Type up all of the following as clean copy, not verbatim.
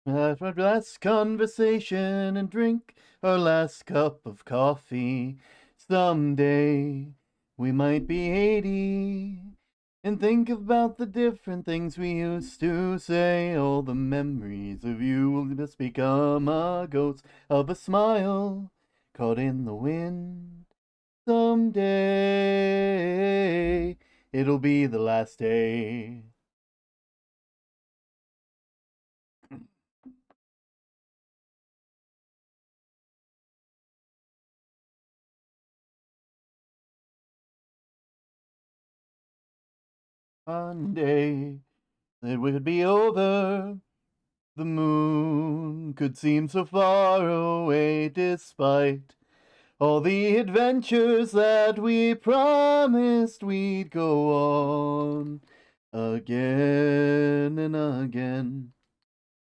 Have our last conversation and drink our last cup of coffee. Someday we might be 80 and think about the different things we used to say. All the memories of you will just become a ghost of a smile caught in the wind. Someday it'll be the last day. One day it would be over. The moon could seem so far away despite all the adventures that we promised we'd go on again and again.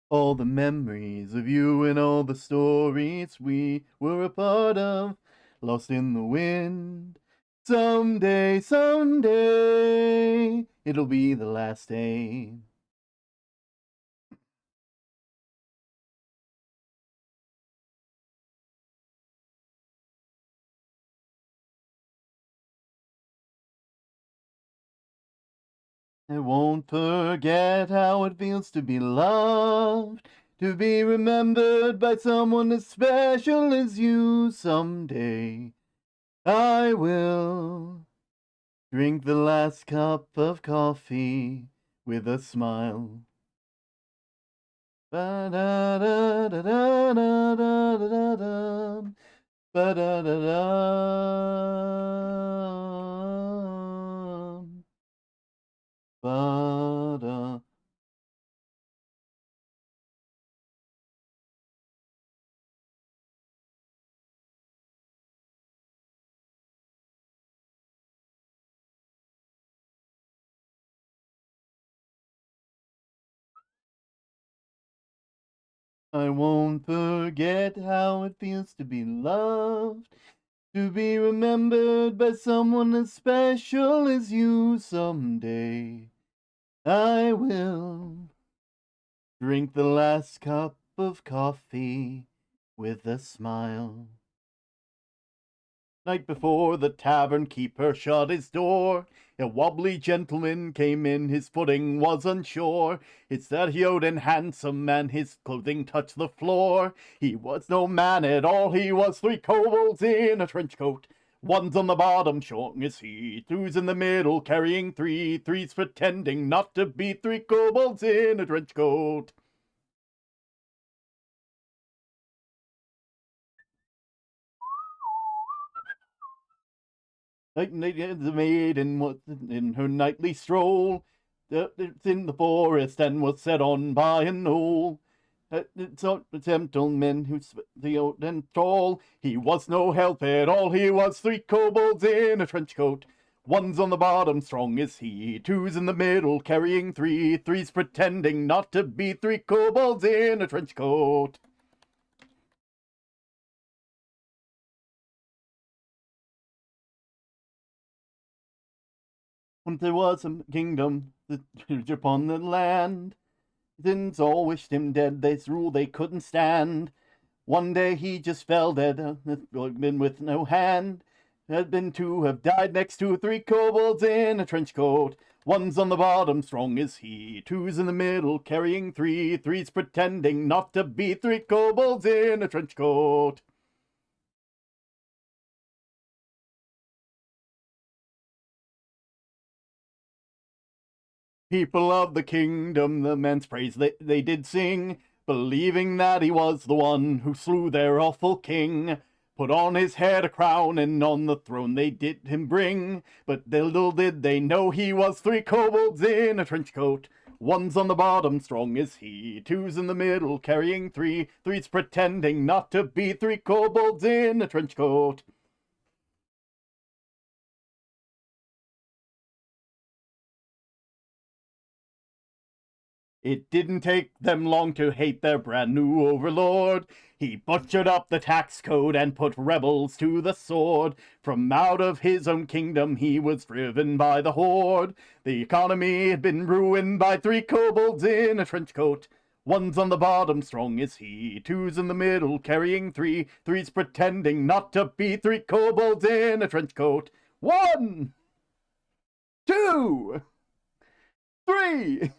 All the memories of you and all the stories we were a part of, lost in the wind. Someday, someday, it'll be the last day. I won't forget how it feels to be loved, to be remembered by someone as special as you someday. I will drink the last cup of coffee with a smile. Ba-da-da-da-da-da-da-da-da. Ba-da-da-da. Ba-da. I won't forget how it feels to be loved, to be remembered by someone as special as you someday. I will drink the last cup of coffee with a smile. Night before the tavern keeper shut his door, a wobbly gentleman came in, his footing was unsure. It's that he owed in handsome, and his clothing touched the floor. He was no man at all, he was 3 kobolds in a trench coat. One's on the bottom, strong as he, 2's in the middle, carrying 3, 3's pretending not to be 3 kobolds in a trench coat. The maiden was in her nightly stroll. It's in the forest and was set on by a knoll. So the gentleman who's the old and tall, he was no help at all. He was 3 kobolds in a trench coat. 1's on the bottom, strong as he. 2's in the middle, carrying 3. 3's pretending not to be 3 kobolds in a trench coat. Once there was a kingdom that huge upon the land. Thins all wished him dead, this rule they couldn't stand. One day he just fell dead, been with no hand. Had been to have died next to 3 kobolds in a trench coat. 1's on the bottom, strong as he. 2's in the middle, carrying 3. 3's pretending not to be 3 kobolds in a trench coat. People of the kingdom, the men's praise they did sing, believing that he was the one who slew their awful king. Put on his head a crown, and on the throne they did him bring. But little did they know he was 3 kobolds in a trench coat. 1's on the bottom, strong as he. 2's in the middle, carrying 3. 3's pretending not to be 3 kobolds in a trench coat. It didn't take them long to hate their brand new overlord. He butchered up the tax code and put rebels to the sword. From out of his own kingdom he was driven by the horde. The economy had been ruined by 3 kobolds in a trench coat. One's on the bottom, strong is he. Two's in the middle, carrying three. Three's pretending not to be. Three kobolds in a trench coat. 1, 2, 3.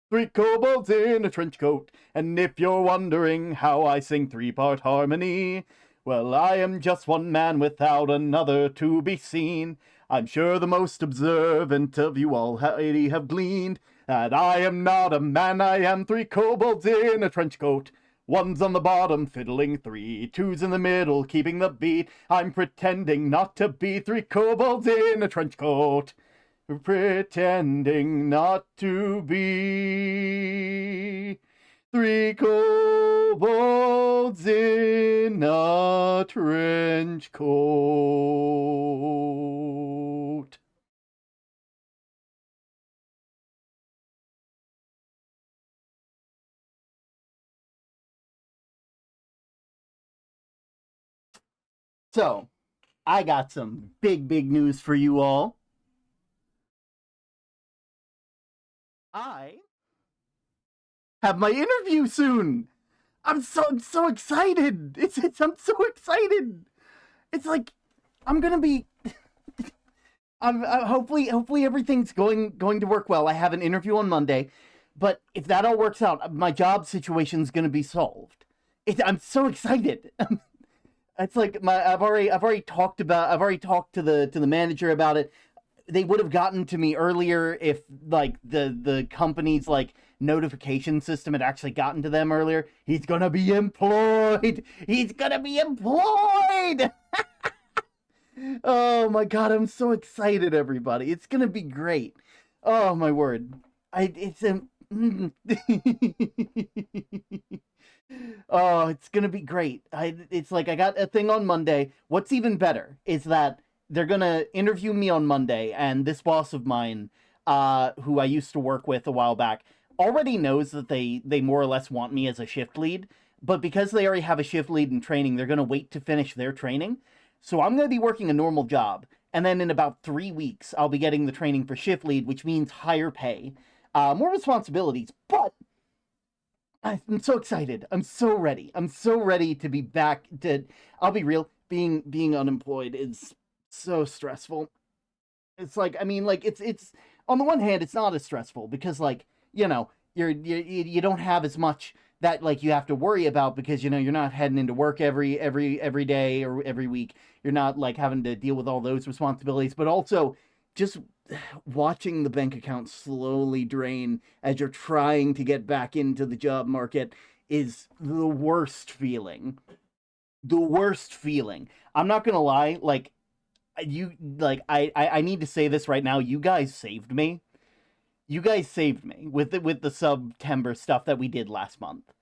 3 kobolds in a trench coat. And if you're wondering how I sing 3-part harmony, well, I am just one man without another to be seen. I'm sure the most observant of you all have gleaned that I am not a man, I am 3 kobolds in a trench coat. One's on the bottom, fiddling 3. Two's in the middle, keeping the beat. I'm pretending not to be 3 kobolds in a trench coat. Pretending not to be 3 kobolds in a trench coat. So, I got some big news for you all. I have my interview soon. I'm so excited. I'm so excited. It's like I'm gonna be. Hopefully everything's going to work well. I have an interview on Monday, but if that all works out, my job situation's gonna be solved. I'm so excited. It's like I've already talked to the manager about it. They would have gotten to me earlier if like the company's like notification system had actually gotten to them earlier. He's gonna be employed. Oh my god, I'm so excited, everybody. It's gonna be great. Oh my word. Oh, it's gonna be great. It's like I got a thing on Monday. What's even better is that they're gonna interview me on Monday, and this boss of mine, who I used to work with a while back, already knows that they more or less want me as a shift lead. But because they already have a shift lead in training, they're gonna wait to finish their training. So I'm gonna be working a normal job, and then in about 3 weeks, I'll be getting the training for shift lead, which means higher pay, more responsibilities, but I'm so excited. I'm so ready. I'm so ready to be back. I'll be real. Being unemployed is so stressful. It's like, I mean, like it's on the one hand, it's not as stressful because like, you know, you don't have as much that like you have to worry about because you're not heading into work every day or every week. You're not like having to deal with all those responsibilities, but also just watching the bank account slowly drain as you're trying to get back into the job market is the worst feeling. The worst feeling. I'm not gonna lie, like I need to say this right now. You guys saved me. You guys saved me with the September stuff that we did last month.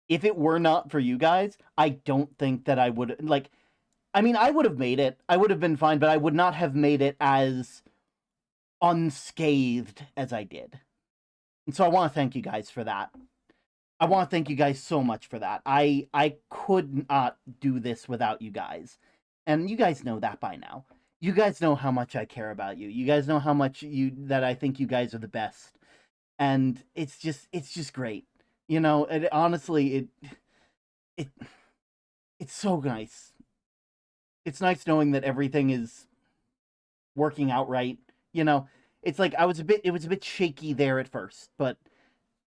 If it were not for you guys, I don't think that I would like. I mean, I would have made it. I would have been fine, but I would not have made it as unscathed as I did. And so I want to thank you guys for that. I want to thank you guys so much for that. I could not do this without you guys. And you guys know that by now. You guys know how much I care about you. You guys know how much that I think you guys are the best. And it's just great. You know, honestly, it's so nice. It's nice knowing that everything is working out right. You know, it's like it was a bit shaky there at first, but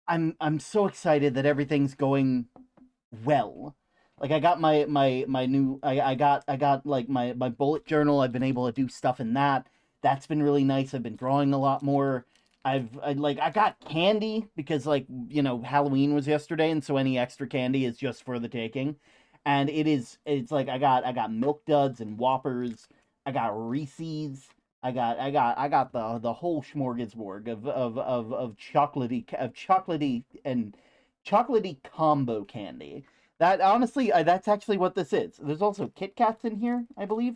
I'm so excited that everything's going well. Like I got my new I got like my bullet journal. I've been able to do stuff in that. That's been really nice. I've been drawing a lot more. I got candy because like, you know, Halloween was yesterday, and so any extra candy is just for the taking. And it's like I got Milk Duds and Whoppers. I got Reese's. I got the whole smorgasbord of chocolatey and chocolatey combo candy. That honestly, that's actually what this is. There's also Kit Kats in here, I believe.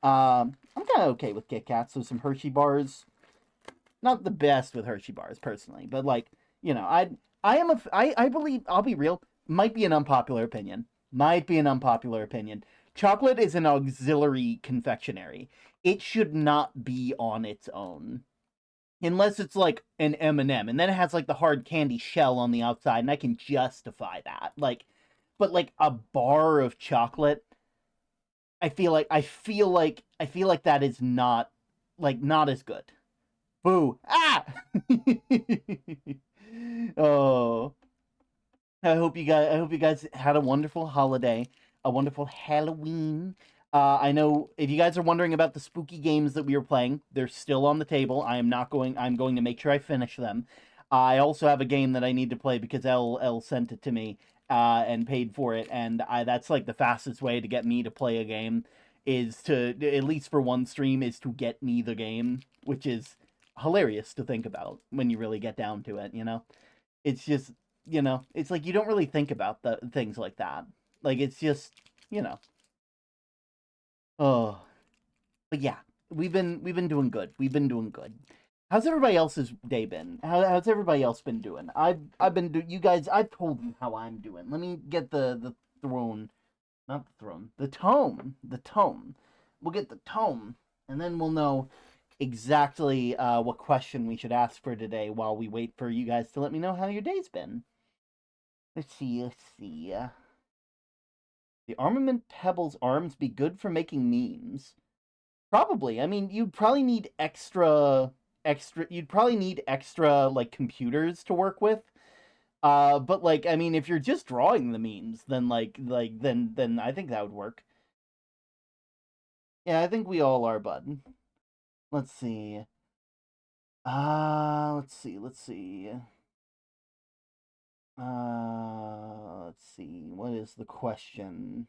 I'm kind of okay with Kit Kats. So some Hershey bars. Not the best with Hershey bars personally, but like, you know, I believe, I'll be real, might be an unpopular opinion. Chocolate is an auxiliary confectionery. It should not be on its own. unless it's like an M&M, and then it has like the hard candy shell on the outside, and I can justify that. Like, but like a bar of chocolate, I feel like that is not not as good. Boo! Ah! Oh, I hope you guys had a wonderful holiday, a wonderful Halloween. I know if you guys are wondering about the spooky games that we were playing, they're still on the table. I'm going to make sure I finish them. I also have a game that I need to play because L sent it to me and paid for it, and that's like the fastest way to get me to play a game is to, at least for one stream, is to get me the game, which is hilarious to think about when you really get down to it. It's just, it's like you don't really think about the things like that. Like it's just, you know. Oh, but yeah, we've been doing good. We've been doing good. How's everybody else's day been? How's everybody else been doing? I've been you guys. I've told you how I'm doing. Let me get the throne, not the throne, the tome, the tome. We'll get the tome, and then we'll know exactly what question we should ask for today while we wait for you guys to let me know how your day's been. Let's see. Let's see. The armament Pebbles arms be good for making memes? Probably. I mean, you'd probably need extra. You'd probably need extra like computers to work with. But like, I mean, if you're just drawing the memes, then then I think that would work. Yeah, I think we all are, bud. Let's see. Let's see. Let's see. Let's see. What is the question?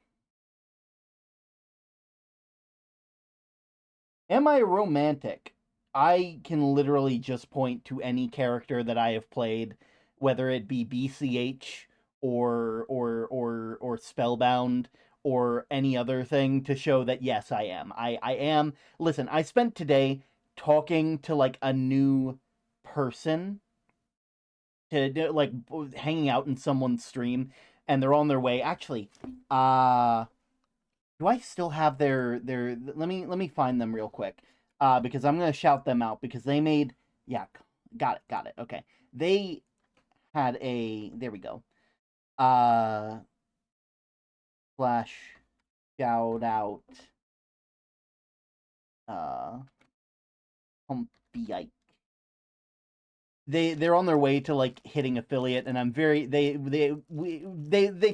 Am I romantic? I can literally just point to any character that I have played, whether it be BCH or Spellbound or any other thing to show that yes, I am. I am. Listen, I spent today talking to like a new person to like hanging out in someone's stream, and they're on their way. Actually, do I still have their let me find them real quick. Because I'm gonna shout them out because they made, yeah, got it. Okay. They had a, there we go. Uh Slash shout out uh Humpy. They're on their way to like hitting affiliate, and I'm very they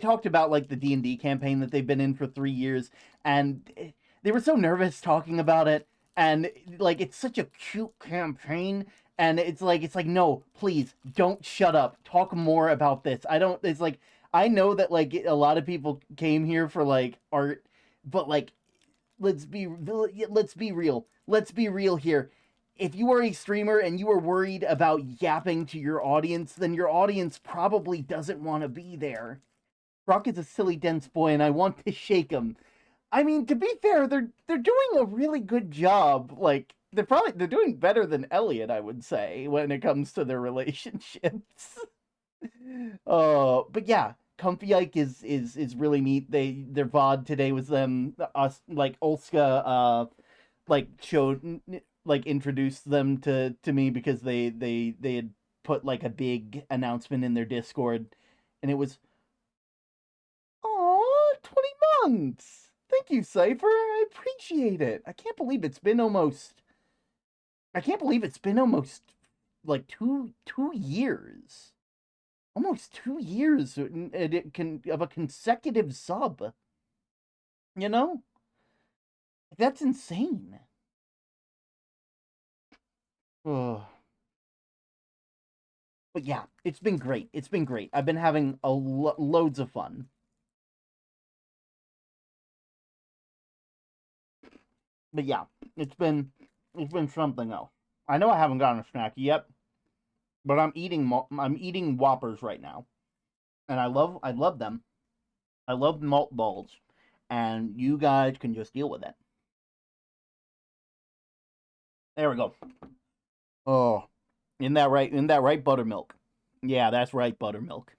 talked about like the D&D campaign that they've been in for 3 years, and they were so nervous talking about it, and like it's such a cute campaign, and it's like no, please don't shut up, talk more about this. I don't It's like, I know that like a lot of people came here for like art, but like let's be real. Let's be real here. If you are a streamer and you are worried about yapping to your audience, then your audience probably doesn't want to be there. Brock is a silly, dense boy, and I want to shake him. I mean, to be fair, they're doing a really good job. Like they're doing better than Elliot, I would say, when it comes to their relationships. But yeah, Comfy Ike is really neat. Their VOD today was them, us, like Olska like showed, like introduced them to me because they had put like a big announcement in their Discord, and it was, "Aw, 20 months. Thank you, Cypher. I appreciate it. I can't believe it's been almost like two years. Almost 2 years of a consecutive sub. You know? That's insane." Ugh. But yeah, it's been great. It's been great. I've been having loads of fun. But yeah, it's been something else. I know I haven't gotten a snack yet, but I'm eating Whoppers right now, and I love them. I love malt balls, and you guys can just deal with it. There we go. Oh, in that right? In that right, buttermilk? Yeah, that's right, buttermilk.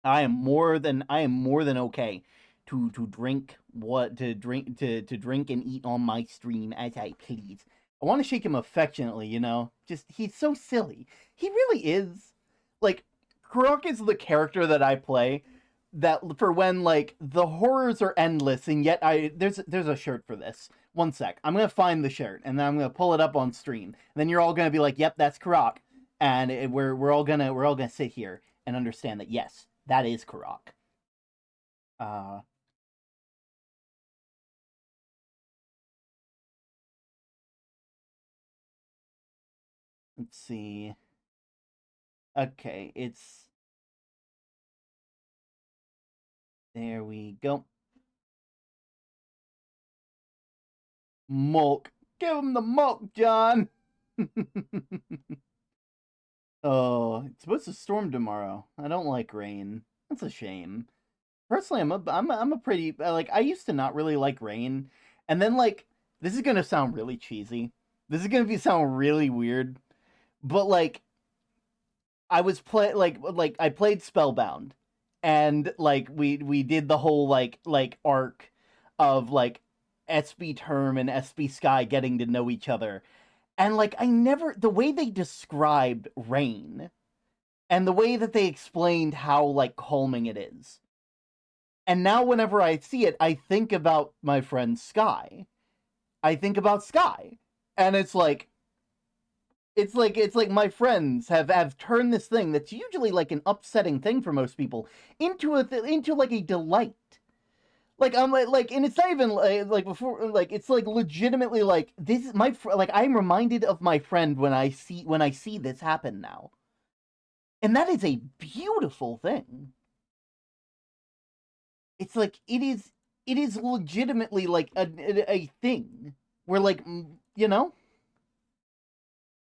I am more than okay to drink and eat on my stream as I please. I want to shake him affectionately, you know? Just, he's so silly. He really is. Like, Kurok is the character that I play that for when, like, the horrors are endless, and yet there's a shirt for this. One sec. I'm gonna find the shirt, and then I'm gonna pull it up on stream. And then you're all gonna be like, yep, that's Kurok. And we're all gonna sit here and understand that, yes, that is Kurok. Uh, let's see. Okay, it's... There we go. Mulk. Give him the mulk, John! Oh, it's supposed to storm tomorrow. I don't like rain. That's a shame. Personally, I'm a pretty, like, I used to not really like rain. And then, like, this is gonna sound really cheesy. This is gonna sound really weird. But, like, I was I played Spellbound, and like we did the whole like arc of like SB Term and SB Sky getting to know each other, and like I never the way they described rain, and the way that they explained how like calming it is, and now whenever I see it, I think about my friend Sky. I think about Sky, and it's like my friends have turned this thing that's usually like an upsetting thing for most people into into like a delight. Like I'm like, and it's not even like before, like it's like legitimately like this is like I'm reminded of my friend when I see this happen now, and that is a beautiful thing. It's like it is legitimately like a thing where like you know.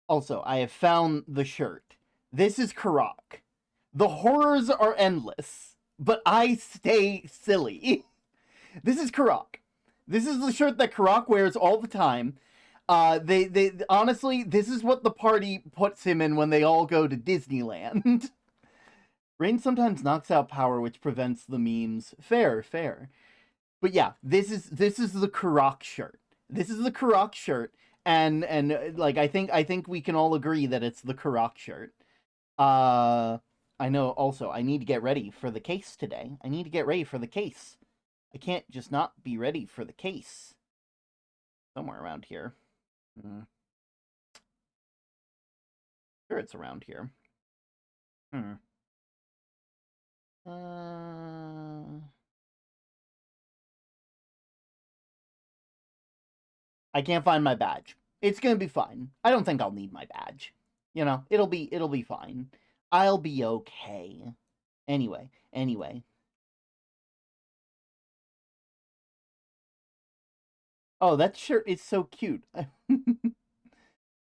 Also, I have found the shirt. This is Karak. The horrors are endless, but I stay silly. This is Karak. This is the shirt that Karak wears all the time. They honestly, this is what the party puts him in when they all go to Disneyland. Rain sometimes knocks out power, which prevents the memes. Fair, fair. But yeah, this is the Karak shirt. This is the Karak shirt, and like I think we can all agree that it's the Karak shirt. Uh, I know. Also, I need to get ready for the case today. I need to get ready for the case. I can't just not be ready for the case. Somewhere around here. Sure, it's around here. Uh, I can't find my badge. It's gonna be fine. I don't think I'll need my badge. You know, it'll be fine. I'll be okay. Anyway. Oh, that shirt is so cute.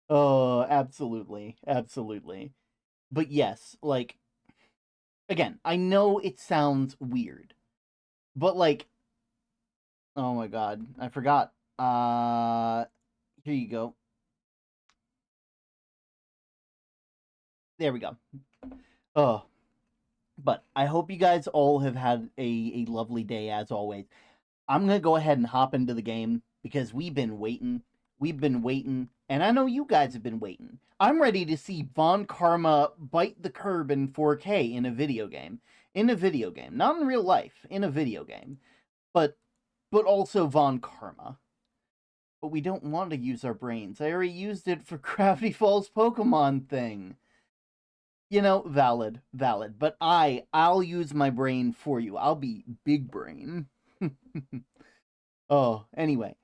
Oh, absolutely. Absolutely. But yes, like again, I know it sounds weird. But like oh my god, I forgot. Here you go. There we go. Oh, but I hope you guys all have had a lovely day as always. I'm gonna go ahead and hop into the game because we've been waiting. We've been waiting, and I know you guys have been waiting. I'm ready to see Von Karma bite the curb in 4K in a video game. In a video game. Not in real life, in a video game. But also Von Karma. But we don't want to use our brains. I already used it for Gravity Falls Pokemon thing. You know, valid. But I'll use my brain for you. I'll be big brain. Oh, anyway,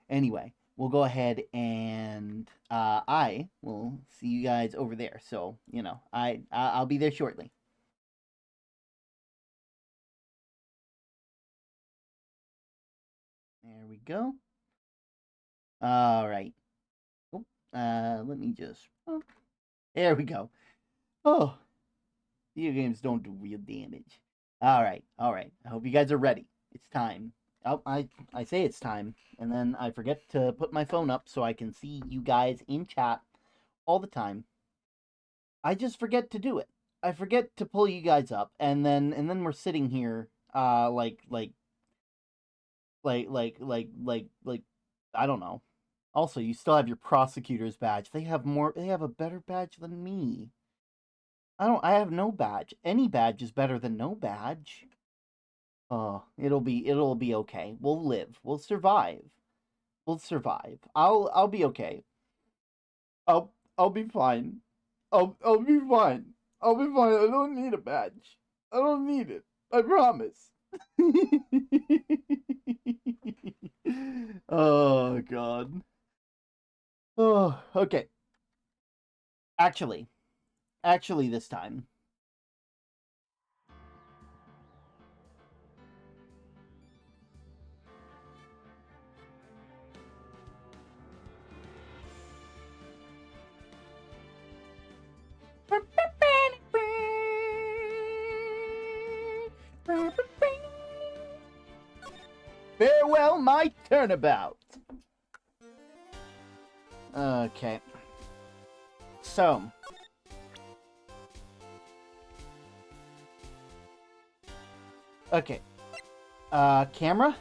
we'll go ahead and I will see you guys over there. So, you know, I'll be there shortly. There we go. All right. Oh, let me just. Oh, there we go. Oh, video games don't do real damage. All right. I hope you guys are ready. It's time. Oh, I say it's time, and then I forget to put my phone up so I can see you guys in chat all the time. I just forget to do it. I forget to pull you guys up, and then we're sitting here, like I don't know, Also, you still have your prosecutor's badge. They have a better badge than me. I have no badge. Any badge is better than no badge. Oh, it'll be okay. We'll live. We'll survive. We'll survive. I'll be okay. I'll be fine. I'll be fine. I'll be fine. I don't need a badge. I don't need it. I promise. Oh god. Oh, okay. Actually, this time. Farewell, my turnabout. Okay. So. Okay. Camera?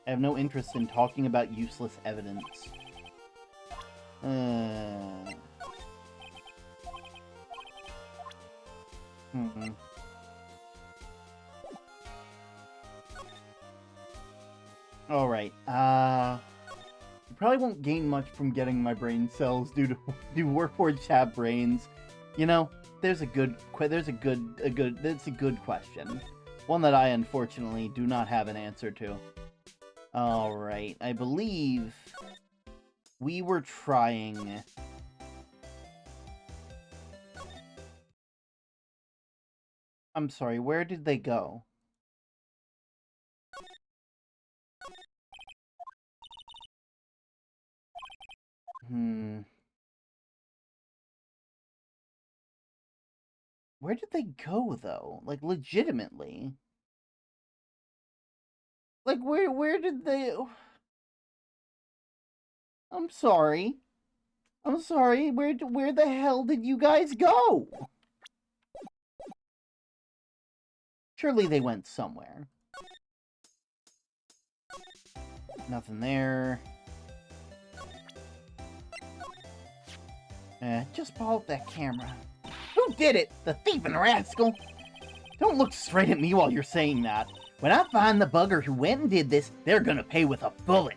I have no interest in talking about useless evidence. Alright, you probably won't gain much from getting my brain cells due to Warforged have brains. You know, that's a good question. One that I unfortunately do not have an answer to. Alright, I believe we were trying... I'm sorry, where did they go? Where did they go, though? Like, legitimately. Like, where did they... I'm sorry. I'm sorry, where the hell did you guys go? Surely they went somewhere. Nothing there. Just follow that camera. Who did it? The thief and rascal? Don't look straight at me while you're saying that. When I find the bugger who went and did this, they're gonna pay with a bullet.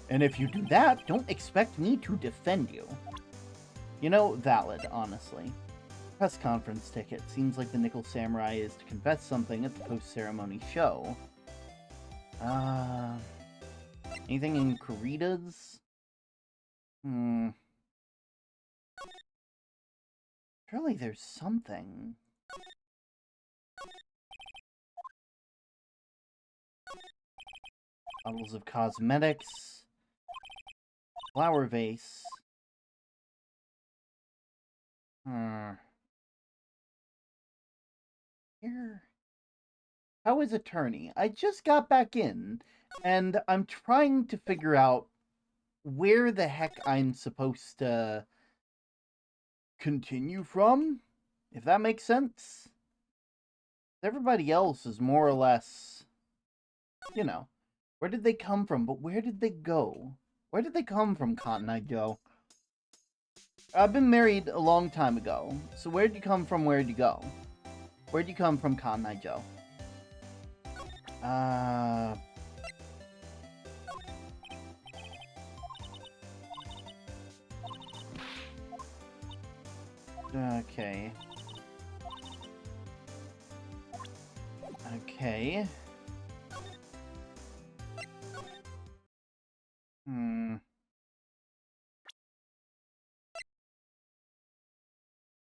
And if you do that, don't expect me to defend you. You know, valid, honestly. Press conference ticket. Seems like the Nickel Samurai is to confess something at the post-ceremony show. Anything in Kurita's? Surely there's something. Bottles of cosmetics. Flower vase. Here. How is attorney? I just got back in, and I'm trying to figure out where the heck I'm supposed to continue from, if that makes sense. Everybody else is more or less, you know, where did they come from? But where did they go? Where did they come from, Cotton Eye Joe? I've been married a long time ago, so where'd you come from, where'd you go? Where'd you come from, Cotton Eye Joe? Okay. Okay.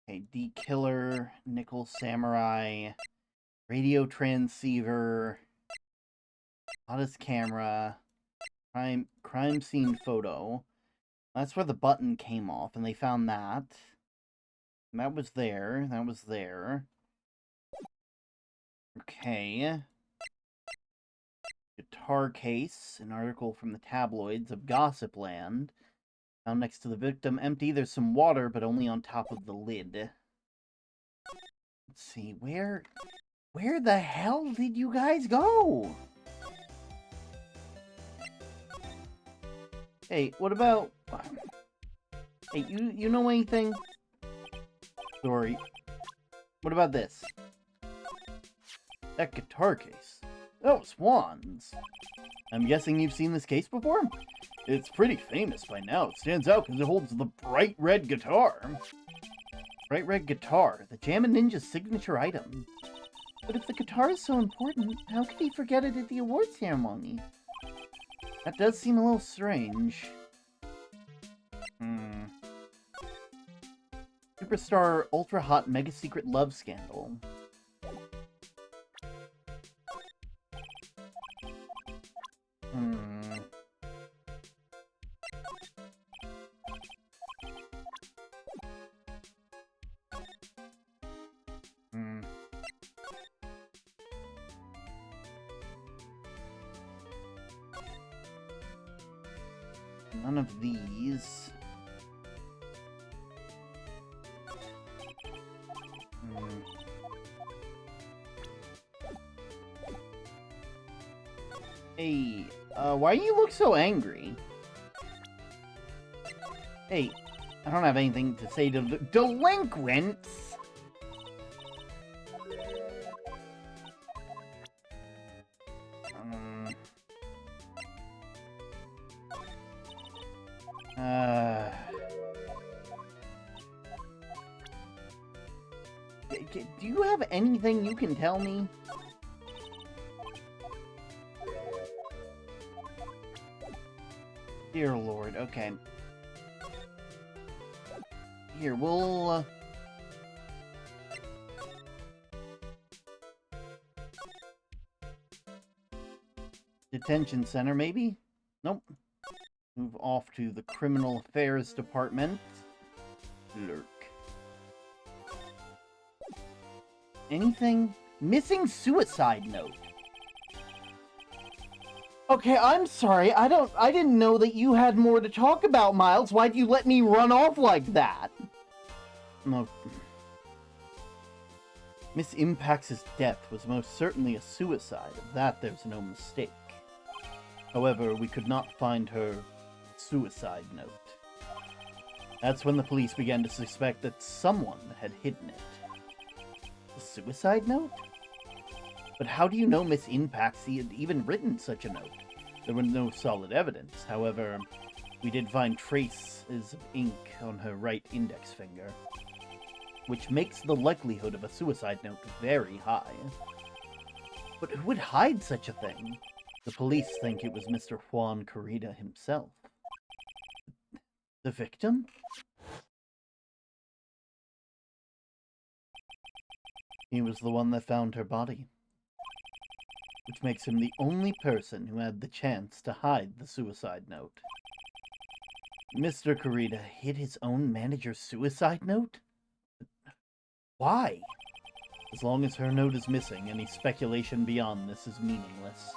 Okay, D-Killer, Nickel Samurai, Radio Transceiver, Hottest Camera, crime scene photo. That's where the button came off, and they found that. And that was there. That was there. Okay. Guitar case, an article from the tabloids of Gossipland. Found next to the victim, empty. There's some water, but only on top of the lid. Let's see, where the hell did you guys go? Hey, what about... Hey, you know anything? Sorry. What about this? That guitar case. Oh, Swans. I'm guessing you've seen this case before? It's pretty famous by now. It stands out because it holds the bright red guitar. Bright red guitar, the Jammin' Ninja's signature item. But if the guitar is so important, how could he forget it at the award ceremony? That does seem a little strange. Superstar Ultra Hot Mega Secret Love Scandal. None of these. Hey, why do you look so angry? Hey, I don't have anything to say to the delinquents! Do you have anything you can tell me? Dear Lord, okay. Here, we'll... Detention center, maybe? Nope. Move off to the Criminal Affairs Department. Lurk. Anything? Missing suicide note. Okay, I'm sorry. I didn't know that you had more to talk about, Miles. Why'd you let me run off like that? No. Miss Impax's death was most certainly a suicide. Of that, there's no mistake. However, we could not find her suicide note. That's when the police began to suspect that someone had hidden it. A suicide note? But how do you know Miss Impaxy had even written such a note? There was no solid evidence. However, we did find traces of ink on her right index finger, which makes the likelihood of a suicide note very high. But who would hide such a thing? The police think it was Mr. Juan Corrida himself. The victim? He was the one that found her body, which makes him the only person who had the chance to hide the suicide note. Mr. Corrida hid his own manager's suicide note? Why? As long as her note is missing, any speculation beyond this is meaningless.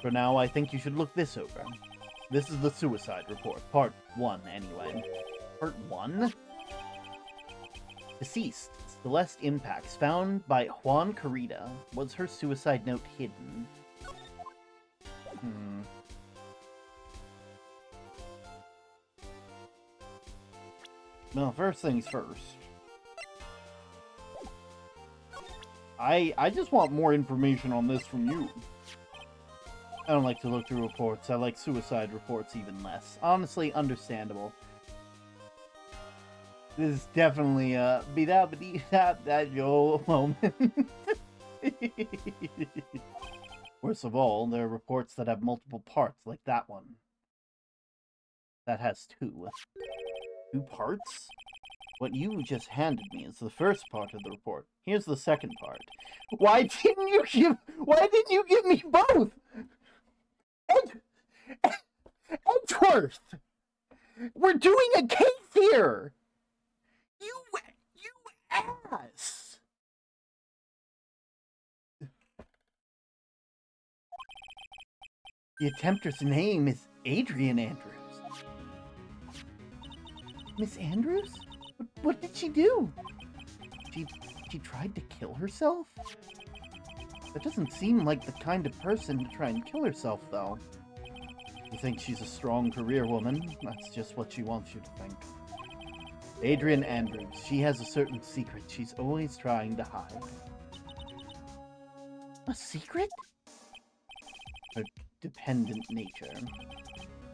For now, I think you should look this over. This is the suicide report, part 1 anyway. Part 1? Deceased, Celeste Impax, found by Juan Corrida. Was her suicide note hidden? Well, first things first. I just want more information on this from you. I don't like to look through reports. I like suicide reports even less. Honestly, understandable. This is definitely a that yo moment. Worst of all, there are reports that have multiple parts, like that one. That has 2. 2 parts? What you just handed me is the first part of the report. Here's the second part. Why didn't you give me both? Edgeworth! We're doing a case here! You ass! The attempter's name is Adrian Andrews. Miss Andrews? What did she do? She tried to kill herself? That doesn't seem like the kind of person to try and kill herself, though. You think she's a strong career woman? That's just what she wants you to think. Adrian Andrews. She has a certain secret she's always trying to hide. A secret? Her dependent nature.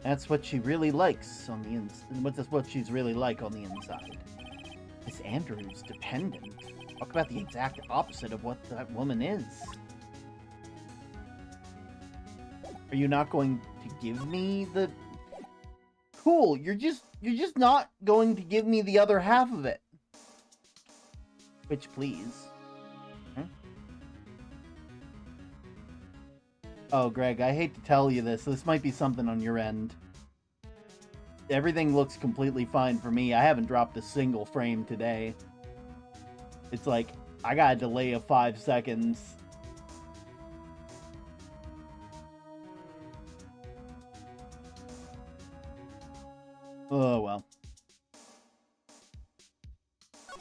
That's what she really likes on the inside. That's what she's really like on the inside. Miss Andrews, dependent. Talk about the exact opposite of what that woman is. Are you not going to give me the... Cool, you're just not going to give me the other half of it. Which, please. Huh? Oh, Greg, I hate to tell you this. This might be something on your end. Everything looks completely fine for me. I haven't dropped a single frame today. It's like, I got a delay of 5 seconds. Oh, well.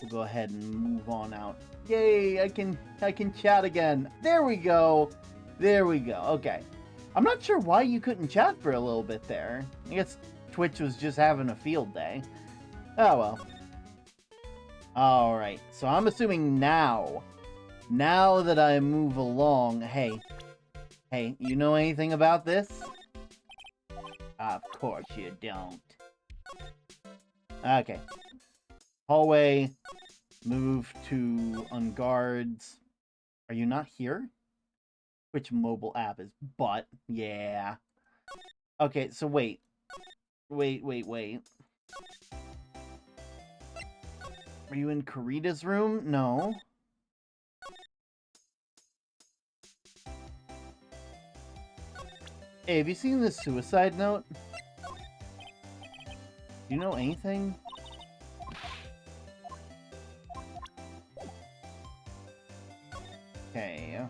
We'll go ahead and move on out. Yay, I can chat again. There we go. There we go. Okay. I'm not sure why you couldn't chat for a little bit there. I guess Twitch was just having a field day. Oh, well. Alright, so I'm assuming now that I move along... Hey, you know anything about this? Of course you don't. Okay. Hallway. Move to unguards. Are you not here? Which mobile app is butt? Yeah. Okay, so wait. Wait. Are you in Karita's room? No. Hey, have you seen this suicide note? Do you know anything? Okay.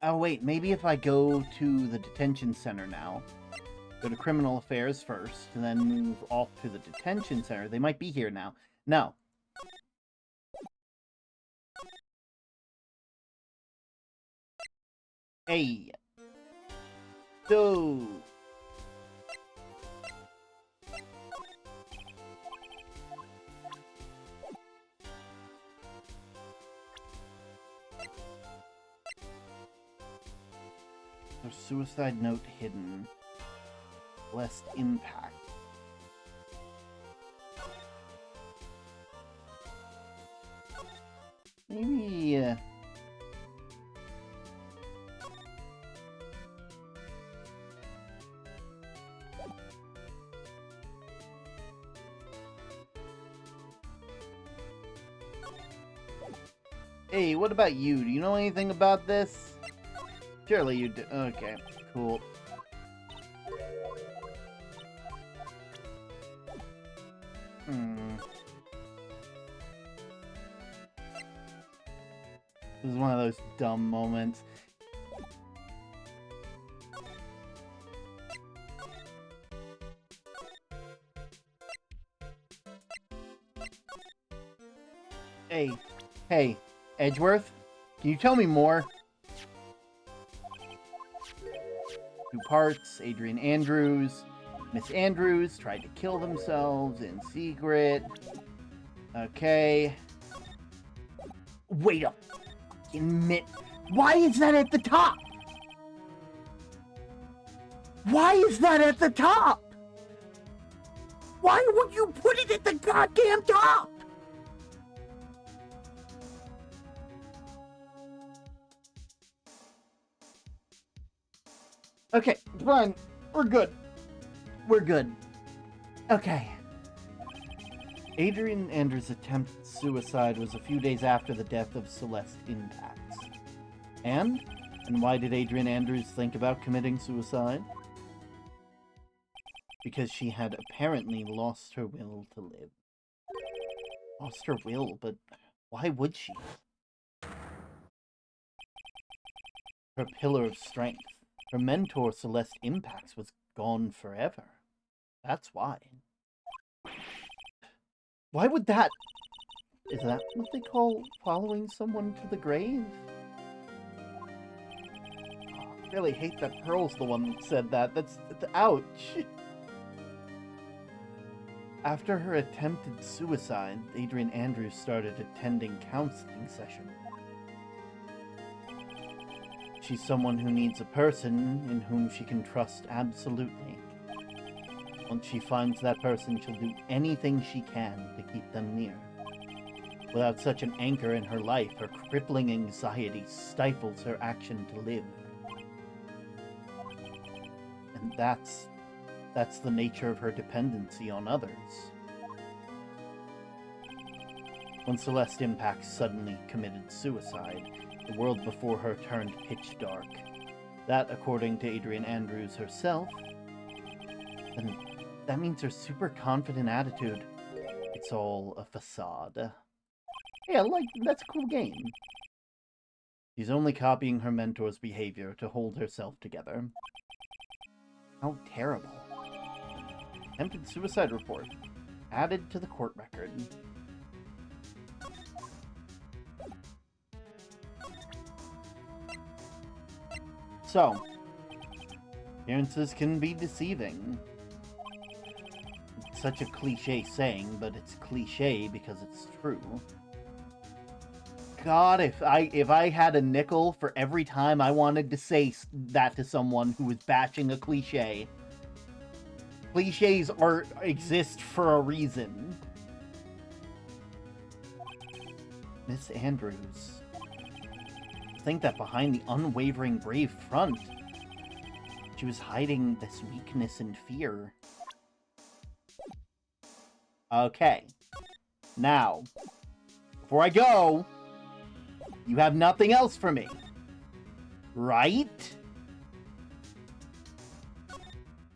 Oh, wait, maybe if I go to the detention center now. Go to criminal affairs first, and then move off to the detention center. They might be here now. No. Hey. So. There's suicide note hidden. Less impact. Maybe, Hey, what about you? Do you know anything about this? Surely you do. Okay, cool. This is one of those dumb moments. Hey, Edgeworth? Can you tell me more? 2 parts, Adrian Andrews. Miss Andrews tried to kill themselves in secret. Okay. Wait a minute. Why is that at the top? Why is that at the top? Why would you put it at the goddamn top? Okay, fine. We're good. We're good. Okay. Adrian Andrews' attempt at suicide was a few days after the death of Celeste Impacts. And why did Adrian Andrews think about committing suicide? Because she had apparently lost her will to live. Lost her will, but why would she? Her pillar of strength. Her mentor, Celeste Impacts, was gone forever. That's why. Why would that... Is that what they call following someone to the grave? Oh, I really hate that Pearl's the one that said that. That's ouch. After her attempted suicide, Adrian Andrews started attending counseling sessions. She's someone who needs a person in whom she can trust absolutely. Once she finds that person, she'll do anything she can to keep them near. Without such an anchor in her life, her crippling anxiety stifles her action to live. And that's the nature of her dependency on others. When Celeste Impact suddenly committed suicide, the world before her turned pitch dark. That, according to Adrian Andrews herself, then that means her super confident attitude, it's all a facade. Yeah, that's a cool game. She's only copying her mentor's behavior to hold herself together. How terrible. Attempted suicide report. Added to the court record. So, appearances can be deceiving. It's such a cliche saying, but it's cliche because it's true. God, if I had a nickel for every time I wanted to say that to someone who was bashing a cliche. Cliches exist for a reason. Miss Andrews. Think that behind the unwavering brave front, she was hiding this weakness and fear. Okay. Now, before I go, you have nothing else for me, right?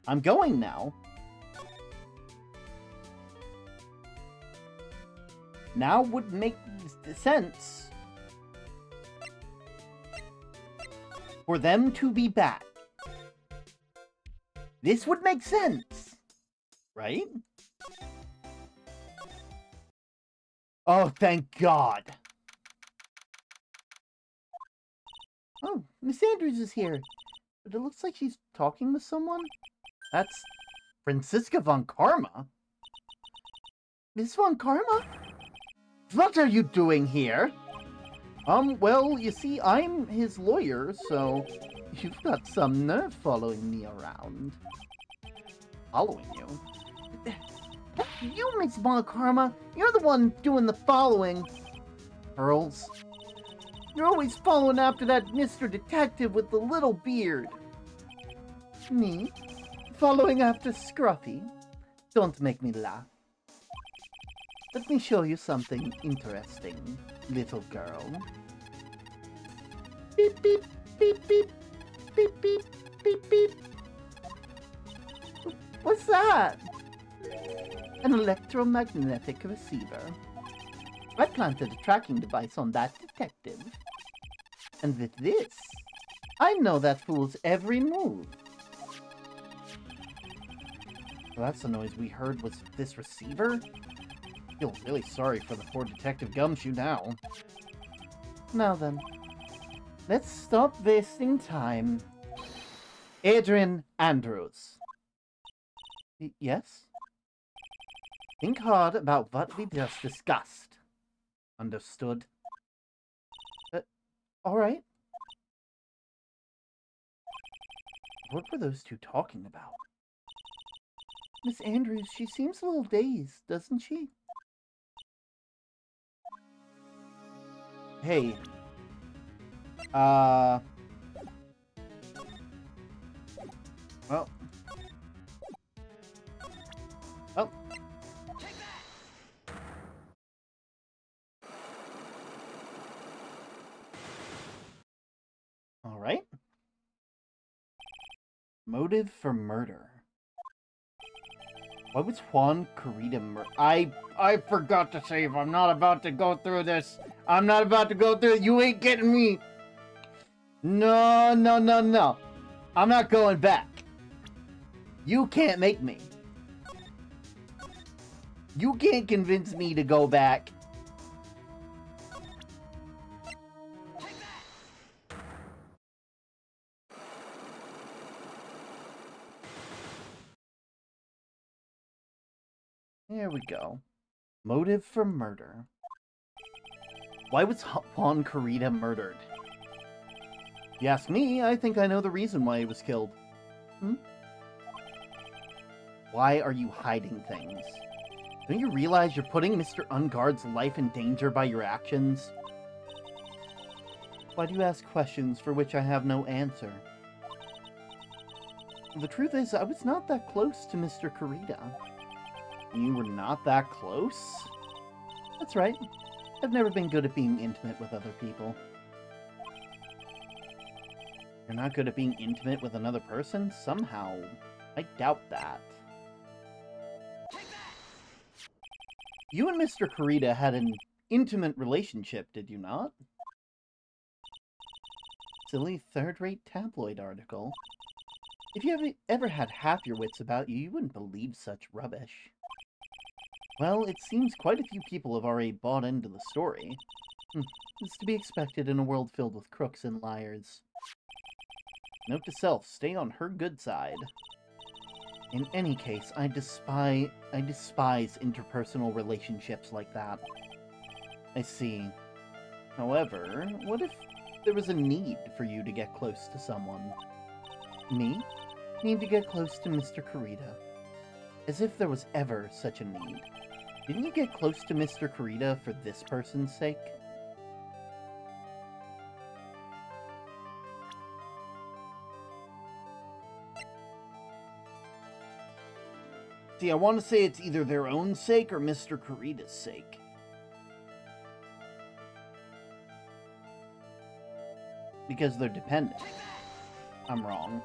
I'm going now. Now would make sense for them to be back. This would make sense, right? Oh, thank God. Oh, Miss Andrews is here. But it looks like she's talking with someone. That's Franziska von Karma. Miss von Karma? What are you doing here? Well, you see, I'm his lawyer, so you've got some nerve following me around. Following you? You, Miss Von Karma, you're the one doing the following. Pearls. You're always following after that Mr. Detective with the little beard. Me? Following after Scruffy? Don't make me laugh. Let me show you something interesting, little girl. Beep, beep, beep, beep, beep, beep, beep, beep. What's that? An electromagnetic receiver. I planted a tracking device on that detective. And with this, I know that fool's every move. Well, that's the noise we heard. Was this receiver? I feel really sorry for the poor Detective Gumshoe now. Now then, let's stop wasting time. Adrian Andrews. Yes? Think hard about what we just discussed. Understood? Alright. What were those two talking about? Miss Andrews, she seems a little dazed, doesn't she? Hey. Well. Oh. Alright. Motive for murder. Why was Juan Carita murdered? I forgot to save. I'm not about to go through this. I'm not about to go through it. You ain't getting me. No, no, no, no. I'm not going back. You can't make me. You can't convince me to go back. we go. Motive for murder. Why was Juan Corrida murdered? If you ask me, I think I know the reason why he was killed. Why are you hiding things? Don't you realize you're putting Mr. Ungard's life in danger by your actions? Why do you ask questions for which I have no answer? The truth is, I was not that close to Mr. Corrida. You were not that close? That's right. I've never been good at being intimate with other people. You're not good at being intimate with another person? Somehow, I doubt that. You and Mr. Corrida had an intimate relationship, did you not? Silly third-rate tabloid article. If you ever had half your wits about you, you wouldn't believe such rubbish. Well, it seems quite a few people have already bought into the story. It's to be expected in a world filled with crooks and liars. Note to self, stay on her good side. In any case, I despise interpersonal relationships like that. I see. However, what if there was a need for you to get close to someone? Me? Need to get close to Mr. Corrida. As if there was ever such a need. Didn't you get close to Mr. Corrida for this person's sake? See, I want to say it's either their own sake or Mr. Corrida's sake. Because they're dependent. I'm wrong.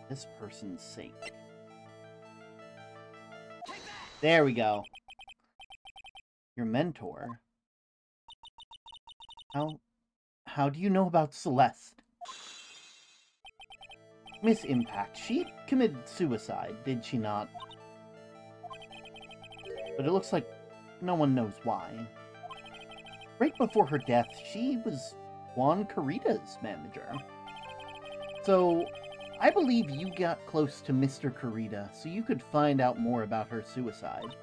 This person's sake. There we go. Your mentor. How do you know about Celeste? Miss Impact, she committed suicide, did she not? But it looks like no one knows why. Right before her death, she was Juan Corrida's manager. So, I believe you got close to Mr. Corrida so you could find out more about her suicide.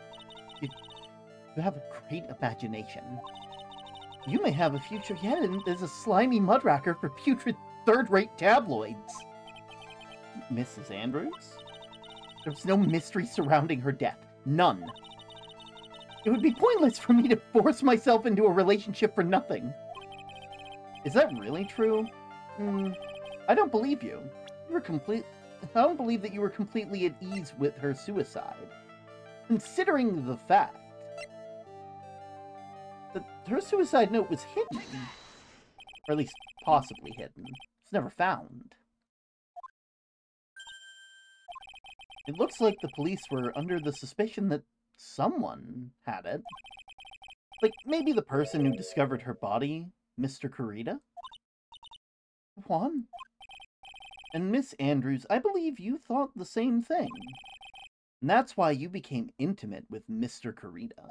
You have a great imagination. You may have a future yet as a slimy mudracker for putrid third-rate tabloids. Mrs. Andrews? There's no mystery surrounding her death. None. It would be pointless for me to force myself into a relationship for nothing. Is that really true? I don't believe you. I don't believe that you were completely at ease with her suicide. Considering the fact that her suicide note was hidden. Or at least possibly hidden. It's never found. It looks like the police were under the suspicion that someone had it. Like, maybe the person who discovered her body, Mr. Corrida? Juan? And Miss Andrews, I believe you thought the same thing. And that's why you became intimate with Mr. Corrida.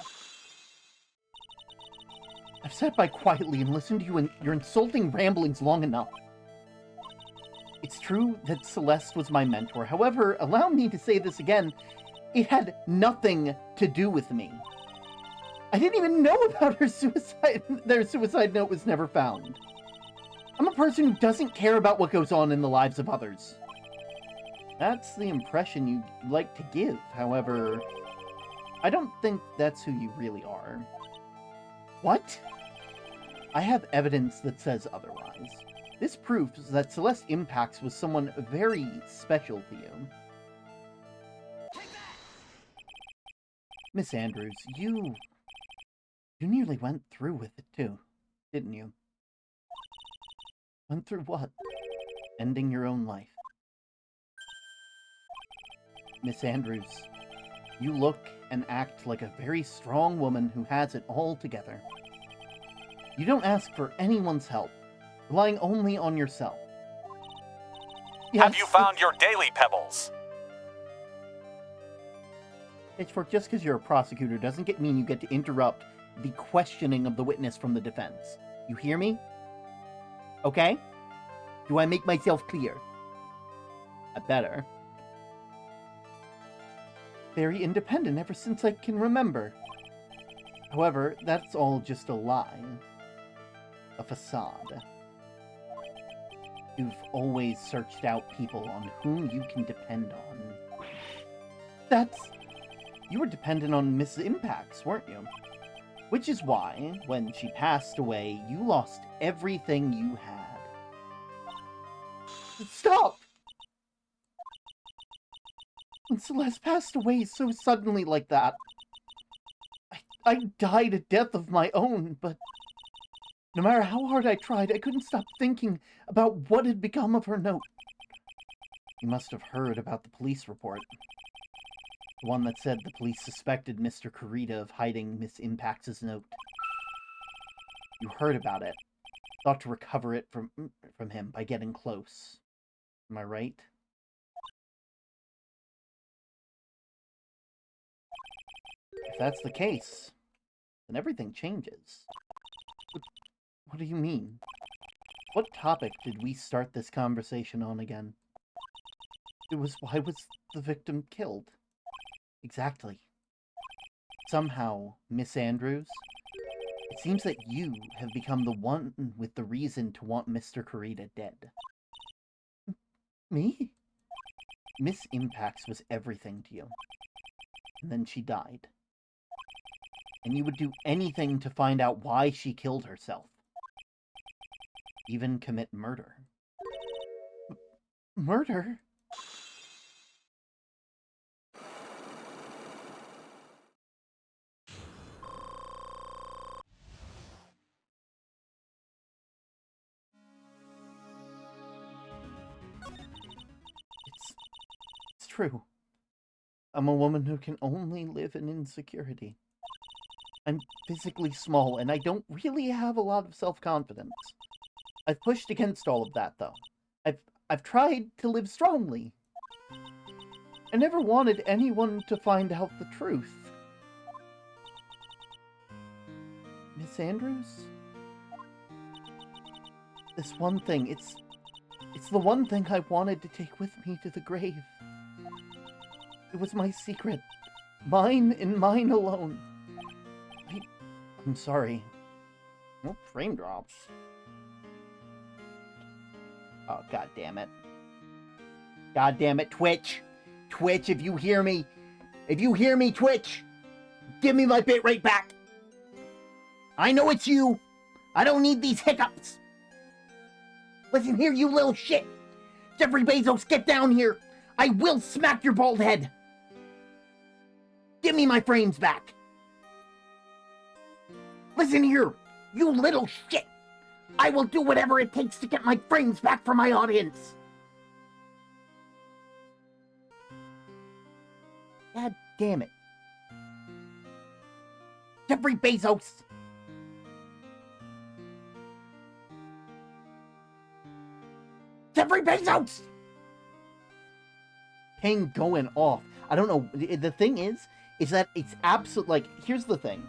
I've sat by quietly and listened to you and your insulting ramblings long enough. It's true that Celeste was my mentor. However, allow me to say this again, it had nothing to do with me. I didn't even know about her suicide. Their suicide note was never found. I'm a person who doesn't care about what goes on in the lives of others. That's the impression you like to give. However, I don't think that's who you really are. What? I have evidence that says otherwise. This proves that Celeste Impacts was someone very special to you. Miss Andrews, you nearly went through with it too, didn't you? Went through what? Ending your own life. Miss Andrews, you look and act like a very strong woman who has it all together. You don't ask for anyone's help, relying only on yourself. Yes, Have you found your daily pebbles? Pitchfork, just because you're a prosecutor doesn't mean you get to interrupt the questioning of the witness from the defense. You hear me? Okay? Do I make myself clear? I better. Very independent ever since I can remember. However, that's all just a lie. A facade. You've always searched out people on whom you can depend on. You were dependent on Miss Impacts, weren't you? Which is why, when she passed away, you lost everything you had. Stop! When Celeste passed away so suddenly like that, I died a death of my own, but no matter how hard I tried, I couldn't stop thinking about what had become of her note. You must have heard about the police report. The one that said the police suspected Mr. Kurita of hiding Miss Impacts' note. You heard about it. Thought to recover it from him by getting close. Am I right? If that's the case, then everything changes. What do you mean? What topic did we start this conversation on again? It was, why was the victim killed? Exactly. Somehow, Miss Andrews, it seems that you have become the one with the reason to want Mr. Kurita dead. Me? Miss Impacts was everything to you. And then she died. And you would do anything to find out why she killed herself. Even commit murder. Murder? It's true. I'm a woman who can only live in insecurity. I'm physically small, and I don't really have a lot of self-confidence. I've pushed against all of that, though. I've tried to live strongly. I never wanted anyone to find out the truth. Miss Andrews? This one thing, it's the one thing I wanted to take with me to the grave. It was my secret. Mine and mine alone. I'm sorry. No frame drops. Oh, god damn it. God damn it, Twitch. Twitch, if you hear me. If you hear me, Twitch. Give me my bitrate back. I know it's you. I don't need these hiccups. Listen here, you little shit. Jeffrey Bezos, get down here. I will smack your bald head. Give me my frames back. Listen here, you little shit. I will do whatever it takes to get my frames back for my audience. God damn it. Jeffrey Bezos. Jeffrey Bezos! Ping going off. I don't know. The thing is that it's absolute, like, here's the thing.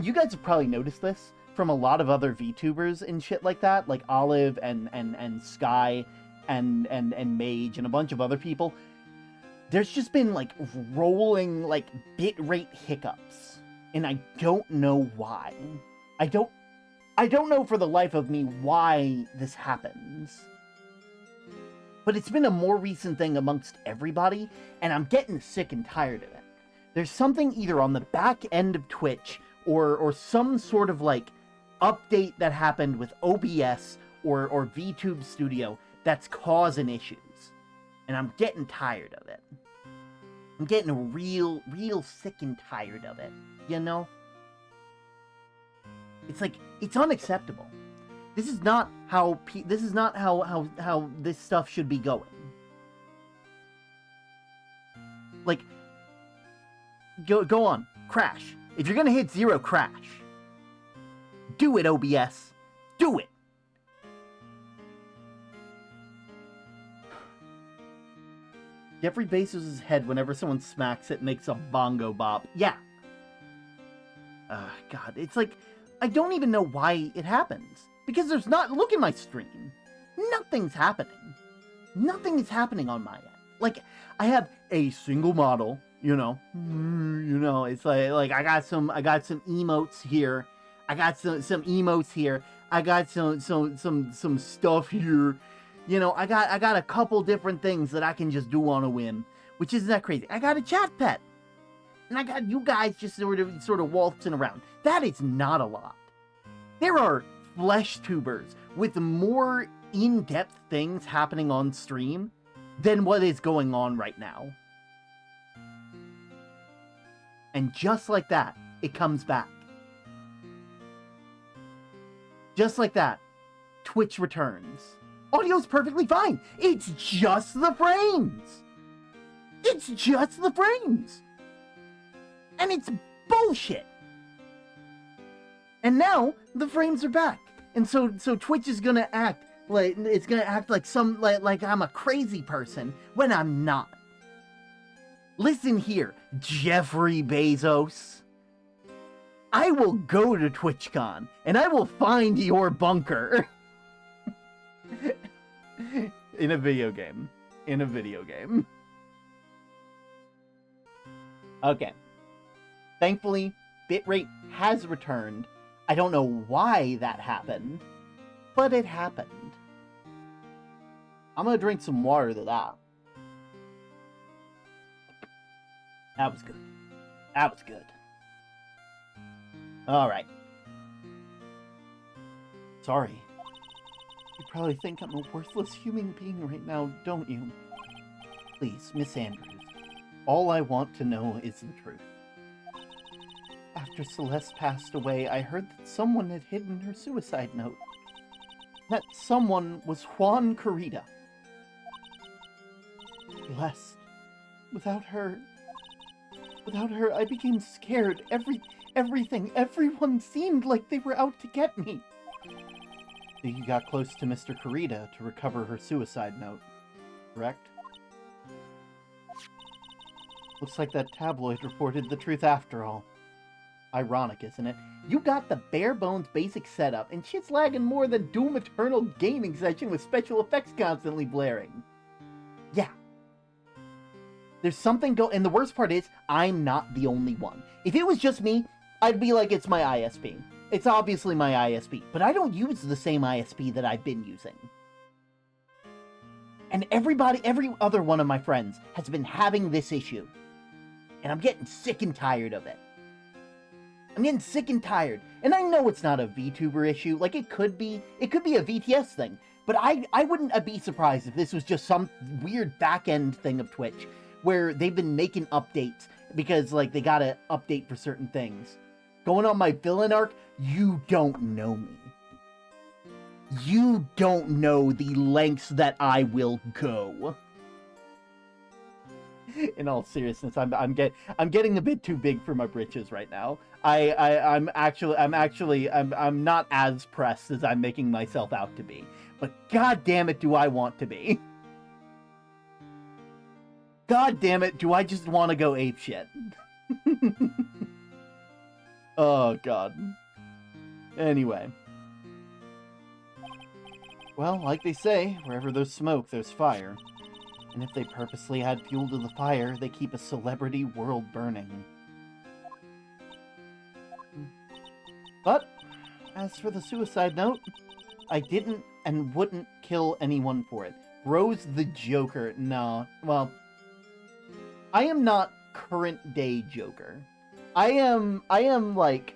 You guys have probably noticed this from a lot of other VTubers and shit like that, like Olive and Sky and Mage and a bunch of other people. There's just been, like, rolling, like, bitrate hiccups. And I don't know why. I don't know for the life of me why this happens. But it's been a more recent thing amongst everybody, and I'm getting sick and tired of it. There's something either on the back end of Twitch or some sort of, like, update that happened with OBS or VTube Studio that's causing issues. And I'm getting tired of it. I'm getting real sick and tired of it, you know? It's like, it's unacceptable. This is not how this stuff should be going. Like, go on, crash. If you're gonna hit 0, crash. Do it, OBS. Do it. Jeffrey Bezos' head, whenever someone smacks it, makes a bongo bop. Yeah. God, it's like, I don't even know why it happens. Because there's not, look at my stream. Nothing's happening. Nothing is happening on my end. Like, I have a single model, it's like I got some emotes here. I got some emotes here. I got some stuff here. I got a couple different things that I can just do on a whim, which isn't that crazy. I got a chat pet. And I got you guys just sort of waltzing around. That is not a lot. There are flesh tubers with more in-depth things happening on stream than what is going on right now. And just like that, it comes back. Just like that, Twitch returns. Audio's perfectly fine. It's just the frames. It's just the frames. And it's bullshit. And now the frames are back. And so Twitch is gonna act like like I'm a crazy person when I'm not. Listen here, Jeffrey Bezos. I will go to TwitchCon and I will find your bunker. In a video game. Okay. Thankfully, bitrate has returned. I don't know why that happened, but it happened. I'm gonna drink some water to that. That was good. That was good. Alright. Sorry. You probably think I'm a worthless human being right now, don't you? Please, Miss Andrews. All I want to know is the truth. After Celeste passed away, I heard that someone had hidden her suicide note. That someone was Juan Corrida. Celeste. Without her, I became scared. Everyone seemed like they were out to get me. So you got close to Mr. Corrida to recover her suicide note, correct? Looks like that tabloid reported the truth after all. Ironic, isn't it? You got the bare bones basic setup, and shit's lagging more than Doom Eternal gaming session with special effects constantly blaring. Yeah. There's something and the worst part is, I'm not the only one. If it was just me, I'd be like, it's my ISP. It's obviously my ISP, but I don't use the same ISP that I've been using. And every other one of my friends has been having this issue. And I'm getting sick and tired of it. I'm getting sick and tired. And I know it's not a VTuber issue. Like, it could be a VTS thing. But I wouldn't be surprised if this was just some weird back-end thing of Twitch, where they've been making updates because, like, they gotta update for certain things. Going on my villain arc, you don't know me. You don't know the lengths that I will go. In all seriousness, I'm getting a bit too big for my britches right now. I'm not as pressed as I'm making myself out to be. But god damn it, do I want to be. God damn it, do I just want to go apeshit. Oh god. Anyway. Well, like they say, wherever there's smoke, there's fire. And if they purposely add fuel to the fire, they keep a celebrity world burning. But, as for the suicide note, I didn't and wouldn't kill anyone for it. Bro's the Joker. No, well, I am not current day Joker. I am like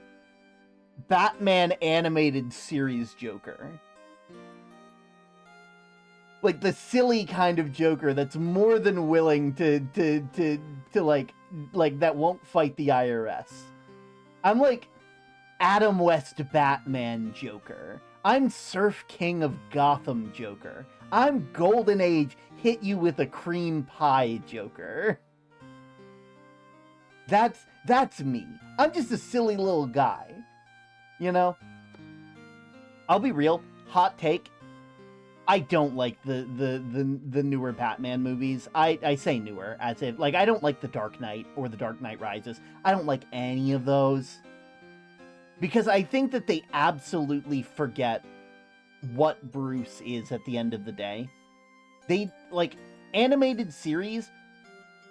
Batman animated series Joker. Like the silly kind of Joker that's more than willing to like that won't fight the IRS. I'm like Adam West Batman Joker. I'm Surf King of Gotham Joker. I'm Golden Age hit you with a cream pie Joker. That's me. I'm just a silly little guy. You know? I'll be real. Hot take. I don't like the newer Batman movies. I say newer as if like I don't like The Dark Knight or The Dark Knight Rises. I don't like any of those because I think that they absolutely forget what Bruce is at the end of the day. They like animated series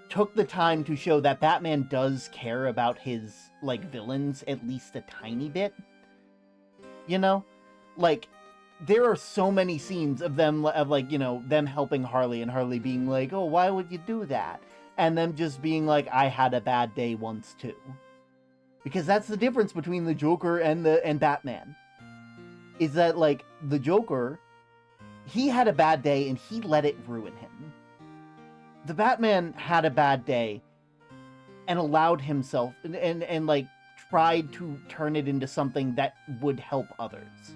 took the time to show that Batman does care about his like villains at least a tiny bit. You know? Like there are so many scenes of them of like, you know, them helping Harley and Harley being like, "Oh, why would you do that?" And them just being like, "I had a bad day once too." Because that's the difference between the Joker and Batman. Is that like the Joker, he had a bad day and he let it ruin him. The Batman had a bad day and allowed himself and like tried to turn it into something that would help others.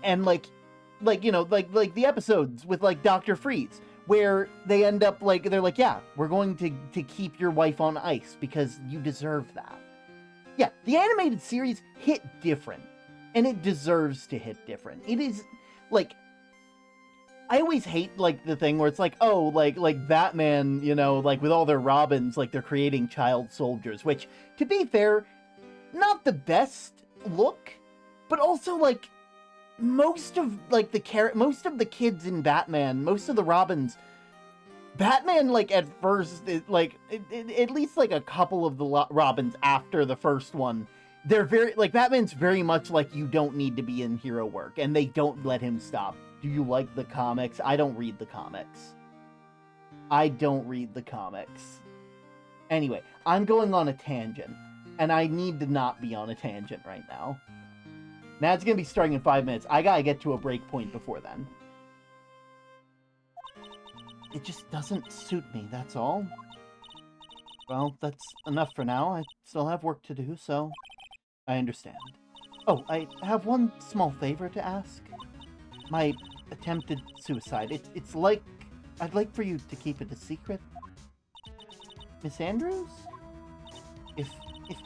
And like you know, like the episodes with like Dr. Freeze where they end up like they're like, "Yeah, we're going to keep your wife on ice because you deserve that." Yeah, the animated series hit different, and it deserves to hit different. It is like I always hate like the thing where it's like, oh, like Batman, you know, like with all their Robins, like they're creating child soldiers, which to be fair, not the best look, but also like most of the kids in Batman, most of the Robins, Batman like at first at least like a couple of the Robins after the first one, they're very like Batman's very much like you don't need to be in hero work, and they don't let him stop. Do you like the comics? I don't read the comics. I don't read the comics. Anyway, I'm going on a tangent, and I need to not be on a tangent right now. Now it's going to be starting in 5 minutes. I gotta get to a break point before then. It just doesn't suit me, that's all. Well, that's enough for now. I still have work to do, so I understand. Oh, I have one small favor to ask. My attempted suicide. It's like I'd like for you to keep it a secret. Miss Andrews? If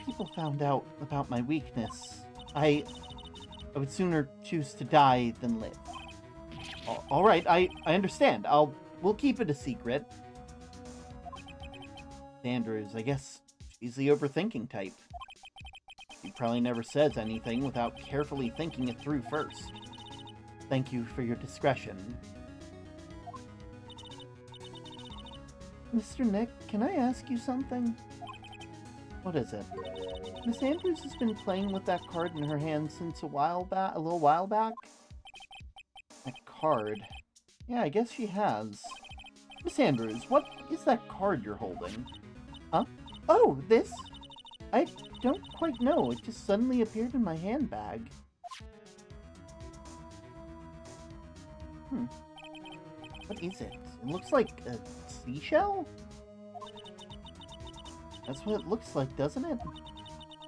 people found out about my weakness, I would sooner choose to die than live. All right, I understand. We'll keep it a secret. Andrews, I guess she's the overthinking type. She probably never says anything without carefully thinking it through first. Thank you for your discretion. Mr. Nick, can I ask you something? What is it? Miss Andrews has been playing with that card in her hand since a little while back. That card. Yeah, I guess she has. Miss Andrews, what is that card you're holding? Huh? Oh, this? I don't quite know. It just suddenly appeared in my handbag. What is it? It looks like a seashell? That's what it looks like, doesn't it?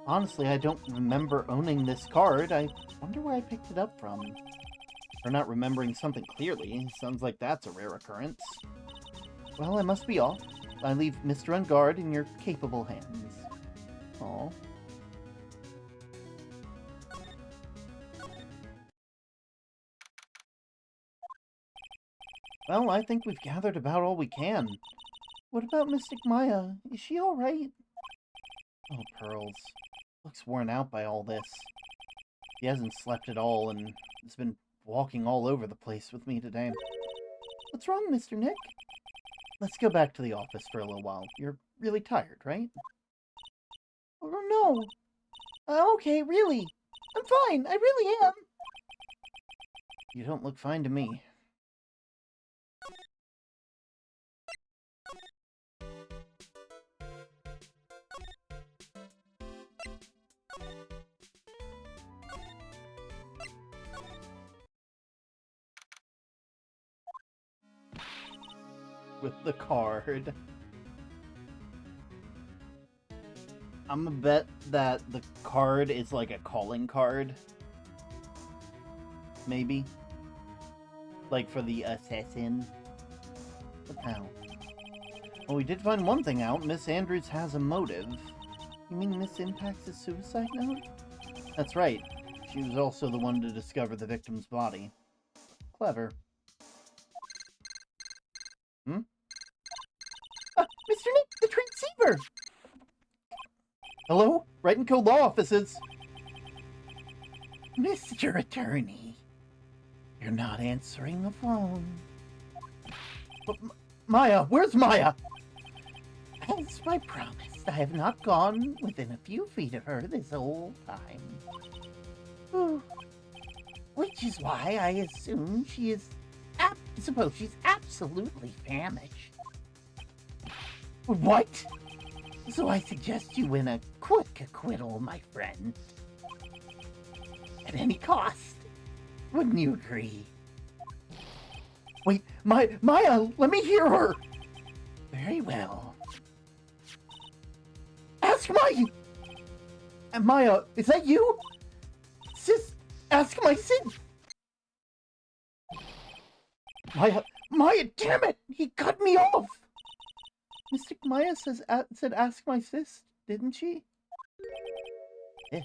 Honestly, I don't remember owning this card. I wonder where I picked it up from. Or not remembering something clearly. Sounds like that's a rare occurrence. Well, I must be off. I leave Mr. Ungard in your capable hands. Aw. Well, I think we've gathered about all we can. What about Mystic Maya? Is she alright? Oh, Pearls. Looks worn out by all this. She hasn't slept at all and has been walking all over the place with me today. What's wrong, Mr. Nick? Let's go back to the office for a little while. You're really tired, right? Oh, no. Okay, really. I'm fine. I really am. You don't look fine to me. With the card. I'm gonna bet that the card is like a calling card. Maybe. Like for the assassin. What now? Well, we did find one thing out. Miss Andrews has a motive. You mean Miss Impact's suicide note? That's right. She was also the one to discover the victim's body. Clever. Hmm? Mr. Nick, the transceiver! Hello? Wright & Co. Law Offices. Mr. Attorney, you're not answering the phone. But Maya, where's Maya? As I promised, I have not gone within a few feet of her this whole time. Ooh. Which is why I assume she is suppose she's absolutely famished. What? So I suggest you win a quick acquittal, my friend. At any cost. Wouldn't you agree? Wait, Maya, let me hear her! Very well. Ask Maya! Maya, is that you? Sis, ask my sis! Maya, damn it! He cut me off! Mystic Maya said ask my sis, didn't she? Yes.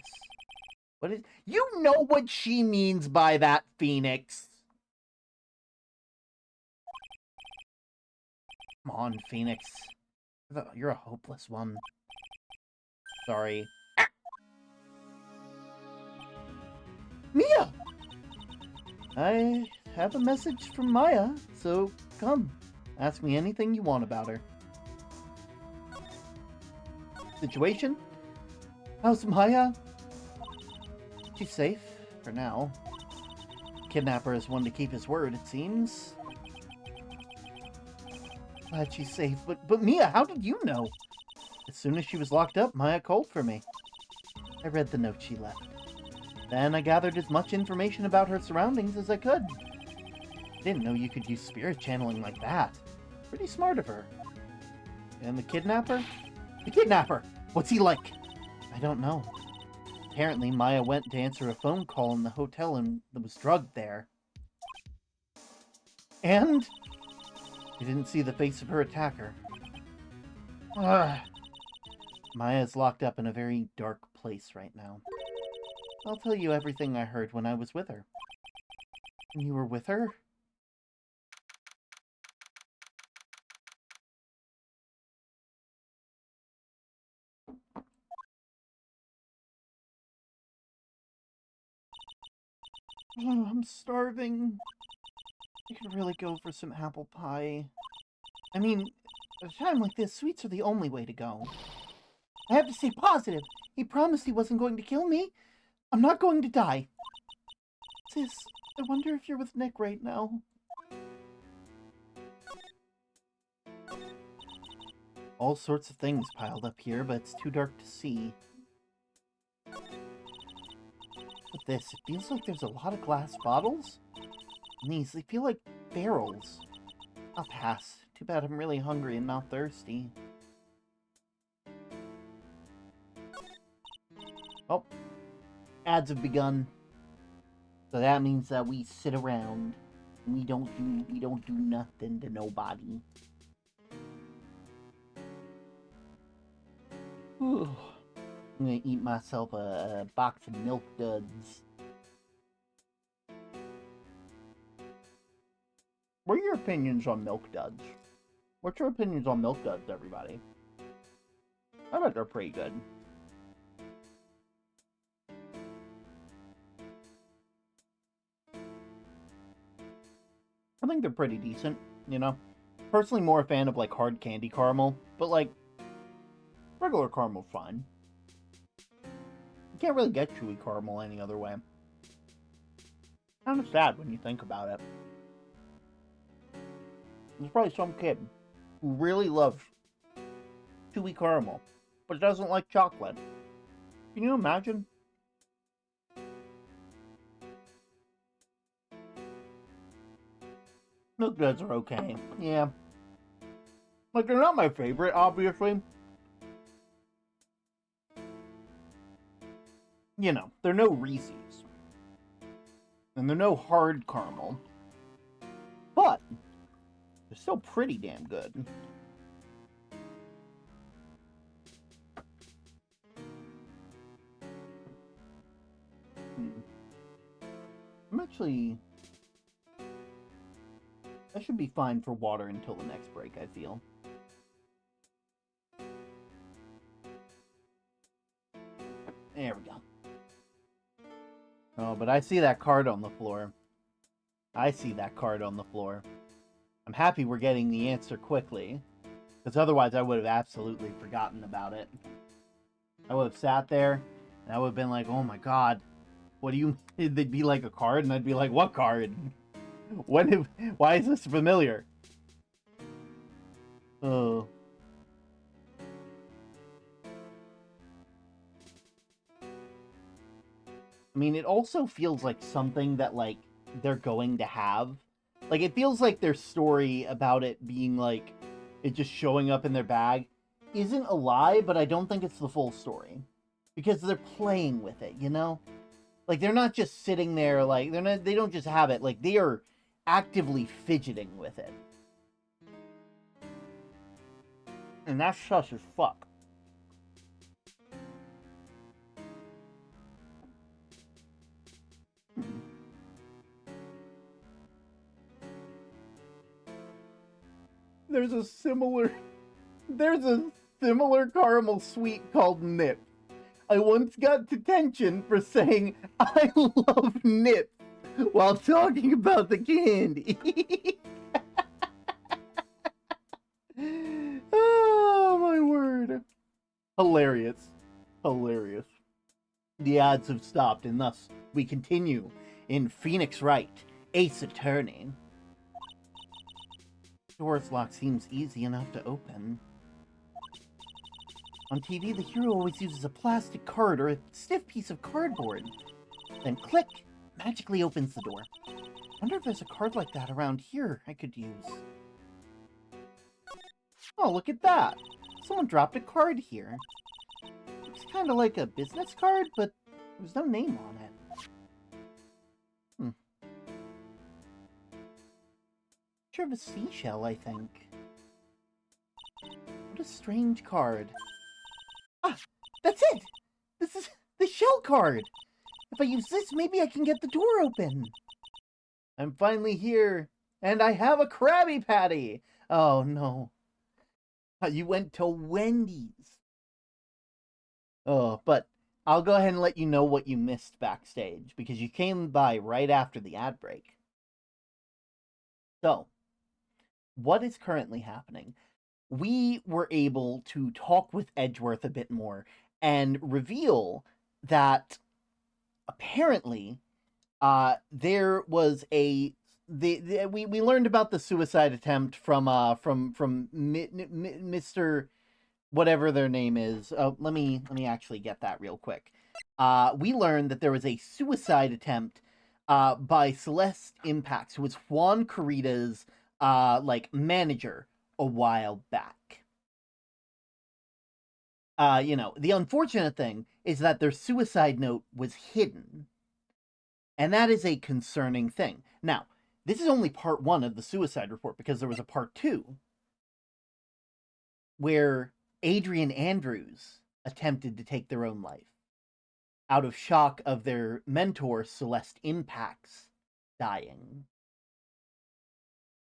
What is... You know what she means by that, Phoenix. Come on, Phoenix. You're a hopeless one. Sorry. Ah! Mia! I have a message from Maya, so come. Ask me anything you want about her. Situation? How's Maya? She's safe, for now. Kidnapper is one to keep his word, it seems. Glad she's safe, but Mia, how did you know? As soon as she was locked up, Maya called for me. I read the note she left. Then I gathered as much information about her surroundings as I could. I didn't know you could use spirit channeling like that. Pretty smart of her. And the kidnapper? The kidnapper! What's he like? I don't know. Apparently, Maya went to answer a phone call in the hotel and was drugged there. And? I didn't see the face of her attacker. Maya's locked up in a very dark place right now. I'll tell you everything I heard when I was with her. And you were with her? Oh, I'm starving. I could really go for some apple pie. I mean, at a time like this, sweets are the only way to go. I have to stay positive. He promised he wasn't going to kill me. I'm not going to die. Sis, I wonder if you're with Nick right now. All sorts of things piled up here, but it's too dark to see. With this, it feels like there's a lot of glass bottles. And these, they feel like barrels. I'll pass. Too bad I'm really hungry and not thirsty. Oh. Ads have begun. So that means that we sit around. And we don't do nothing to nobody. Whew. I'm gonna eat myself a box of Milk Duds. What are your opinions on Milk Duds? What's your opinions on Milk Duds, everybody? I bet they're pretty good. I think they're pretty decent, you know? Personally more a fan of, like, hard candy caramel, but, like, regular caramel's fine. You can't really get chewy caramel any other way. Kind of sad when you think about it. There's probably some kid who really loves chewy caramel, but doesn't like chocolate. Can you imagine? Milk Duds are okay. Yeah. Like, they're not my favorite, obviously. You know, they're no Reese's. And they're no hard caramel. But they're still pretty damn good. actually... I should be fine for water until the next break, I feel. There we go. Oh, but I see that card on the floor. I see that card on the floor. I'm happy we're getting the answer quickly, because otherwise I would have absolutely forgotten about it. I would have sat there, and I would have been like, oh my god, what do you... They'd be like a card, and I'd be like, what card? Why is this familiar? Oh. I mean, it also feels like something that, like, they're going to have. Like, it feels like their story about it being, like, it just showing up in their bag isn't a lie, but I don't think it's the full story. Because they're playing with it, you know? Like, they're not just sitting there, like, they don't just have it. Like, they are actively fidgeting with it. And that's sus as fuck. There's a similar caramel sweet called Nip. I once got detention for saying I love Nip while talking about the candy. Oh my word. Hilarious. Hilarious. The odds have stopped, and thus we continue in Phoenix Wright, Ace Attorney. Door's lock seems easy enough to open. On TV, the hero always uses a plastic card or a stiff piece of cardboard. Then click, magically opens the door. Wonder if there's a card like that around here I could use. Oh, look at that! Someone dropped a card here. Looks kind of like a business card, but there's no name on it. Picture of a seashell, I think. What a strange card. Ah, that's it! This is the shell card! If I use this, maybe I can get the door open. I'm finally here, and I have a Krabby Patty! Oh, no. You went to Wendy's. Oh, but I'll go ahead and let you know what you missed backstage, because you came by right after the ad break. So, what is currently happening? We were able to talk with Edgeworth a bit more and reveal that apparently there was a we learned about the suicide attempt from Mr. whatever their name is. Let me actually get that real quick. We learned that there was a suicide attempt by Celeste Impacts, who was Juan Corrida's like manager a while back. You know, the unfortunate thing is that their suicide note was hidden. And that is a concerning thing. Now, this is only part 1 of the suicide report, because there was a part 2 where Adrian Andrews attempted to take their own life out of shock of their mentor, Celeste Impacts, dying.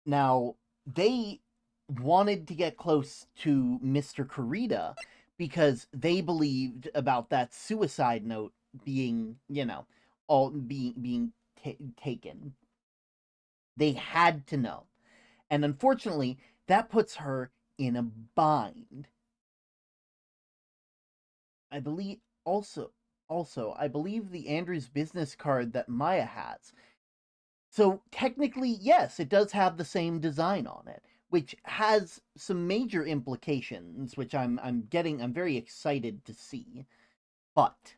Now, they wanted to get close to Mr. Corrida because they believed about that suicide note being, you know, all being taken. They had to know. And unfortunately, that puts her in a bind. I believe also, I believe the Andrews business card that Maya has. So technically, yes, it does have the same design on it, which has some major implications, which I'm very excited to see. But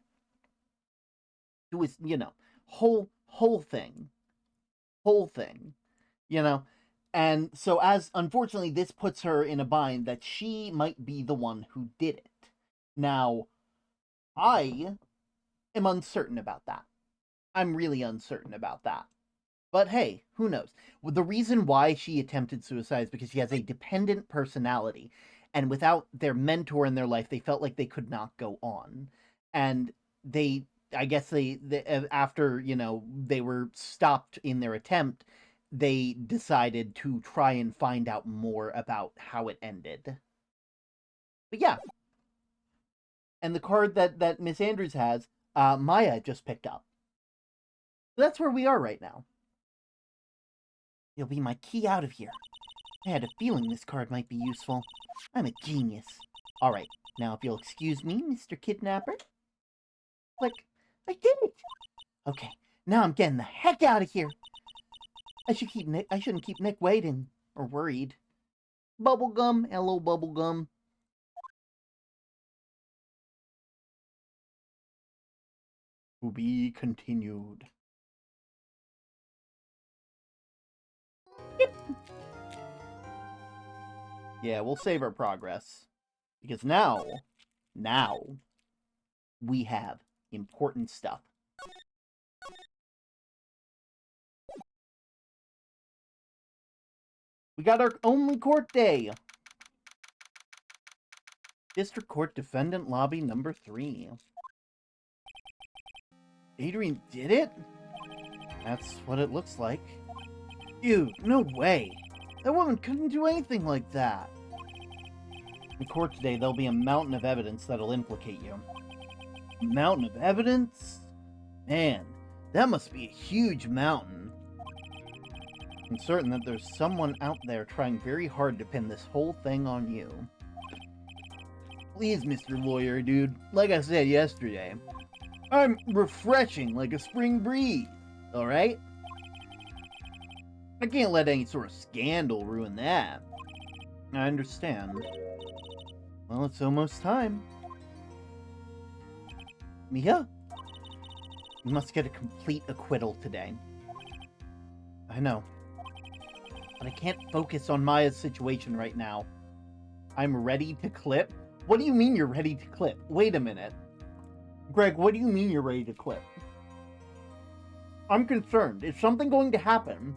it was, you know, whole thing, you know. And so, as unfortunately, this puts her in a bind that she might be the one who did it. Now, I am uncertain about that. I'm really uncertain about that. But hey, who knows? Well, the reason why she attempted suicide is because she has a dependent personality. And without their mentor in their life, they felt like they could not go on. And they I guess they after, they were stopped in their attempt, they decided to try and find out more about how it ended. But yeah. And the card that Miss Andrews has, Maya just picked up. So that's where we are right now. You'll be my key out of here. I had a feeling this card might be useful. I'm a genius. Alright, now if you'll excuse me, Mr. Kidnapper. Click. I did it! Okay, now I'm getting the heck out of here. I shouldn't keep Nick waiting, or worried. Bubblegum, hello Bubblegum. To be continued. Yep. Yeah, we'll save our progress. Because now, we have important stuff. We got our only court day. District Court Defendant Lobby number 3. Adrian did it? That's what it looks like. Dude, no way. That woman couldn't do anything like that. In court today, there'll be a mountain of evidence that'll implicate you. A mountain of evidence? Man, that must be a huge mountain. I'm certain that there's someone out there trying very hard to pin this whole thing on you. Please, Mr. Lawyer, dude. Like I said yesterday, I'm refreshing like a spring breeze, alright? I can't let any sort of scandal ruin that. I understand. Well, it's almost time. Mia? You must get a complete acquittal today. I know. But I can't focus on Maya's situation right now. I'm ready to clip? What do you mean you're ready to clip? Wait a minute. Greg, what do you mean you're ready to clip? I'm concerned. Is something going to happen?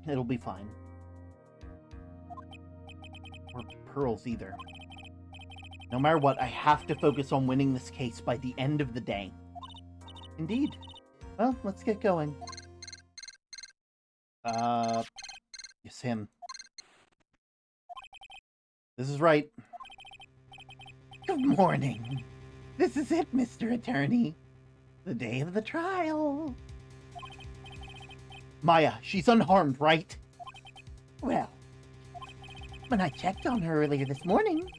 It'll be fine. Or pearls either. No matter what, I have to focus on winning this case by the end of the day. Indeed. Well, let's get going. Yes, him. This is right. Good morning. This is it, Mr. Attorney. The day of the trial. Maya, she's unharmed, right? Well, when I checked on her earlier this morning,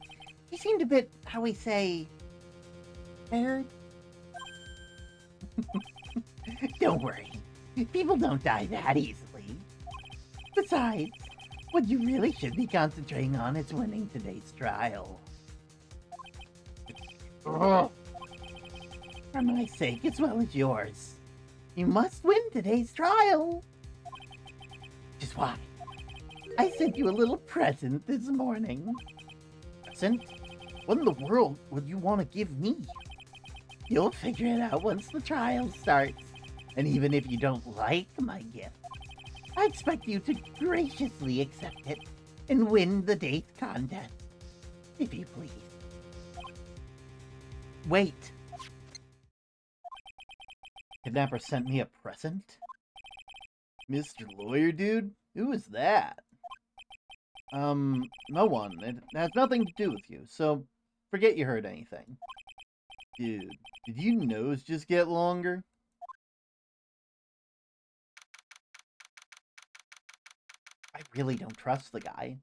she seemed a bit, how we say, scared. Don't worry. People don't die that easily. Besides, what you really should be concentrating on is winning today's trial. For my sake as well as yours, you must win today's trial. Which is why I sent you a little present this morning. Present? What in the world would you want to give me? You'll figure it out once the trial starts. And even if you don't like my gift, I expect you to graciously accept it and win the date contest, if you please. Wait. Kidnapper sent me a present? Mr. Lawyer Dude? Who is that? No one. It has nothing to do with you, so forget you heard anything. Dude, did your nose just get longer? I really don't trust the guy.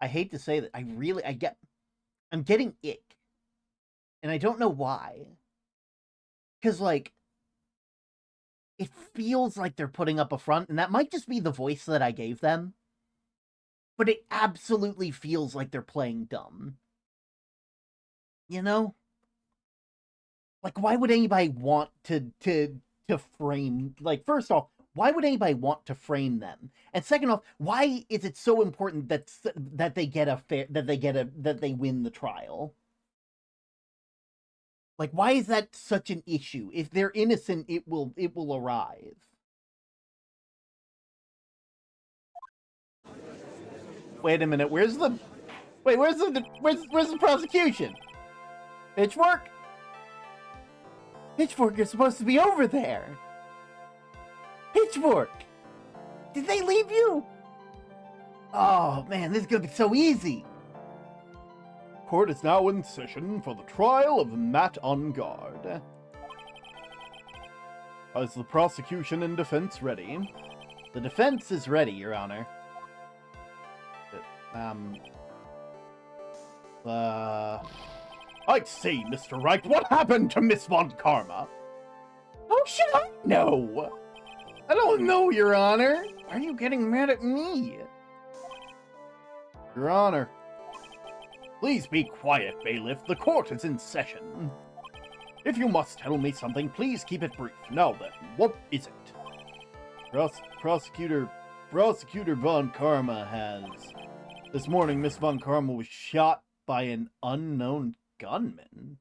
I hate to say that. I'm getting ick. And I don't know why. Because, like, it feels like they're putting up a front, and that might just be the voice that I gave them. But it absolutely feels like they're playing dumb. You know? Like, why would anybody want to frame... Like, first off, why would anybody want to frame them? And second off, why is it so important that they win the trial? Like, why is that such an issue? If they're innocent, it will arrive. Wait a minute, where's the prosecution? Pitchfork? Pitchfork, you're supposed to be over there. Pitchfork! Did they leave you? Oh man, this is gonna be so easy. Court is now in session for the trial of Matt on guard. Is the prosecution and defense ready? The defense is ready, Your Honor. I say, Mr. Wright, what happened to Miss Von Karma? How should I know? I don't know, Your Honor. Why are you getting mad at me? Your Honor. Please be quiet, bailiff. The court is in session. If you must tell me something, please keep it brief. Now then, what is it? Prosecutor Von Karma has... This morning, Miss Von Karma was shot by an unknown gunman.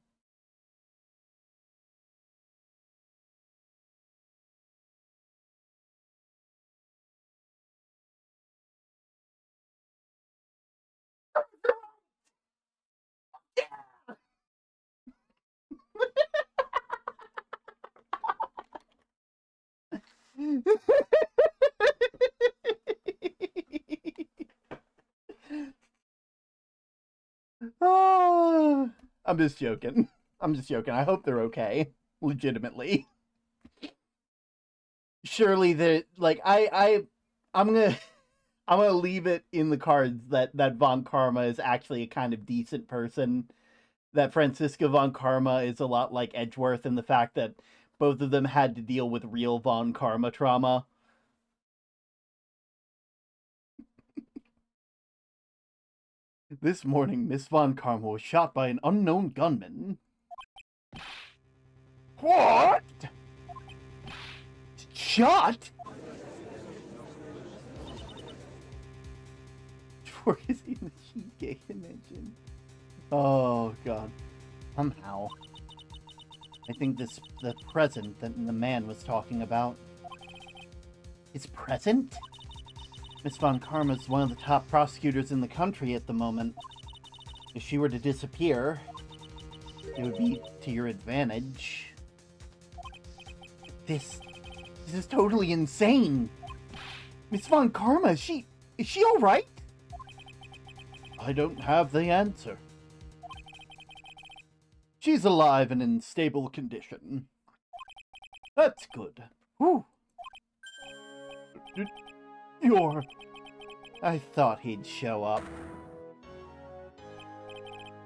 Oh, I'm just joking. I hope they're okay. Legitimately. Surely they're like I'm gonna leave it in the cards that Von Karma is actually a kind of decent person. That Franziska Von Karma is a lot like Edgeworth in the fact that both of them had to deal with real Von Karma trauma. This morning, Miss Von Karma was shot by an unknown gunman. What? Shot? Fork is in the sheet gay convention. Oh, God. Somehow. I think the present that the man was talking about. Is present? Miss Von Karma is one of the top prosecutors in the country at the moment. If she were to disappear, it would be to your advantage. This is totally insane. Miss Von Karma, is she alright? I don't have the answer. She's alive and in stable condition. That's good. Whew. I thought he'd show up.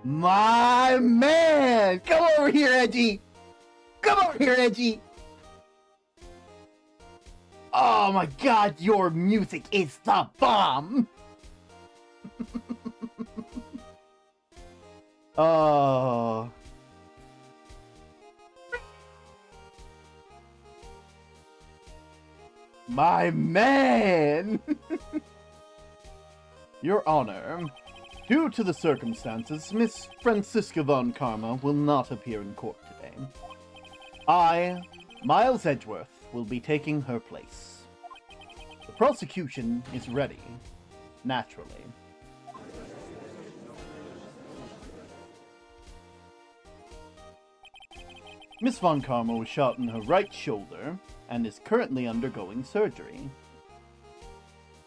My man! Come over here, Edgy! Come over here, Edgy! Oh my god, your music is the bomb! Oh... My man! Your Honor, due to the circumstances, Miss Franziska Von Karma will not appear in court today. I, Miles Edgeworth, will be taking her place. The prosecution is ready, naturally. Miss Von Karma was shot in her right shoulder and is currently undergoing surgery.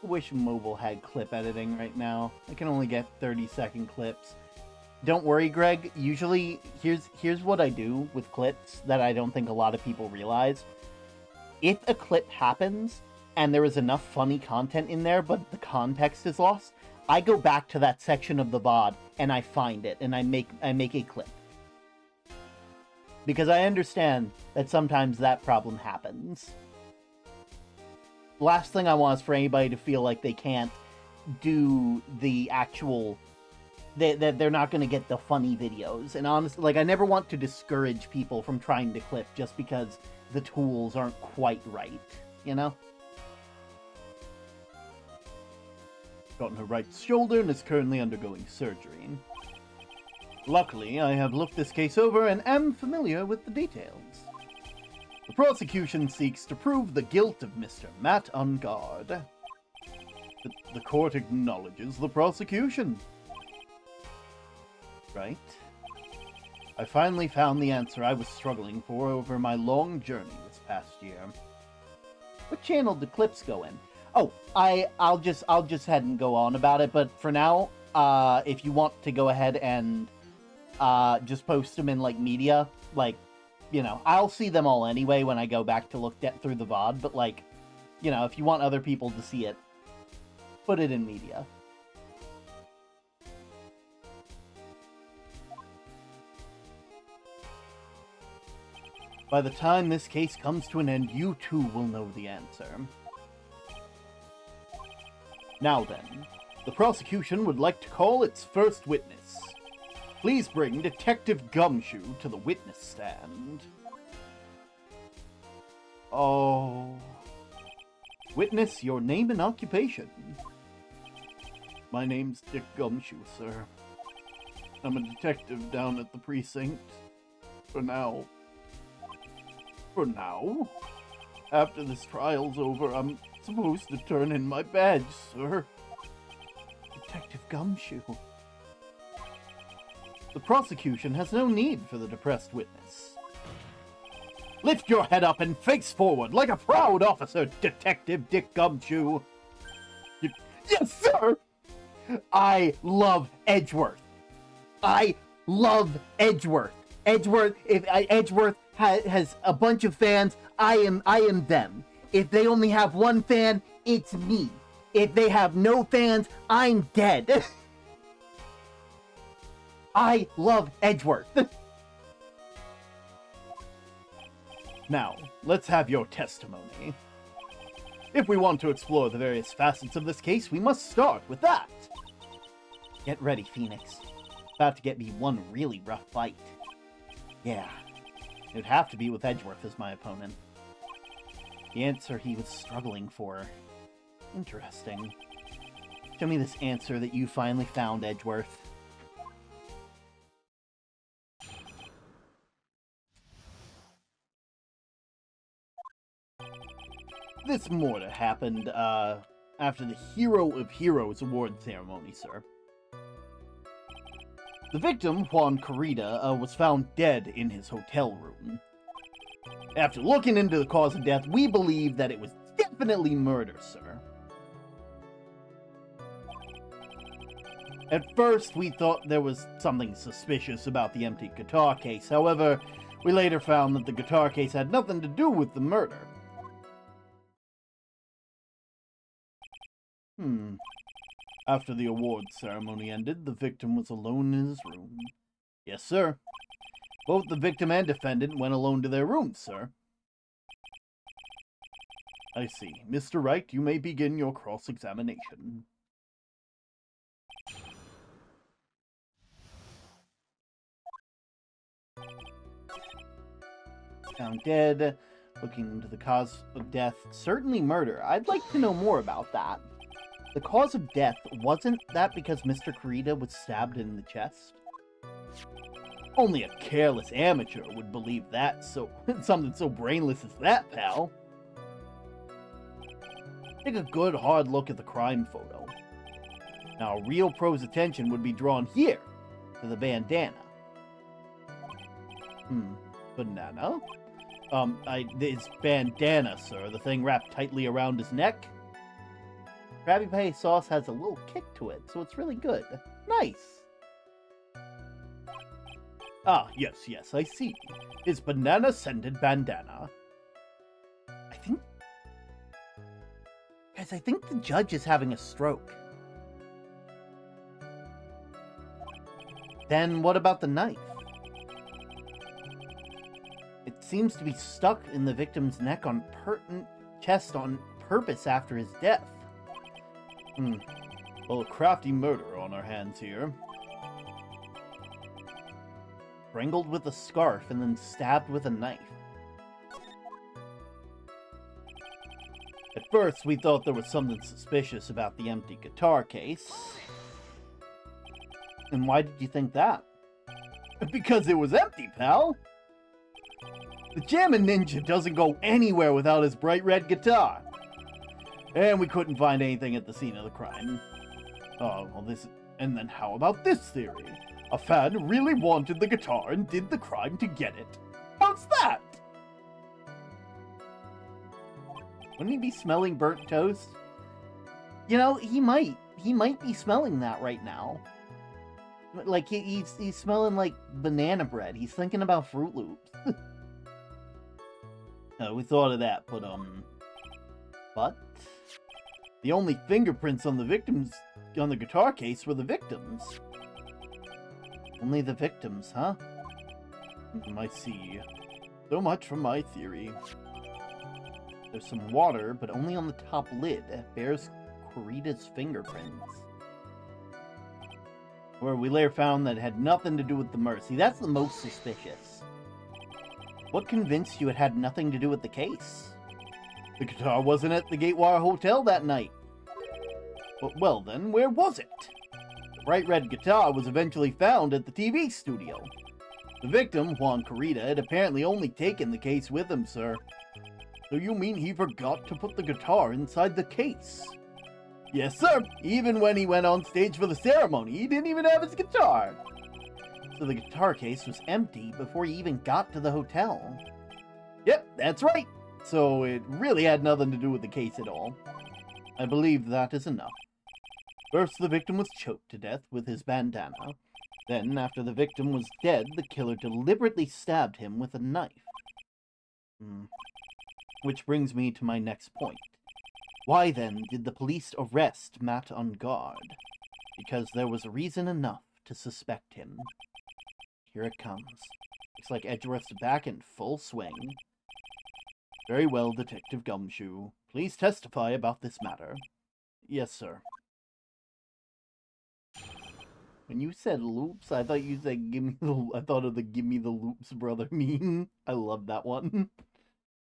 I wish mobile had clip editing right now. I can only get 30-second clips. Don't worry, Greg. Usually, here's what I do with clips that I don't think a lot of people realize. If a clip happens and there is enough funny content in there, but the context is lost, I go back to that section of the VOD and I find it and I make a clip. Because I understand that sometimes that problem happens. Last thing I want is for anybody to feel like they can't do the actual... that they're not going to get the funny videos. And honestly, like, I never want to discourage people from trying to clip just because the tools aren't quite right, you know? Got in her right shoulder and is currently undergoing surgery. Luckily, I have looked this case over and am familiar with the details. The prosecution seeks to prove the guilt of Mr. Matt on guard. The court acknowledges the prosecution. Right. I finally found the answer I was struggling for over my long journey this past year. What channel do clips go in? Oh, I'll just head and go on about it, but for now, if you want to go ahead and just post them in like media, like, you know, I'll see them all anyway when I go back to look through the VOD, but like, you know, if you want other people to see it, put it in media. By the time this case comes to an end, you too will know the answer. Now then, the prosecution would like to call its first witness. Please bring Detective Gumshoe to the witness stand. Oh. Witness, your name and occupation. My name's Dick Gumshoe, sir. I'm a detective down at the precinct. For now. After this trial's over, I'm supposed to turn in my badge, sir. Detective Gumshoe. The prosecution has no need for the depressed witness. Lift your head up and face forward like a proud officer, Detective Dick Gumshoe. Yes, sir! I love Edgeworth. Edgeworth has a bunch of fans. I am them. If they only have one fan, it's me. If they have no fans, I'm dead. I love Edgeworth. Now, let's have your testimony. If we want to explore the various facets of this case, we must start with that. Get ready, Phoenix. About to get me one really rough fight. Yeah, it'd have to be with Edgeworth as my opponent. The answer he was struggling for. Interesting. Show me this answer that you finally found, Edgeworth. This murder happened, after the Hero of Heroes award ceremony, sir. The victim, Juan Corrida, was found dead in his hotel room. After looking into the cause of death, we believe that it was definitely murder, sir. At first, we thought there was something suspicious about the empty guitar case. However, we later found that the guitar case had nothing to do with the murder. After the awards ceremony ended, the victim was alone in his room. Yes, sir. Both the victim and defendant went alone to their rooms, sir. I see. Mr. Wright, you may begin your cross-examination. Found dead. Looking into the cause of death. Certainly murder. I'd like to know more about that. The cause of death, wasn't that because Mr. Corrida was stabbed in the chest? Only a careless amateur would believe that, so something so brainless as that, pal. Take a good hard look at the crime photo. Now, real pro's attention would be drawn here, to the bandana. Banana? It's bandana, sir. The thing wrapped tightly around his neck. Krabby Patty sauce has a little kick to it, so it's really good. Nice! Ah, yes, I see. It's banana-scented bandana. I think the judge is having a stroke. Then what about the knife? It seems to be stuck in the victim's neck on chest on purpose after his death. Well, a crafty murder on our hands here. Strangled with a scarf and then stabbed with a knife. At first, we thought there was something suspicious about the empty guitar case. And why did you think that? Because it was empty, pal! The Jammin' Ninja doesn't go anywhere without his bright red guitar. And we couldn't find anything at the scene of the crime. Oh, well this... And then how about this theory? A fan really wanted the guitar and did the crime to get it. How's that? Wouldn't he be smelling burnt toast? You know, he might. He might be smelling that right now. Like, he's smelling like banana bread. He's thinking about Fruit Loops. We thought of that, but the only fingerprints on the victims, on the guitar case, were the victims. Only the victims, huh? I see. So much for my theory. There's some water, but only on the top lid. It bears Corita's fingerprints. Where we later found that it had nothing to do with the murder. See, that's the most suspicious. What convinced you it had nothing to do with the case? The guitar wasn't at the Gatewater Hotel that night. But, well then, where was it? The bright red guitar was eventually found at the TV studio. The victim, Juan Corita, had apparently only taken the case with him, sir. So you mean he forgot to put the guitar inside the case? Yes, sir. Even when he went on stage for the ceremony, he didn't even have his guitar. So the guitar case was empty before he even got to the hotel. Yep, that's right. So it really had nothing to do with the case at all. I believe that is enough. First, the victim was choked to death with his bandana. Then, after the victim was dead, the killer deliberately stabbed him with a knife. Which brings me to my next point. Why, then, did the police arrest Matt on guard? Because there was reason enough to suspect him. Here it comes. Looks like Edgeworth's back in full swing. Very well, Detective Gumshoe. Please testify about this matter. Yes, sir. When you said loops, I thought you said I thought of the give me the loops brother meme. I love that one.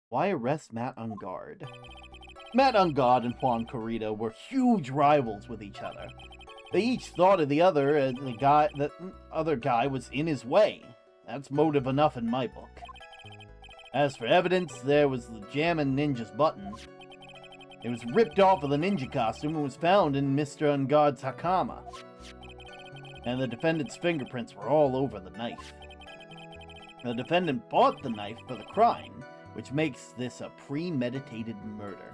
Why arrest Matt on guard? Matt on guard and Juan Corita were huge rivals with each other. They each thought of the other as the other guy was in his way. That's motive enough in my book. As for evidence, there was the Jammin' Ninja's button. It was ripped off of the ninja costume and was found in Mr. Unguard's hakama. And the defendant's fingerprints were all over the knife. The defendant bought the knife for the crime, which makes this a premeditated murder.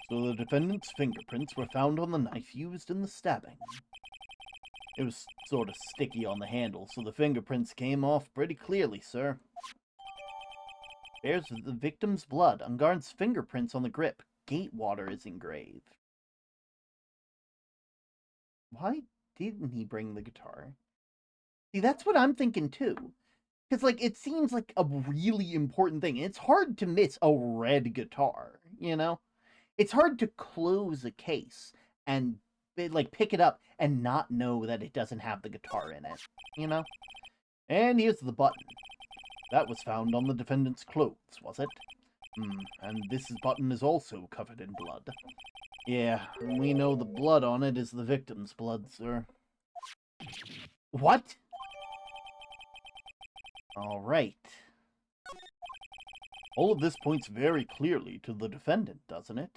So the defendant's fingerprints were found on the knife used in the stabbing. It was sort of sticky on the handle, so the fingerprints came off pretty clearly, sir. Bears the victim's blood. Unguard's fingerprints on the grip. Gatewater is engraved. Why didn't he bring the guitar? See, that's what I'm thinking too. Because, like, it seems like a really important thing. It's hard to miss a red guitar, you know? It's hard to close a case and, like, pick it up and not know that it doesn't have the guitar in it, you know? And here's the button. That was found on the defendant's clothes, was it? And this button is also covered in blood. Yeah, we know the blood on it is the victim's blood, sir. What? Alright. All of this points very clearly to the defendant, doesn't it?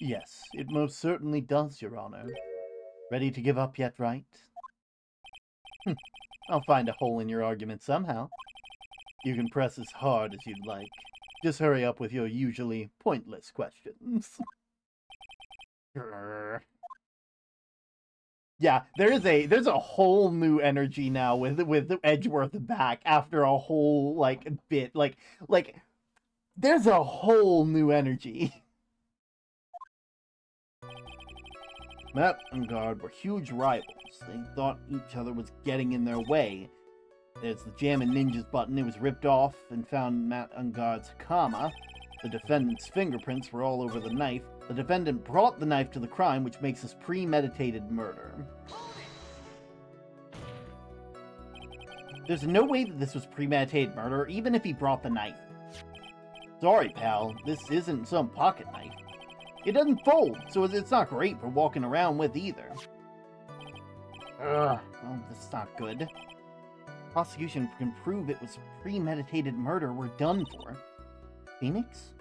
Yes, it most certainly does, Your Honor. Ready to give up yet, Wright? I'll find a hole in your argument somehow. You can press as hard as you'd like. Just hurry up with your usually pointless questions. Yeah, there's a whole new energy now with Edgeworth back after a whole bit like there's a whole new energy. Matt and Guard were huge rivals. They thought each other was getting in their way. There's the Jammin' Ninja's button. It was ripped off and found Matt Unguard's hakama. The defendant's fingerprints were all over the knife. The defendant brought the knife to the crime, which makes this premeditated murder. There's no way that this was premeditated murder, even if he brought the knife. Sorry, pal, this isn't some pocket knife. It doesn't fold, so it's not great for walking around with either. Well, this is not good. Prosecution can prove it was premeditated murder we're done for. Phoenix?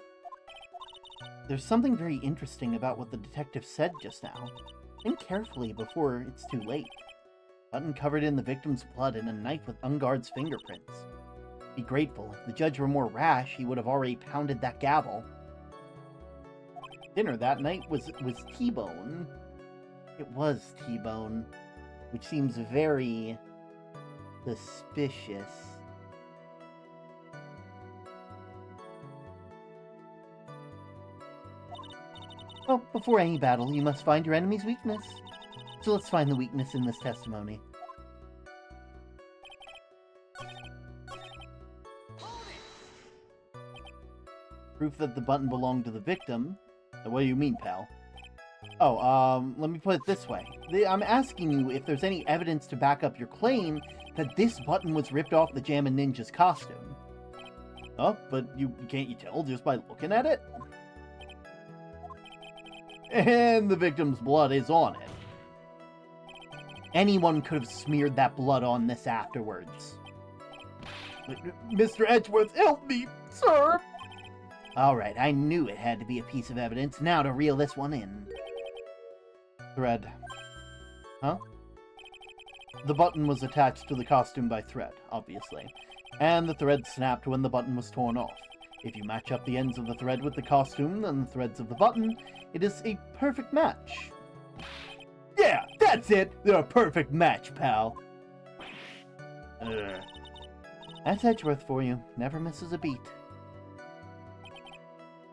There's something very interesting about what the detective said just now. Think carefully before it's too late. Button covered in the victim's blood and a knife with Unguard's fingerprints. Be grateful. If the judge were more rash, he would have already pounded that gavel. Dinner that night was T-Bone. It was T-Bone, which seems very suspicious. Well, before any battle, you must find your enemy's weakness. So let's find the weakness in this testimony. Proof that the button belonged to the victim. What do you mean, pal? Oh, let me put it this way. I'm asking you if there's any evidence to back up your claim that this button was ripped off the Jammin' Ninja's costume. Oh, but can't you tell just by looking at it? And the victim's blood is on it. Anyone could have smeared that blood on this afterwards. Mr. Edgeworth, help me, sir! Alright, I knew it had to be a piece of evidence. Now to reel this one in. Thread. Huh? The button was attached to the costume by thread, obviously. And the thread snapped when the button was torn off. If you match up the ends of the thread with the costume and the threads of the button, it is a perfect match. Yeah, that's it! They're a perfect match, pal. That's Edgeworth for you. Never misses a beat.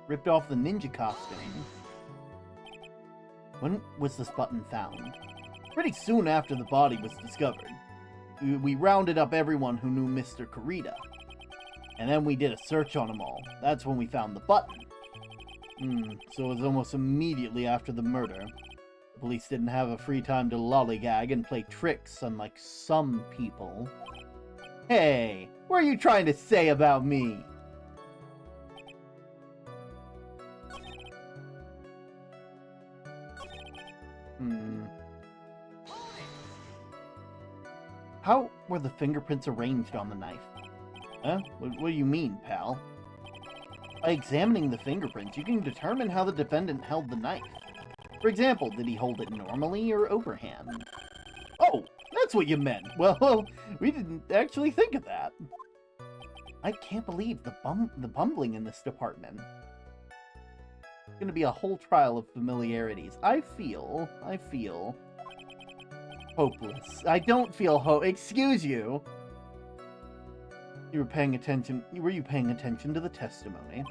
Ripped off the ninja costume. When was this button found? Pretty soon after the body was discovered. We rounded up everyone who knew Mr. Kurita. And then we did a search on them all. That's when we found the button. So it was almost immediately after the murder. The police didn't have a free time to lollygag and play tricks, unlike some people. Hey, what are you trying to say about me? How were the fingerprints arranged on the knife? Huh? What do you mean, pal? By examining the fingerprints, you can determine how the defendant held the knife. For example, did he hold it normally or overhand? Oh, that's what you meant. Well, we didn't actually think of that. I can't believe the bumbling in this department. It's gonna be a whole trial of familiarities. I feel hopeless. I don't feel excuse you. Were you paying attention to the testimony?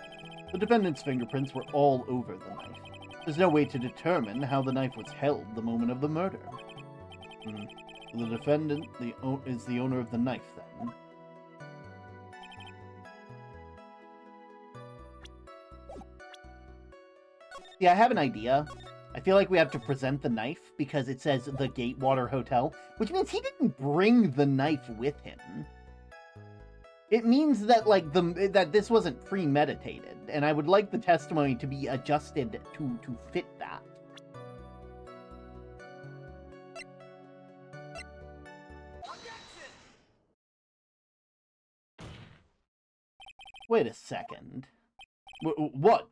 The defendant's fingerprints were all over the knife. There's no way to determine how the knife was held the moment of the murder. The defendant is the owner of the knife, then. Yeah, I have an idea. I feel like we have to present the knife because it says the Gatewater Hotel, which means he didn't bring the knife with him. It means that, like, that this wasn't premeditated, and I would like the testimony to be adjusted to fit that. Wait a second. What?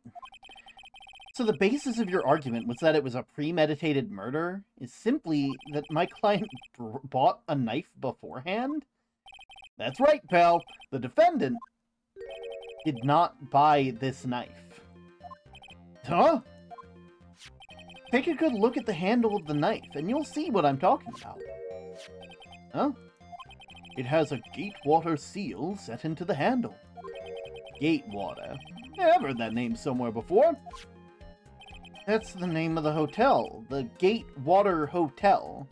So the basis of your argument was that it was a premeditated murder? Is simply that my client bought a knife beforehand? That's right, pal. The defendant did not buy this knife. Huh? Take a good look at the handle of the knife, and you'll see what I'm talking about. Huh? It has a Gatewater seal set into the handle. Gatewater. Yeah, I've heard that name somewhere before. That's the name of the hotel. The Gatewater Hotel.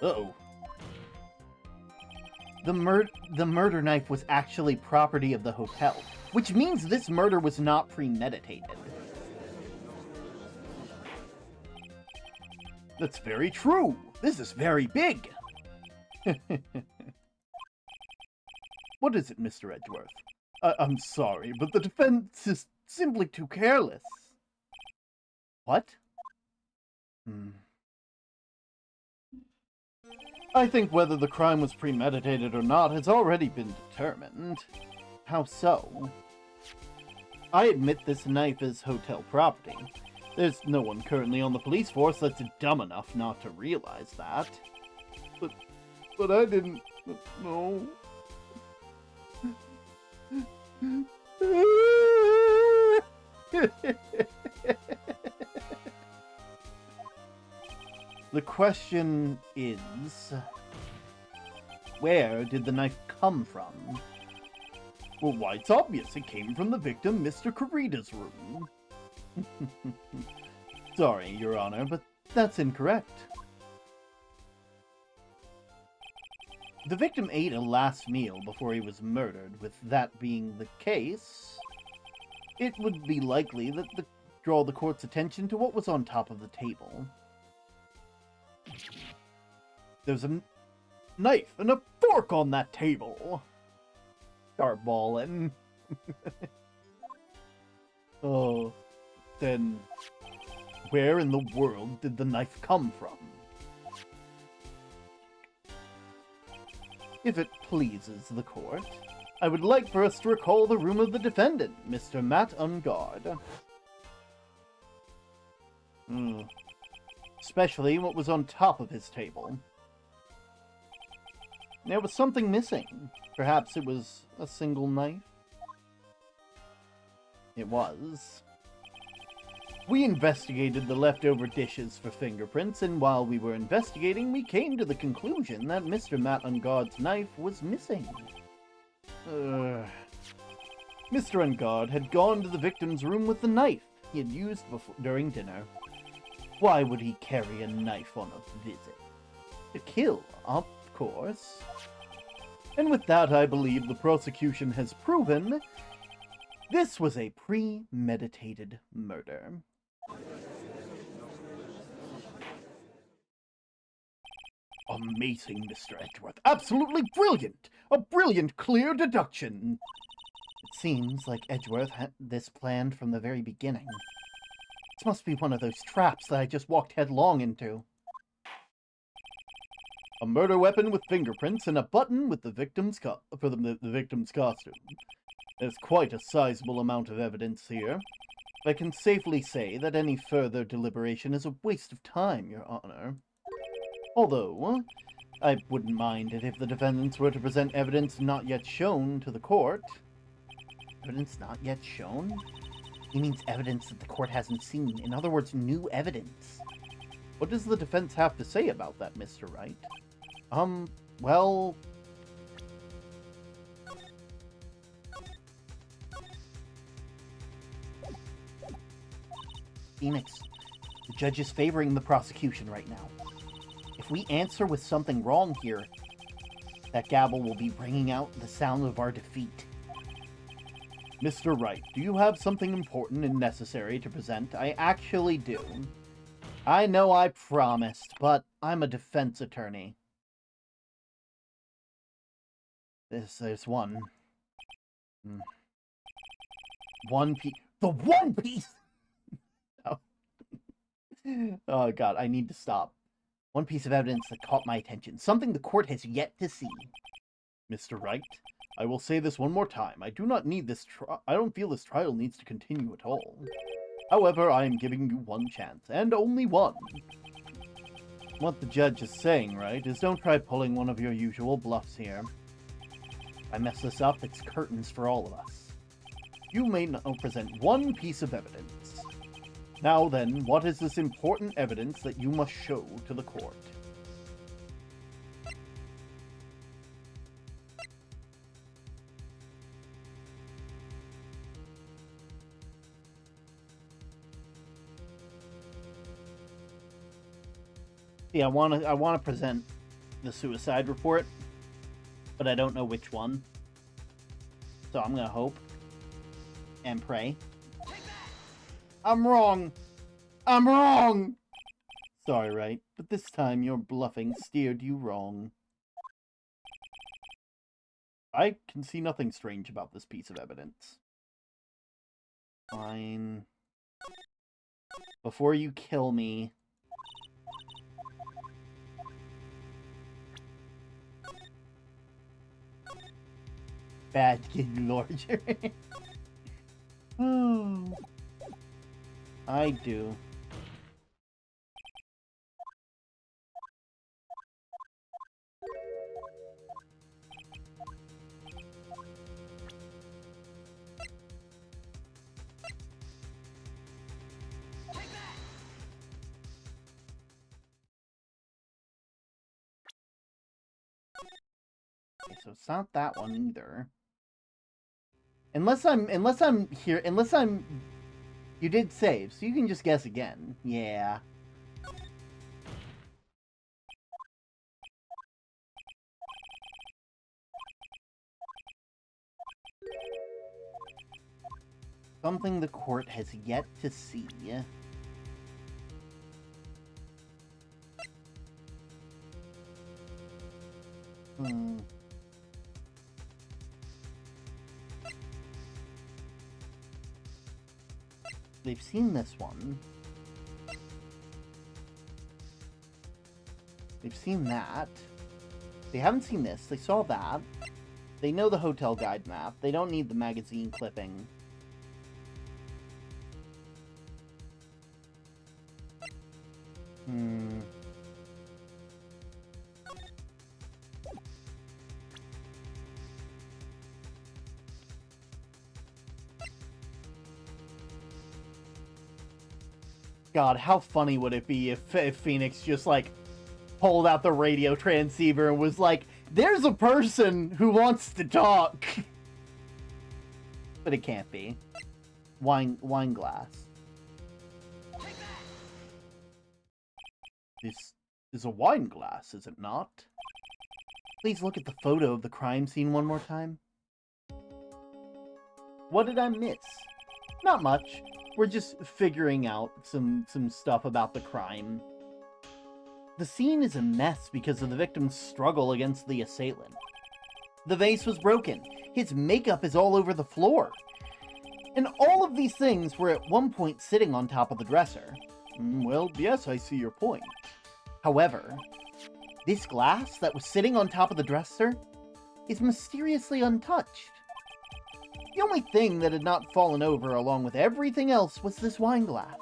Uh-oh. The murder knife was actually property of the hotel, which means this murder was not premeditated. That's very true. This is very big. What is it, Mr. Edgeworth? I'm sorry, but the defense is simply too careless. What? I think whether the crime was premeditated or not has already been determined. How so? I admit this knife is hotel property. There's no one currently on the police force that's dumb enough not to realize that. But I didn't know. The question is, where did the knife come from? Well, why, it's obvious. It came from the victim, Mr. Kurita's room. Sorry, Your Honor, but that's incorrect. The victim ate a last meal before he was murdered. With that being the case, it would be likely that draw the court's attention to what was on top of the table. There's a knife and a fork on that table. Start balling. Oh, then where in the world did the knife come from? If it pleases the court, I would like for us to recall the room of the defendant, Mr. Matt Ungard. Especially what was on top of his table. There was something missing. Perhaps it was a single knife? It was. We investigated the leftover dishes for fingerprints, and while we were investigating, we came to the conclusion that Mr. Matt Ungard's knife was missing. Mr. Ungard had gone to the victim's room with the knife he had used during dinner. Why would he carry a knife on a visit? To kill, of course. And with that, I believe the prosecution has proven this was a premeditated murder. Amazing, Mr. Edgeworth. Absolutely brilliant! A brilliant, clear deduction! It seems like Edgeworth had this planned from the very beginning. This must be one of those traps that I just walked headlong into. A murder weapon with fingerprints and a button with the victim's the victim's costume. There's quite a sizable amount of evidence here. I can safely say that any further deliberation is a waste of time, Your Honor. Although, I wouldn't mind it if the defendants were to present evidence not yet shown to the court. Evidence not yet shown? He means evidence that the court hasn't seen. In other words, new evidence. What does the defense have to say about that, Mr. Wright? Well... Phoenix, the judge is favoring the prosecution right now. If we answer with something wrong here, that gavel will be ringing out the sound of our defeat. Mr. Wright, do you have something important and necessary to present? I actually do. I know I promised, but I'm a defense attorney. There's one. One piece. The one piece! Oh. Oh, God, I need to stop. One piece of evidence that caught my attention. Something the court has yet to see. Mr. Wright, I will say this one more time. I do not need this I don't feel this trial needs to continue at all. However, I am giving you one chance, and only one. What the judge is saying, right, is don't try pulling one of your usual bluffs here. If I mess this up, it's curtains for all of us. You may now present one piece of evidence. Now then, what is this important evidence that you must show to the court? Yeah, I want to present the suicide report, but I don't know which one. So I'm gonna hope and pray. I'm wrong. I'm wrong. Sorry, Wright, but this time your bluffing steered you wrong. I can see nothing strange about this piece of evidence. Fine. Before you kill me, Bad getting larger. Oh, I do. Okay, so it's not that one either. Unless I'm here, you did save, so you can just guess again. Yeah. Something the court has yet to see. Hmm. They've seen this one. They've seen that. They haven't seen this. They saw that. They know the hotel guide map. They don't need the magazine clipping. Hmm. God, how funny would it be if Phoenix just, like, pulled out the radio transceiver and was like, there's a person who wants to talk. But it can't be. Wine glass. This is a wine glass, is it not? Please look at the photo of the crime scene one more time. What did I miss? Not much. We're just figuring out some stuff about the crime. The scene is a mess because of the victim's struggle against the assailant. The vase was broken. His makeup is all over the floor. And all of these things were at one point sitting on top of the dresser. Well, yes, I see your point. However, this glass that was sitting on top of the dresser is mysteriously untouched. The only thing that had not fallen over along with everything else was this wine glass.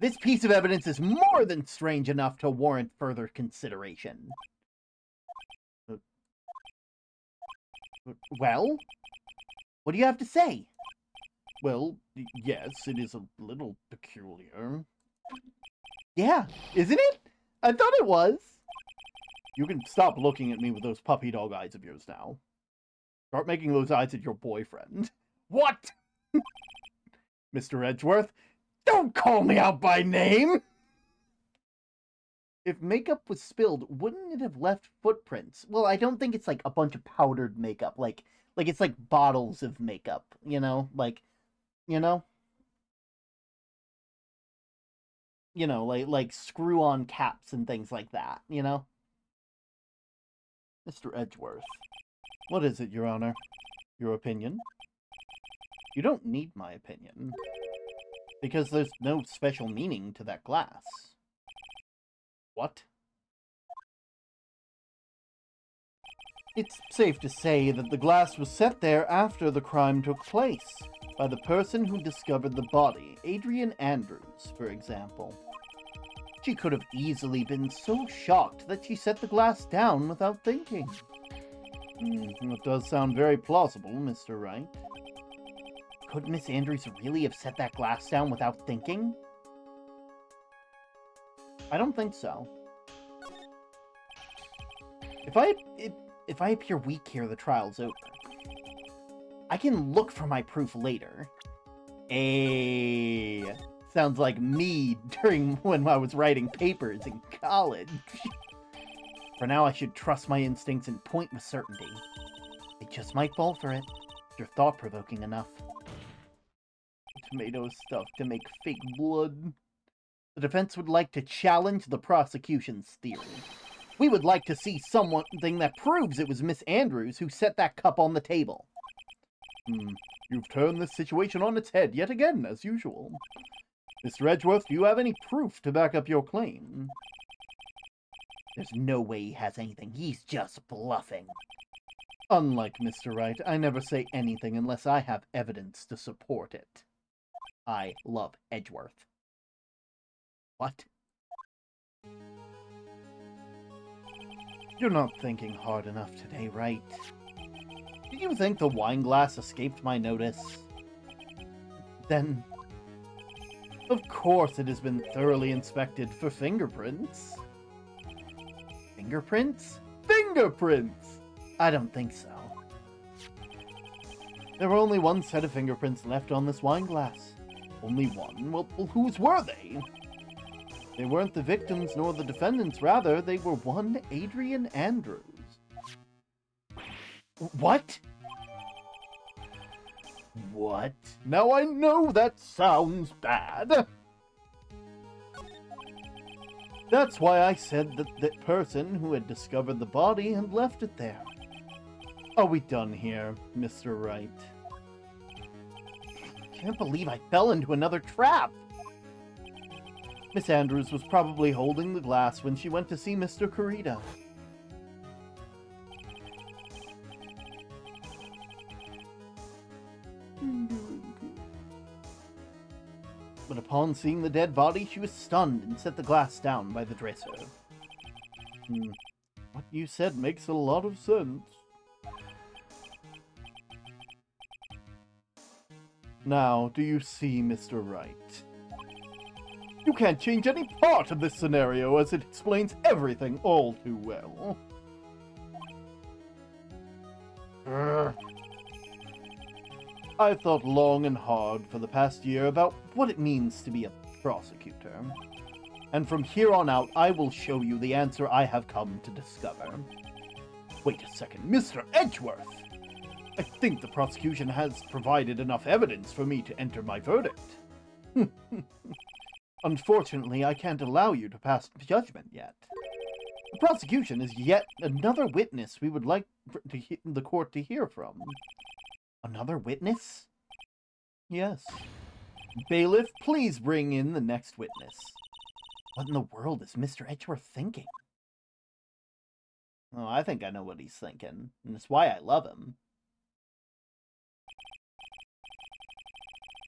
This piece of evidence is more than strange enough to warrant further consideration. Well? What do you have to say? Well, yes, it is a little peculiar. Yeah, isn't it? I thought it was. You can stop looking at me with those puppy dog eyes of yours now. Start making those eyes at your boyfriend. What? Mr. Edgeworth, don't call me out by name! If makeup was spilled, wouldn't it have left footprints? Well, I don't think it's like a bunch of powdered makeup. Like it's like bottles of makeup, you know? Like, you know? You know, like screw-on caps and things like that, you know? Mr. Edgeworth. What is it, Your Honor? Your opinion? You don't need my opinion. Because there's no special meaning to that glass. What? It's safe to say that the glass was set there after the crime took place, by the person who discovered the body, Adrian Andrews, for example. She could have easily been so shocked that she set the glass down without thinking. That does sound very plausible, Mr. Wright. Could Miss Andrews really have set that glass down without thinking? I don't think so. If I appear weak here, the trial's over. I can look for my proof later. Sounds like me during when I was writing papers in college. For now, I should trust my instincts and point with certainty. They just might fall for it. You're thought-provoking enough. Tomato stuff to make fake blood. The defense would like to challenge the prosecution's theory. We would like to see something that proves it was Miss Andrews who set that cup on the table. You've turned this situation on its head yet again, as usual. Mr. Edgeworth, do you have any proof to back up your claim? There's no way he has anything. He's just bluffing. Unlike Mr. Wright, I never say anything unless I have evidence to support it. I love Edgeworth. What? You're not thinking hard enough today, Wright. Did you think the wine glass escaped my notice? Then, of course it has been thoroughly inspected for fingerprints. Fingerprints? Fingerprints! I don't think so. There were only one set of fingerprints left on this wine glass. Only one? Well, whose were they? They weren't the victims nor the defendants. Rather, they were one Adrian Andrews. What? What? Now I know that sounds bad. That's why I said that the person who had discovered the body had left it there. Are we done here, Mr. Wright? I can't believe I fell into another trap. Miss Andrews was probably holding the glass when she went to see Mr. Corrida. But upon seeing the dead body, she was stunned and set the glass down by the dresser. What you said makes a lot of sense. Now, do you see, Mr. Wright? You can't change any part of this scenario as it explains everything all too well. I've thought long and hard for the past year about what it means to be a prosecutor. And from here on out, I will show you the answer I have come to discover. Wait a second, Mr. Edgeworth! I think the prosecution has provided enough evidence for me to enter my verdict. Unfortunately, I can't allow you to pass judgment yet. The prosecution is yet another witness we would like the court to hear from. Another witness? Yes. Bailiff, please bring in the next witness. What in the world is Mr. Edgeworth thinking? Oh, I think I know what he's thinking, and it's why I love him.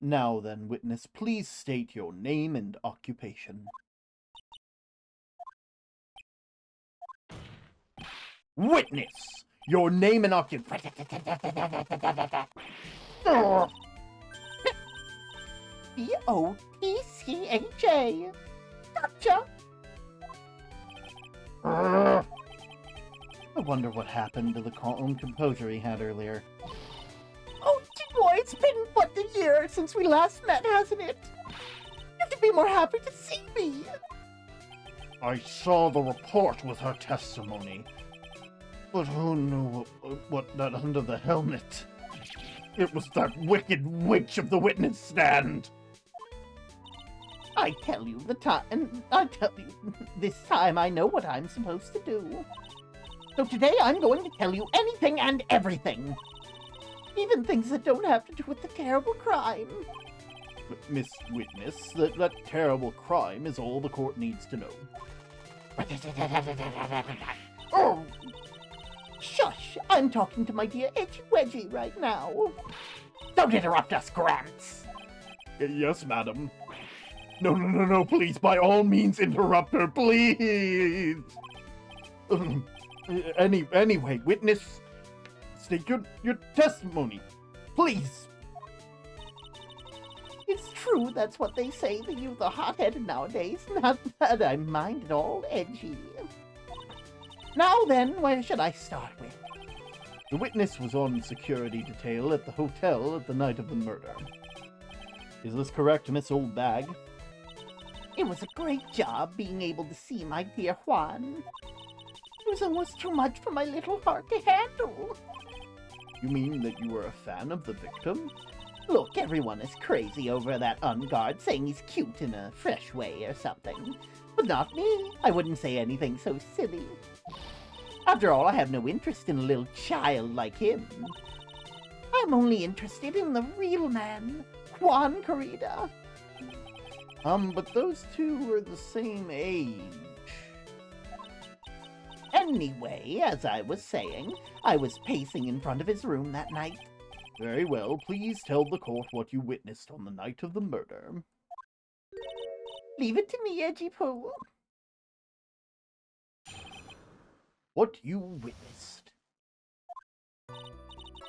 Now then, witness, please state your name and occupation. Witness! Your name and occupation. B-O-T-C-H-A. Gotcha! I wonder what happened to the calm composure he had earlier. Oh, boy, it's been, what, a year since we last met, hasn't it? You have to be more happy to see me. I saw the report with her testimony. But who knew what that under the helmet? It was that wicked witch of the witness stand. I tell you this time I know what I'm supposed to do. So today I'm going to tell you anything and everything. Even things that don't have to do with the terrible crime. But Miss Witness, that terrible crime is all the court needs to know. Oh! Shush! I'm talking to my dear Edgy Wedgie right now. Don't interrupt us, Gramps! Yes, madam. No, please, by all means interrupt her, please! Anyway, witness, state your testimony, please! It's true, that's what they say, the youth are hot-headed nowadays. Not that I mind at all, Edgy. Now then, where should I start with? The witness was on security detail at the hotel at the night of the murder. Is this correct, Miss Old Bag? It was a great job being able to see my dear Juan. It was almost too much for my little heart to handle. You mean that you were a fan of the victim? Look, everyone is crazy over that unguard, saying he's cute in a fresh way or something. But not me. I wouldn't say anything so silly. After all, I have no interest in a little child like him. I'm only interested in the real man, Juan Corrida. But those two were the same age. Anyway, as I was saying, I was pacing in front of his room that night. Very well, please tell the court what you witnessed on the night of the murder. Leave it to me, Edgy Poo. What you witnessed.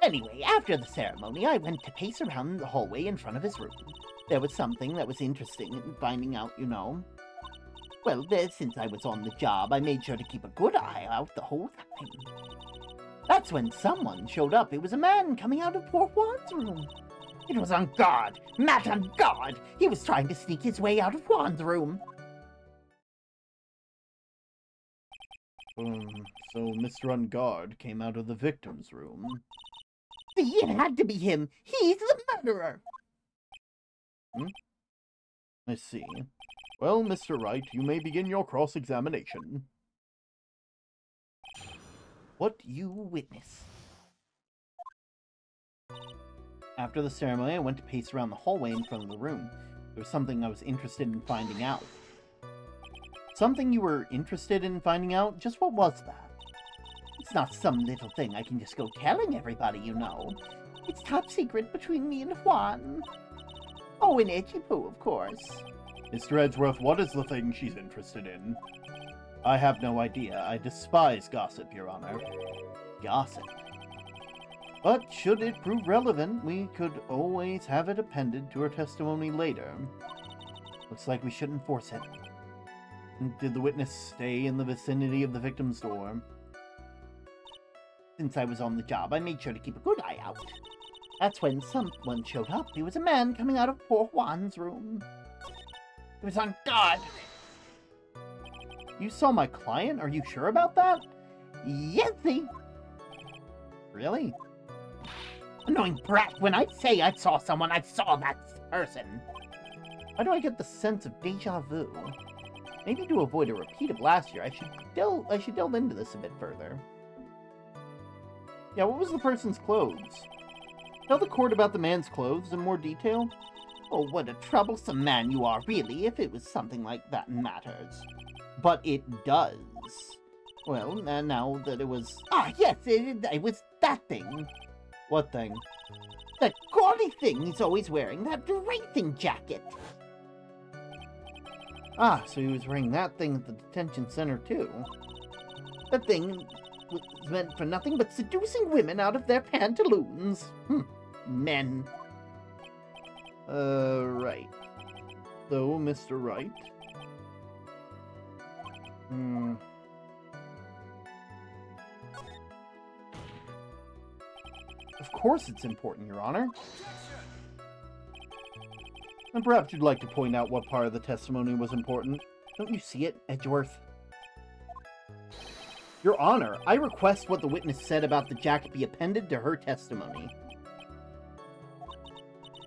Anyway, after the ceremony, I went to pace around the hallway in front of his room. There was something that was interesting in finding out, you know. Well, since I was on the job, I made sure to keep a good eye out the whole time. That's when someone showed up. It was a man coming out of poor Juan's room. It was on guard. Matt on guard. He was trying to sneak his way out of Juan's room. So Mr. Unguard came out of the victim's room. See, it had to be him. He's the murderer. I see. Well, Mr. Wright, you may begin your cross-examination. What you witness? After the ceremony, I went to pace around the hallway in front of the room. There was something I was interested in finding out. Something you were interested in finding out? Just what was that? It's not some little thing I can just go telling everybody, you know. It's top secret between me and Juan. Oh, and Edgy Poo, of course. Mr. Edgeworth, what is the thing she's interested in? I have no idea. I despise gossip, Your Honor. Gossip. But should it prove relevant, we could always have it appended to her testimony later. Looks like we shouldn't force it. Did the witness stay in the vicinity of the victim's door? Since I was on the job, I made sure to keep a good eye out. That's when someone showed up. It was a man coming out of poor Juan's room. It was on guard. You saw my client? Are you sure about that? Yesy. Really? Annoying brat. When I say I saw someone, I saw that person. Why do I get the sense of deja vu? Maybe to avoid a repeat of last year, I should delve into this a bit further. Yeah, what was the person's clothes? Tell the court about the man's clothes in more detail. Oh, what a troublesome man you are, really, if it was something like that matters. But it does. Well, now that it was... Ah, yes, it was that thing. What thing? That gaudy thing he's always wearing, that racing jacket. Ah, so he was wearing that thing at the detention center, too. The thing was meant for nothing but seducing women out of their pantaloons. Men. Right. So, Mr. Wright. Of course it's important, Your Honor. And perhaps you'd like to point out what part of the testimony was important. Don't you see it, Edgeworth? Your Honor, I request what the witness said about the jacket be appended to her testimony.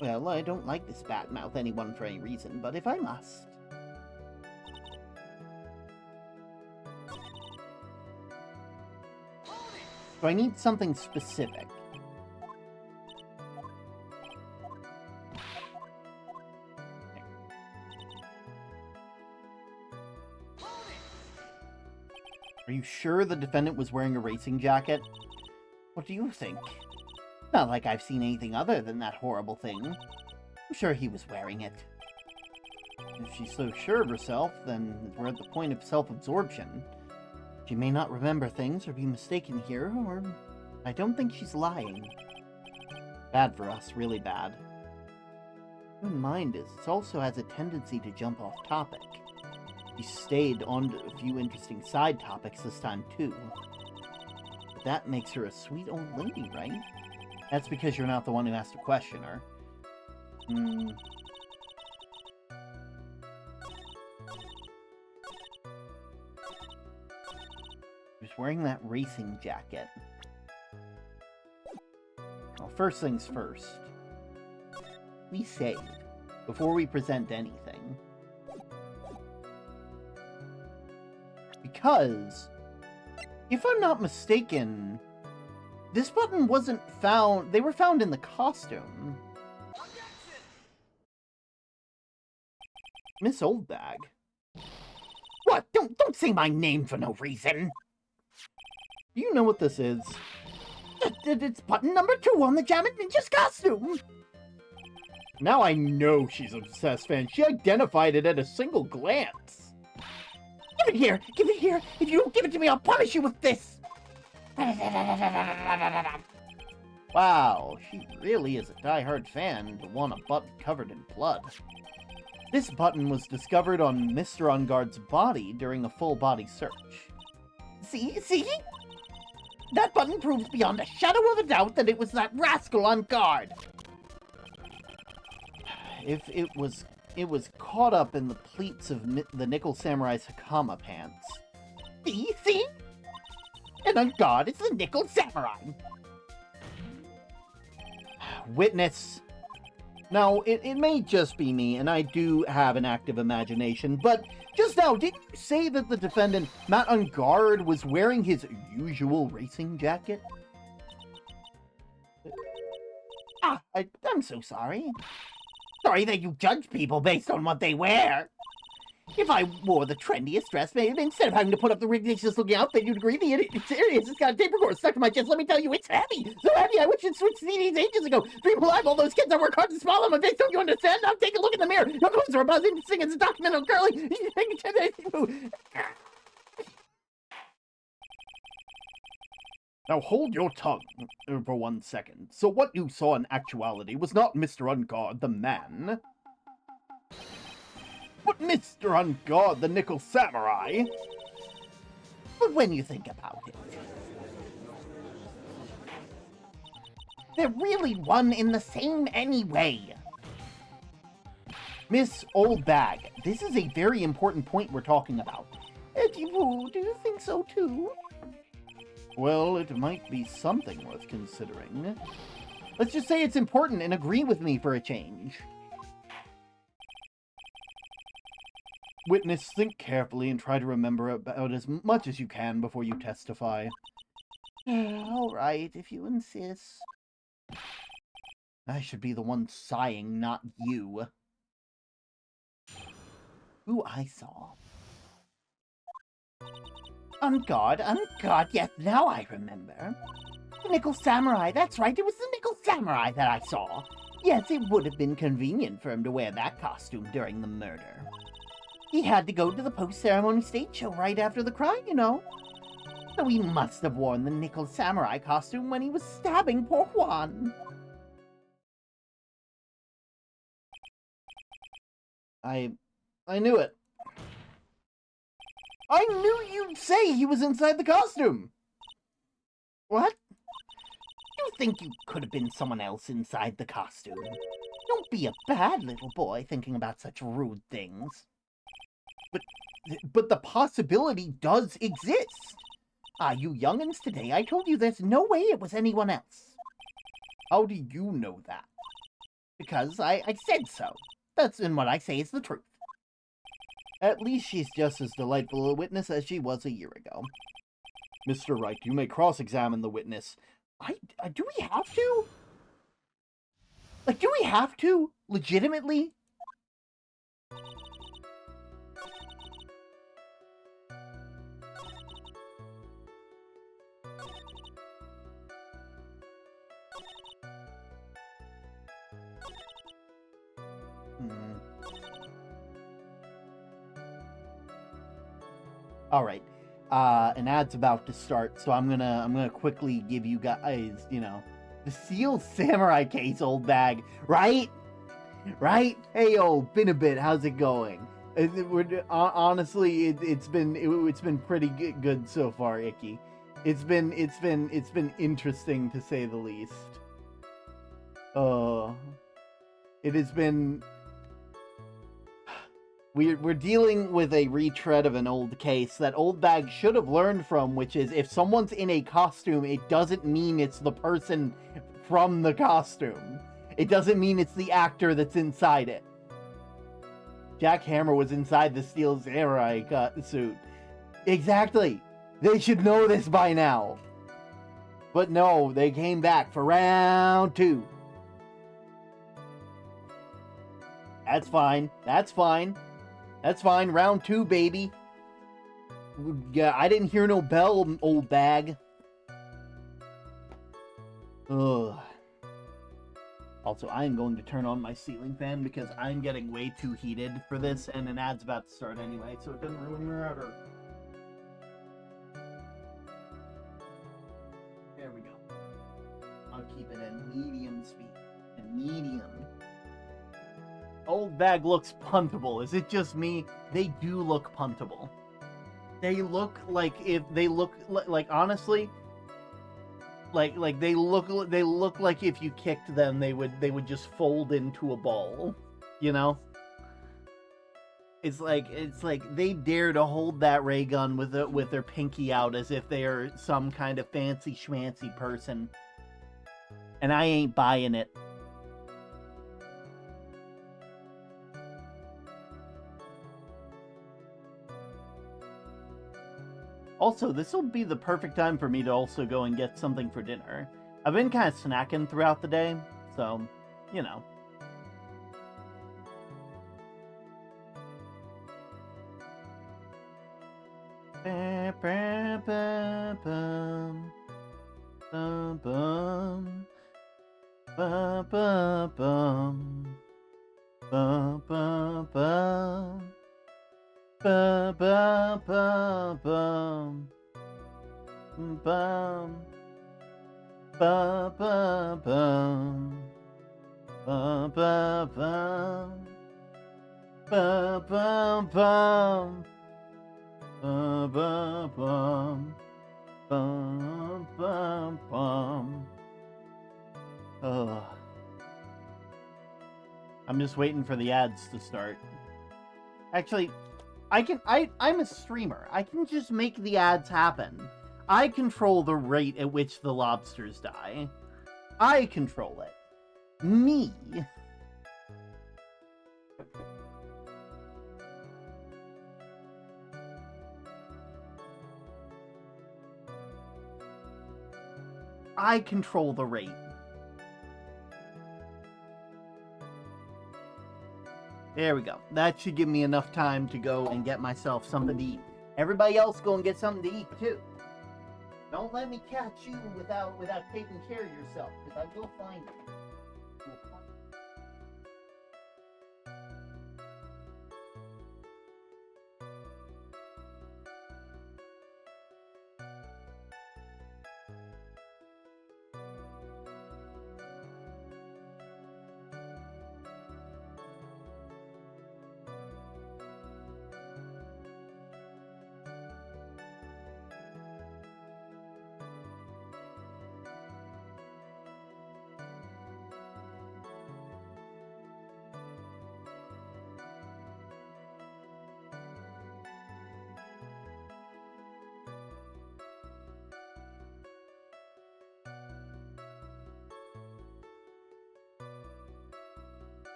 Well, I don't like to badmouth anyone for any reason, but if I must... So I need something specific. Are you sure the defendant was wearing a racing jacket? What do you think? Not like I've seen anything other than that horrible thing. I'm sure he was wearing it. If she's so sure of herself, then we're at the point of self-absorption. She may not remember things or be mistaken here, or I don't think she's lying. Bad for us, really bad. What mind is, it also has a tendency to jump off topic. She stayed on to a few interesting side topics this time, too. But that makes her a sweet old lady, right? That's because you're not the one who has to question her. She was wearing that racing jacket. Well, first things first. We save before we present anything. Because, if I'm not mistaken, this button wasn't found... They were found in the costume. Miss Oldbag. What? Don't say my name for no reason. Do you know what this is? It's button number 2 on the Jammin' Ninja's costume. Now I know she's an obsessed fan. She identified it at a single glance. Give it here! Give it here! If you don't give it to me, I'll punish you with this! Wow, she really is a die-hard fan to want a button covered in blood. This button was discovered on Mr. Unguard's body during a full-body search. See? That button proves beyond a shadow of a doubt that it was that rascal on guard. If it was caught up in the pleats of the Nickel Samurai's Hakama pants. See? And on guard is the Nickel Samurai. Witness. Now, it may just be me, and I do have an active imagination, but just now, didn't you say that the defendant, Matt Ungard, was wearing his usual racing jacket? I'm so sorry. Sorry that you judge people based on what they wear. If I wore the trendiest dress, maybe instead of having to put up the ridiculous looking outfit, you'd agree it's serious. It's got a tape recorder stuck to my chest. Let me tell you, it's heavy. So heavy, I wish it switched CDs ages ago. Dream alive, all those kids I work hard to smile on my face. Don't you understand? Now take a look in the mirror. Your clothes are buzzing, sing as a document on curly. Now hold your tongue for 1 second. So what you saw in actuality was not Mr. Ungard, the man, but Mr. Ungard, the Nickel Samurai. But when you think about it, they're really one in the same anyway. Miss Old Bag, this is a very important point we're talking about. Do you think so too? Well, it might be something worth considering. Let's just say it's important and agree with me for a change. Witness, think carefully and try to remember about as much as you can before you testify. All right, if you insist. I should be the one sighing, not you. Who I saw. On guard, yes, now I remember. The Nickel Samurai, that's right, it was the Nickel Samurai that I saw. Yes, it would have been convenient for him to wear that costume during the murder. He had to go to the post-ceremony stage show right after the crime, you know. So he must have worn the Nickel Samurai costume when he was stabbing poor Juan. I knew it. I knew you'd say he was inside the costume! What? You think you could have been someone else inside the costume? Don't be a bad little boy thinking about such rude things. But the possibility does exist! You youngins today, I told you there's no way it was anyone else. How do you know that? Because I said so. That's and what I say is the truth. At least she's just as delightful a witness as she was a year ago. Mr. Wright, you may cross-examine the witness. Do we have to? Like, do we have to? Legitimately? All right, an ad's about to start, so I'm gonna quickly give you guys, the Seal Samurai case, Old Bag, right? Hey, yo, been a bit. How's it going? Honestly, it's been pretty good so far, Icky. It's been interesting to say the least. It has been. We're dealing with a retread of an old case that Old Bag should have learned from, which is if someone's in a costume, it doesn't mean it's the person from the costume. It doesn't mean it's the actor that's inside it. Jack Hammer was inside the Steel Samurai suit. Exactly. They should know this by now. But no, they came back for round 2. That's fine. That's fine. Round 2, baby. Yeah, I didn't hear no bell, Old Bag. Ugh. Also, I am going to turn on my ceiling fan because I'm getting way too heated for this, and an ad's about to start anyway, so it doesn't really matter. There we go. I'll keep it at medium speed. And medium. Old bag looks puntable. Is it just me? They do look puntable. They look like if they look like honestly, like they look like if you kicked them, they would just fold into a ball, you know. It's like they dare to hold that ray gun with their pinky out as if they are some kind of fancy schmancy person, and I ain't buying it. Also, this will be the perfect time for me to also go and get something for dinner. I've been kind of snacking throughout the day, so, you know. Ba ba ba bum bum ba ba bum ba ba bum ba ba bum ba ba bum bum bum bum. I'm just waiting for the ads to start. Actually, I'm a streamer. I can just make the ads happen. I control the rate at which the lobsters die. I control it. Me. I control the rate. There we go. That should give me enough time to go and get myself something to eat. Everybody else go and get something to eat too. Don't let me catch you without taking care of yourself, because I will find you.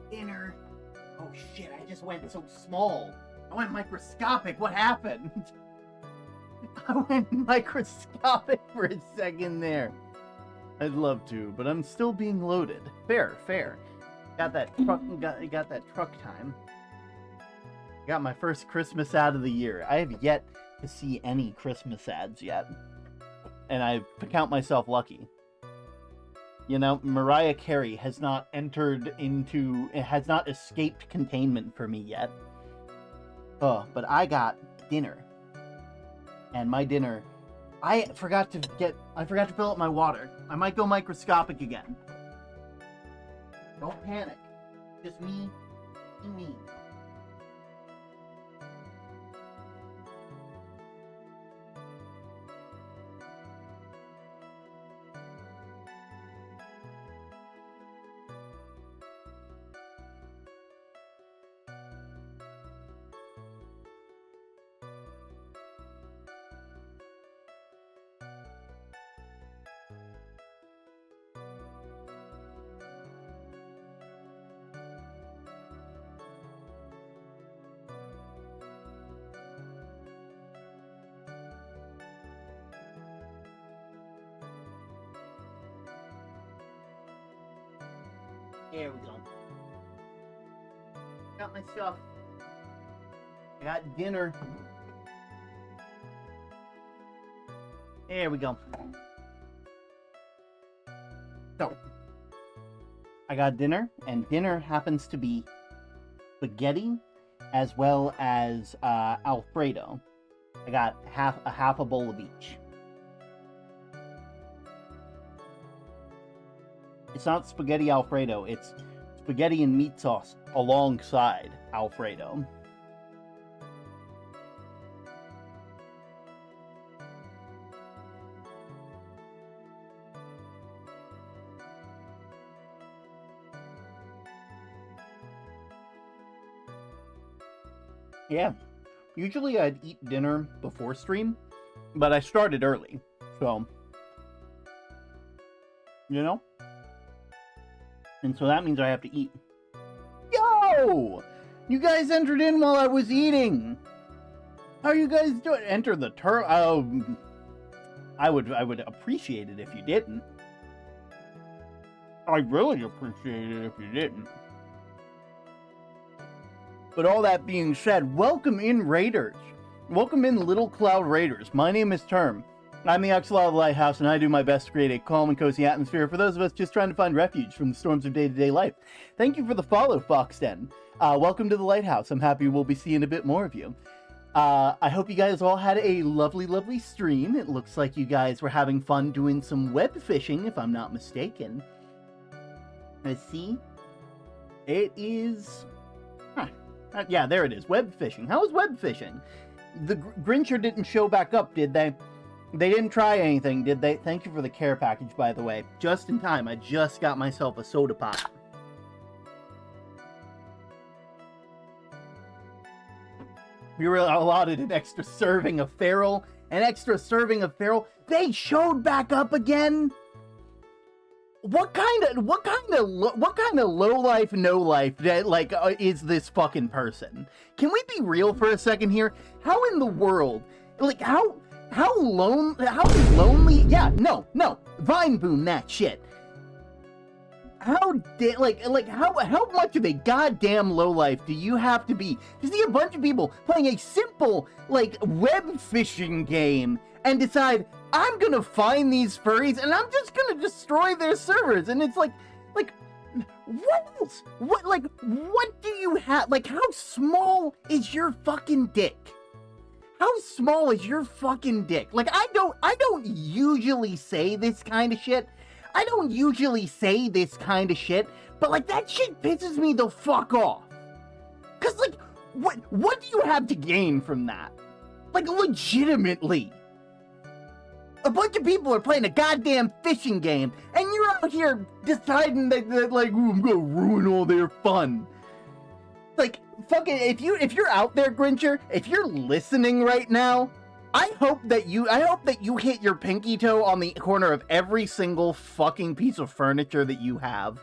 Dinner. Oh shit, I just went so small. I went microscopic. What happened? I went microscopic for a second there. I'd love to, but I'm still being loaded. Fair. Got that truck time. Got my first Christmas ad of the year. I have yet to see any Christmas ads yet. And I count myself lucky. You know, Mariah Carey has not escaped containment for me yet. Oh, but I got dinner. And my dinner, I forgot to fill up my water. I might go microscopic again. Don't panic. Just me. There we go. Got my stuff. I got dinner. There we go. So, I got dinner, and dinner happens to be spaghetti as well as Alfredo. I got half a bowl of each. It's not spaghetti Alfredo, it's spaghetti and meat sauce alongside Alfredo. Yeah, usually I'd eat dinner before stream, but I started early, so, you know? And so that means I have to eat. Yo! You guys entered in while I was eating! How are you guys doing? Enter the I would appreciate it if you didn't. I'd really appreciate it if you didn't. But all that being said, welcome in Raiders. Welcome in Little Cloud Raiders. My name is Term. I'm the Axolotl of the Lighthouse, and I do my best to create a calm and cozy atmosphere for those of us just trying to find refuge from the storms of day-to-day life. Thank you for the follow, Foxden. Welcome to the Lighthouse. I'm happy we'll be seeing a bit more of you. I hope you guys all had a lovely, lovely stream. It looks like you guys were having fun doing some web fishing, if I'm not mistaken. Let's see. It is... yeah, there it is. Web fishing. How was web fishing? The Grincher didn't show back up, did they? They didn't try anything, did they? Thank you for the care package, by the way. Just in time. I just got myself a soda pop. We were allotted an extra serving of Feral. An extra serving of Feral. They showed back up again? What kind of low life, no life that is this fucking person? Can we be real for a second here? How in the world, how lonely? Yeah, no, Vine boom that shit. How much of a goddamn low life do you have to be to see a bunch of people playing a simple web fishing game and decide, I'm gonna find these furries and I'm just gonna destroy their servers? And it's like, what else? What do you have? How small is your fucking dick? How small is your fucking dick? I don't usually say this kind of shit. But that shit pisses me the fuck off. Cause what do you have to gain from that? Legitimately. A bunch of people are playing a goddamn fishing game, and you're out here deciding that ooh, I'm gonna ruin all their fun. Fucking, if you're out there, Grincher, if you're listening right now, I hope that you hit your pinky toe on the corner of every single fucking piece of furniture that you have.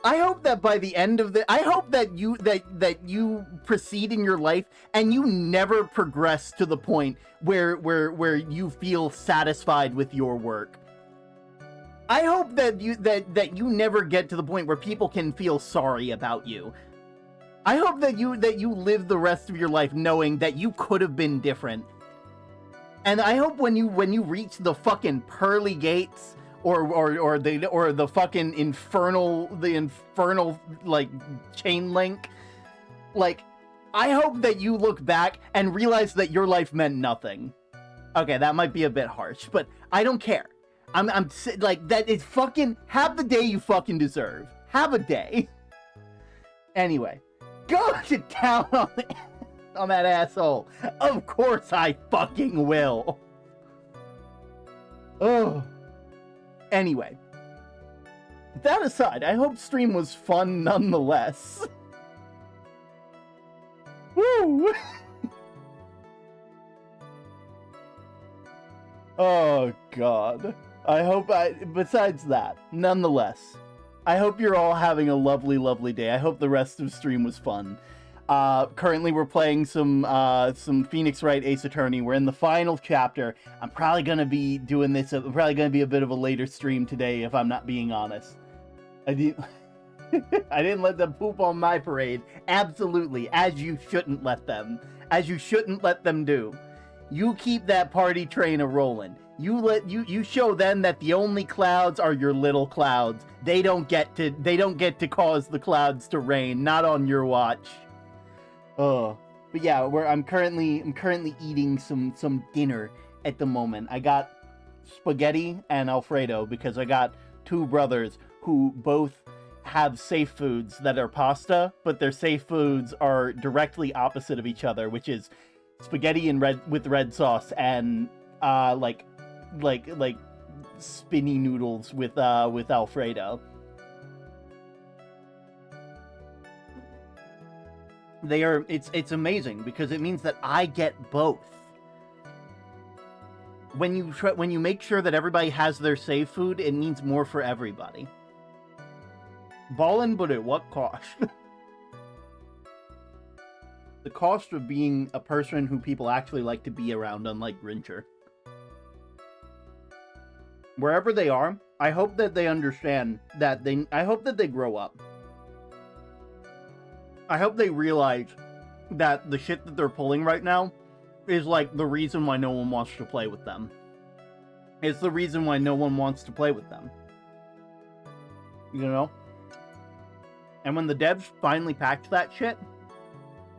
I hope that by the end of I hope that you proceed in your life and you never progress to the point where you feel satisfied with your work. I hope that you never get to the point where people can feel sorry about you. I hope that you live the rest of your life knowing that you could have been different. And I hope when you reach the fucking pearly gates or the fucking infernal chain link, I hope that you look back and realize that your life meant nothing. Okay, that might be a bit harsh, but I don't care. I'm that is fucking, have the day you fucking deserve. Have a day. Anyway, go to town on that asshole. Of course I fucking will. Oh. Anyway, that aside, I hope stream was fun nonetheless. Woo! Oh, God. Besides that, nonetheless, I hope you're all having a lovely, lovely day. I hope the rest of stream was fun. Currently we're playing some Phoenix Wright Ace Attorney. We're in the final chapter. I'm probably going to be doing this. Probably going to be a bit of a later stream today, if I'm not being honest. I didn't let them poop on my parade. Absolutely, as you shouldn't let them. As you shouldn't let them do. You keep that party train a-rolling. You show them that the only clouds are your little clouds. They don't get to cause the clouds to rain, not on your watch. Oh. But yeah, I'm currently eating some dinner at the moment. I got spaghetti and Alfredo because I got two brothers who both have safe foods that are pasta, but their safe foods are directly opposite of each other, which is spaghetti with red sauce and like spinny noodles with Alfredo. It's amazing because it means that I get both. When you make sure that everybody has their safe food, it means more for everybody. Ballin', but at what cost? The cost of being a person who people actually like to be around, unlike Grincher. Wherever they are, I hope that they understand that I hope that they grow up. I hope they realize that the shit that they're pulling right now is like the reason why no one wants to play with them. It's the reason why no one wants to play with them. You know? And when the devs finally patch that shit,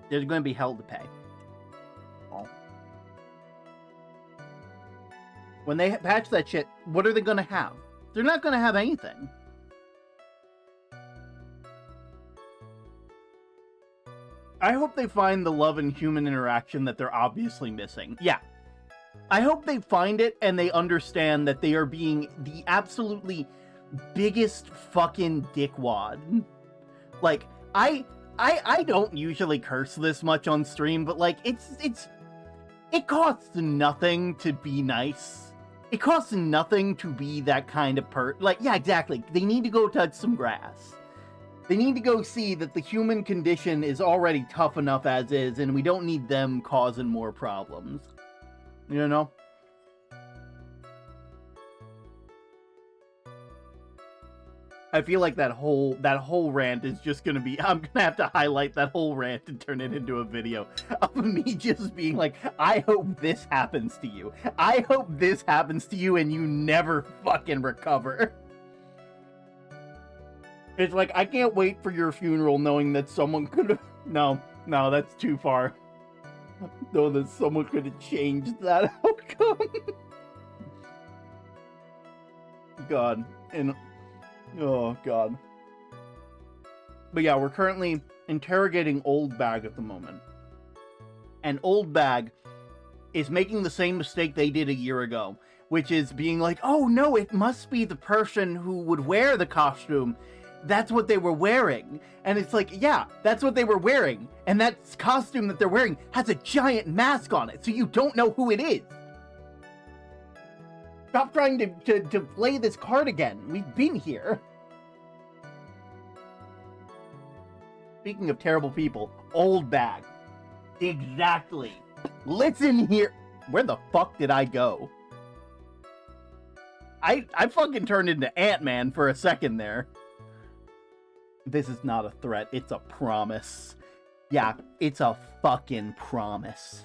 there's going to be hell to pay. Oh. When they patch that shit, what are they going to have? They're not going to have anything. I hope they find the love and human interaction that they're obviously missing. Yeah. I hope they find it and they understand that they are being the absolutely biggest fucking dickwad. Like, I don't usually curse this much on stream, but like, it costs nothing to be nice. It costs nothing to be that kind of like, yeah, exactly. They need to go touch some grass. They need to go see that the human condition is already tough enough as is, and we don't need them causing more problems. You know? I feel like that whole rant is just gonna be, I'm gonna have to highlight that whole rant and turn it into a video of me just being like, I hope this happens to you. I hope this happens to you and you never fucking recover. It's like, I can't wait for your funeral knowing that someone could have... No, that's too far. Know that someone could have changed that outcome. God. And... Oh, God. But yeah, we're currently interrogating Old Bag at the moment. And Old Bag is making the same mistake they did a year ago, which is being like, oh no, it must be the person who would wear the costume. That's what they were wearing. And it's like, yeah, that's what they were wearing. And that costume that they're wearing has a giant mask on it, so you don't know who it is. Stop trying to play this card again. We've been here. Speaking of terrible people, Old Bag. Exactly. Listen here. Where the fuck did I go? I fucking turned into Ant-Man for a second there. This is not a threat, it's a promise. Yeah, it's a fucking promise.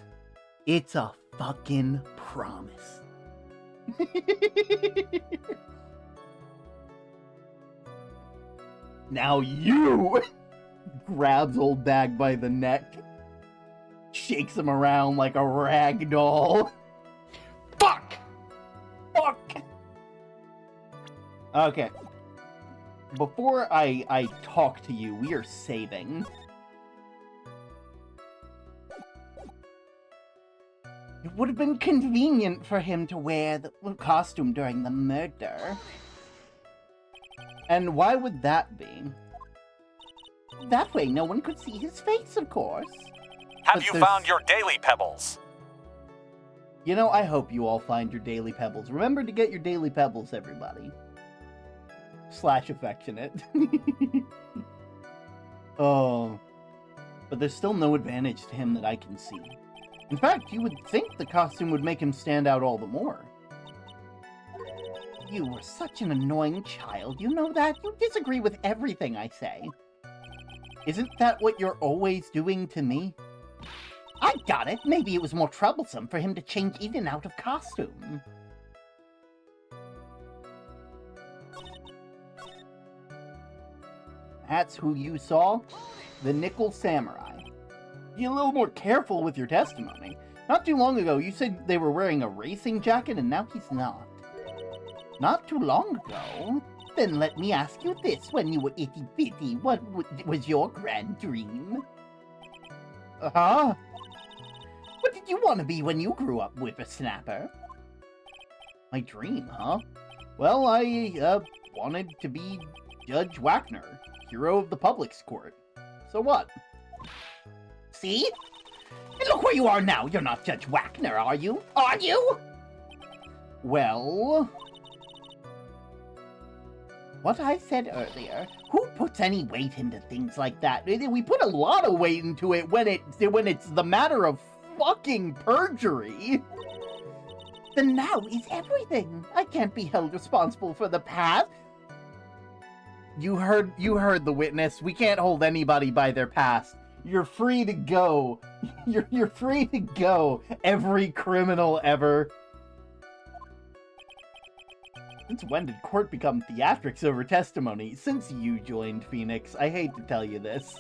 It's a fucking promise. Now you grabs Old Bag by the neck, shakes him around like a rag doll. Fuck! Okay. Before I talk to you, we are saving. It would have been convenient for him to wear the costume during the murder. And why would that be? That way no one could see his face, of course. Have you found your daily pebbles? You know, I hope you all find your daily pebbles. Remember to get your daily pebbles, everybody. / affectionate. Oh. But there's still no advantage to him that I can see. In fact, you would think the costume would make him stand out all the more. You were such an annoying child, you know that? You disagree with everything I say. Isn't that what you're always doing to me? I got it. Maybe it was more troublesome for him to change in and out of costume. That's who you saw? The Nickel Samurai. Be a little more careful with your testimony. Not too long ago, you said they were wearing a racing jacket, and now he's not. Not too long ago? Then let me ask you this. When you were itty-bitty, what was your grand dream? Huh? What did you want to be when you grew up, whippersnapper? My dream, huh? Well, I wanted to be Judge Wagner, hero of the public's court. So what? See? And look where you are now. You're not Judge Wagner, are you? Are you? Well... What I said earlier, who puts any weight into things like that? We put a lot of weight into it when it's the matter of fucking perjury. The now is everything. I can't be held responsible for the past. You heard the witness. We can't hold anybody by their past. You're free to go. You're free to go. Every criminal ever. Since when did court become theatrics over testimony? Since you joined Phoenix. I hate to tell you this.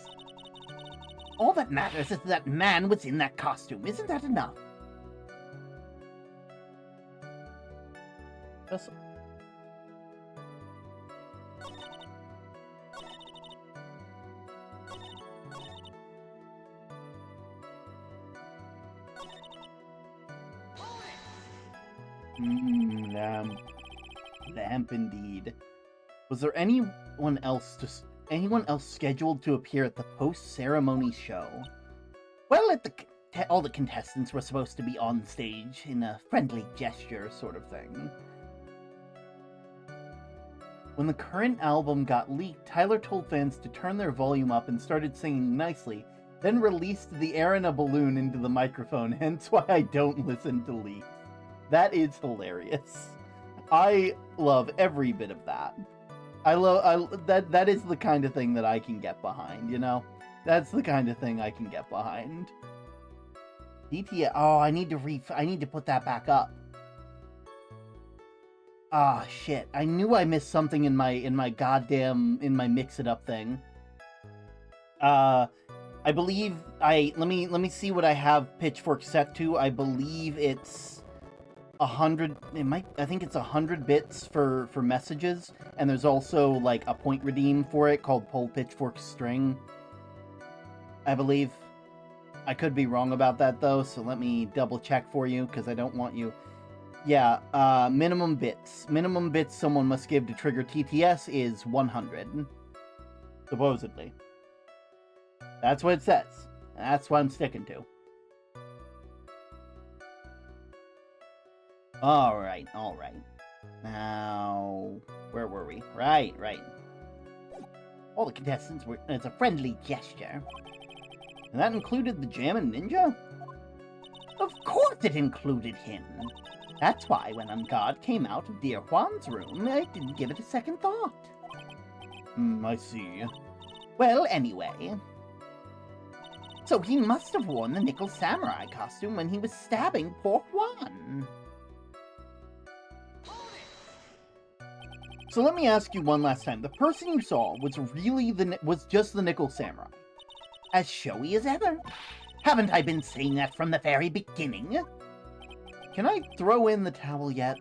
All that matters is that man was in that costume. Isn't that enough? Just... Lamp indeed. Was there anyone else scheduled to appear at the post-ceremony show? Well, all the contestants were supposed to be on stage in a friendly gesture sort of thing. When the current album got leaked, Tyler told fans to turn their volume up and started singing nicely, then released the air in a balloon into the microphone, hence why I don't listen to leaks. That is hilarious. I love every bit of that. That is the kind of thing that I can get behind, you know? That's the kind of thing I can get behind. DTA, oh, I need to put that back up. Ah, shit. I knew I missed something in my mix it up thing. I believe let me see what I have Pitchfork set to. I believe it's 100, I think it's 100 bits for messages, and there's also like a point redeem for it called Pull Pitchfork String, I believe. I could be wrong about that though, so let me double check for you, because I don't want you... Yeah, minimum bits someone must give to trigger TTS is 100. Supposedly. That's what it says. That's what I'm sticking to. Alright. Now, where were we? Right. All the contestants were... It's a friendly gesture. And that included the Jammin' Ninja? Of course it included him. That's why when Ungard came out of dear Juan's room, I didn't give it a second thought. I see. Well, anyway... So he must have worn the Nickel Samurai costume when he was stabbing poor Juan. So let me ask you one last time. The person you saw was just the Nickel Samurai? As showy as ever. Haven't I been saying that from the very beginning? Can I throw in the towel yet?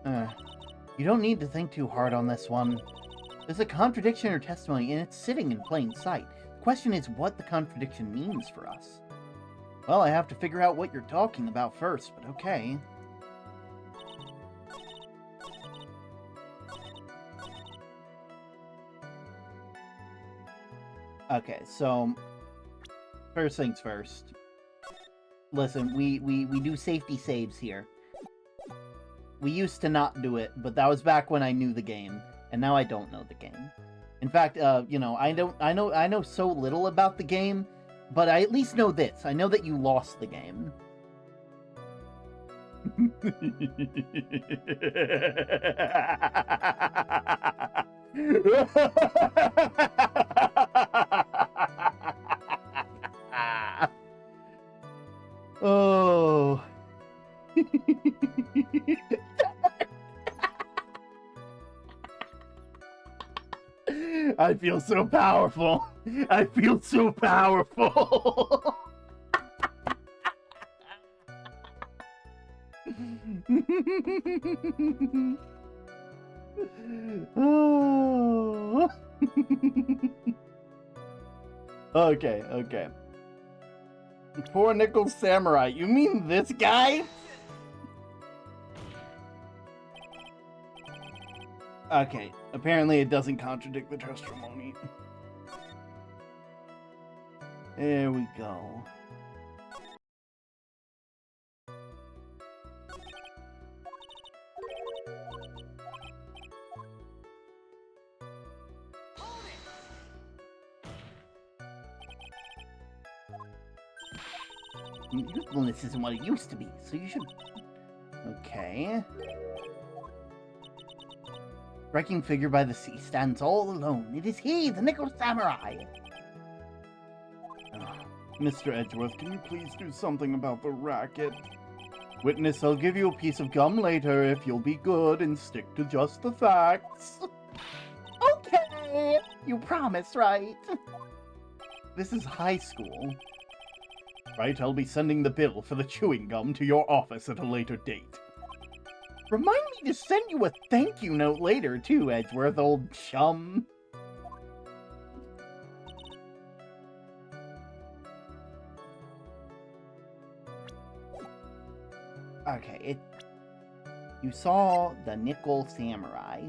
You don't need to think too hard on this one. There's a contradiction in your testimony, and it's sitting in plain sight. The question is what the contradiction means for us. Well, I have to figure out what you're talking about first, but okay. Okay, so first things first. Listen, we do safety saves here. We used to not do it, but that was back when I knew the game, and now I don't know the game. In fact, you know, I know so little about the game, but I at least know this. I know that you lost the game. Oh. I feel so powerful. I feel so powerful. Oh. Okay, okay. Poor Nickel Samurai. You mean this guy? Okay, apparently it doesn't contradict the testimony. There we go. Youthfulness isn't what it used to be, so you should... Okay. Striking figure by the sea stands all alone. It is he, the Nickel Samurai! Mr. Edgeworth, can you please do something about the racket? Witness, I'll give you a piece of gum later if you'll be good and stick to just the facts. Okay! You promise, right? This is high school. Right, I'll be sending the bill for the chewing gum to your office at a later date. Remind me to send you a thank you note later, too, Edgeworth, old chum. Okay, you saw the Nickel Samurai.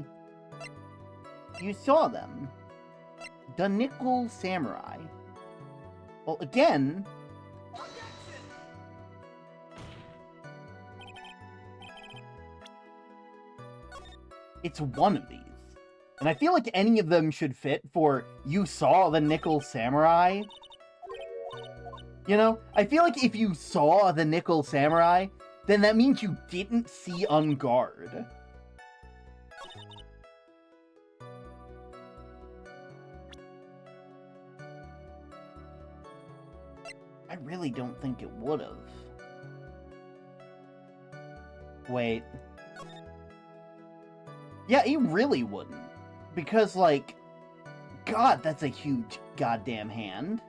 You saw them. The Nickel Samurai. Well, again... It's one of these. And I feel like any of them should fit for you saw the Nickel Samurai. You know? I feel like if you saw the Nickel Samurai, then that means you didn't see On Guard. I really don't think it would've. Wait. Yeah, he really wouldn't. Because, like, God, that's a huge goddamn hand.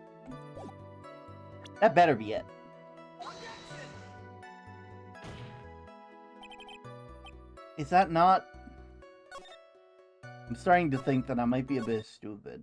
That better be it. Is that not... I'm starting to think that I might be a bit stupid.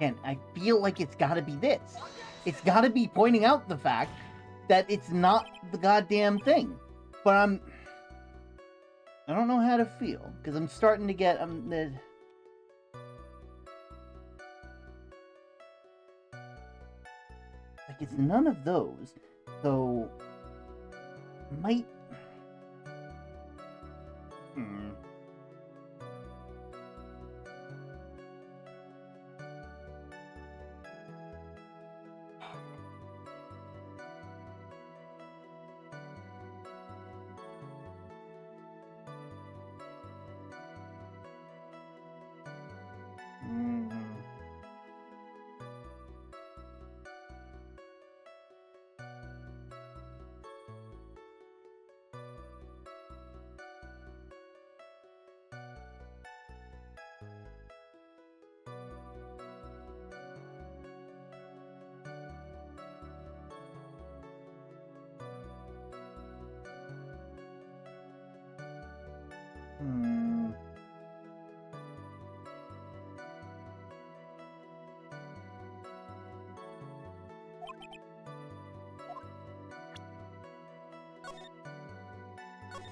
And I feel like it's gotta be this. It's gotta be pointing out the fact that it's not the goddamn thing. But I don't know how to feel, because I'm starting to get... like, it's none of those, so... Might...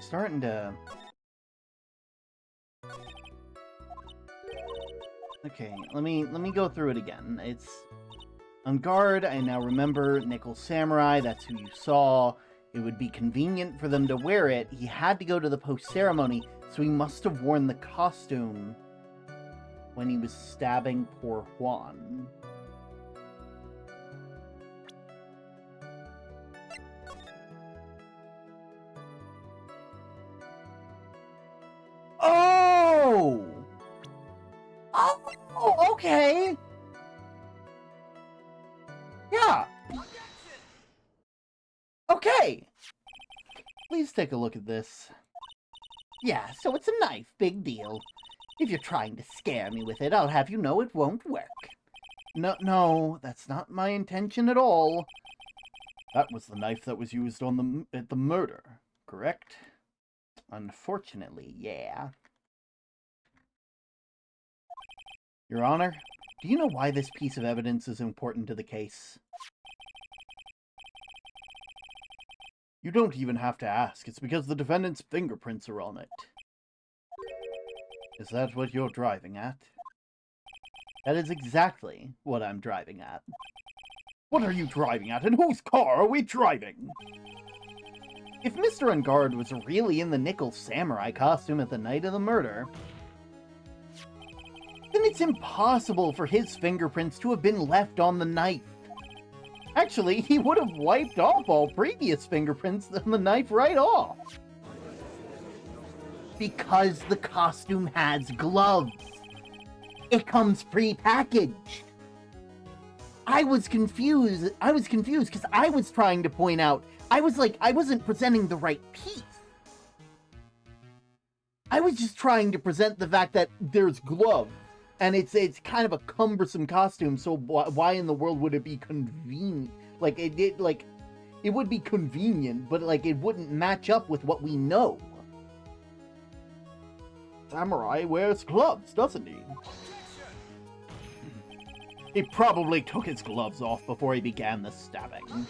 Starting to... Okay, let me go through it again. It's on guard. I now remember Nickel Samurai. That's who you saw. It would be convenient for them to wear it. He had to go to the post-ceremony, so he must have worn the costume when he was stabbing poor Juan. Oh! Oh, okay. Yeah. Okay. Please take a look at this. Yeah, so it's a knife. Big deal. If you're trying to scare me with it, I'll have you know it won't work. No, that's not my intention at all. That was the knife that was used on at the murder, correct? Unfortunately, yeah. Your Honor, do you know why this piece of evidence is important to the case? You don't even have to ask. It's because the defendant's fingerprints are on it. Is that what you're driving at? That is exactly what I'm driving at. What are you driving at, and whose car are we driving? If Mr. Ungard was really in the Nickel Samurai costume at the night of the murder, then it's impossible for his fingerprints to have been left on the knife. Actually, he would have wiped off all previous fingerprints on the knife right off. Because the costume has gloves. It comes pre-packaged. I was confused because I was trying to point out, I wasn't presenting the right piece. I was just trying to present the fact that there's gloves. And it's kind of a cumbersome costume, so why in the world would it be convenient? Like, it would be convenient, but, like, it wouldn't match up with what we know. Samurai wears gloves, doesn't he? He probably took his gloves off before he began the stabbing.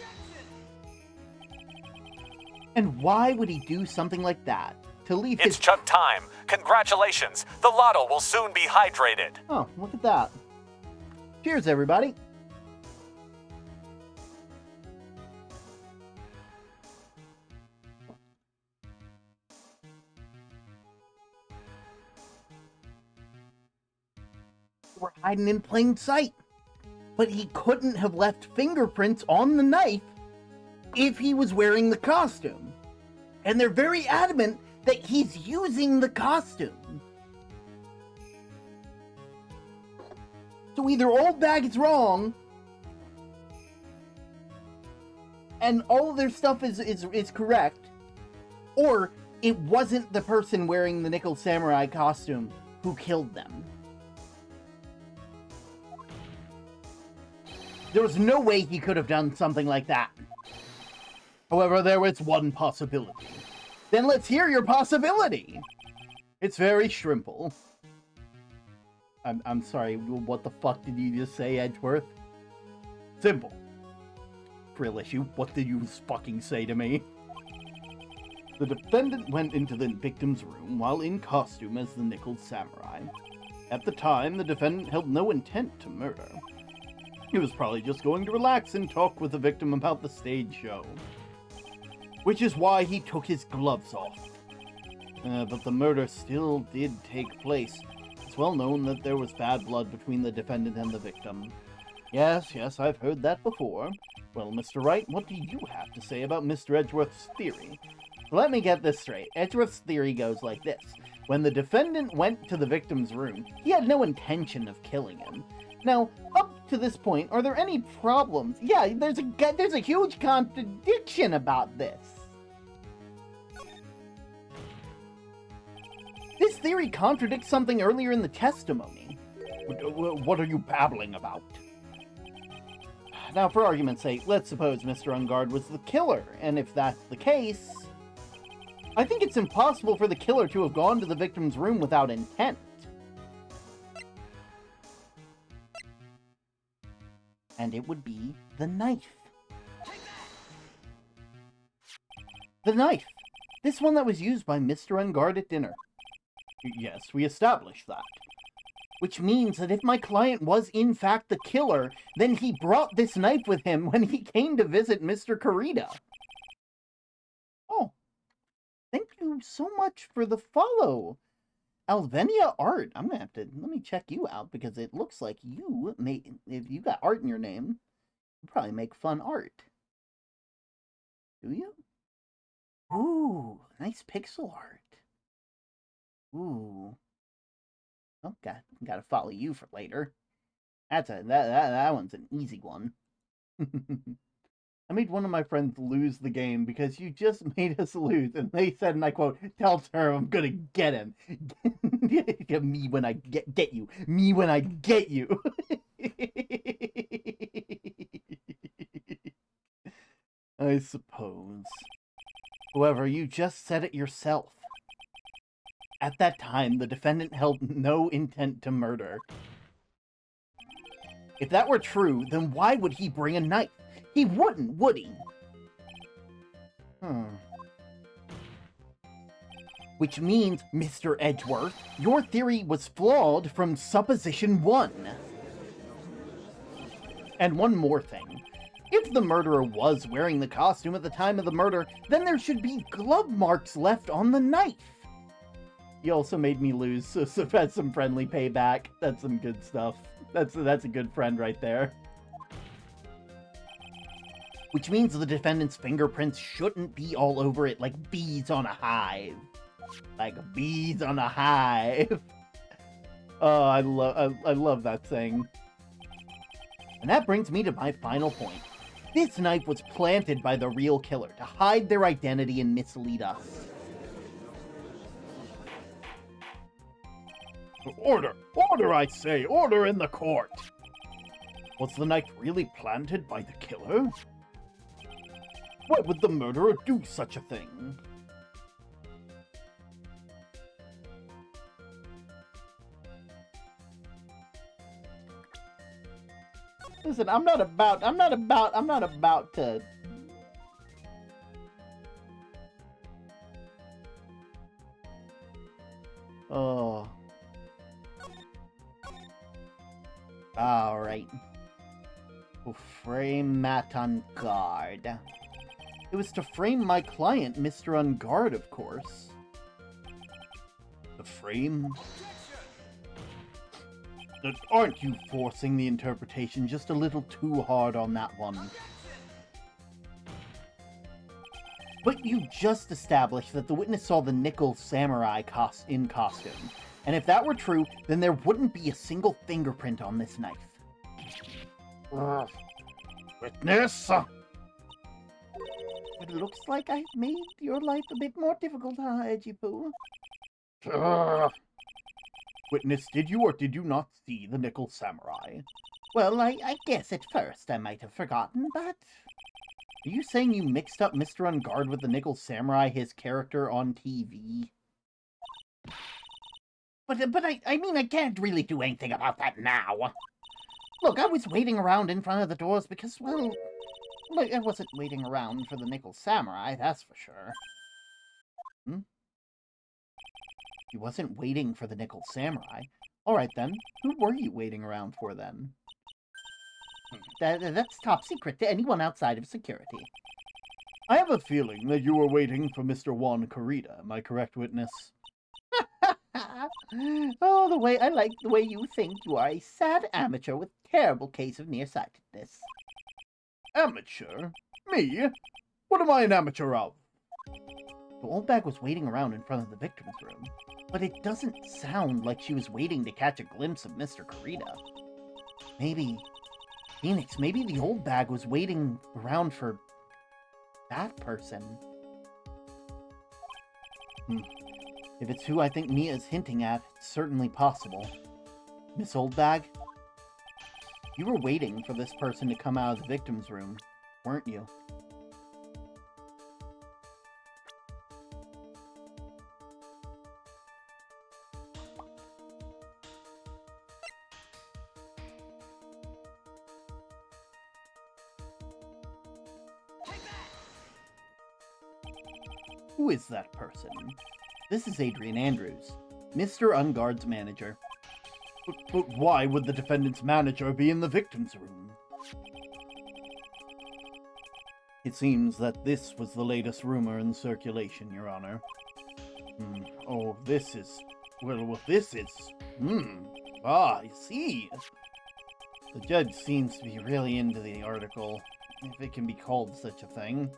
And why would he do something like that? To leave It's chug time. Congratulations. The lotto will soon be hydrated. Oh, look at that. Cheers, everybody. We're hiding in plain sight. But he couldn't have left fingerprints on the knife if he was wearing the costume. And they're very adamant that he's using the costume. So either Old Bag is wrong, and all of their stuff is correct, or it wasn't the person wearing the Nickel Samurai costume who killed them. There was no way he could have done something like that. However, there was one possibility. Then let's hear your possibility. It's very shrimple. I'm sorry, what the fuck did you just say, Edgeworth? Simple. Frill issue, what did you fucking say to me? The defendant went into the victim's room while in costume as the Nickel Samurai. At the time, the defendant held no intent to murder. He was probably just going to relax and talk with the victim about the stage show. Which is why he took his gloves off. But the murder still did take place. It's well known that there was bad blood between the defendant and the victim. Yes, I've heard that before. Well, Mr. Wright, what do you have to say about Mr. Edgeworth's theory? Let me get this straight. Edgeworth's theory goes like this. When the defendant went to the victim's room, he had no intention of killing him. Now, up to this point, are there any problems? Yeah, there's a huge contradiction about this. This theory contradicts something earlier in the testimony. What are you babbling about? Now, for argument's sake, let's suppose Mr. Ungard was the killer, and if that's the case, I think it's impossible for the killer to have gone to the victim's room without intent. And it would be the knife. The knife. This one that was used by Mr. Ungard at dinner. Yes, we established that. Which means that if my client was in fact the killer, then he brought this knife with him when he came to visit Mr. Kurita. Oh, thank you so much for the follow. Alvenia Art. I'm gonna have to, let me check you out, because it looks like you may, if you got art in your name, you probably make fun art. Do you? Ooh, nice pixel art. Ooh. Oh, gotta follow you for later. That one's an easy one. I made one of my friends lose the game because you just made us lose, and they said, and I quote, "Tell Term I'm gonna get him. Me when I get you. Me when I get you." I suppose. However, you just said it yourself. At that time, the defendant held no intent to murder. If that were true, then why would he bring a knife? He wouldn't, would he? Which means, Mr. Edgeworth, your theory was flawed from supposition 1. And one more thing. If the murderer was wearing the costume at the time of the murder, then there should be glove marks left on the knife. You also made me lose, so that's some friendly payback. That's some good stuff. That's a good friend right there. Which means the defendant's fingerprints shouldn't be all over it like bees on a hive. Like bees on a hive. Oh, I love that thing. And that brings me to my final point. This knife was planted by the real killer to hide their identity and mislead us. Order! Order, I say! Order in the court! Was the knife really planted by the killer? Why would the murderer do such a thing? Listen, I'm not about to... Oh. Alright. To frame Matt on guard. It was to frame my client, Mr. Ungard, of course. The frame? Aren't you forcing the interpretation just a little too hard on that one? But you just established that the witness saw the nickel samurai in costume. And if that were true, then there wouldn't be a single fingerprint on this knife. Witness? It looks like I made your life a bit more difficult, huh, Edgy Poo? Witness, did you or did you not see the nickel samurai? Well, I guess at first I might have forgotten, but... Are you saying you mixed up Mr. Ungard with the nickel samurai, his character on TV? But I mean, I can't really do anything about that now. Look, I was waiting around in front of the doors because, well, I wasn't waiting around for the nickel samurai, that's for sure. You wasn't waiting for the nickel samurai. Alright then, who were you waiting around for then? That's top secret to anyone outside of security. I have a feeling that you were waiting for Mr. Juan Kurita, am I correct, witness? Oh, I like the way you think you are a sad amateur with terrible case of nearsightedness. Amateur? Me? What am I an amateur of? The old bag was waiting around in front of the victim's room, but it doesn't sound like she was waiting to catch a glimpse of Mr. Kurita. Maybe... Phoenix, maybe the old bag was waiting around for... that person. If it's who I think Mia's hinting at, it's certainly possible. Miss Oldbag? You were waiting for this person to come out of the victim's room, weren't you? Who is that person? This is Adrian Andrews, Mr. Unguard's manager. But why would the defendant's manager be in the victim's room? It seems that this was the latest rumor in circulation, Your Honor. Oh, this is... Well, this is... I see. The judge seems to be really into the article, if it can be called such a thing.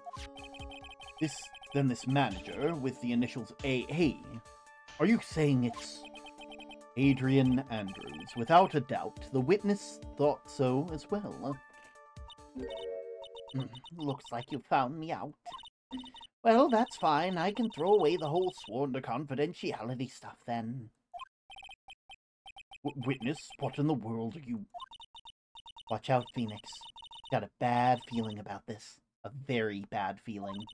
This manager, with the initials AA, are you saying it's... Adrian Andrews? Without a doubt, the witness thought so as well. Looks like you found me out. Well, that's fine. I can throw away the whole sworn to confidentiality stuff then. Witness? What in the world are you... Watch out, Phoenix. Got a bad feeling about this. A very bad feeling.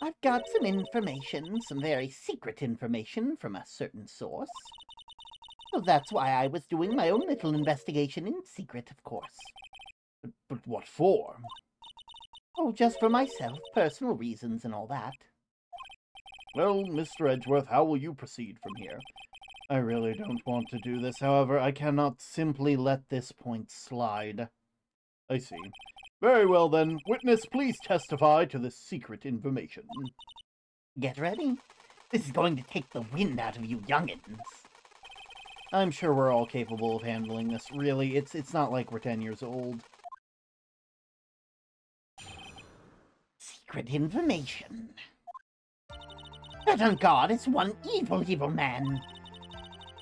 I've got some information, some very secret information from a certain source. So that's why I was doing my own little investigation in secret, of course. But what for? Oh, just for myself, personal reasons and all that. Well, Mr. Edgeworth, how will you proceed from here? I really don't want to do this, however, I cannot simply let this point slide. I see. Very well then, witness, please testify to this secret information. Get ready. This is going to take the wind out of you youngins. I'm sure we're all capable of handling this. Really, it's not like we're 10 years old. Secret information. That Ungard is one evil man.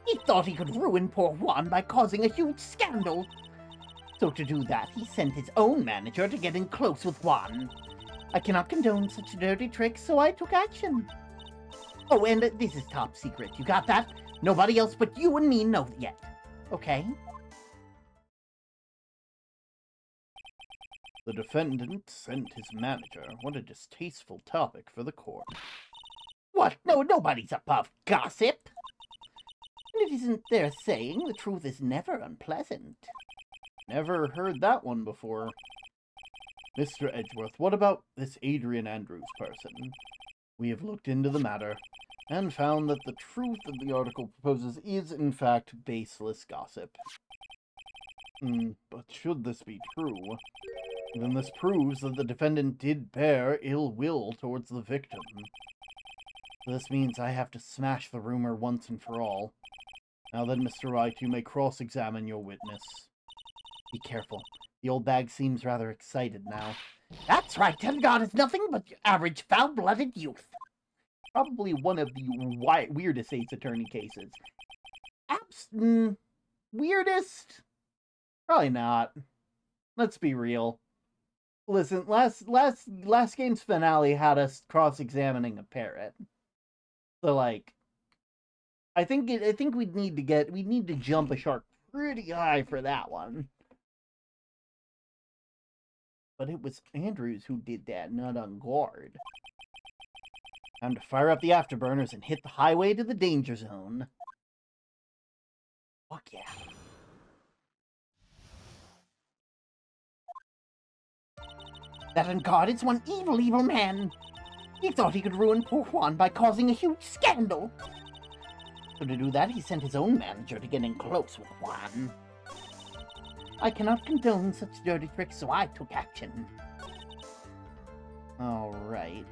He thought he could ruin poor Juan by causing a huge scandal. So to do that, he sent his own manager to get in close with Juan. I cannot condone such dirty tricks, so I took action. Oh, and this is top secret. You got that? Nobody else but you and me know yet. Okay? The defendant sent his manager. What a distasteful topic for the court. What? No, nobody's above gossip. And it isn't their saying the truth is never unpleasant. Never heard that one before. Mr. Edgeworth, what about this Adrian Andrews person? We have looked into the matter and found that the truth of the article proposes is, in fact, baseless gossip. But should this be true, then this proves that the defendant did bear ill will towards the victim. This means I have to smash the rumor once and for all. Now then, Mr. Wright, you may cross-examine your witness. Be careful. The old bag seems rather excited now. That's right, Ungard is nothing but your average foul-blooded youth. Probably one of the weirdest Ace Attorney cases. Weirdest? Probably not. Let's be real. Listen, last game's finale had us cross-examining a parrot. So, like, I think we'd need to jump a shark pretty high for that one. But it was Andrews who did that, not Ungard. Time to fire up the afterburners and hit the highway to the danger zone. Fuck yeah. That Ungard is one evil man. He thought he could ruin poor Juan by causing a huge scandal. So to do that, he sent his own manager to get in close with Juan. I cannot condone such dirty tricks, so I took action. Alright.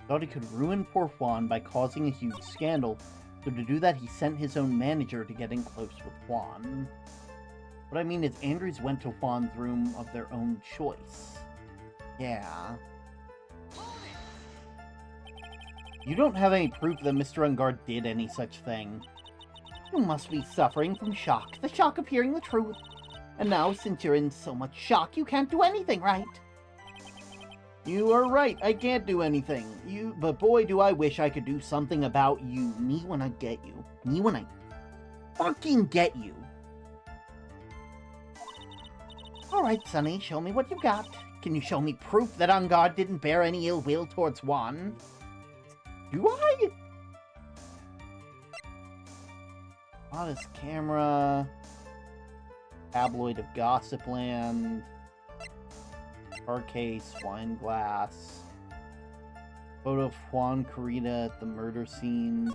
Thought he could ruin poor Juan by causing a huge scandal, so to do that he sent his own manager to get in close with Juan. What I mean is Andrews went to Juan's room of their own choice. Yeah. You don't have any proof that Mr. Ungard did any such thing. You must be suffering from shock, the shock of hearing the truth. And now, since you're in so much shock, you can't do anything, right? You are right, I can't do anything. But boy, do I wish I could do something about you. Me when I get you. Me when I fucking get you. Alright, Sonny, show me what you got. Can you show me proof that Ungard didn't bear any ill will towards Juan? Do I? Modest camera. Tabloid of Gossipland. Car case, wine glass. Photo of Juan Carita at the murder scene.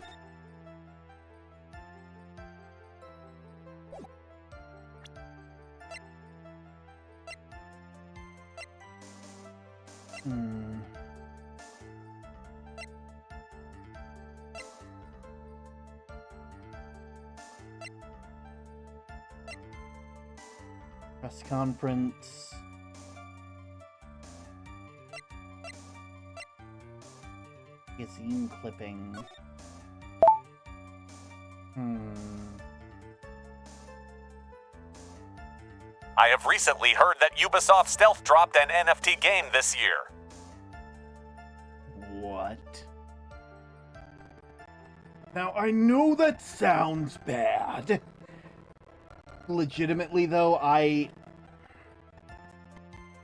Press conference. Magazine clipping. I have recently heard that Ubisoft Stealth dropped an NFT game this year. What? Now, I know that sounds bad. Legitimately, though,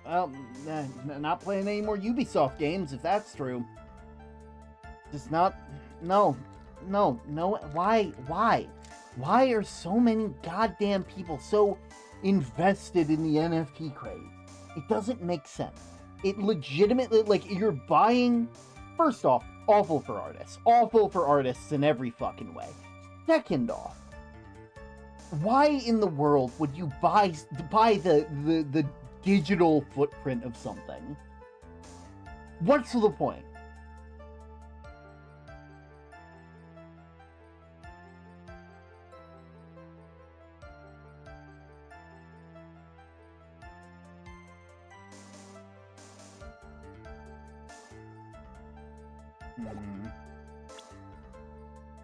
not playing any more Ubisoft games, if that's true. Just not... No. Why? Why are so many goddamn people so invested in the NFT craze? It doesn't make sense. It legitimately, like, you're buying... First off, awful for artists. Awful for artists in every fucking way. Second off, why in the world would you buy the digital footprint of something? What's the point?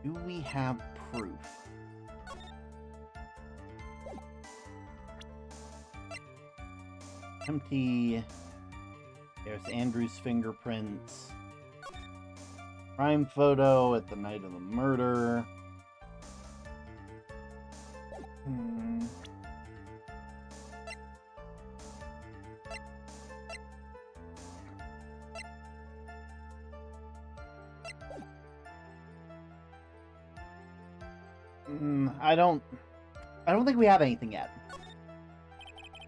Do we have proof? Empty. There's Andrew's fingerprints. Crime photo at the night of the murder. I don't think we have anything yet.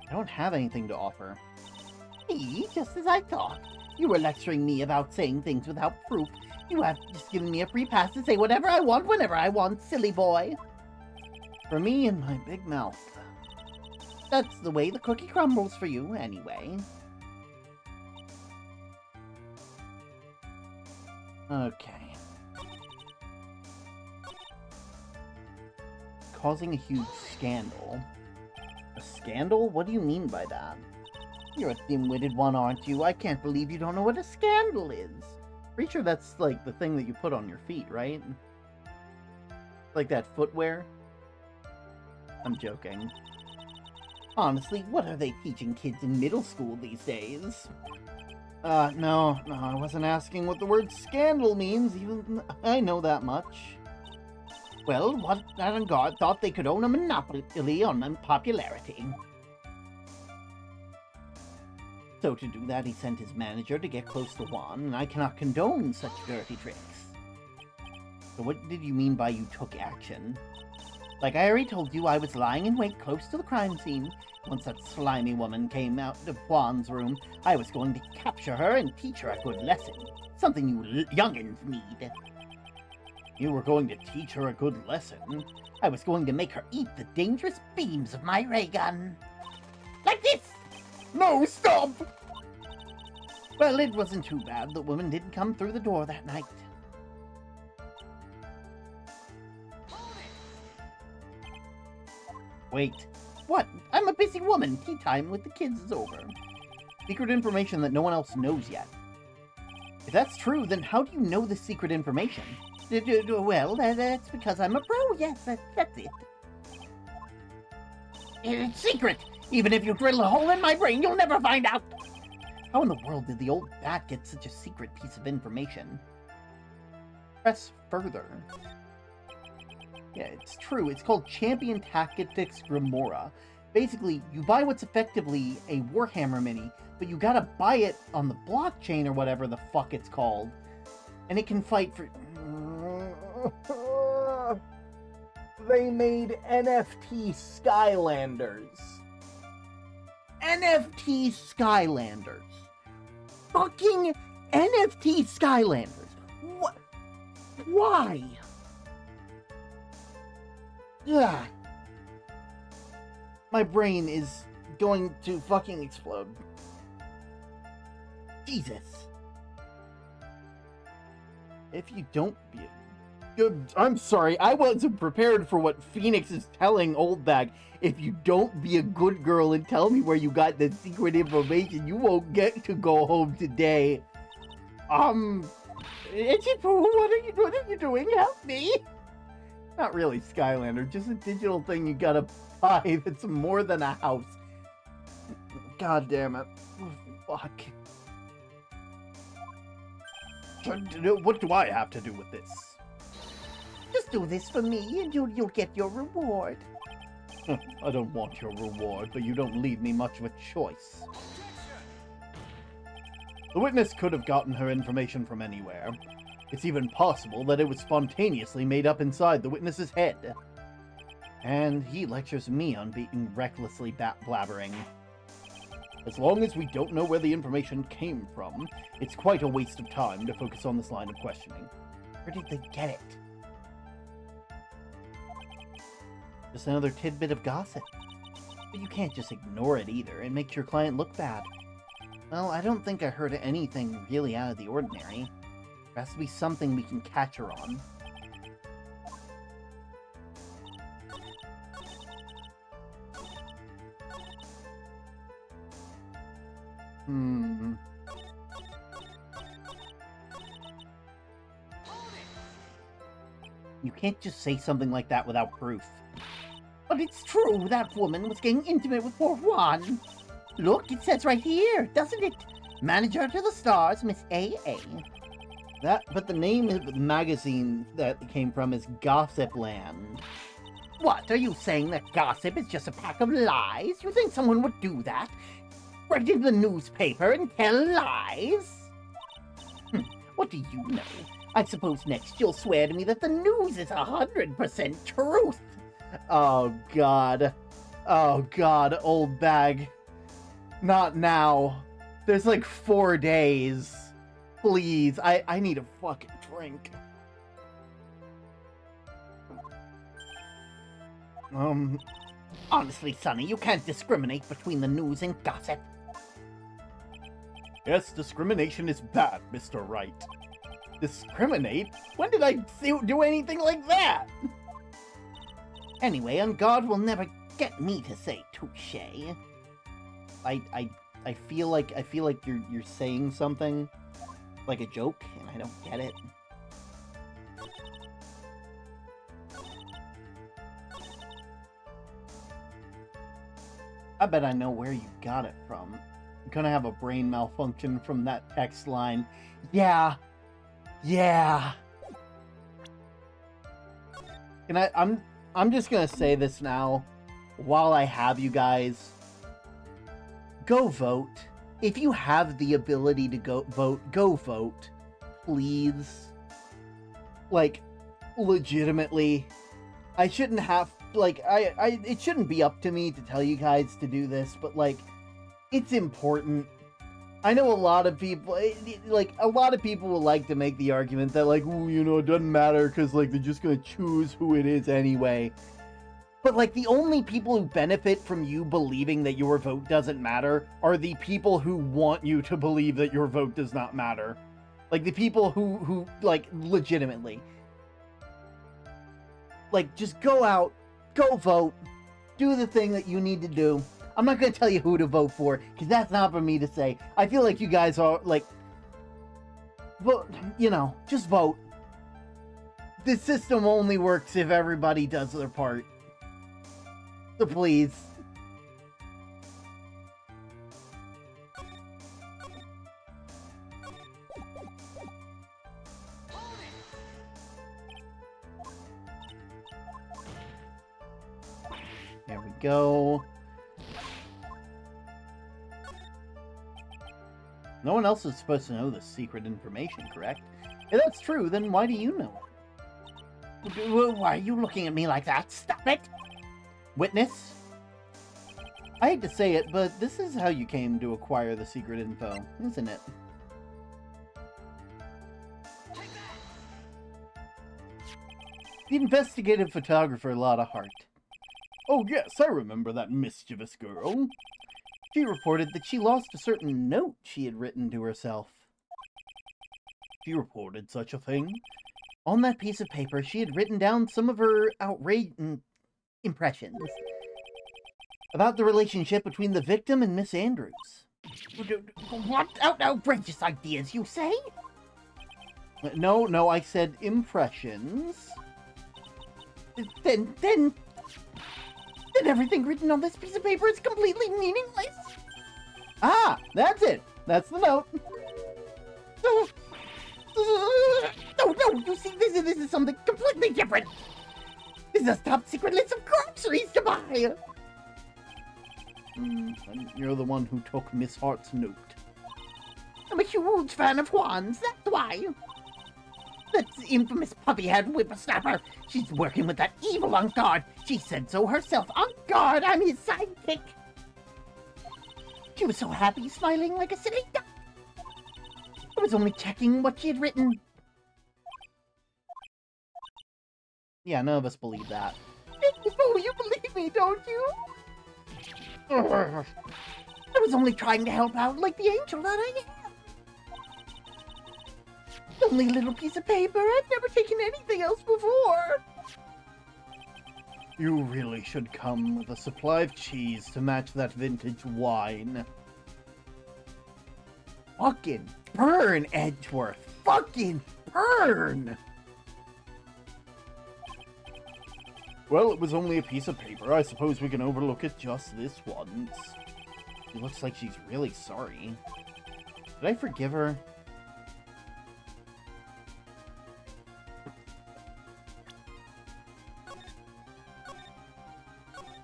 I don't have anything to offer. See, just as I thought. You were lecturing me about saying things without proof. You have just given me a free pass to say whatever I want, whenever I want, silly boy. For me and my big mouth. That's the way the cookie crumbles for you, anyway. Okay. Causing a huge scandal. A scandal? What do you mean by that? You're a dim-witted one, aren't you? I can't believe you don't know what a scandal is. Pretty sure that's, like, the thing that you put on your feet, right? Like that footwear? I'm joking. Honestly, what are they teaching kids in middle school these days? No, I wasn't asking what the word scandal means, even I know that much. Well, what avant-garde thought they could own a monopoly on popularity. So to do that, he sent his manager to get close to Juan, and I cannot condone such dirty tricks. So what did you mean by you took action? Like I already told you, I was lying in wait close to the crime scene. Once that slimy woman came out of Juan's room, I was going to capture her and teach her a good lesson. Something you youngins need. You were going to teach her a good lesson? I was going to make her eat the dangerous beams of my ray gun. Like this! No, stop! Well, it wasn't too bad. The woman didn't come through the door that night. Wait. What? I'm a busy woman. Tea time with the kids is over. Secret information that no one else knows yet. If that's true, then how do you know this secret information? Well, that's because I'm a pro. Yes, that's it. It's secret. Even if you drill a hole in my brain, you'll never find out. How in the world did the old bat get such a secret piece of information? Press further. Yeah, it's true. It's called Champion Tactics Remora. Basically, you buy what's effectively a Warhammer mini, but you gotta buy it on the blockchain or whatever the fuck it's called. And it can fight for... they made NFT Skylanders. NFT Skylanders. Fucking NFT Skylanders. What? Why? Ugh. My brain is going to fucking explode. Jesus. If you don't be I'm sorry, I wasn't prepared for what Phoenix is telling Old Bag. If you don't be a good girl and tell me where you got the secret information, you won't get to go home today. Itchy Poo, what are you doing? Help me! Not really Skylander, just a digital thing you gotta buy that's more than a house. God damn it. Oh, fuck. What do I have to do with this? Just do this for me and you'll get your reward. I don't want your reward, but you don't leave me much of a choice. The witness could have gotten her information from anywhere. It's even possible that it was spontaneously made up inside the witness's head. And he lectures me on being recklessly blabbering. As long as we don't know where the information came from, it's quite a waste of time to focus on this line of questioning. Where did they get it? Just another tidbit of gossip. But you can't just ignore it either. It makes your client look bad. Well, I don't think I heard anything really out of the ordinary. There has to be something we can catch her on. You can't just say something like that without proof. But it's true, that woman was getting intimate with poor Juan. Look, it says right here, doesn't it? Manager to the stars, Miss A.A. But the name of the magazine that it came from is Gossip Land. What, are you saying that gossip is just a pack of lies? You think someone would do that? Write in the newspaper and tell lies? What do you know? I suppose next you'll swear to me that the news is 100% truth. Oh, God. Oh, God, Old Bag. Not now. There's like 4 days. Please, I need a fucking drink. Honestly, Sonny, you can't discriminate between the news and gossip. Yes, discrimination is bad, Mr. Wright. Discriminate? When did I do anything like that? Anyway, on God will never get me to say touche. I feel like you're saying something like a joke, and I don't get it. I bet I know where you got it from. I'm gonna have a brain malfunction from that text line. Yeah. And I'm just gonna say this now, while I have you guys. Go vote. If you have the ability to go vote, please. Like, legitimately. I shouldn't have, like, it shouldn't be up to me to tell you guys to do this, but, like, it's important. I know a lot of people, a lot of people will like to make the argument that, like, ooh, you know, it doesn't matter because, like, they're just gonna choose who it is anyway. But, like, the only people who benefit from you believing that your vote doesn't matter are the people who want you to believe that your vote does not matter. Like, the people who like, legitimately. Like, just go out, go vote, do the thing that you need to do. I'm not going to tell you who to vote for, because that's not for me to say. I feel like you guys are, like, vote, you know, just vote. This system only works if everybody does their part. So please. There we go. No one else is supposed to know this secret information, correct? If that's true, then why do you know it? Why are you looking at me like that? Stop it! Witness? I hate to say it, but this is how you came to acquire the secret info, isn't it? The investigative photographer Lotta Hart. Oh yes, I remember that mischievous girl. She reported that she lost a certain note she had written to herself. She reported such a thing? On that piece of paper, she had written down some of her outrageous impressions about the relationship between the victim and Miss Andrews. What outrageous ideas, you say? No, I said impressions. Then everything written on this piece of paper is completely meaningless. Ah, that's it. That's the note. No, you see, this is something completely different. This is a top secret list of groceries to buy. And you're the one who took Miss Hart's note. I'm a huge fan of Juan's, that's why. That infamous puppy-head whippersnapper. She's working with that evil on guard. She said so herself. On guard, I'm his sidekick. She was so happy, smiling like a silly duck. I was only checking what she had written. Yeah, none of us believe that. Oh, you believe me, don't you? I was only trying to help out like the angel that I am. Only a little piece of paper. I've never taken anything else before. You really should come with a supply of cheese to match that vintage wine. Fucking burn, Edgeworth. Fucking burn. Well, it was only a piece of paper. I suppose we can overlook it just this once. It looks like she's really sorry. Did I forgive her?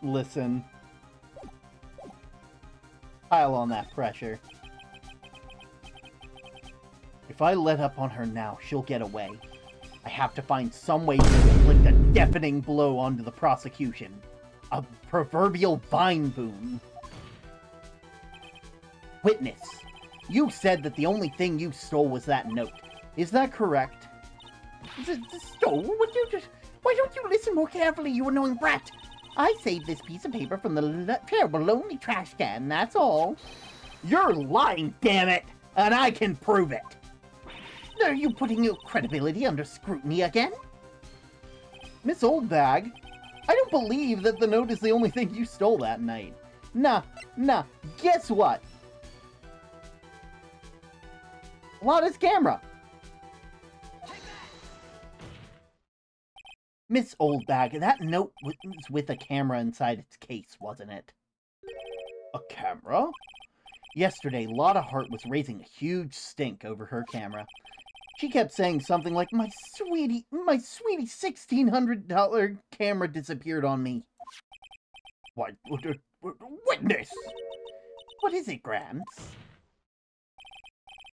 Listen. Pile on that pressure. If I let up on her now, she'll get away. I have to find some way to inflict a deafening blow onto the prosecution. A proverbial vine boom. Witness, you said that the only thing you stole was that note. Is that correct? Stole? Why don't you listen more carefully, you annoying brat? I saved this piece of paper from the terrible lonely trash can, that's all. You're lying, damn it! And I can prove it! Are you putting your credibility under scrutiny again? Miss Oldbag, I don't believe that the note is the only thing you stole that night. Nah, guess what? Lotta's camera. Miss Oldbag, that note was with a camera inside its case, wasn't it? A camera? Yesterday, Lotta Hart was raising a huge stink over her camera. She kept saying something like, my sweetie $1,600 camera disappeared on me. Why, witness! What is it, Gramps?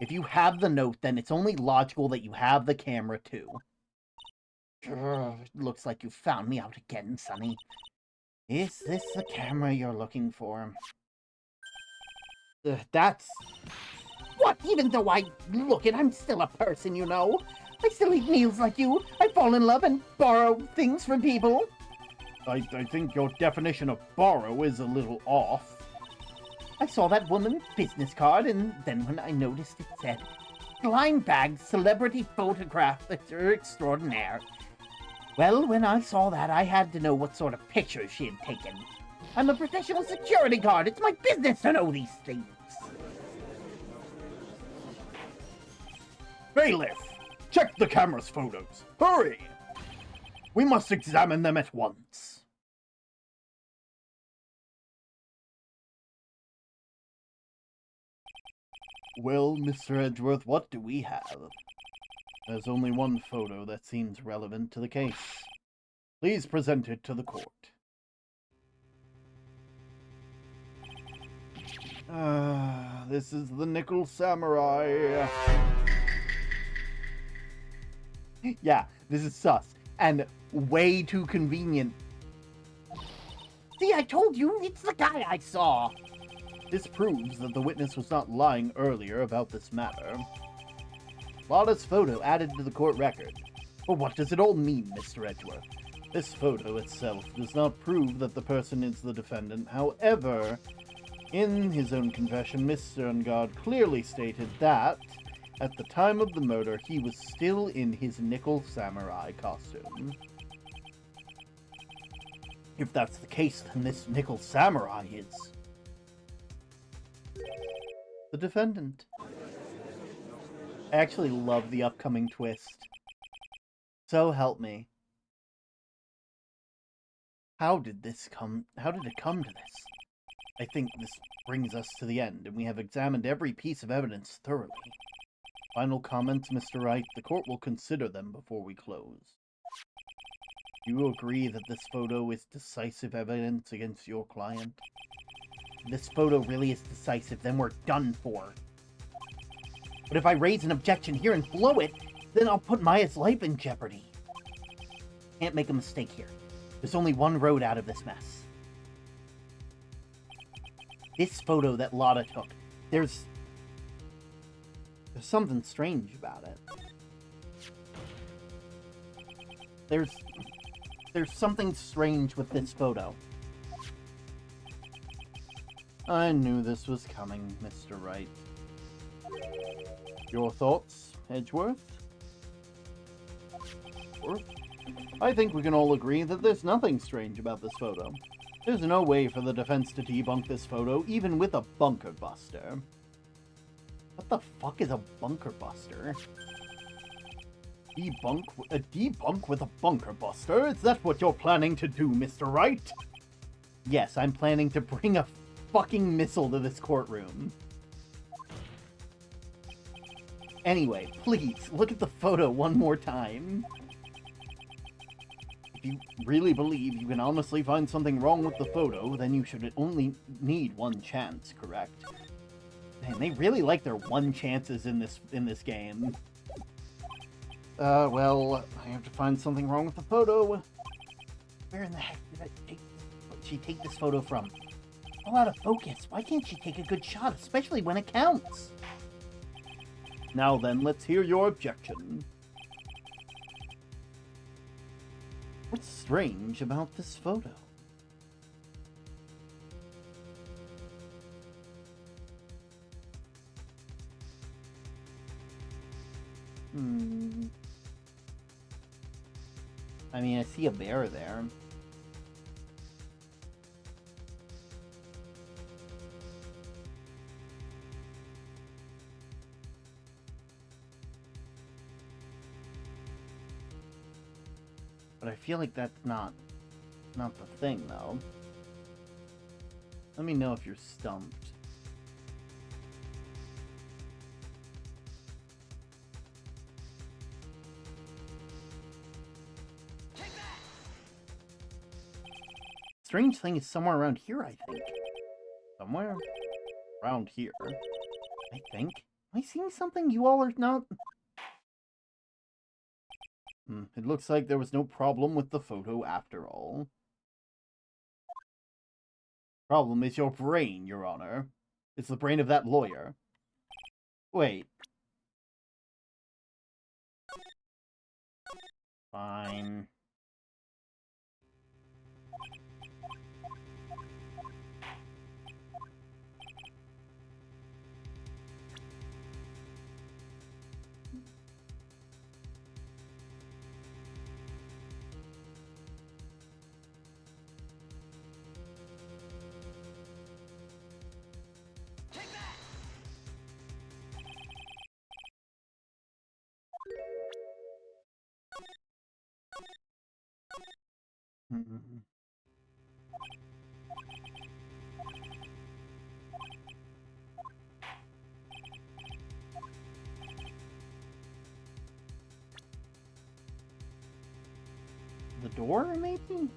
If you have the note, then it's only logical that you have the camera, too. Looks like you found me out again, Sonny. Is this the camera you're looking for? That's... What? Even though I look it, I'm still a person, you know. I still eat meals like you. I fall in love and borrow things from people. I think your definition of borrow is a little off. I saw that woman's business card, and then when I noticed it said, Blind Bag Celebrity Photographer Extraordinaire. Well, when I saw that, I had to know what sort of pictures she had taken. I'm a professional security guard. It's my business to know these things. Bailiff, check the camera's photos. Hurry! We must examine them at once. Well, Mr. Edgeworth, what do we have? There's only one photo that seems relevant to the case. Please present it to the court. This is the Nickel Samurai. Yeah, this is sus. and way too convenient. See, I told you, it's the guy I saw. This proves that the witness was not lying earlier about this matter. Lotta's photo added to the court record. But what does it all mean, Mr. Edgeworth? This photo itself does not prove that the person is the defendant. However, in his own confession, Mr. Ungard clearly stated that, at the time of the murder, he was still in his nickel samurai costume. If that's the case, then this nickel samurai is the defendant. I actually love the upcoming twist. So help me. How did it come to this? I think this brings us to the end, and we have examined every piece of evidence thoroughly. Final comments, Mr. Wright. The court will consider them before we close. Do you agree that this photo is decisive evidence against your client? If this photo really is decisive, then we're done for. But if I raise an objection here and blow it, then I'll put Maya's life in jeopardy. Can't make a mistake here. There's only one road out of this mess. This photo that Lotta took, there's something strange about it. There's something strange with this photo. I knew this was coming, Mr. Wright. Your thoughts, Edgeworth? I think we can all agree that there's nothing strange about this photo. There's no way for the defense to debunk this photo, even with a bunker buster. What the fuck is a bunker buster? A debunk with a bunker buster? Is that what you're planning to do, Mr. Wright? Yes, I'm planning to bring a fucking missile to this courtroom. Anyway, please, look at the photo one more time. If you really believe you can honestly find something wrong with the photo, then you should only need one chance, correct? Man, they really like their one chances in this game. Well, I have to find something wrong with the photo. Where in the heck did she take this photo from? All out of focus. Why can't she take a good shot, especially when it counts? Now then, let's hear your objection. What's strange about this photo? I mean, I see a bear there. But I feel like that's not the thing, though. Let me know if you're stumped. Strange thing is somewhere around here, I think. Somewhere around here, I think. Am I seeing something you all are not? It looks like there was no problem with the photo after all. Problem is your brain, Your Honor. It's the brain of that lawyer. Wait. Fine. The door, maybe?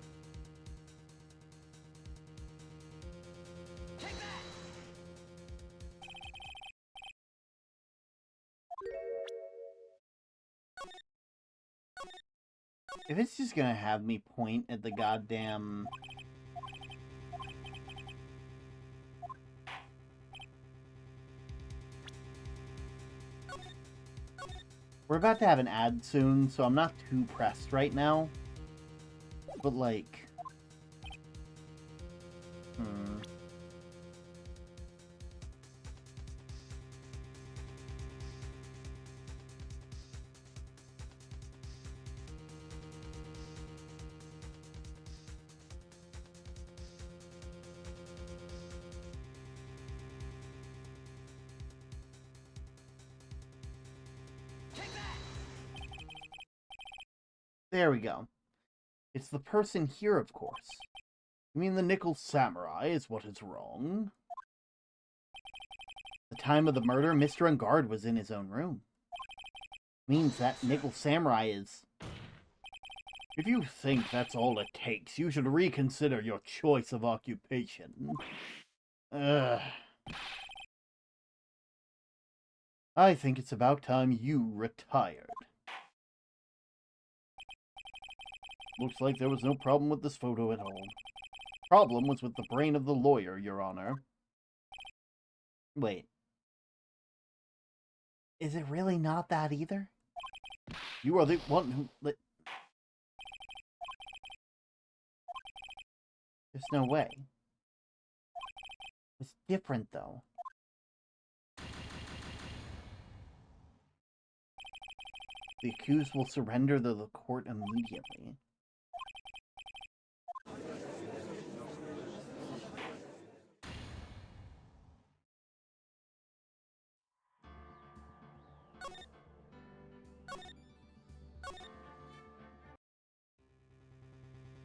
If it's just gonna have me point at the goddamn... We're about to have an ad soon, so I'm not too pressed right now. But, like... There we go. It's the person here, of course. You mean the Nickel Samurai is what is wrong? The time of the murder, Mr. Ungard was in his own room. Means that Nickel Samurai is... If you think that's all it takes, you should reconsider your choice of occupation. I think it's about time you retired. Looks like there was no problem with this photo at all. Problem was with the brain of the lawyer, Your Honor. Wait. Is it really not that either? You are the one who... There's no way. It's different, though. The accused will surrender to the court immediately.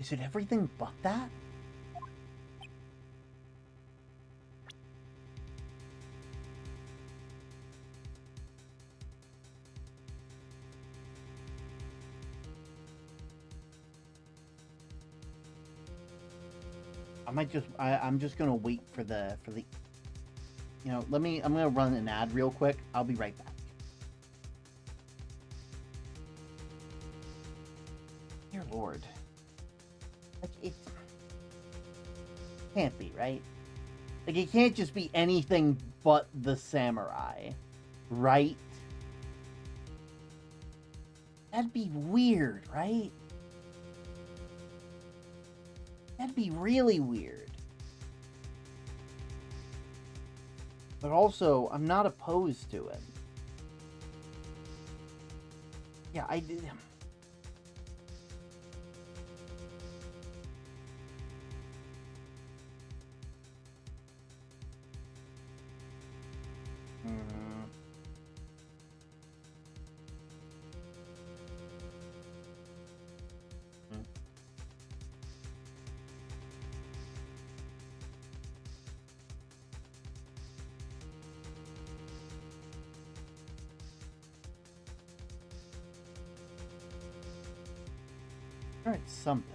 Is it everything but that? I'm just gonna wait for the you know, I'm gonna run an ad real quick. I'll be right back. Dear Lord. Like, it can't be, right? Like, it can't just be anything but the samurai, right? That'd be weird, right? That'd be really weird. But also, I'm not opposed to it. Yeah, I did. Alright, something.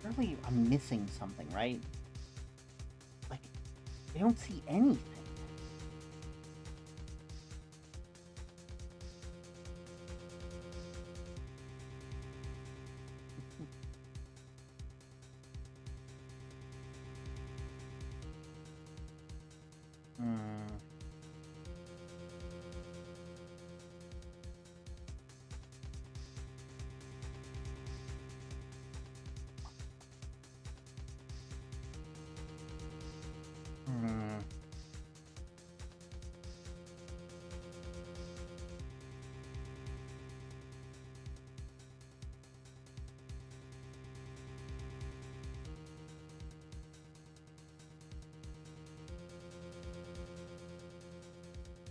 Surely I'm missing something, right? Like, I don't see anything.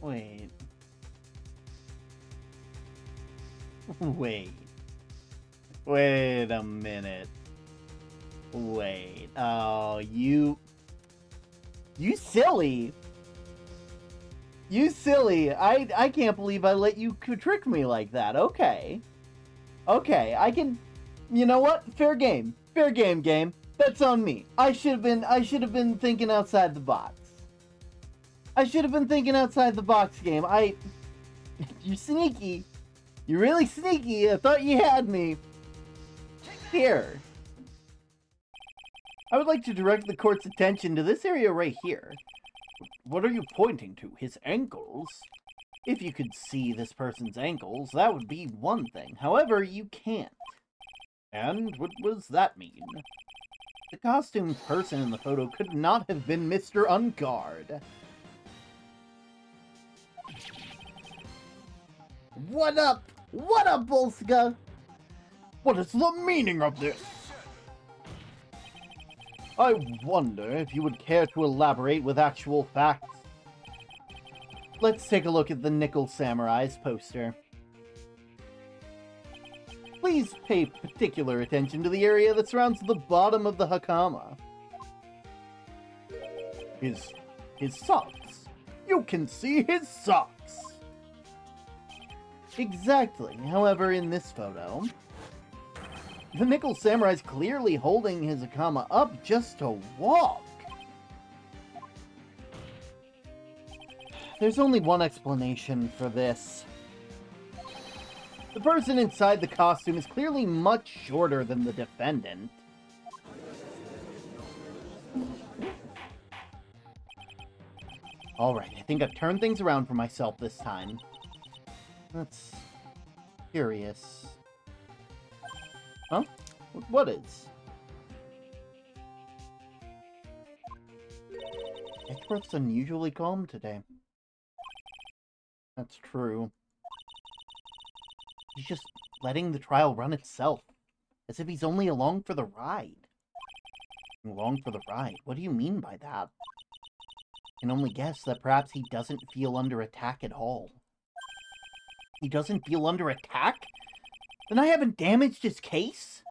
Wait. Wait. Wait a minute. Wait. Oh, you silly. You silly. I can't believe I let you trick me like that. Okay. Okay, I can... You know what? Fair game. Fair game. That's on me. I should have been thinking outside the box. I should have been thinking outside the box, game. You're sneaky. You're really sneaky. I thought you had me. Here. I would like to direct the court's attention to this area right here. What are you pointing to? His ankles? If you could see this person's ankles, that would be one thing. However, you can't. And what does that mean? The costumed person in the photo could not have been Mr. Unguard. What up? What up, Volska? What is the meaning of this? I wonder if you would care to elaborate with actual facts. Let's take a look at the Nickel Samurai's poster. Please pay particular attention to the area that surrounds the bottom of the Hakama. His socks. You can see his socks. Exactly. However, in this photo, the Nickel Samurai is clearly holding his Hakama up just to walk. There's only one explanation for this. The person inside the costume is clearly much shorter than the defendant. Alright, I think I've turned things around for myself this time. That's curious. Huh? What is? Edgeworth's unusually calm today. That's true. He's just letting the trial run itself, as if he's only along for the ride. Along for the ride? What do you mean by that? I can only guess that perhaps he doesn't feel under attack at all. He doesn't feel under attack? Then I haven't damaged his case?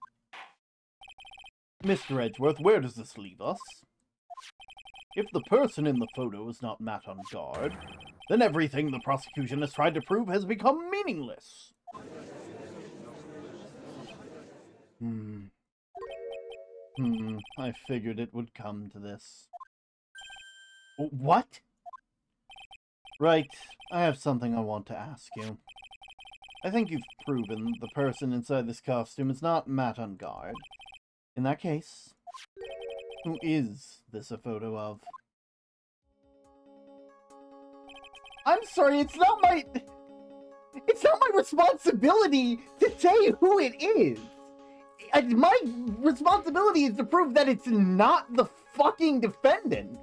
Mr. Edgeworth, where does this leave us? If the person in the photo is not Matt on guard, then everything the prosecution has tried to prove has become meaningless. I figured it would come to this. What? Right, I have something I want to ask you. I think you've proven the person inside this costume is not Matt on guard. In that case, who is this a photo of? I'm sorry, it's not my responsibility to say who it is. My responsibility is to prove that it's not the fucking defendant.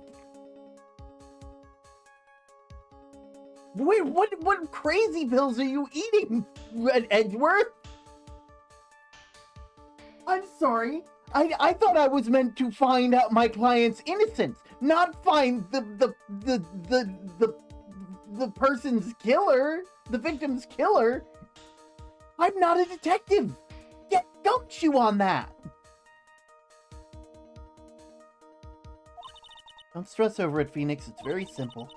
Wait, what crazy pills are you eating, Edgeworth? I'm sorry. I thought I was meant to find out my client's innocence, not find the person's killer, the victim's killer. I'm not a detective. Don't chew on that. Don't stress over it, Phoenix. It's very simple.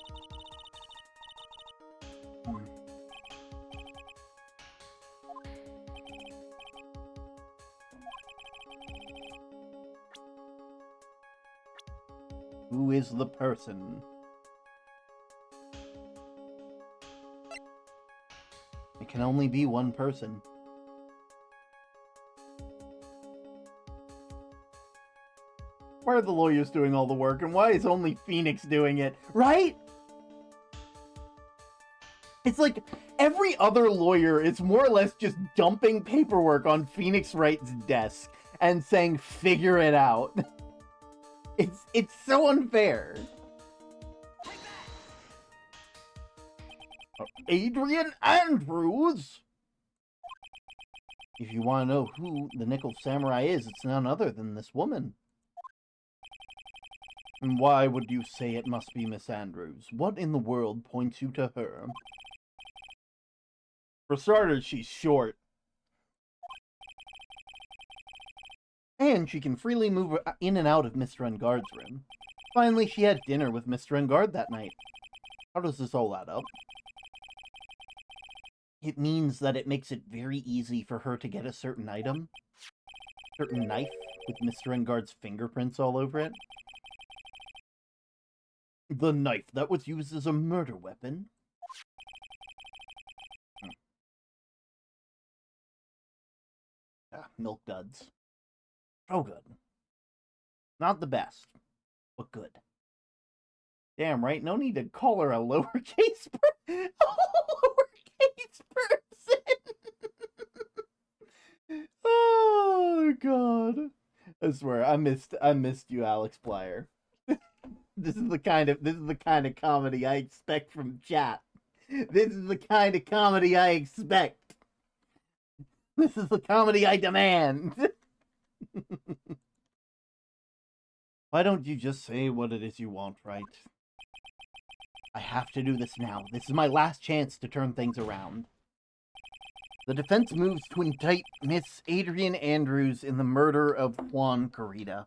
Who is the person? It can only be one person. Why are the lawyers doing all the work, and why is only Phoenix doing it? Right? It's like every other lawyer is more or less just dumping paperwork on Phoenix Wright's desk and saying, figure it out. It's so unfair. Adrian Andrews? If you want to know who the Nickel Samurai is, it's none other than this woman. And why would you say it must be Miss Andrews? What in the world points you to her? For starters, she's short. And she can freely move in and out of Mr. Engard's room. Finally, she had dinner with Mr. Engard that night. How does this all add up? It means that it makes it very easy for her to get a certain item. Certain knife with Mr. Engard's fingerprints all over it. The knife that was used as a murder weapon. Milk duds. So good. Not the best, but good. Damn right, no need to call her a lowercase person. Oh god. I swear, I missed you, Alex Blyer. This is the kind of comedy I expect from chat. This is the kind of comedy I expect. This is the comedy I demand. Why don't you just say what it is you want, Wright? I have to do this now. This is my last chance to turn things around. The defense moves to indict Miss Adrian Andrews in the murder of Juan Carita.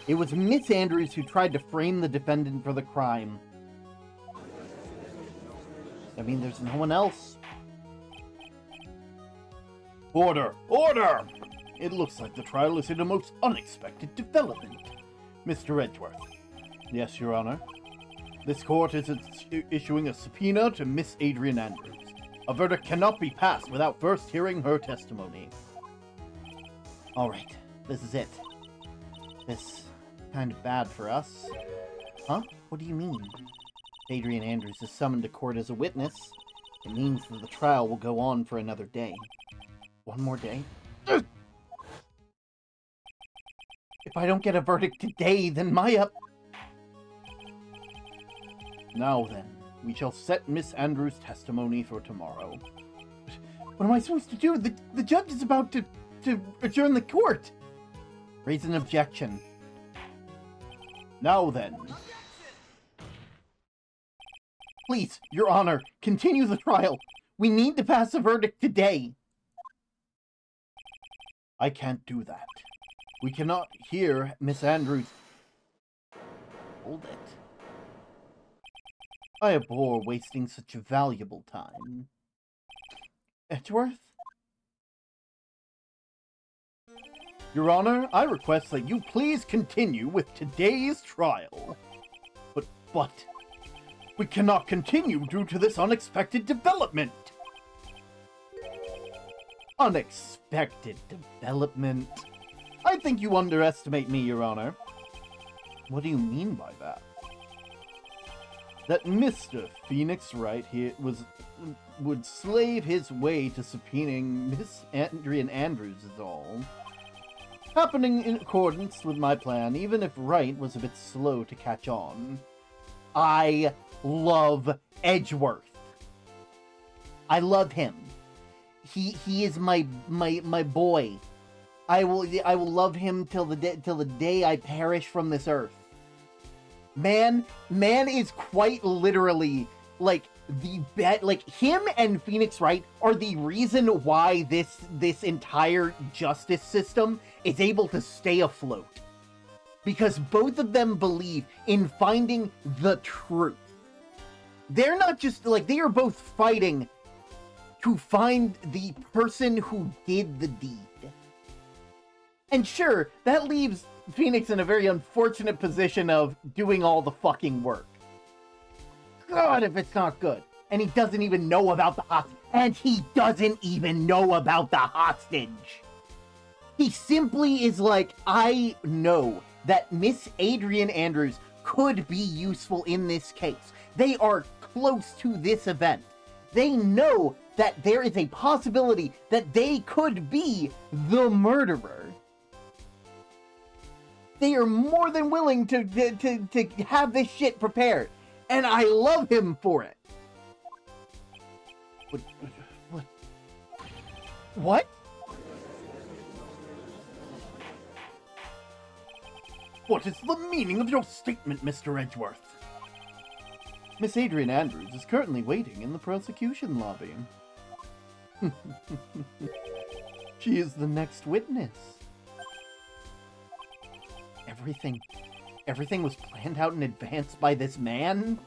It was Miss Andrews who tried to frame the defendant for the crime. I mean, there's no one else. Order! Order! It looks like the trial is in a most unexpected development. Mr. Edgeworth. Yes, Your Honor. This court is issuing a subpoena to Miss Adrian Andrews. A verdict cannot be passed without first hearing her testimony. Alright, this is it. This kind of bad for us. Huh? What do you mean? Adrian Andrews is summoned to court as a witness. It means that the trial will go on for another day. One more day? If I don't get a verdict today, then Now then, we shall set Miss Andrews' testimony for tomorrow. What am I supposed to do? The judge is about to adjourn the court. Raise an objection. Now then. Please, Your Honor, continue the trial. We need to pass a verdict today. I can't do that. We cannot hear Miss Andrews. Hold it. I abhor wasting such valuable time. Edgeworth? Your Honor, I request that you please continue with today's trial. But, we cannot continue due to this unexpected development. Unexpected development? I think you underestimate me, Your Honor. What do you mean by that? That Mr. Phoenix Wright here would slave his way to subpoenaing Miss Adrian Andrews is all. Happening in accordance with my plan, even if Wright was a bit slow to catch on. I love Edgeworth. I love him. He is my boy. I will love him till the day I perish from this earth. Man is quite literally like him and Phoenix Wright are the reason why this entire justice system is able to stay afloat. Because both of them believe in finding the truth. They're not just they are both fighting to find the person who did the deed. And sure, that leaves Phoenix in a very unfortunate position of doing all the fucking work. God, if it's not good. And he doesn't even know about the hostage. And he doesn't even know about the hostage. He simply is like, I know that Miss Adrian Andrews could be useful in this case. They are close to this event. They know that there is a possibility that they could be the murderer. They are more than willing to have this shit prepared. And I love him for it. What? What is the meaning of your statement, Mr. Edgeworth? Miss Adrian Andrews is currently waiting in the prosecution lobby. She is the next witness. Everything was planned out in advance by this man?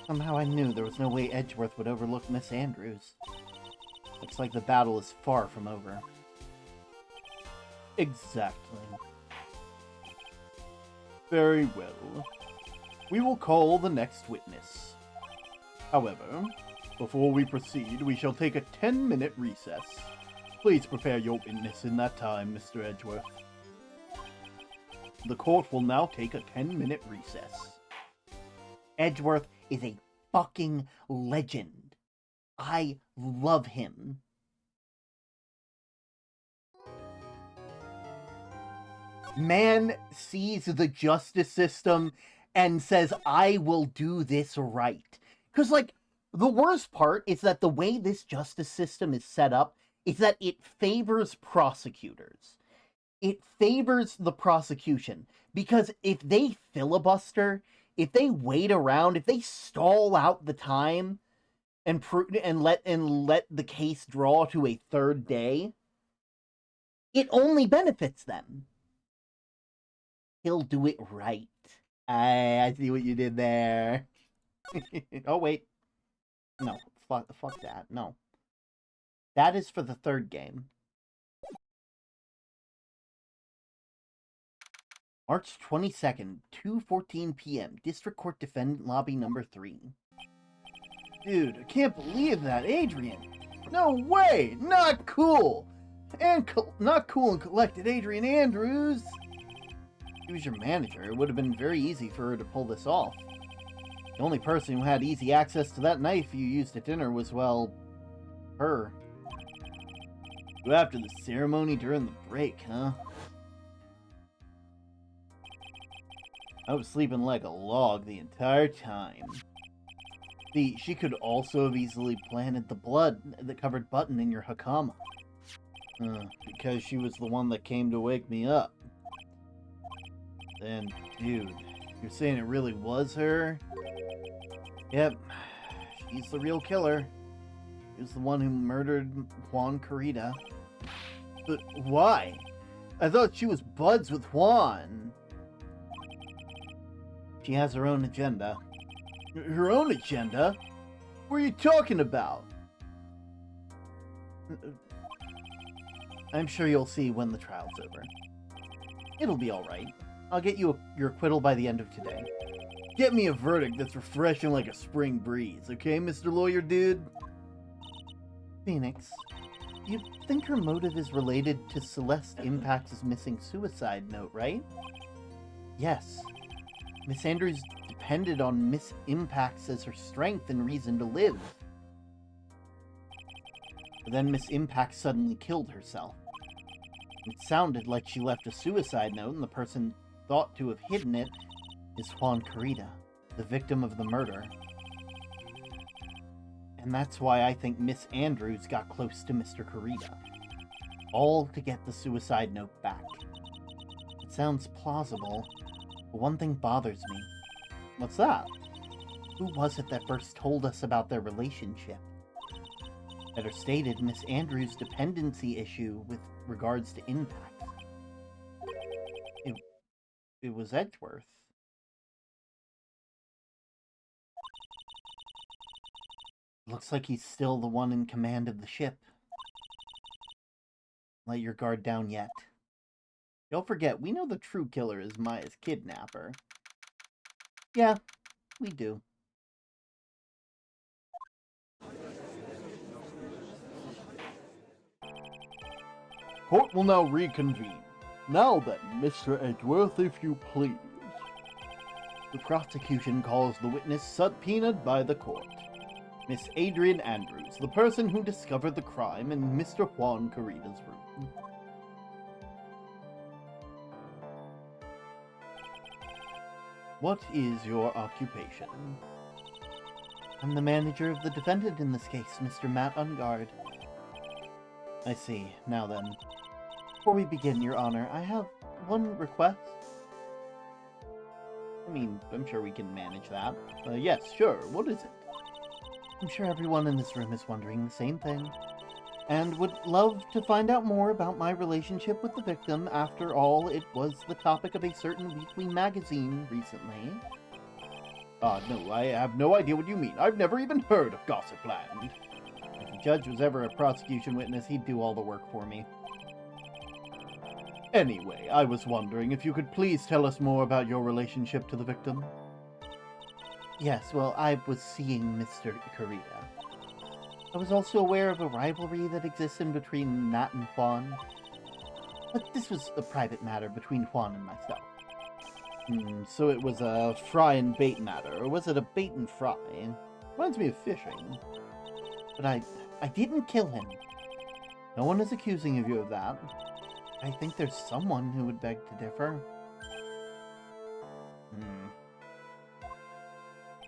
Somehow I knew there was no way Edgeworth would overlook Miss Andrews. Looks like the battle is far from over. Exactly. Very well. We will call the next witness. However, before we proceed, we shall take a 10-minute recess. Please prepare your witness in that time, Mr. Edgeworth. The court will now take a 10-minute recess. Edgeworth is a fucking legend. I love him. Man sees the justice system and says, I will do this right. Because, like, the worst part is that the way this justice system is set up is that it favors prosecutors. It favors the prosecution. Because if they filibuster, if they wait around, if they stall out the time and let the case draw to a third day, it only benefits them. He'll do it right. I see what you did there. Oh, wait. No, fuck that. No. That is for the third game. March 22nd, 2:14 p.m. District Court Defendant Lobby number 3. Dude, I can't believe that, Adrian. No way! Not cool! And not cool and collected Adrian Andrews. She was your manager. It would have been very easy for her to pull this off. The only person who had easy access to that knife you used at dinner was, well, her. You after the ceremony during the break, huh? I was sleeping like a log the entire time. See, she could also have easily planted the covered button in your hakama. Because she was the one that came to wake me up. Then, dude, you're saying it really was her? Yep, she's the real killer. She was the one who murdered Juan Carita. But why? I thought she was buds with Juan. She has her own agenda. Her own agenda? What are you talking about? I'm sure you'll see when the trial's over. It'll be alright. I'll get you your acquittal by the end of today. Get me a verdict that's refreshing like a spring breeze, okay, Mr. Lawyer Dude? Phoenix, you think her motive is related to Celeste Impact's missing suicide note, right? Yes. Miss Andrews depended on Miss Impacts as her strength and reason to live. But then Miss Impact suddenly killed herself. It sounded like she left a suicide note, and the person thought to have hidden it is Juan Carita, the victim of the murder. And that's why I think Miss Andrews got close to Mr. Carita. All to get the suicide note back. It sounds plausible, but one thing bothers me. What's that? Who was it that first told us about their relationship? Better stated, Miss Andrews' dependency issue with regards to Impact. It was Edgeworth. Looks like he's still the one in command of the ship. Let your guard down yet. Don't forget, we know the true killer is Maya's kidnapper. Yeah, we do. Court will now reconvene. Now then, Mr. Edgeworth, if you please. The prosecution calls the witness subpoenaed by the court. Miss Adrian Andrews, the person who discovered the crime in Mr. Juan Carita's room. What is your occupation? I'm the manager of the defendant in this case, Mr. Matt Ungard. I see. Now then. Before we begin, Your Honor, I have one request? I mean, I'm sure we can manage that. Yes, sure. What is it? I'm sure everyone in this room is wondering the same thing, and would love to find out more about my relationship with the victim. After all, it was the topic of a certain weekly magazine recently. No, I have no idea what you mean. I've never even heard of Gossipland. If the judge was ever a prosecution witness, he'd do all the work for me. Anyway, I was wondering if you could please tell us more about your relationship to the victim. Yes, well, I was seeing Mr. Kurita. I was also aware of a rivalry that existed between Nat and Juan. But this was a private matter between Juan and myself. So it was a fry and bait matter, or was it a bait and fry? Reminds me of fishing. But I didn't kill him. No one is accusing you of that. I think there's someone who would beg to differ.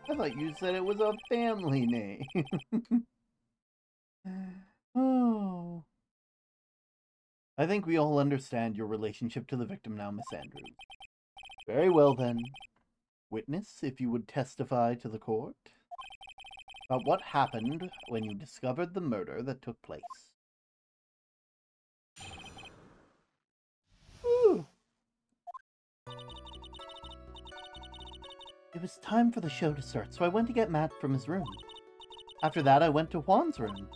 I thought you said it was a family name. Oh. I think we all understand your relationship to the victim now, Miss Andrews. Very well then. Witness, if you would testify to the court about what happened when you discovered the murder that took place. Ooh. It was time for the show to start, so I went to get Matt from his room. After that, I went to Juan's room,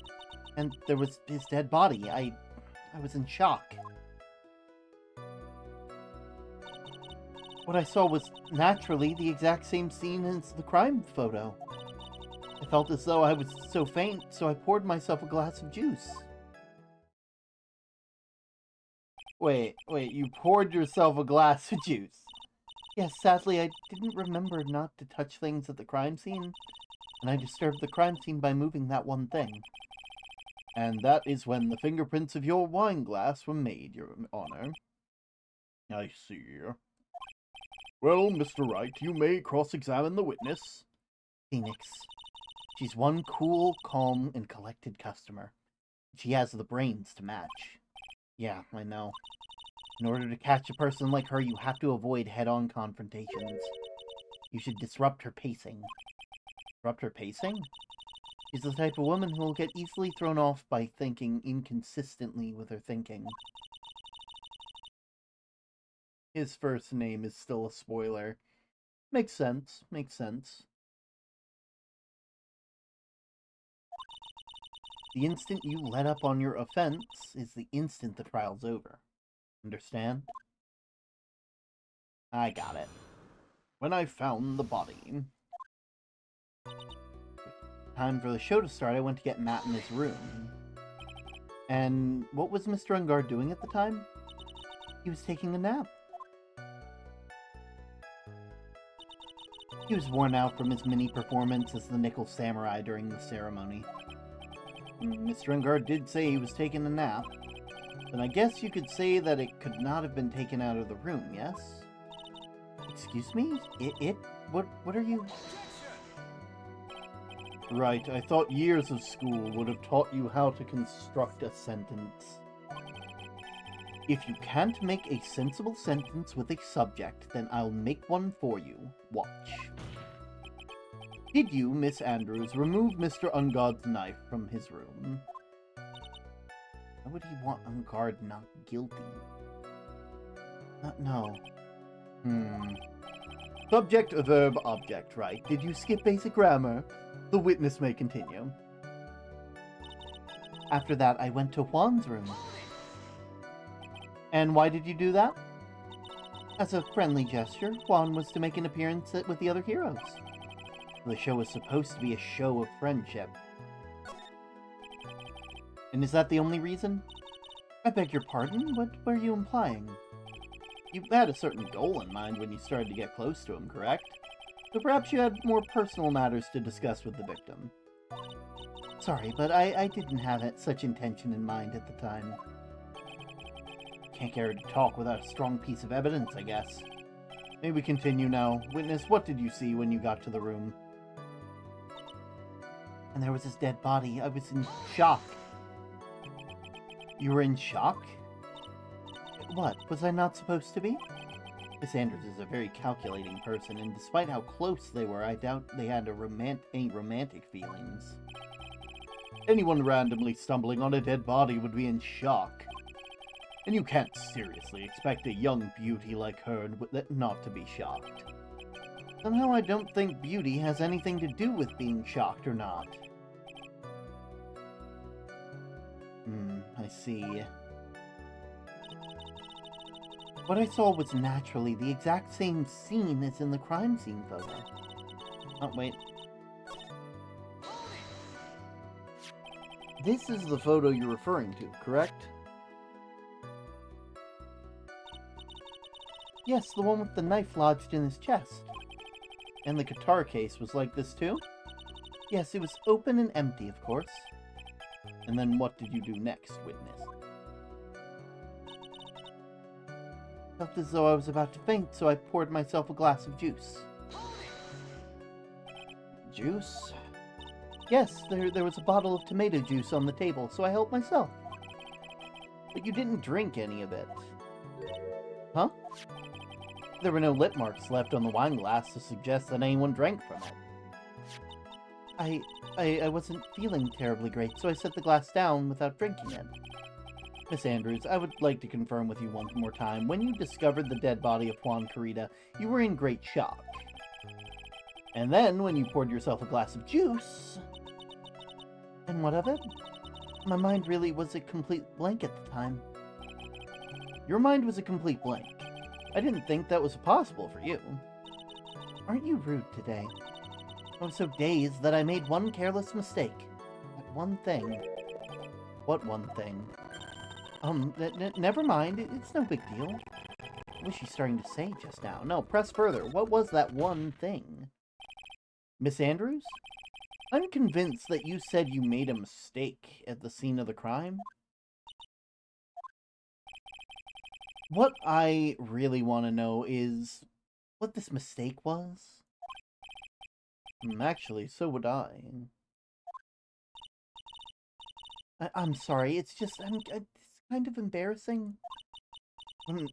and there was his dead body. I was in shock. What I saw was naturally the exact same scene as the crime photo. I felt as though I was so faint, so I poured myself a glass of juice. Wait, you poured yourself a glass of juice? Yes, sadly, I didn't remember not to touch things at the crime scene, and I disturbed the crime scene by moving that one thing. And that is when the fingerprints of your wine glass were made, Your Honor. I see. Well, Mr. Wright, you may cross-examine the witness. Phoenix. She's one cool, calm, and collected customer. She has the brains to match. Yeah, I know. In order to catch a person like her, you have to avoid head-on confrontations. You should disrupt her pacing. Disrupt her pacing? She's the type of woman who will get easily thrown off by thinking inconsistently with her thinking. His first name is still a spoiler. Makes sense, makes sense. The instant you let up on your offense is the instant the trial's over. Understand? I got it. When I found the body. Time for the show to start, I went to get Matt in his room. And what was Mr. Ungard doing at the time? He was taking a nap. He was worn out from his mini-performance as the Nickel Samurai during the ceremony. Mr. Ungard did say he was taking a nap. Then I guess you could say that it could not have been taken out of the room, yes? Excuse me? What are you... Right, I thought years of school would have taught you how to construct a sentence. If you can't make a sensible sentence with a subject, then I'll make one for you. Watch. Did you, Miss Andrews, remove Mr. Ungard's knife from his room? Why would he want Ungard not guilty? No. Subject, verb, object, right? Did you skip basic grammar? The witness may continue. After that, I went to Juan's room. And why did you do that? As a friendly gesture, Juan was to make an appearance with the other heroes. The show was supposed to be a show of friendship. And is that the only reason? I beg your pardon? What were you implying? You had a certain goal in mind when you started to get close to him, correct? So perhaps you had more personal matters to discuss with the victim. Sorry, but I didn't have such intention in mind at the time. Can't get her to talk without a strong piece of evidence, I guess. May we continue now. Witness, what did you see when you got to the room? And there was his dead body. I was in shock. You were in shock? What? Was I not supposed to be? Miss Andrews is a very calculating person, and despite how close they were, I doubt they had any romantic feelings. Anyone randomly stumbling on a dead body would be in shock. And you can't seriously expect a young beauty like her not to be shocked. Somehow I don't think beauty has anything to do with being shocked or not. I see. What I saw was naturally the exact same scene as in the crime scene photo. Oh, wait. This is the photo you're referring to, correct? Yes, the one with the knife lodged in his chest. And the guitar case was like this too? Yes, it was open and empty, of course. And then what did you do next, witness? Felt as though I was about to faint, so I poured myself a glass of juice. Juice? Yes, there was a bottle of tomato juice on the table, so I helped myself. But you didn't drink any of it. Huh? There were no lip marks left on the wine glass to suggest that anyone drank from it. I wasn't feeling terribly great, so I set the glass down without drinking it. Miss Andrews, I would like to confirm with you one more time. When you discovered the dead body of Juan Carita, you were in great shock. And then, when you poured yourself a glass of juice... And what of it? My mind really was a complete blank at the time. Your mind was a complete blank. I didn't think that was possible for you. Aren't you rude today? I was so dazed that I made one careless mistake. That one thing. What one thing? Never mind. It's no big deal. What was she starting to say just now? No, press further. What was that one thing? Miss Andrews? I'm convinced that you said you made a mistake at the scene of the crime. What I really want to know is what this mistake was. Actually, so would I. I'm sorry, it's just, it's kind of embarrassing. When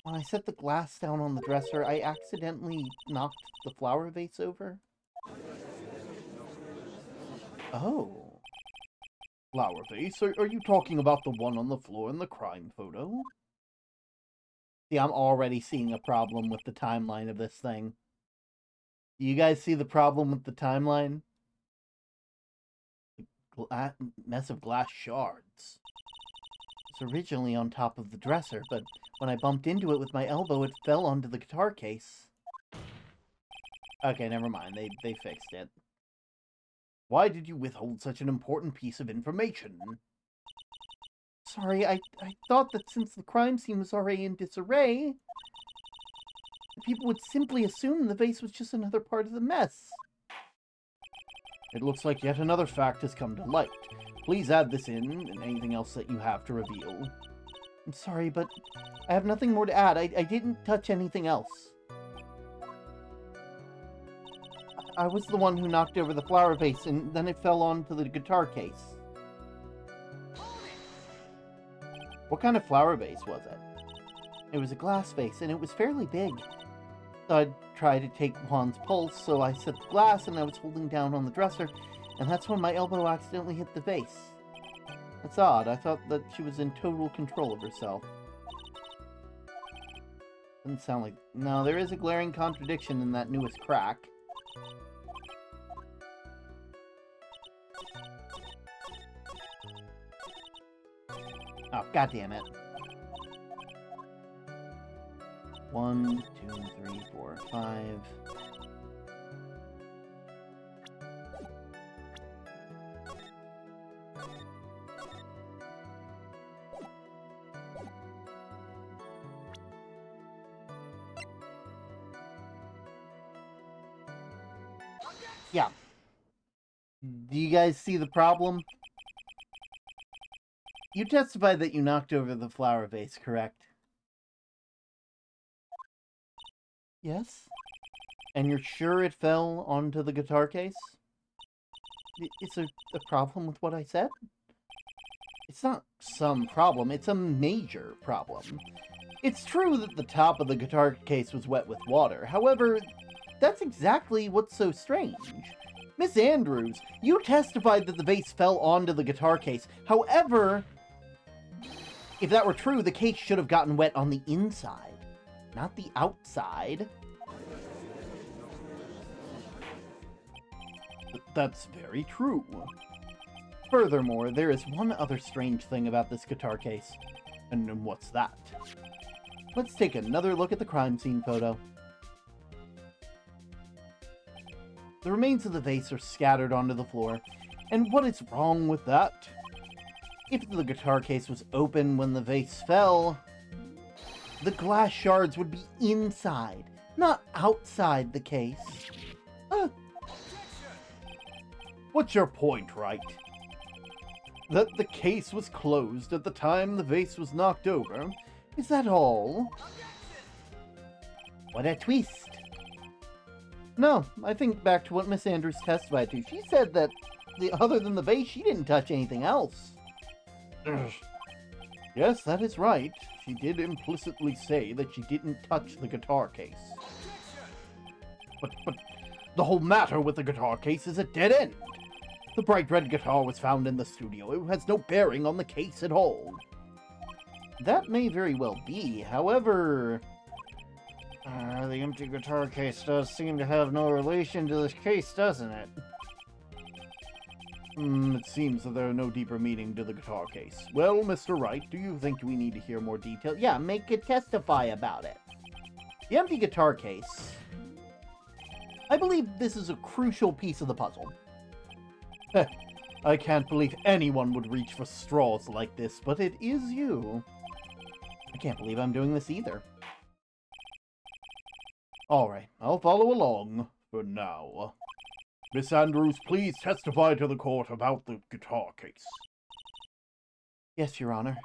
I set the glass down on the dresser, I accidentally knocked the flower vase over. Oh. Flower vase? Are you talking about the one on the floor in the crime photo? See, I'm already seeing a problem with the timeline of this thing. Do you guys see the problem with the timeline? Mess of glass shards. It's originally on top of the dresser, but when I bumped into it with my elbow, it fell onto the guitar case. Okay, never mind. They fixed it. Why did you withhold such an important piece of information? Sorry, I thought that since the crime scene was already in disarray, people would simply assume the vase was just another part of the mess. It looks like yet another fact has come to light. Please add this in and anything else that you have to reveal. I'm sorry, but I have nothing more to add. I didn't touch anything else. I was the one who knocked over the flower vase, and then it fell onto the guitar case. What kind of flower vase was it? It was a glass vase, and it was fairly big. So I'd try to take Juan's pulse, so I set the glass, and I was holding down on the dresser, and that's when my elbow accidentally hit the vase. That's odd. I thought that she was in total control of herself. Doesn't sound like... No, there is a glaring contradiction in that newest crack. Oh, goddammit. 1, 2, 3, 4, 5. Yeah. Do you guys see the problem? You testified that you knocked over the flower vase, correct? Yes? And you're sure it fell onto the guitar case? Is there a problem with what I said? It's not some problem, it's a major problem. It's true that the top of the guitar case was wet with water. However, that's exactly what's so strange. Miss Andrews, you testified that the vase fell onto the guitar case. However, if that were true, the case should have gotten wet on the inside, not the outside. That's very true. Furthermore, there is one other strange thing about this guitar case. And what's that? Let's take another look at the crime scene photo. The remains of the vase are scattered onto the floor, and what is wrong with that? If the guitar case was open when the vase fell, the glass shards would be inside, not outside the case. What's your point, Wright? That the case was closed at the time the vase was knocked over? Is that all? What a twist. No, I think back to what Miss Andrews testified to. She said that, other than the vase, she didn't touch anything else. Yes, that is right. She did implicitly say that she didn't touch the guitar case. But the whole matter with the guitar case is a dead end. The bright red guitar was found in the studio. It has no bearing on the case at all. That may very well be, however... The empty guitar case does seem to have no relation to this case, doesn't it? It seems that there are no deeper meaning to the guitar case. Well, Mr. Wright, do you think we need to hear more detail? Yeah, make it testify about it. The empty guitar case. I believe this is a crucial piece of the puzzle. I can't believe anyone would reach for straws like this, but it is you. I can't believe I'm doing this either. Alright, I'll follow along for now. Miss Andrews, please testify to the court about the guitar case. Yes, Your Honor.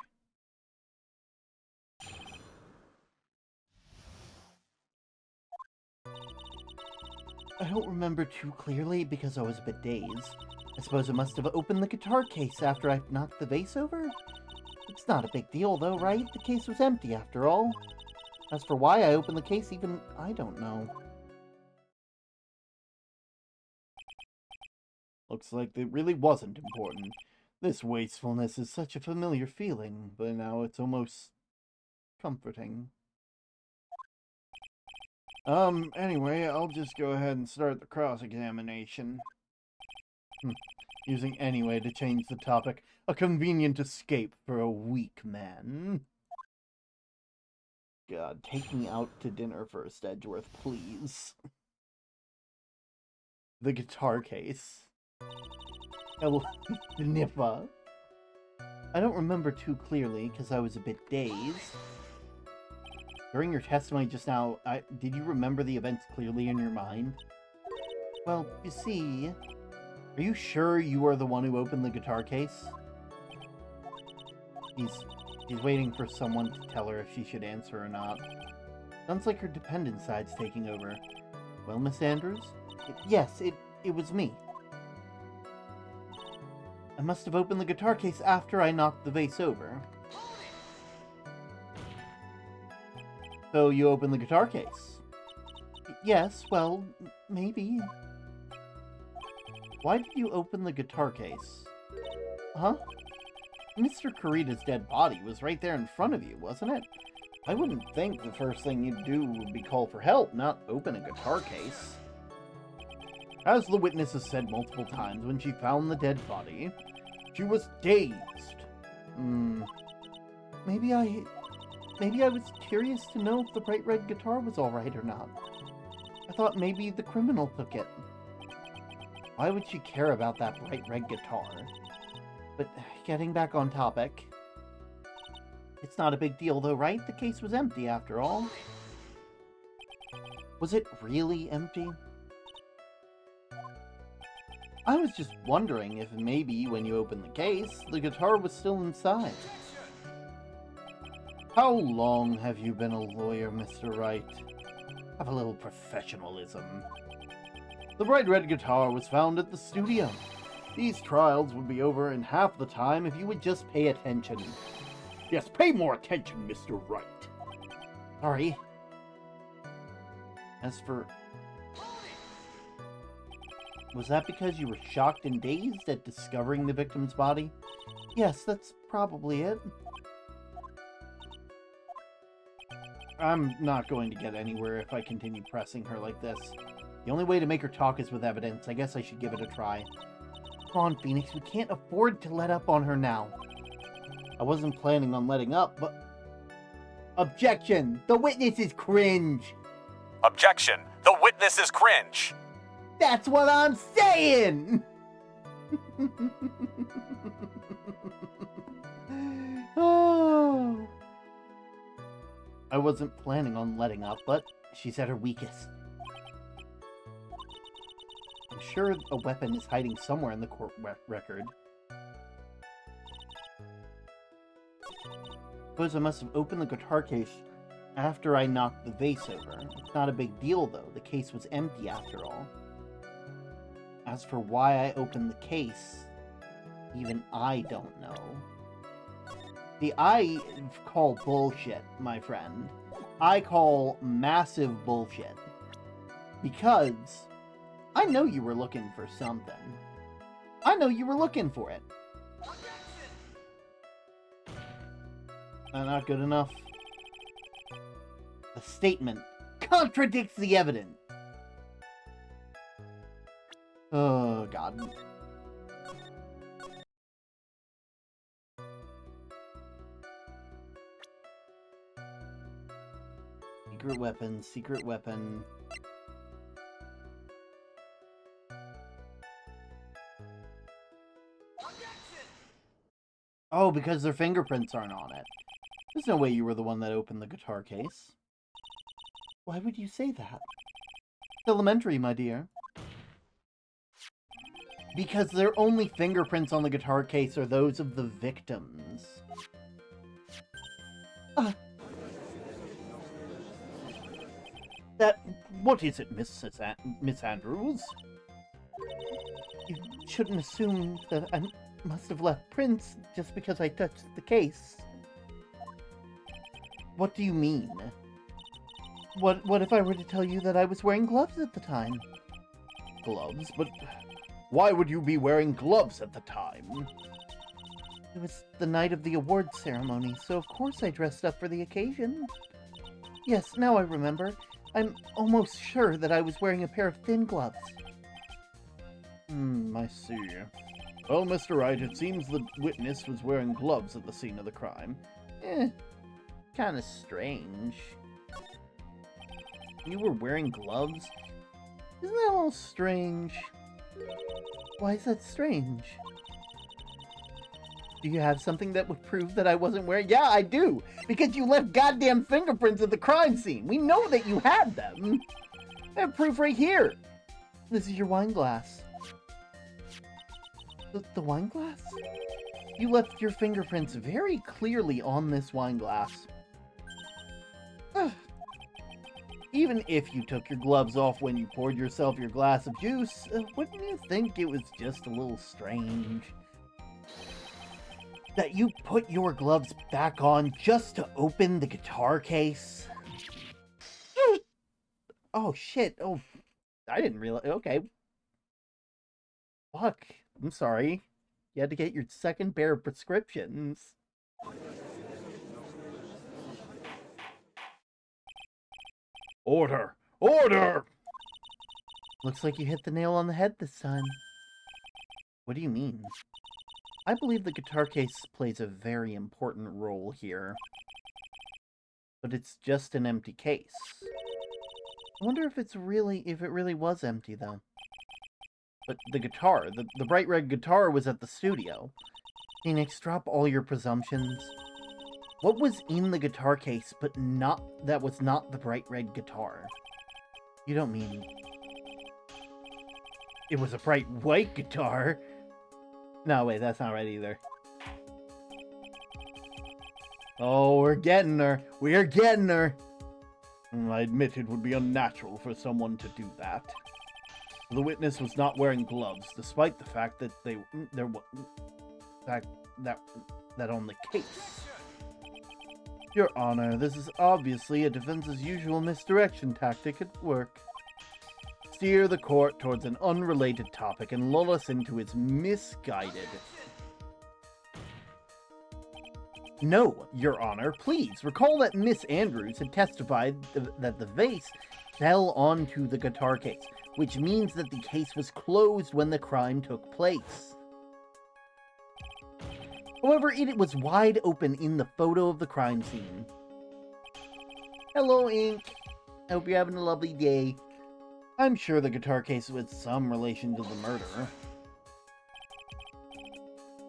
I don't remember too clearly because I was a bit dazed. I suppose I must have opened the guitar case after I knocked the vase over? It's not a big deal though, right? The case was empty after all. As for why I opened the case, even I don't know. Looks like it really wasn't important. This wastefulness is such a familiar feeling, but now it's almost comforting. Anyway, I'll just go ahead and start the cross-examination. Using anyway to change the topic. A convenient escape for a weak man. God, take me out to dinner first, Edgeworth, please. The guitar case. El Nippa. I don't remember too clearly, because I was a bit dazed. During your testimony just now, did you remember the events clearly in your mind? Well, you see... Are you sure you are the one who opened the guitar case? She's waiting for someone to tell her if she should answer or not. Sounds like her dependent side's taking over. Well, Miss Andrews? Yes, it was me. I must have opened the guitar case after I knocked the vase over. So you opened the guitar case? Yes, well, maybe. Why did you open the guitar case? Huh? Mr. Kurita's dead body was right there in front of you, wasn't it? I wouldn't think the first thing you'd do would be call for help, not open a guitar case. As the witness has said multiple times, when she found the dead body, she was dazed. Maybe I was curious to know if the bright red guitar was alright or not. I thought maybe the criminal took it. Why would she care about that bright red guitar? But getting back on topic, it's not a big deal though, right? The case was empty after all. Was it really empty? I was just wondering if maybe when you opened the case, the guitar was still inside. How long have you been a lawyer, Mr. Wright? Have a little professionalism. The bright red guitar was found at the studio. These trials would be over in half the time if you would just pay attention. Yes, pay more attention, Mr. Wright. Sorry. As for... Was that because you were shocked and dazed at discovering the victim's body? Yes, that's probably it. I'm not going to get anywhere if I continue pressing her like this. The only way to make her talk is with evidence. I guess I should give it a try. Come on, Phoenix, we can't afford to let up on her now. I wasn't planning on letting up, but... Objection! The witness is cringe! Objection! The witness is cringe! That's what I'm saying! Oh. I wasn't planning on letting up, but she's at her weakest. I'm sure a weapon is hiding somewhere in the court record. Suppose I must have opened the guitar case after I knocked the vase over. It's not a big deal, though. The case was empty, after all. As for why I opened the case, even I don't know. See, I call bullshit, my friend. I call massive bullshit. Because I know you were looking for something. I know you were looking for it. Not good enough. The statement contradicts the evidence. Oh, God. Secret weapon, secret weapon. Oh, because their fingerprints aren't on it. There's no way you were the one that opened the guitar case. Why would you say that? It's elementary, my dear. Because their only fingerprints on the guitar case are those of the victims. What is it, Miss Andrews? You shouldn't assume that I must have left prints just because I touched the case. What do you mean? What if I were to tell you that I was wearing gloves at the time? Gloves? But why would you be wearing gloves at the time? It was the night of the awards ceremony, so of course I dressed up for the occasion. Yes, now I remember. I'm almost sure that I was wearing a pair of thin gloves. I see. Well, Mr. Wright, it seems the witness was wearing gloves at the scene of the crime. Kinda strange. You were wearing gloves? Isn't that a little strange? Why is that strange? Do you have something that would prove that I wasn't wearing... Yeah, I do! Because you left goddamn fingerprints at the crime scene! We know that you had them! I have proof right here! This is your wine glass. The wine glass? You left your fingerprints very clearly on this wine glass. Even if you took your gloves off when you poured yourself your glass of juice, wouldn't you think it was just a little strange? That you put your gloves back on just to open the guitar case? Oh, shit. Oh, I didn't realize. Okay. Fuck. I'm sorry. You had to get your second pair of prescriptions. Order! Order! Looks like you hit the nail on the head this time. What do you mean? I believe the guitar case plays a very important role here. But it's just an empty case. I wonder if it really was empty, though. But the guitar, the bright red guitar was at the studio. Phoenix, drop all your presumptions. What was in the guitar case, but that was not the bright red guitar? You don't mean... It was a bright white guitar? No, wait, that's not right either. Oh, we're getting her. We're getting her. I admit it would be unnatural for someone to do that. The witness was not wearing gloves, despite the fact that that on the case. Your Honor, this is obviously a defense's usual misdirection tactic at work. Steer the court towards an unrelated topic and lull us into its misguided. No, Your Honor, please recall that Miss Andrews had testified that the vase fell onto the guitar case, which means that the case was closed when the crime took place. However, it was wide open in the photo of the crime scene. Hello, Ink. I hope you're having a lovely day. I'm sure the guitar case was some relation to the murder.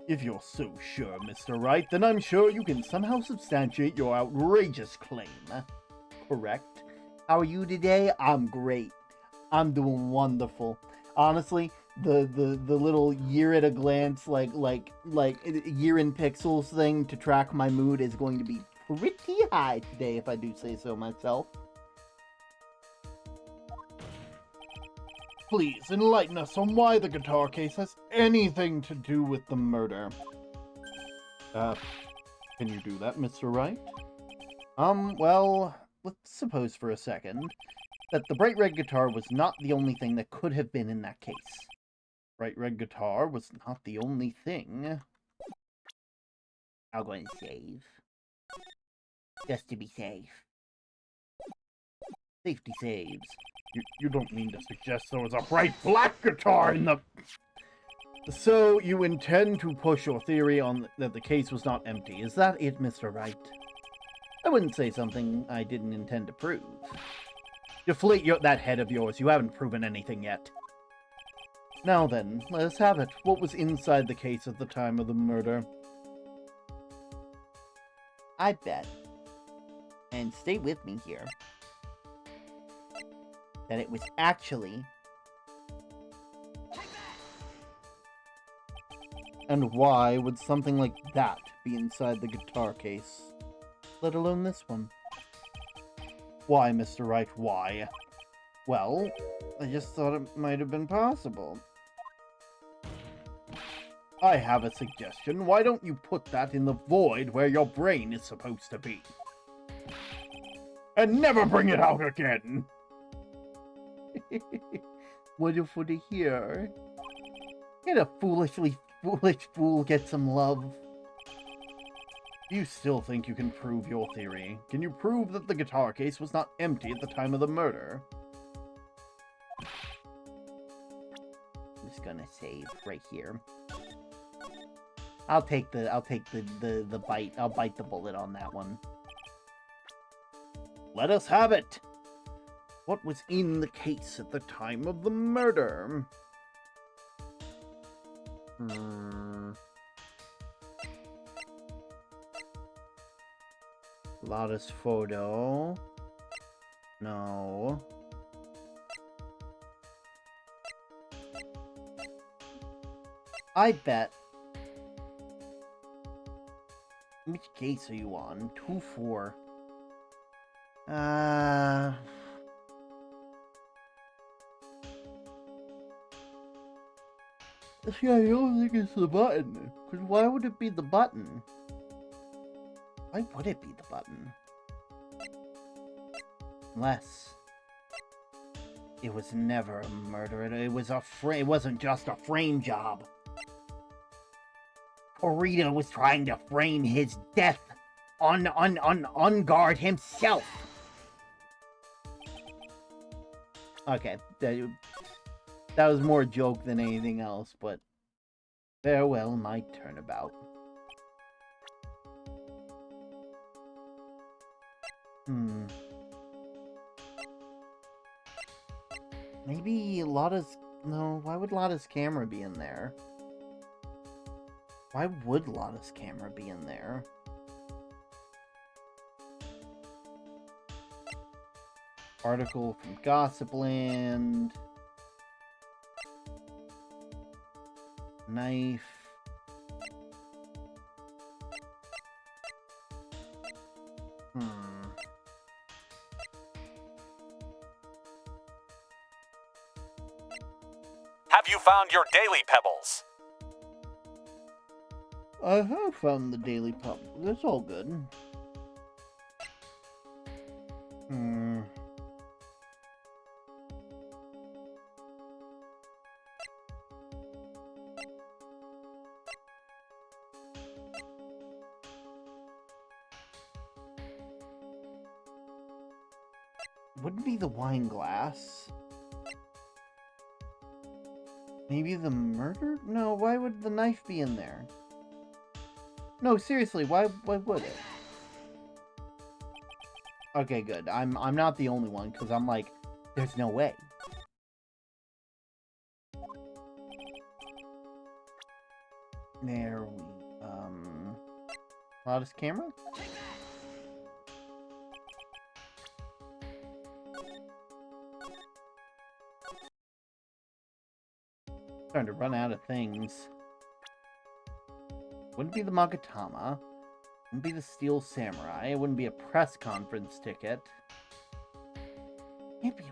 If you're so sure, Mr. Wright, then I'm sure you can somehow substantiate your outrageous claim. Correct? How are you today? I'm great. I'm doing wonderful. Honestly, the little year at a glance, like year in pixels thing to track my mood is going to be pretty high today, if I do say so myself. Please enlighten us on why the guitar case has anything to do with the murder. Can you do that, Mr. Wright? Well, let's suppose for a second that the bright red guitar was not the only thing that could have been in that case. Bright red guitar was not the only thing. I'll go and save. Just to be safe. Safety saves. You don't mean to suggest there was a bright black guitar in the... So, you intend to push your theory on that the case was not empty. Is that it, Mr. Wright? I wouldn't say something I didn't intend to prove. Deflate that head of yours. You haven't proven anything yet. Now then, let us have it. What was inside the case at the time of the murder? I bet, and stay with me here, that it was actually... And why would something like that be inside the guitar case? Let alone this one. Why, Mr. Wright, why? Well, I just thought it might have been possible. I have a suggestion. Why don't you put that in the void where your brain is supposed to be? And never bring it out again! Wonderful to hear. Can a foolish fool get some love? Do you still think you can prove your theory? Can you prove that the guitar case was not empty at the time of the murder? I'm just gonna save right here. I'll take the bite. I'll bite the bullet on that one. Let us have it! What was in the case at the time of the murder? Lotta's photo. No. I bet. Which case are you on? 2-4. See, I don't think it's the button. Because why would it be the button? Why would it be the button? Unless it was never a murder. It was a frame. It wasn't just a frame job. Corita was trying to frame his death on guard himself. Okay, that was more a joke than anything else, but farewell my turnabout. Maybe Lotta's... No, why would Lotta's camera be in there? Why would Lotta's camera be in there? Article from Gossipland. Knife. Have you found your daily pebbles? I have found the Daily Pebbles. That's all good. Hmm. Wouldn't be the wine glass. Maybe the murder? No, why would the knife be in there? No, seriously, why would it? Okay, good. I'm not the only one, because I'm like, there's no way. There we loudest camera? Starting to run out of things. Wouldn't be the Magatama. Wouldn't be the Steel Samurai. It wouldn't be a press conference ticket. Can't be.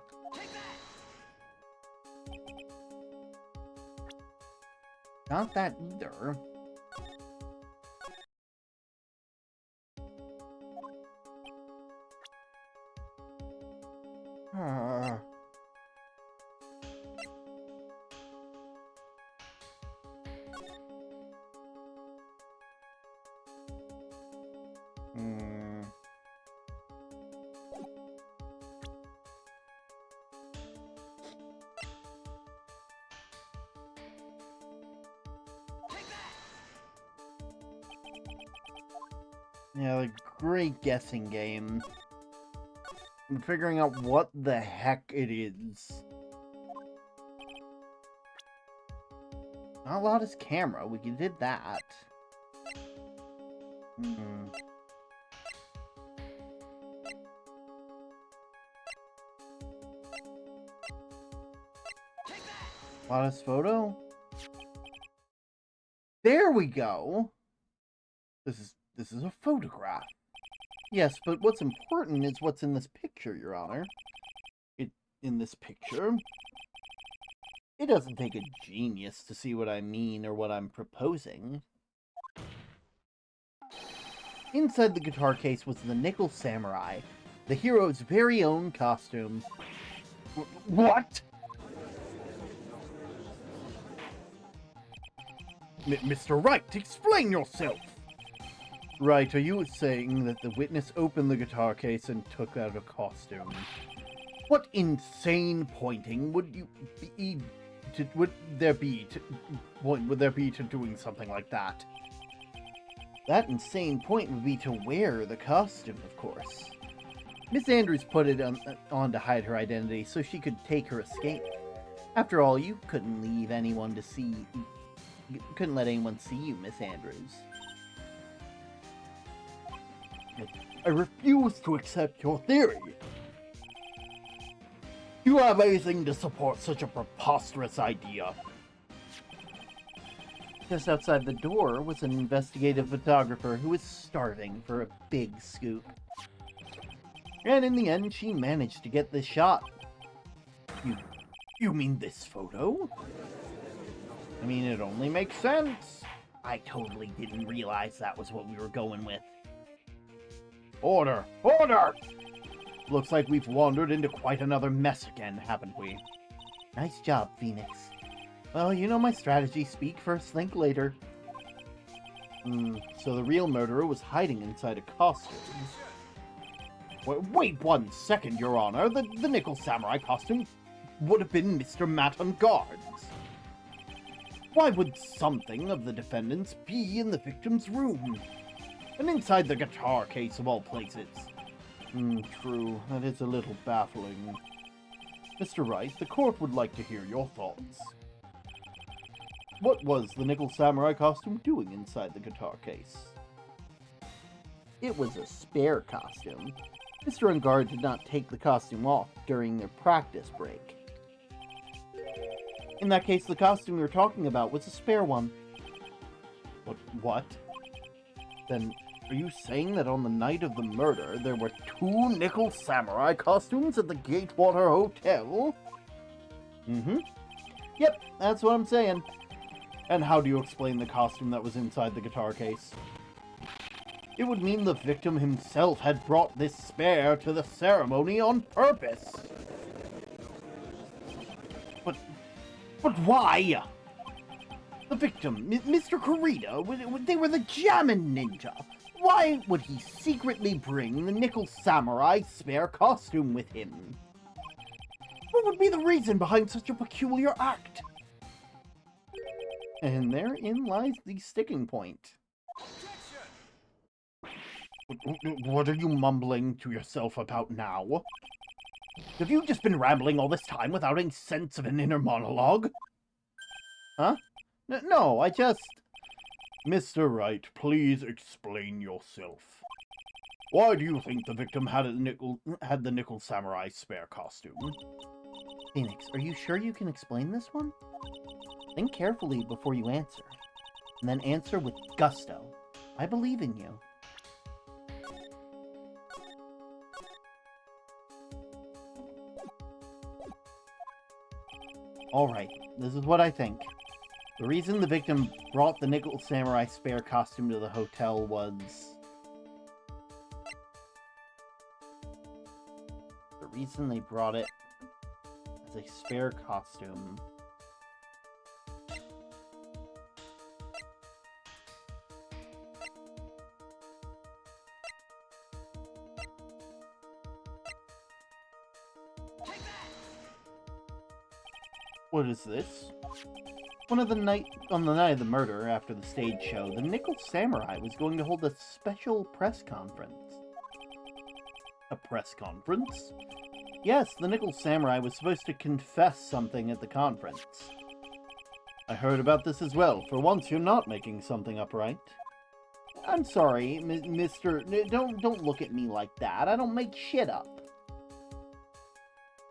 Not that either. Yeah, the great guessing game. I'm figuring out what the heck it is. Not loudest camera. We did that. Loudest photo? There we go. This is a photograph. Yes, but what's important is what's in this picture, Your Honor. In this picture, it doesn't take a genius to see what I mean or what I'm proposing. Inside the guitar case was the Nickel Samurai, the hero's very own costume. What? Mr. Wright, explain yourself! Right, are you saying that the witness opened the guitar case and took out a costume? What insane pointing would there be to doing something like that? That insane point would be to wear the costume, of course. Miss Andrews put it on to hide her identity so she could take her escape. After all, you couldn't let anyone see you, Miss Andrews. I refuse to accept your theory. You have anything to support such a preposterous idea? Just outside the door was an investigative photographer who was starving for a big scoop. And in the end, she managed to get this shot. You mean this photo? I mean, it only makes sense. I totally didn't realize that was what we were going with. Order! Order! Looks like we've wandered into quite another mess again, haven't we? Nice job, Phoenix. Well, you know my strategy. Speak first, think later. So the real murderer was hiding inside a costume. Wait 1 second, Your Honor. The Nickel Samurai costume would have been Mr. Matt on guards. Why would something of the defendant's be in the victim's room? And inside the guitar case of all places. True. That is a little baffling. Mr. Wright, the court would like to hear your thoughts. What was the Nickel Samurai costume doing inside the guitar case? It was a spare costume. Mr. Ungard did not take the costume off during their practice break. In that case, the costume we were talking about was a spare one. What? Then, are you saying that on the night of the murder, there were 2 Nickel Samurai costumes at the Gatewater Hotel? Yep, that's what I'm saying. And how do you explain the costume that was inside the guitar case? It would mean the victim himself had brought this spare to the ceremony on purpose. But why? The victim, Mr. Kurita, they were the Jammin' Ninja. Why would he secretly bring the Nickel Samurai spare costume with him? What would be the reason behind such a peculiar act? And therein lies the sticking point. What are you mumbling to yourself about now? Have you just been rambling all this time without any sense of an inner monologue? Huh? No, I just... Mr. Wright, please explain yourself. Why do you think the victim had the Nickel Samurai spare costume? Phoenix, are you sure you can explain this one? Think carefully before you answer. And then answer with gusto. I believe in you. Alright, this is what I think. The reason the victim brought the Nickel Samurai spare costume to the hotel was... The reason they brought it as a spare costume... What is this? On the night of the murder, after the stage show, the Nickel Samurai was going to hold a special press conference. A press conference? Yes, the Nickel Samurai was supposed to confess something at the conference. I heard about this as well. For once, you're not making something up, right? I'm sorry, Mr. Don't look at me like that. I don't make shit up.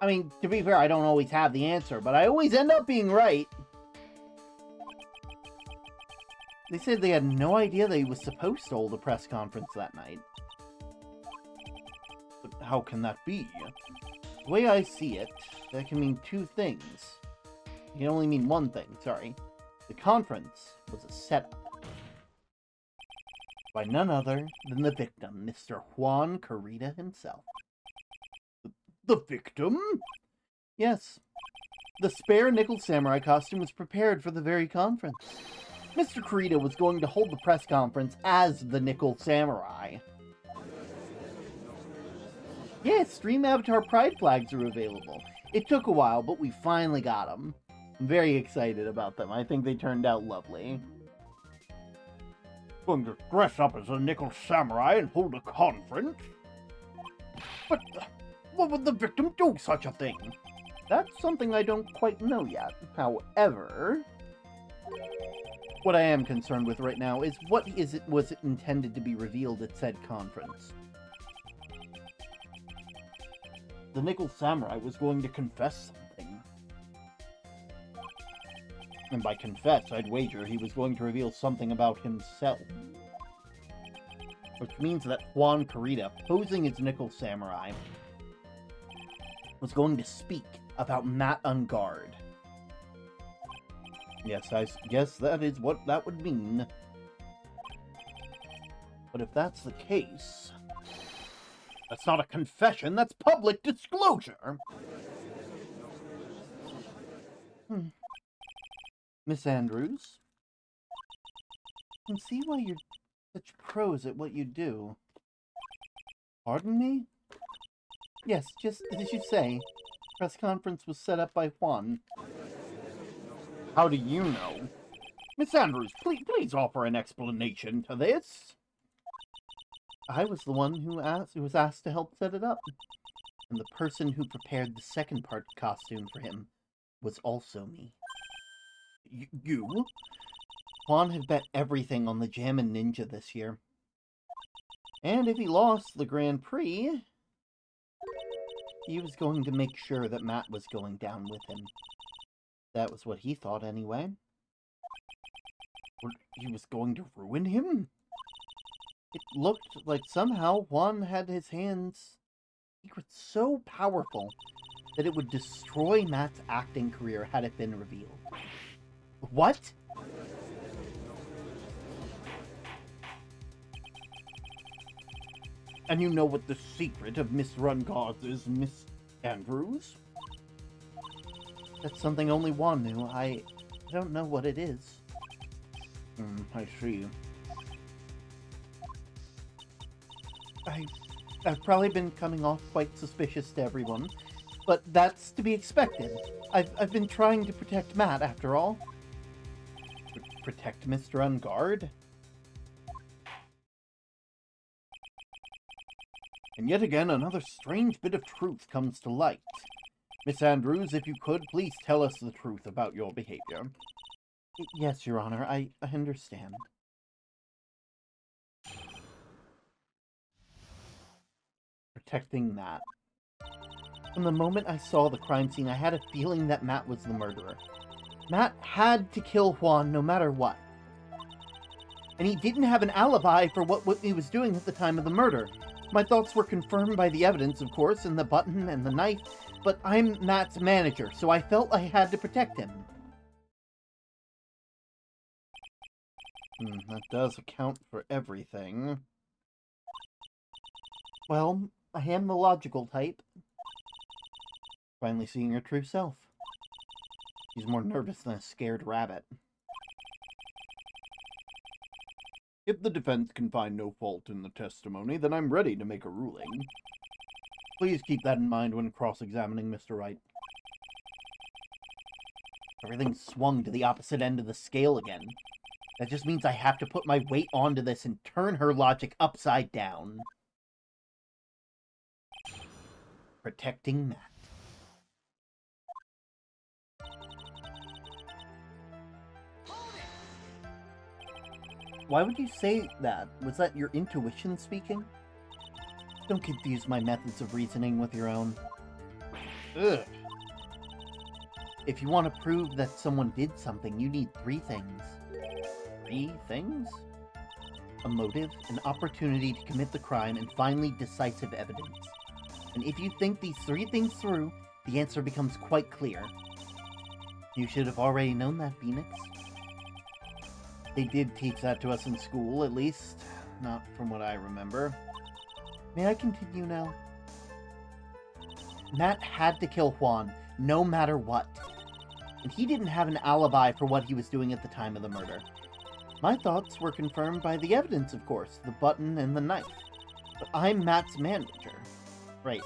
I mean, to be fair, I don't always have the answer, but I always end up being right. They said they had no idea that he was supposed to hold a press conference that night. But how can that be? The way I see it, that can mean two things. It can only mean one thing, sorry. The conference was a setup. By none other than the victim, Mr. Juan Kurita himself. The victim? Yes. The spare Nickel Samurai costume was prepared for the very conference. Mr. Kurita was going to hold the press conference as the Nickel Samurai. Yes, Stream Avatar Pride flags are available. It took a while, but we finally got them. I'm very excited about them. I think they turned out lovely. Going to dress up as a Nickel Samurai and hold a conference? But what would the victim do such a thing? That's something I don't quite know yet. However, what I am concerned with right now is what was it intended to be revealed at said conference. The Nickel Samurai was going to confess something. And by confess, I'd wager he was going to reveal something about himself. Which means that Juan Kurita, posing as Nickel Samurai, was going to speak about Matt Ungard. Yes, I guess that is what that would mean. But if that's the case... That's not a confession, that's public disclosure! Miss Andrews? I can see why you're such pros at what you do. Pardon me? Yes, just as you say. Press conference was set up by Juan. How do you know? Miss Andrews, please offer an explanation to this. I was the one who was asked to help set it up. And the person who prepared the second part costume for him was also me. You? Juan had bet everything on the Jammin' Ninja this year. And if he lost the Grand Prix, he was going to make sure that Matt was going down with him. That was what he thought anyway. He was going to ruin him? It looked like somehow Juan had his secrets so powerful that it would destroy Matt's acting career had it been revealed. What? And you know what the secret of Mr. Unguard's is, Miss Andrews? That's something only Juan knew. I don't know what it is. I see. I've probably been coming off quite suspicious to everyone, but that's to be expected. I've been trying to protect Matt, after all. Protect Mr. Unguard? And yet again, another strange bit of truth comes to light. Miss Andrews, if you could, please tell us the truth about your behavior. Yes, Your Honor, I understand. Protecting Matt. From the moment I saw the crime scene, I had a feeling that Matt was the murderer. Matt had to kill Juan no matter what. And he didn't have an alibi for what he was doing at the time of the murder. My thoughts were confirmed by the evidence, of course, and the button and the knife, but I'm Matt's manager, so I felt I had to protect him. That does account for everything. Well, I am the logical type. Finally seeing her true self. She's more nervous than a scared rabbit. If the defense can find no fault in the testimony, then I'm ready to make a ruling. Please keep that in mind when cross-examining Mr. Wright. Everything swung to the opposite end of the scale again. That just means I have to put my weight onto this and turn her logic upside down. Protecting Matt. Why would you say that? Was that your intuition speaking? Don't confuse my methods of reasoning with your own. Ugh. If you want to prove that someone did something, you need 3 things. 3 things? A motive, an opportunity to commit the crime, and finally, decisive evidence. And if you think these 3 things through, the answer becomes quite clear. You should have already known that, Phoenix. They did teach that to us in school, at least. Not from what I remember. May I continue now? Matt had to kill Juan, no matter what. And he didn't have an alibi for what he was doing at the time of the murder. My thoughts were confirmed by the evidence, of course, the button and the knife. But I'm Matt's manager. Right,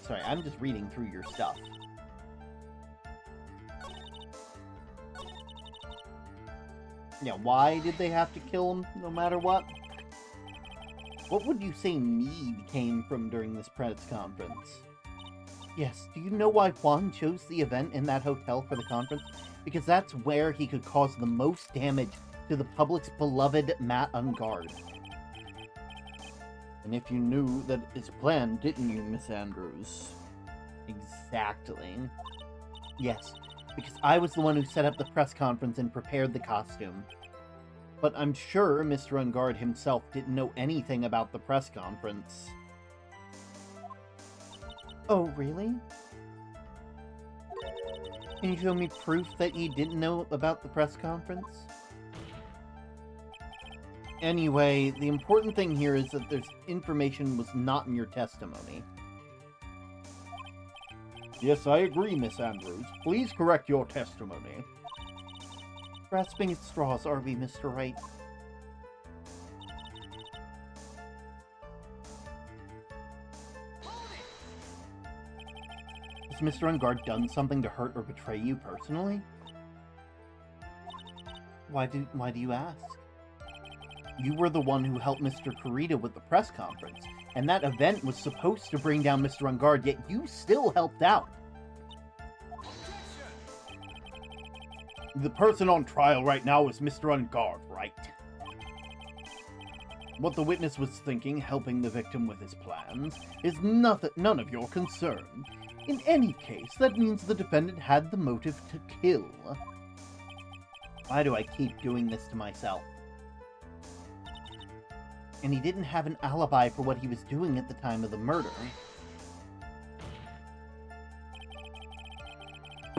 sorry, I'm just reading through your stuff. Yeah, why did they have to kill him no matter what? What would you say need came from during this press conference? Yes, do you know why Juan chose the event in that hotel for the conference? Because that's where he could cause the most damage to the public's beloved Matt Unguard. And if you knew that it's planned, didn't you, Miss Andrews? Exactly. Yes, because I was the one who set up the press conference and prepared the costume. But I'm sure Mr. Unguard himself didn't know anything about the press conference. Oh, really? Can you show me proof that he didn't know about the press conference? Anyway, the important thing here is that there's information was not in your testimony. Yes, I agree, Miss Andrews. Please correct your testimony. Grasping at straws, are we, Mr. Wright? Has Mr. Unguard done something to hurt or betray you personally? Why do you ask? You were the one who helped Mr. Kurita with the press conference, and that event was supposed to bring down Mr. Unguard, yet you still helped out. The person on trial right now is Mr. Unguard, right? What the witness was thinking, helping the victim with his plans, is none of your concern. In any case, that means the defendant had the motive to kill. Why do I keep doing this to myself? And he didn't have an alibi for what he was doing at the time of the murder.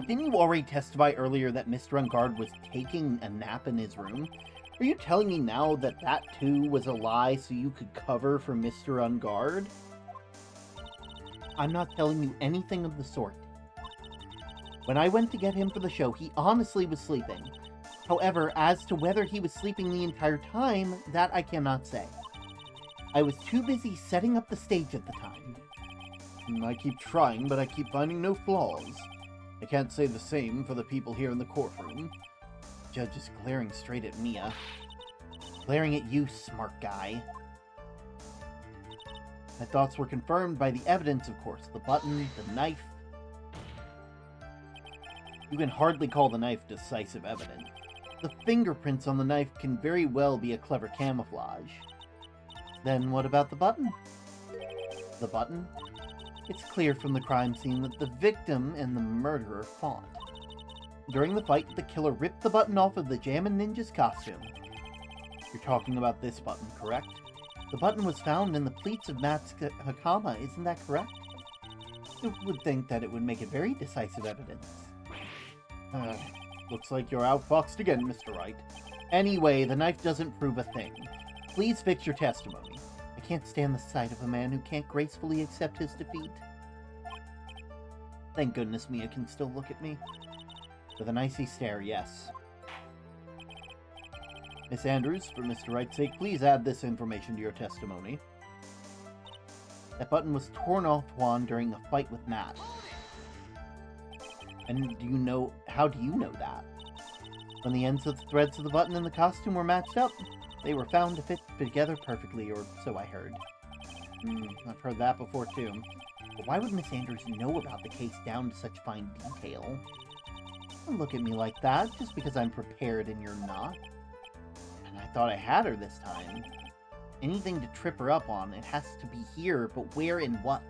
Didn't you already testify earlier that Mr. Unguard was taking a nap in his room? Are you telling me now that that too was a lie so you could cover for Mr. Unguard? I'm not telling you anything of the sort. When I went to get him for the show, he honestly was sleeping. However, as to whether he was sleeping the entire time, that I cannot say. I was too busy setting up the stage at the time. I keep trying, but I keep finding no flaws. I can't say the same for the people here in the courtroom. The judge is glaring straight at Mia. Glaring at you, smart guy. My thoughts were confirmed by the evidence, of course. The button, the knife. You can hardly call the knife decisive evidence. The fingerprints on the knife can very well be a clever camouflage. Then what about the button? The button? It's clear from the crime scene that the victim and the murderer fought. During the fight, the killer ripped the button off of the Jammin' Ninja's costume. You're talking about this button, correct? The button was found in the pleats of Matt's Hakama, isn't that correct? You would think that it would make it very decisive evidence. Looks like you're outfoxed again, Mr. Wright. Anyway, the knife doesn't prove a thing. Please fix your testimony. I can't stand the sight of a man who can't gracefully accept his defeat. Thank goodness Mia can still look at me. With an icy stare, yes. Miss Andrews, for Mr. Wright's sake, please add this information to your testimony. That button was torn off Juan during a fight with Matt. And how do you know that? When the ends of the threads of the button and the costume were matched up, they were found to fit together perfectly, or so I heard. I've heard that before too. But why would Miss Andrews know about the case down to such fine detail? Don't look at me like that, just because I'm prepared and you're not. And I thought I had her this time. Anything to trip her up on, it has to be here, but where and what?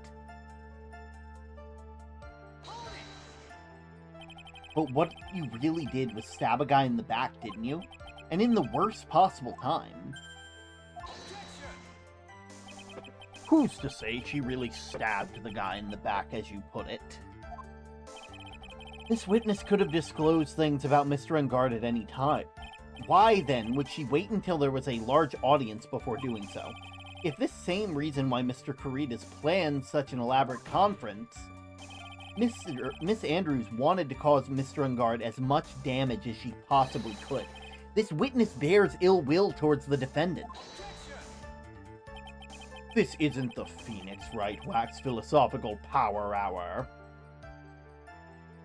But what you really did was stab a guy in the back, didn't you? And in the worst possible time. Who's to say she really stabbed the guy in the back, as you put it? This witness could have disclosed things about Mr. Unguard at any time. Why, then, would she wait until there was a large audience before doing so? If this same reason why Mr. Caritas planned such an elaborate conference, Miss Andrews wanted to cause Mr. Unguard as much damage as she possibly could. This witness bears ill will towards the defendant. This isn't the Phoenix Wright Wax Philosophical Power Hour.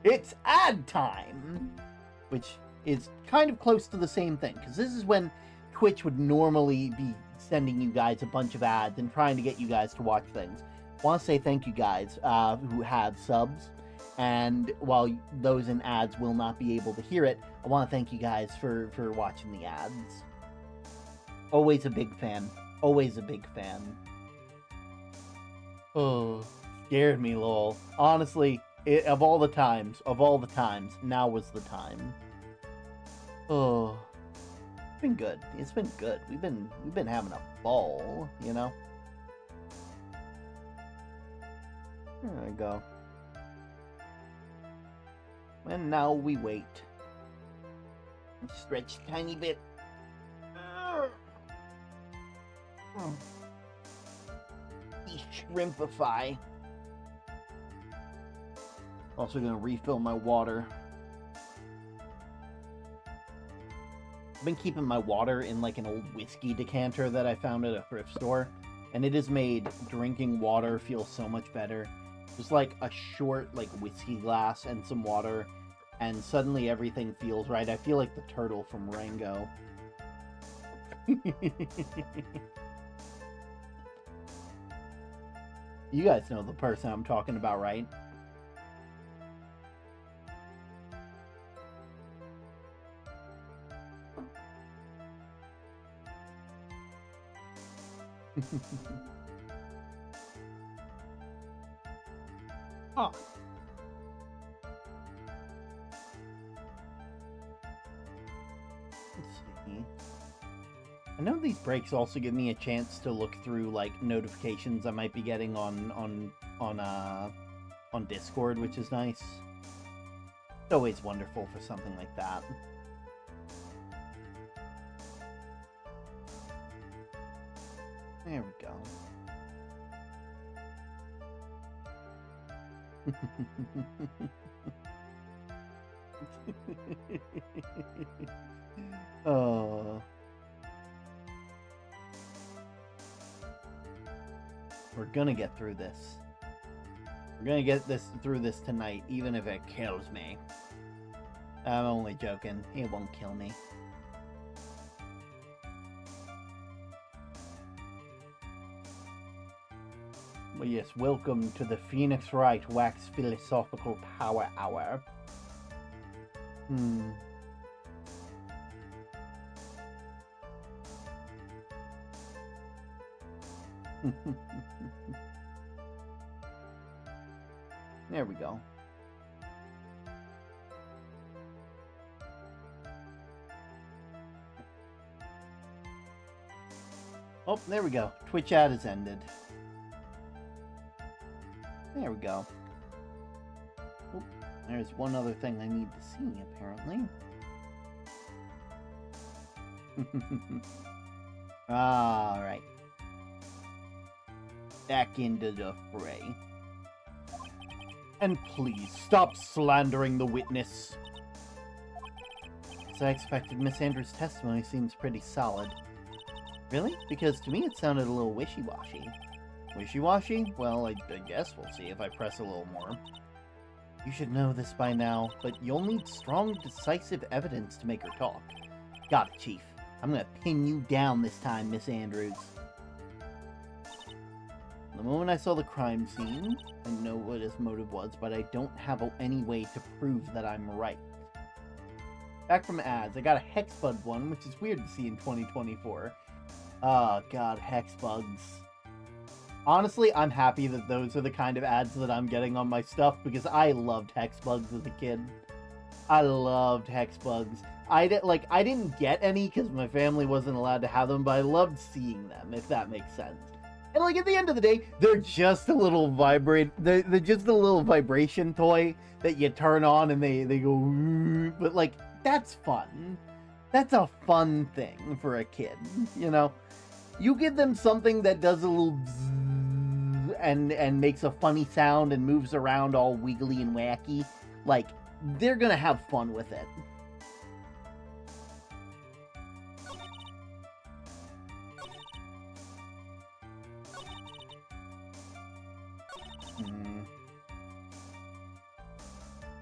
It's ad time! Which is kind of close to the same thing, because this is when Twitch would normally be sending you guys a bunch of ads and trying to get you guys to watch things. I want to say thank you guys who have subs, and while those in ads will not be able to hear it, I want to thank you guys for watching the ads. Always a big fan. Always a big fan. Oh, scared me, lol. Honestly, of all the times, now was the time. Oh, it's been good. It's been good. We've been having a ball, you know? There we go. And now we wait. Stretch a tiny bit. Shrimpify. Also gonna refill my water. I've been keeping my water in like an old whiskey decanter that I found at a thrift store, and it has made drinking water feel so much better. Just like a short like whiskey glass and some water, and suddenly everything feels right. I feel like the turtle from Rango. You guys know the person I'm talking about, right? Oh. Let's see. I know these breaks also give me a chance to look through like notifications I might be getting on Discord, which is nice. It's always wonderful for something like that. There we go. Oh. We're gonna get through this. We're gonna get through this tonight, even if it kills me. I'm only joking. It won't kill me. Well, yes, welcome to the Phoenix Wright Wax Philosophical Power Hour. There we go. Oh, there we go. Twitch ad has ended. There we go. Oh, there's one other thing I need to see, apparently. Alright. Back into the fray. And please, stop slandering the witness. As I expected, Miss Andrews' testimony seems pretty solid. Really? Because to me it sounded a little wishy-washy. Wishy-washy? Well, I guess we'll see if I press a little more. You should know this by now, but you'll need strong, decisive evidence to make her talk. Got it, Chief. I'm gonna pin you down this time, Miss Andrews. The moment I saw the crime scene, I know what his motive was, but I don't have any way to prove that I'm right. Back from ads, I got a Hexbug one, which is weird to see in 2024. Oh god, Hexbugs. Honestly, I'm happy that those are the kind of ads that I'm getting on my stuff, because I loved Hexbugs as a kid. I loved Hexbugs. I didn't get any because my family wasn't allowed to have them, but I loved seeing them, if that makes sense. And like at the end of the day, they're just a little they're just a little vibration toy that you turn on and they go, but like that's fun. That's a fun thing for a kid, you know. You give them something that does a little bzzz and makes a funny sound and moves around all wiggly and wacky, like they're gonna have fun with it.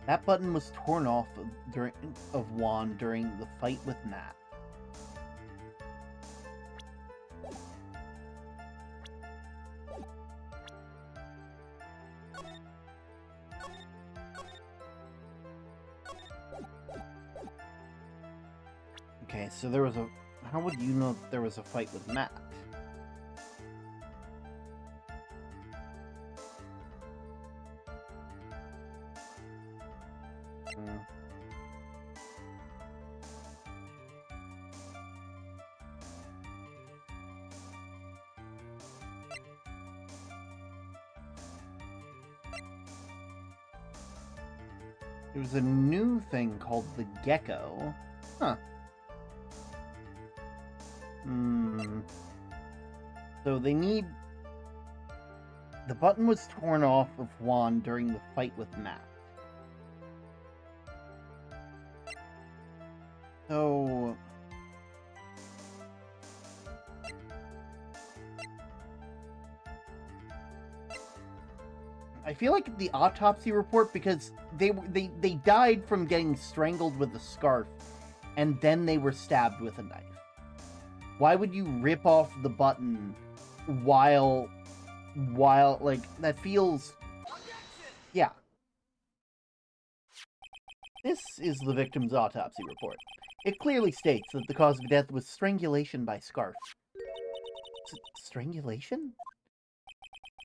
That button was torn off of Juan during the fight with Matt. Okay, so there was a... How would you know that there was a fight with Matt? There was a new thing called the Gecko. Huh. So they need... The button was torn off of Juan during the fight with Matt. So... I feel like the autopsy report, because they died from getting strangled with a scarf, and then they were stabbed with a knife. Why would you rip off the button while like, that feels... Yeah. This is the victim's autopsy report. It clearly states that the cause of death was strangulation by scarf. Strangulation?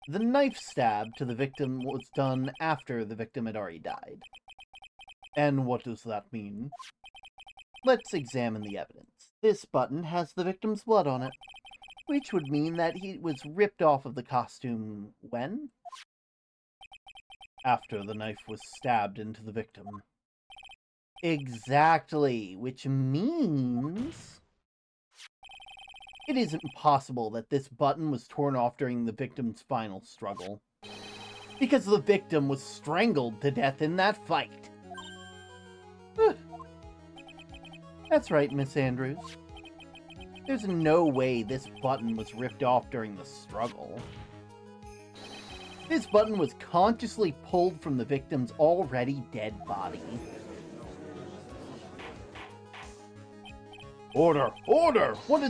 The knife stab to the victim was done after the victim had already died. And what does that mean? Let's examine the evidence. This button has the victim's blood on it, which would mean that he was ripped off of the costume when? After the knife was stabbed into the victim. Exactly, which means... It isn't possible that this button was torn off during the victim's final struggle, because the victim was strangled to death in that fight. That's right, Miss Andrews. There's no way this button was ripped off during the struggle. This button was consciously pulled from the victim's already dead body. Order! Order! What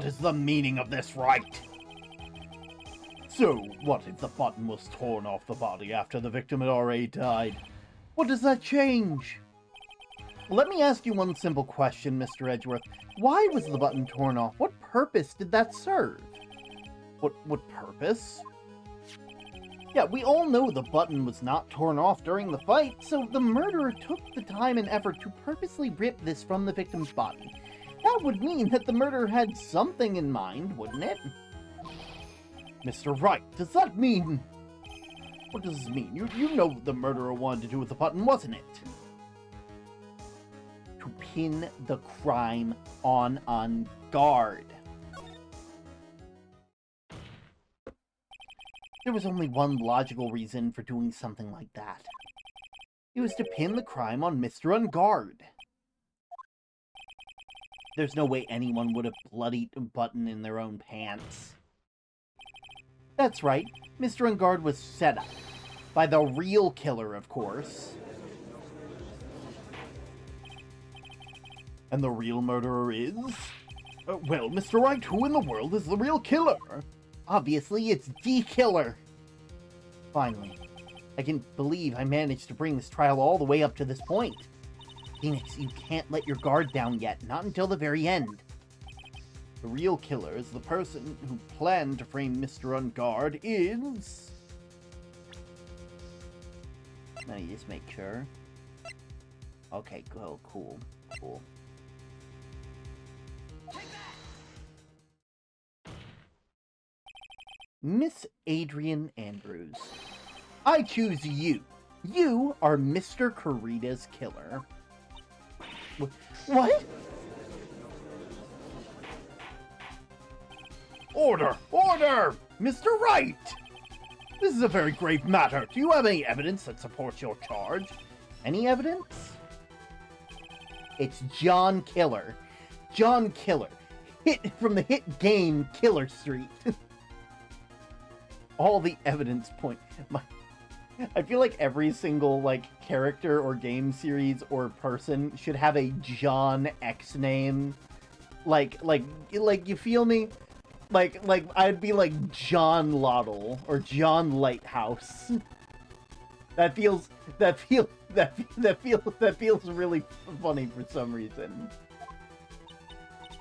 is the meaning of this, Wright? So, what if the button was torn off the body after the victim had already died? What does that change? Let me ask you one simple question, Mr. Edgeworth. Why was the button torn off? What purpose did that serve? What purpose? Yeah, we all know the button was not torn off during the fight, so the murderer took the time and effort to purposely rip this from the victim's body. That would mean that the murderer had something in mind, wouldn't it? Mr. Wright, does that mean... What does this mean? You know what the murderer wanted to do with the button, wasn't it? To pin the crime on guard. There was only one logical reason for doing something like that. It was to pin the crime on Mr. Unguard. There's no way anyone would have bloodied a button in their own pants. That's right, Mr. Unguard was set up. By the real killer, of course. And the real murderer is? Well, Mr. Wright, who in the world is the real killer? Obviously, it's D-Killer. Finally, I can't believe I managed to bring this trial all the way up to this point. Phoenix, you can't let your guard down yet, not until the very end. The real killer is the person who planned to frame Mr. Unguard is... Let me just make sure. Okay, cool. Miss Adrian Andrews. I choose you. You are Mr. Corita's killer. What? Order! Order! Mr. Wright! This is a very grave matter. Do you have any evidence that supports your charge? Any evidence? It's John Killer. John Killer. Hit from the hit game Killer Street. All the evidence point. I feel like every single character or game series or person should have a John X name. Like you feel me? Like I'd be like John Lottle or John Lighthouse. That feels really funny for some reason.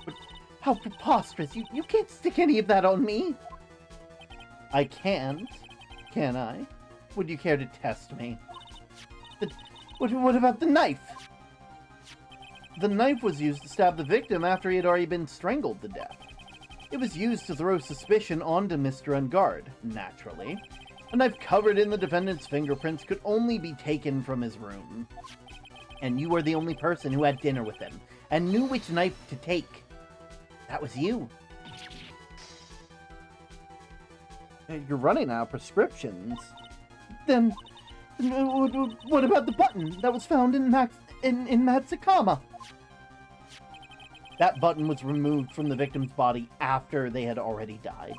But how preposterous! You can't stick any of that on me. I can't, can I? Would you care to test me? What about the knife? The knife was used to stab the victim after he had already been strangled to death. It was used to throw suspicion onto Mr. Unguard, naturally. A knife covered in the defendant's fingerprints could only be taken from his room. And you were the only person who had dinner with him, and knew which knife to take. That was you. You're running out of prescriptions. Then what about the button that was found in Matsukama? That button was removed from the victim's body after they had already died.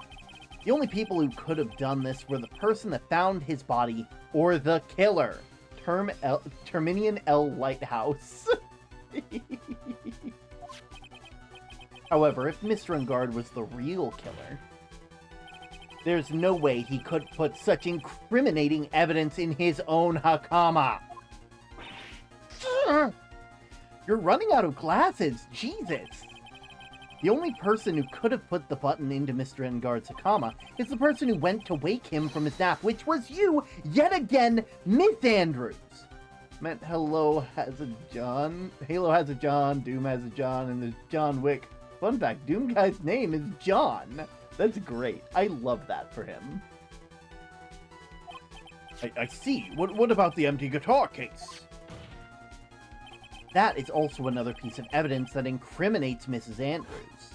The only people who could have done this were the person that found his body, or the killer. Terminian L. Lighthouse. However, if Mr. Unguard was the real killer, there's no way he could put such incriminating evidence in his own Hakama. You're running out of glasses, Jesus. The only person who could have put the button into Mr. Unguard's Hakama is the person who went to wake him from his nap, which was you, yet again, Miss Andrews. Meant Halo has a John, Doom has a John, and there's John Wick. Fun fact, Doom Guy's name is John. That's great. I love that for him. I see. What about the empty guitar case? That is also another piece of evidence that incriminates Mrs. Andrews.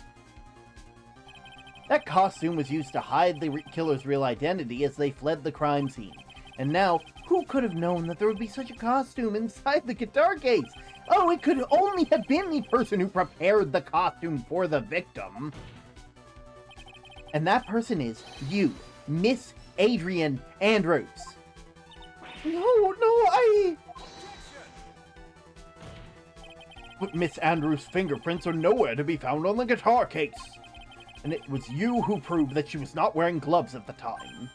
That costume was used to hide the killer's real identity as they fled the crime scene. And now, who could have known that there would be such a costume inside the guitar case? Oh, it could only have been the person who prepared the costume for the victim. And that person is you, Miss Adrian Andrews. No, But Miss Andrews' fingerprints are nowhere to be found on the guitar case. And it was you who proved that she was not wearing gloves at the time.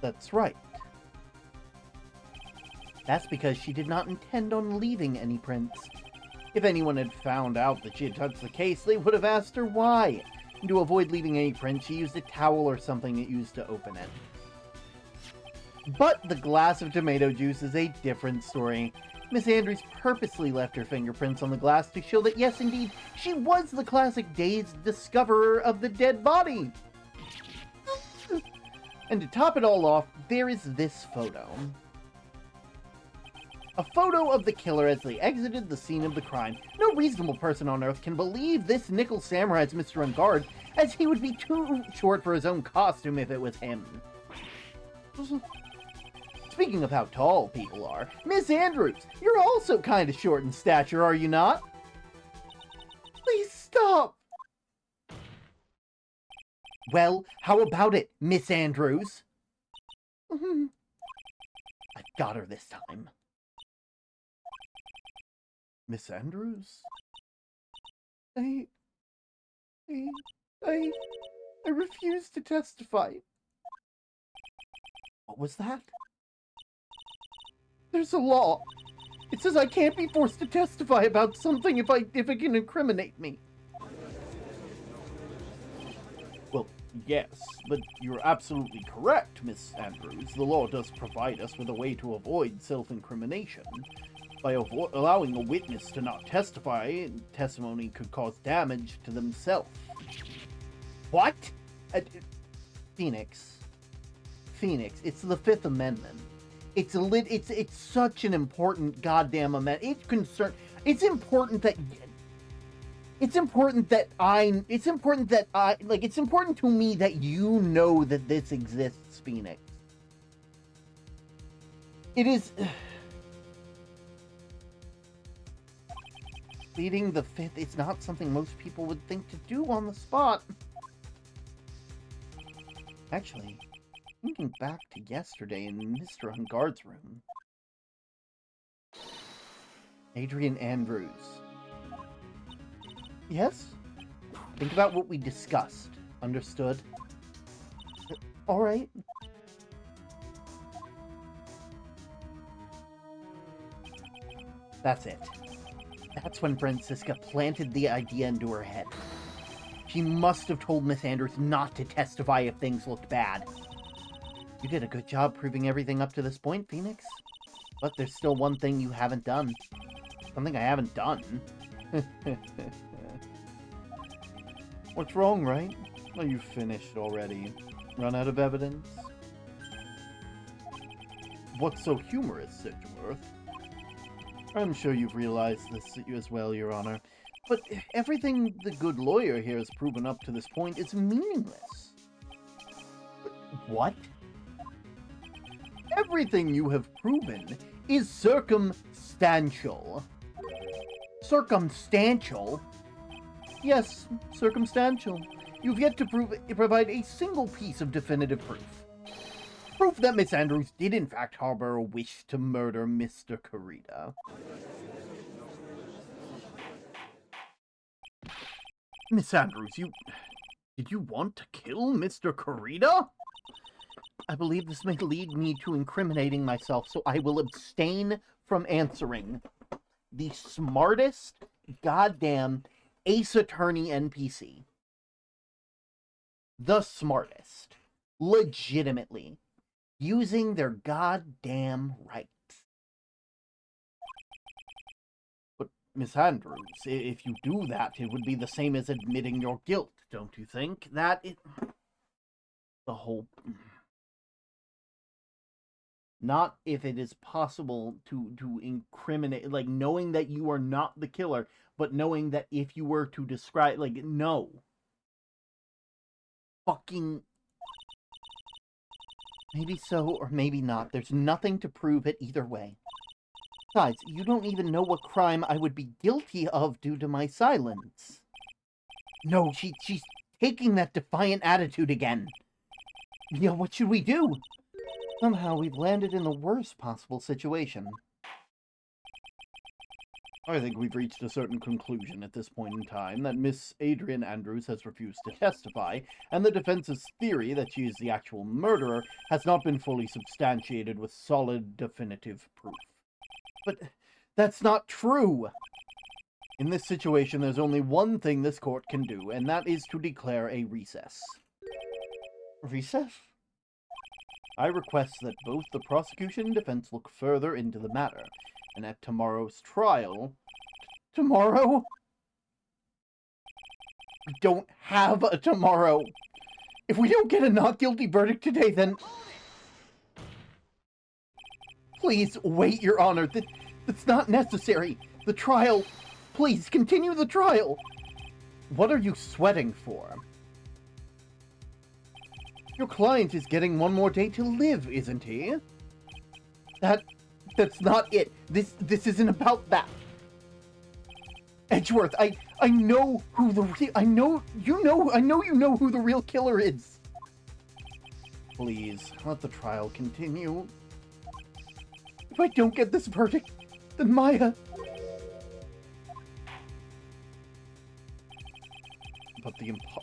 That's right. That's because she did not intend on leaving any prints. If anyone had found out that she had touched the case, they would have asked her why. And to avoid leaving any prints, she used a towel or something used to open it. But the glass of tomato juice is a different story. Miss Andrews purposely left her fingerprints on the glass to show that, yes, indeed, she was the classic dazed discoverer of the dead body. And to top it all off, there is this photo. A photo of the killer as they exited the scene of the crime. No reasonable person on Earth can believe this nickel samurai is Mr. Ungard, as he would be too short for his own costume if it was him. Speaking of how tall people are, Miss Andrews, you're also kind of short in stature, are you not? Please stop! Well, how about it, Miss Andrews? I got her this time. Miss Andrews? I refuse to testify. What was that? There's a law. It says I can't be forced to testify about something if it can incriminate me. Well, yes, but you're absolutely correct, Miss Andrews. The law does provide us with a way to avoid self-incrimination. By allowing a witness to not testify, testimony could cause damage to themselves. What? Phoenix, it's the Fifth Amendment. It's such an important goddamn amendment. It's important to me that you know that this exists, Phoenix. It is. Pleading the Fifth is not something most people would think to do on the spot. Actually, thinking back to yesterday in Mr. Ungard's room. Adrian Andrews. Yes? Think about what we discussed. Understood? Alright. That's it. That's when Francisca planted the idea into her head. She must have told Miss Andrews not to testify if things looked bad. You did a good job proving everything up to this point, Phoenix. But there's still one thing you haven't done. Something I haven't done. What's wrong, Wright? Are you finished already? Run out of evidence? What's so humorous, Sidgeworth? I'm sure you've realized this as well, Your Honor. But everything the good lawyer here has proven up to this point is meaningless. What? Everything you have proven is circumstantial. Circumstantial? Yes, circumstantial. You've yet to provide a single piece of definitive proof. Proof that Miss Andrews did in fact harbor a wish to murder Mr. Kurita. Miss Andrews, did you want to kill Mr. Kurita? I believe this may lead me to incriminating myself, so I will abstain from answering. The smartest goddamn Ace Attorney NPC. The smartest. Legitimately. Using their goddamn rights. But, Miss Andrews, if you do that, it would be the same as admitting your guilt, don't you think? The whole... Not if it is possible to incriminate, like, knowing that you are not the killer, but knowing that if you were to describe, like, no. Fucking... Maybe so, or maybe not. There's nothing to prove it either way. Besides, you don't even know what crime I would be guilty of due to my silence. No, she's taking that defiant attitude again. Yeah, what should we do? Somehow we've landed in the worst possible situation. I think we've reached a certain conclusion at this point in time that Miss Adrian Andrews has refused to testify, and the defense's theory that she is the actual murderer has not been fully substantiated with solid, definitive proof. But that's not true! In this situation, there's only one thing this court can do, and that is to declare a recess. Recess? I request that both the prosecution and defense look further into the matter, and at tomorrow's trial... Tomorrow? We don't have a tomorrow! If we don't get a not guilty verdict today, then... Please wait, Your Honor. That's not necessary. The trial... Please, continue the trial! What are you sweating for? Your client is getting one more day to live, isn't he? That's not it. This isn't about that. Edgeworth, I know who the I know you know who the real killer is. Please, let the trial continue. If I don't get this verdict, then Maya... But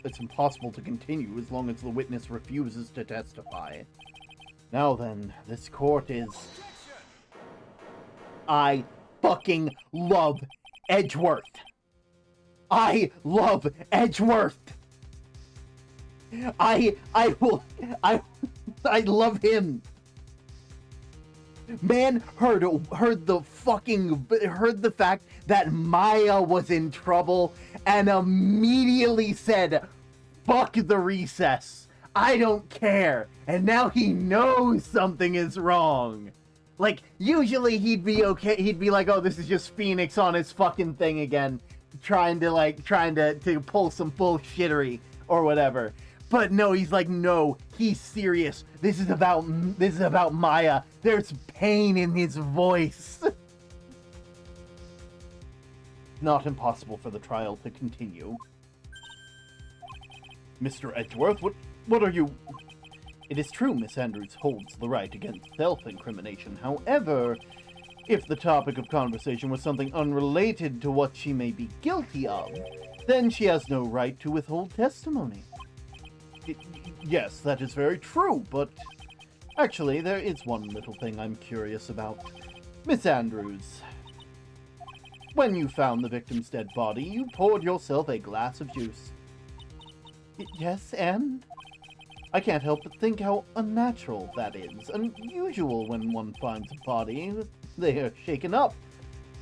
it's impossible to continue as long as the witness refuses to testify. Now then, this court is... I fucking love Edgeworth! I love Edgeworth! I love him! Man heard the fact that Maya was in trouble and immediately said, fuck the recess. I don't care. And now he knows something is wrong. Like, usually he'd be okay. He'd be like, oh, this is just Phoenix on his fucking thing again. Trying to pull some bullshittery or whatever. But no, he's like, no, he's serious. This is about Maya. There's pain in his voice. Not impossible for the trial to continue. Mr. Edgeworth, what are you... It is true Miss Andrews holds the right against self-incrimination. However, if the topic of conversation was something unrelated to what she may be guilty of, then she has no right to withhold testimony. Yes, that is very true, but... Actually, there is one little thing I'm curious about. Miss Andrews, when you found the victim's dead body, you poured yourself a glass of juice. Yes, and? I can't help but think how unnatural that is. Unusual when one finds a body, they are shaken up,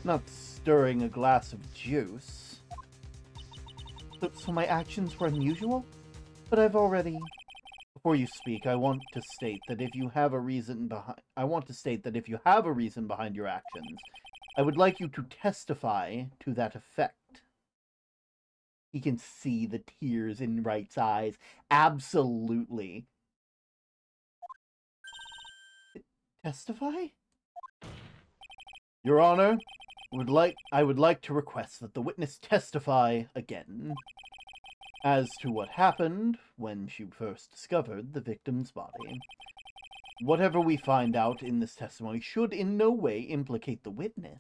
not stirring a glass of juice. So my actions were unusual? But I've already... Before you speak, I want to state that if you have a reason behind your actions, I would like you to testify to that effect. He can see the tears in Wright's eyes. Absolutely. Testify? Your Honor, I would like to request that the witness testify again as to what happened when she first discovered the victim's body. Whatever we find out in this testimony should in no way implicate the witness.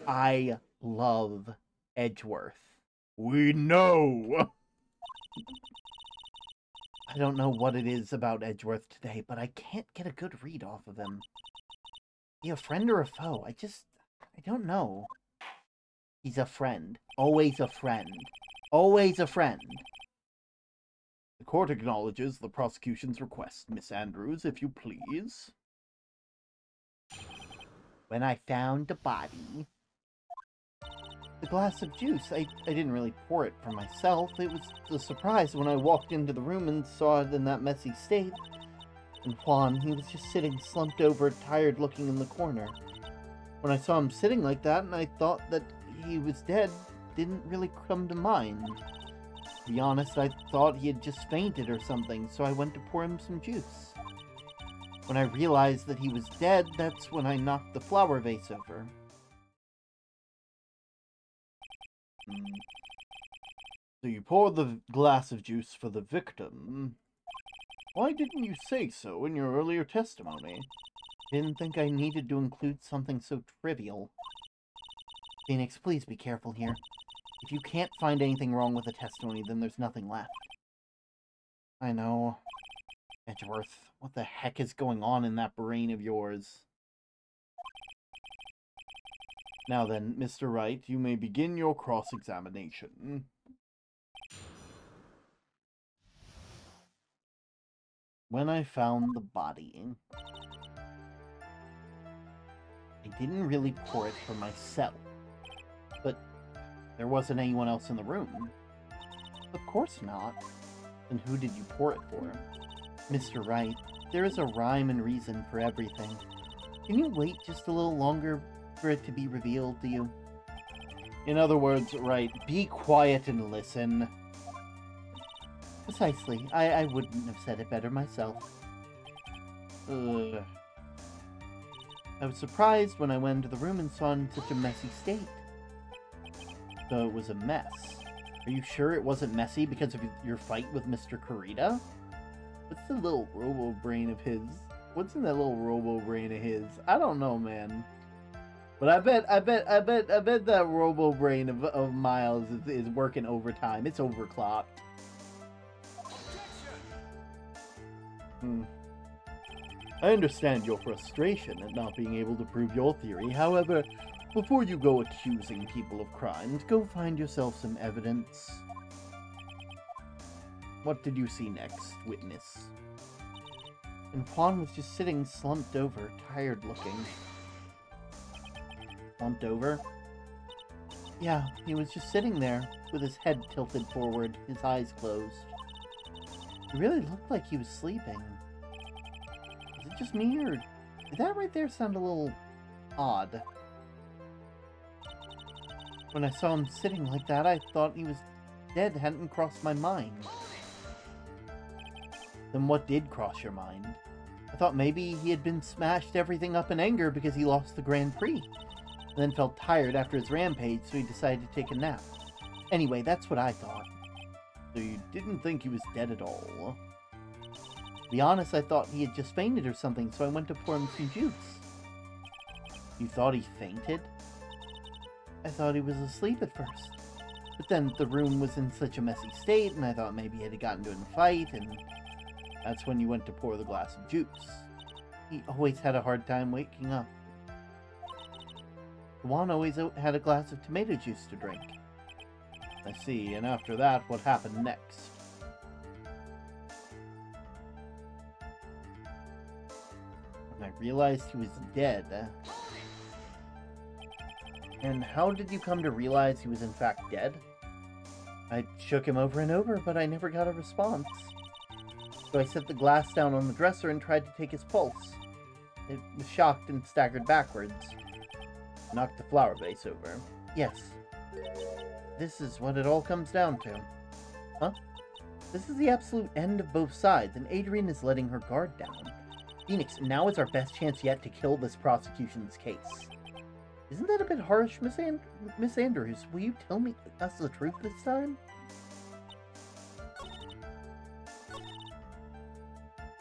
I love Edgeworth. We know! I don't know what it is about Edgeworth today, but I can't get a good read off of him. Is he a friend or a foe? I don't know. He's a friend. Always a friend. Always a friend. The court acknowledges the prosecution's request, Miss Andrews, if you please. When I found the body... The glass of juice, I didn't really pour it for myself. It was a surprise when I walked into the room and saw it in that messy state. And Juan, he was just sitting slumped over, tired looking in the corner. When I saw him sitting like that and I thought that he was dead, didn't really come to mind. To be honest, I thought he had just fainted or something, so I went to pour him some juice. When I realized that he was dead, that's when I knocked the flower vase over. So you poured the glass of juice for the victim. Why didn't you say so in your earlier testimony? Didn't think I needed to include something so trivial. Phoenix, please be careful here. If you can't find anything wrong with the testimony, then there's nothing left. I know. Edgeworth, what the heck is going on in that brain of yours? Now then, Mr. Wright, you may begin your cross-examination. When I found the body, I didn't really pour it for myself, but there wasn't anyone else in the room. Of course not. Then who did you pour it for? Mr. Wright, there is a rhyme and reason for everything. Can you wait just a little longer for it to be revealed to you? In other words, Wright, be quiet and listen. Precisely. I wouldn't have said it better myself. I was surprised when I went into the room and saw it in such a messy state. So it was a mess. Are you sure it wasn't messy because of your fight with Mr. Kurita? What's the little robo-brain of his? What's in that little robo-brain of his? I don't know, man. But I bet that robo-brain of Miles is working overtime. It's overclocked. I understand your frustration at not being able to prove your theory. However, before you go accusing people of crimes, go find yourself some evidence. What did you see next, witness? And Juan was just sitting slumped over, tired looking. Slumped over? Yeah, he was just sitting there, with his head tilted forward, his eyes closed. It really looked like he was sleeping. Is it just me, or did that right there sound a little odd? When I saw him sitting like that, I thought he was dead. Hadn't crossed my mind. Then what did cross your mind? I thought maybe he had been smashed everything up in anger because he lost the Grand Prix. And then felt tired after his rampage, so he decided to take a nap. Anyway, that's what I thought. So you didn't think he was dead at all? To be honest, I thought he had just fainted or something, so I went to pour him some juice. You thought he fainted? I thought he was asleep at first. But then the room was in such a messy state, and I thought maybe he had gotten into a fight, and that's when you went to pour the glass of juice. He always had a hard time waking up. Juan always had a glass of tomato juice to drink. I see, and after that, what happened next? When I realized he was dead. And how did you come to realize he was in fact dead? I shook him over and over, but I never got a response. So I set the glass down on the dresser and tried to take his pulse. It was shocked and staggered backwards. Knocked the flower vase over. Yes. This is what it all comes down to. Huh? This is the absolute end of both sides, and Adrian is letting her guard down. Phoenix, now is our best chance yet to kill this prosecution's case. Isn't that a bit harsh, Miss Andrews? Will you tell us the truth this time?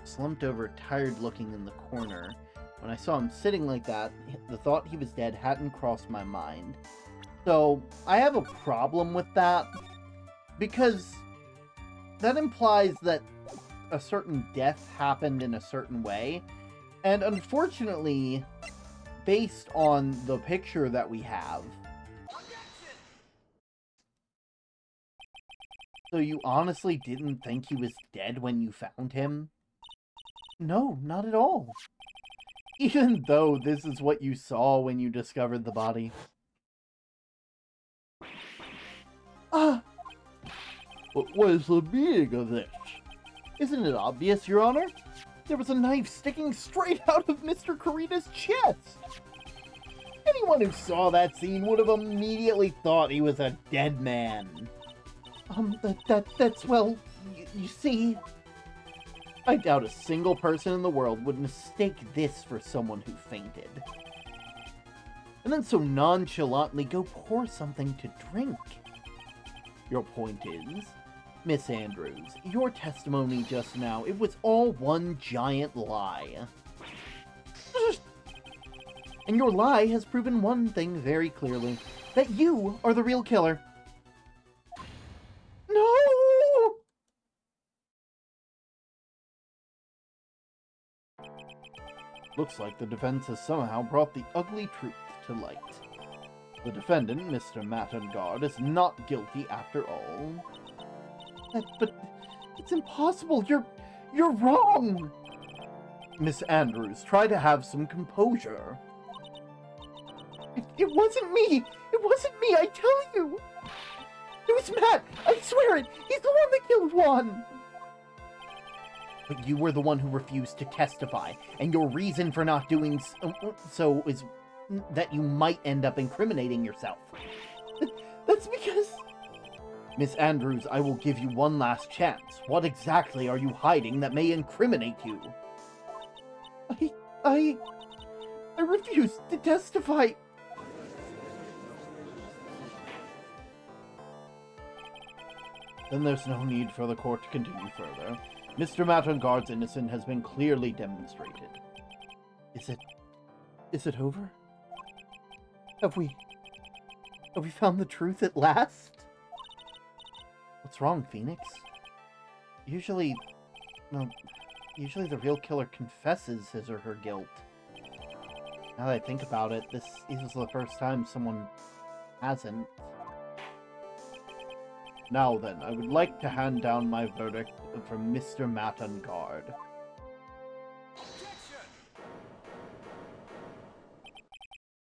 Slumped over, tired looking in the corner. When I saw him sitting like that, the thought he was dead hadn't crossed my mind. So, I have a problem with that, because that implies that a certain death happened in a certain way, and unfortunately, based on the picture that we have. So you honestly didn't think he was dead when you found him? No, not at all. Even though this is what you saw when you discovered the body. Ah! What is the meaning of this? Isn't it obvious, Your Honor? There was a knife sticking straight out of Mr. Kurita's chest. Anyone who saw that scene would have immediately thought he was a dead man. That's, well, you see... I doubt a single person in the world would mistake this for someone who fainted. And then so nonchalantly go pour something to drink. Your point is, Miss Andrews, your testimony just now, it was all one giant lie. And your lie has proven one thing very clearly, that you are the real killer. No! Looks like the defense has somehow brought the ugly truth to light. The defendant, Mr. Mattengard, is not guilty after all. But it's impossible. You're wrong. Miss Andrews, try to have some composure. It wasn't me. It wasn't me, I tell you. It was Matt. I swear it. He's the one that killed Juan. But you were the one who refused to testify, and your reason for not doing so is that you might end up incriminating yourself. That's because... Miss Andrews, I will give you one last chance. What exactly are you hiding that may incriminate you? I refuse to testify. Then there's no need for the court to continue further. Mr. Mattengard's innocence has been clearly demonstrated. Is it over? Have we found the truth at last? What's wrong, Phoenix? Usually the real killer confesses his or her guilt. Now that I think about it, this is the first time someone hasn't. Now then, I would like to hand down my verdict for Mr. Mattengard.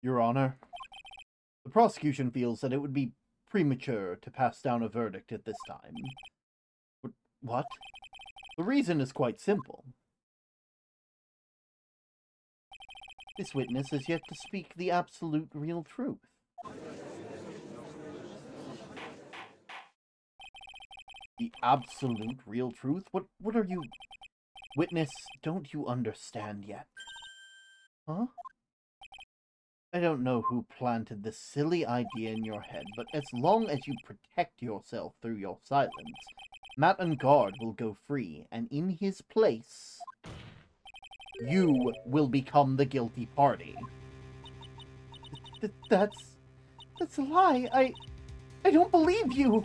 Your Honor, the prosecution feels that it would be premature to pass down a verdict at this time. What? The reason is quite simple. This witness has yet to speak the absolute real truth. The absolute real truth? What are you... Witness, don't you understand yet? Huh? I don't know who planted this silly idea in your head, but as long as you protect yourself through your silence, Mattengard will go free, and in his place, you will become the guilty party. That's a lie. I don't believe you.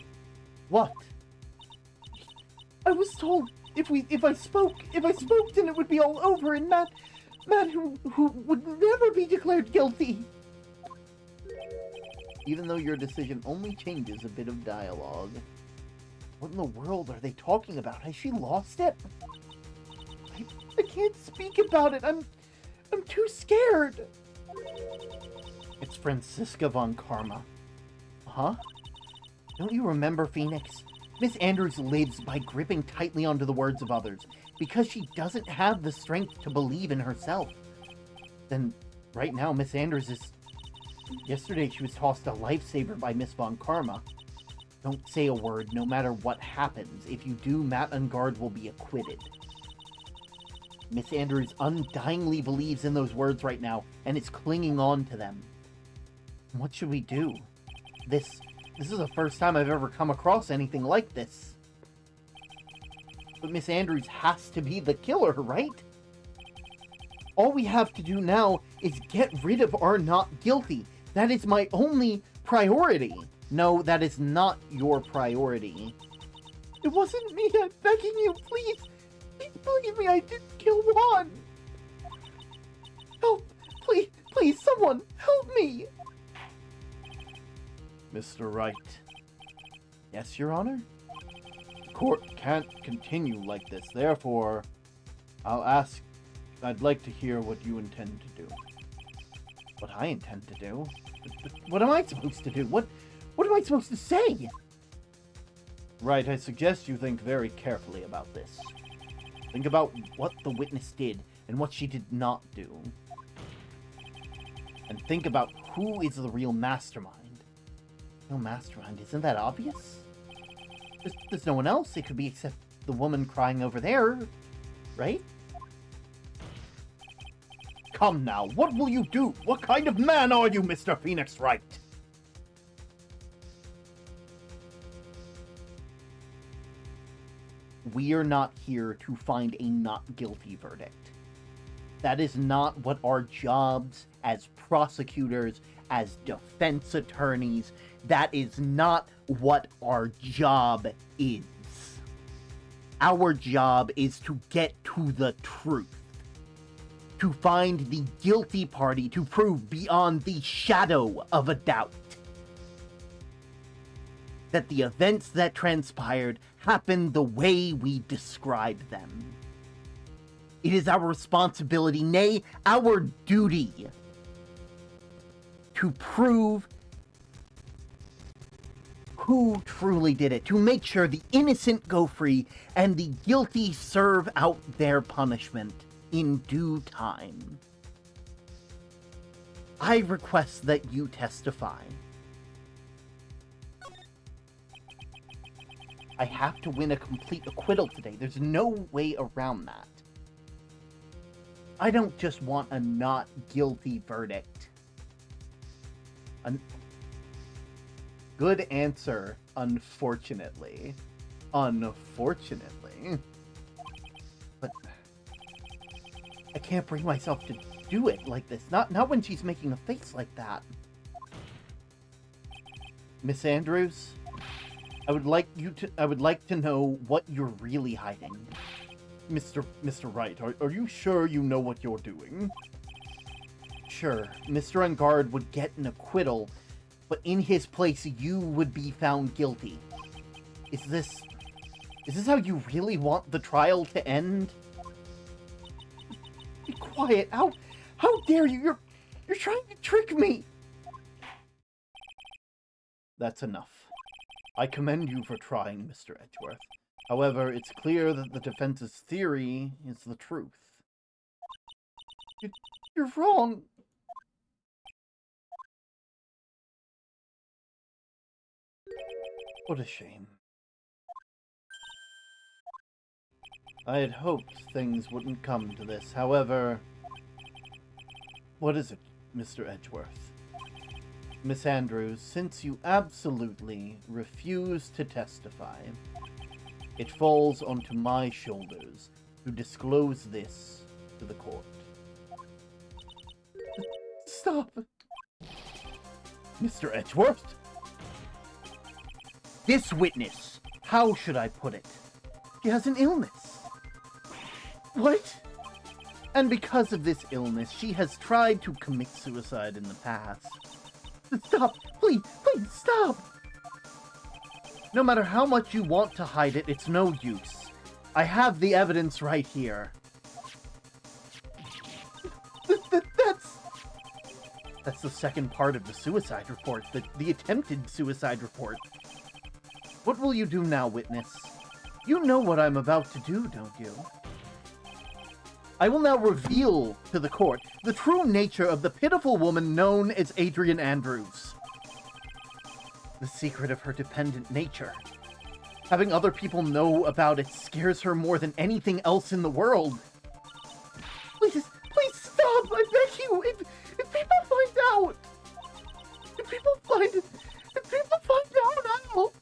What? I was told if I spoke, then it would be all over, and Matt who would never be declared guilty. Even though your decision only changes a bit of dialogue. What in the world are they talking about? Has she lost it? I can't speak about it. I'm too scared. It's Franziska von Karma. Huh? Don't you remember, Phoenix? Miss Andrews lives by gripping tightly onto the words of others, because she doesn't have the strength to believe in herself. Then, right now, Miss Andrews is... Yesterday, she was tossed a lifesaver by Miss von Karma. Don't say a word, no matter what happens. If you do, Mattengard will be acquitted. Miss Andrews undyingly believes in those words right now, and is clinging on to them. What should we do? This is the first time I've ever come across anything like this. But Miss Andrews has to be the killer, right? All we have to do now is get rid of our not guilty. That is my only priority. No, that is not your priority. It wasn't me. I'm begging you, please. Please believe me, I didn't kill Juan. Help. Please, someone, help me. Mr. Wright. Yes, Your Honor? The court can't continue like this. Therefore, I'd like to hear what you intend to do. What I intend to do? What am I supposed to do? What am I supposed to say? Right, I suggest you think very carefully about this. Think about what the witness did and what she did not do. And think about who is the real mastermind. No mastermind, isn't that obvious? There's no one else it could be except the woman crying over there, right? Come now, what will you do? What kind of man are you, Mr. Phoenix Wright? We are not here to find a not guilty verdict. That is not what our jobs as prosecutors, as defense attorneys, that is not what our job is. Our job is to get to the truth. To find the guilty party, to prove beyond the shadow of a doubt that the events that transpired happened the way we described them. It is our responsibility, nay, our duty, to prove who truly did it, to make sure the innocent go free and the guilty serve out their punishment in due time. I request that you testify. I have to win a complete acquittal today. There's no way around that. I don't just want a not guilty verdict. Good answer, unfortunately. Unfortunately. But I can't bring myself to do it like this. Not when she's making a face like that. Miss Andrews, I would like to know what you're really hiding. Mr. Wright, are you sure you know what you're doing? Sure, Mr. Engard would get an acquittal, but in his place you would be found guilty. Is this how you really want the trial to end? Be quiet. How dare you? You're trying to trick me. That's enough. I commend you for trying, Mr. Edgeworth. However, it's clear that the defense's theory is the truth. You're wrong. What a shame. I had hoped things wouldn't come to this. However, what is it, Mr. Edgeworth? Miss Andrews, since you absolutely refuse to testify, it falls onto my shoulders to disclose this to the court. Stop! Mr. Edgeworth? This witness, how should I put it? She has an illness. What? And because of this illness, she has tried to commit suicide in the past. Stop! Please stop! No matter how much you want to hide it, it's no use. I have the evidence right here. That's the second part of the suicide report, the attempted suicide report. What will you do now, witness? You know what I'm about to do, don't you? I will now reveal to the court the true nature of the pitiful woman known as Adrian Andrews. The secret of her dependent nature. Having other people know about it scares her more than anything else in the world. Please stop! I beg you! If people find out! If people find out, I'll...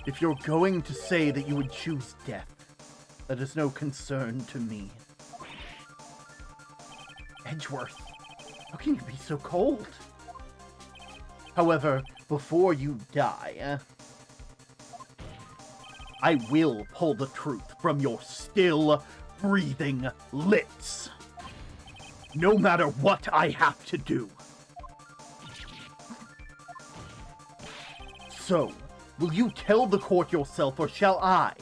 If you're going to say that you would choose death, that is no concern to me. Edgeworth, how can you be so cold? However, before you die, I will pull the truth from your still breathing lips. No matter what I have to do. So, will you tell the court yourself, or shall I?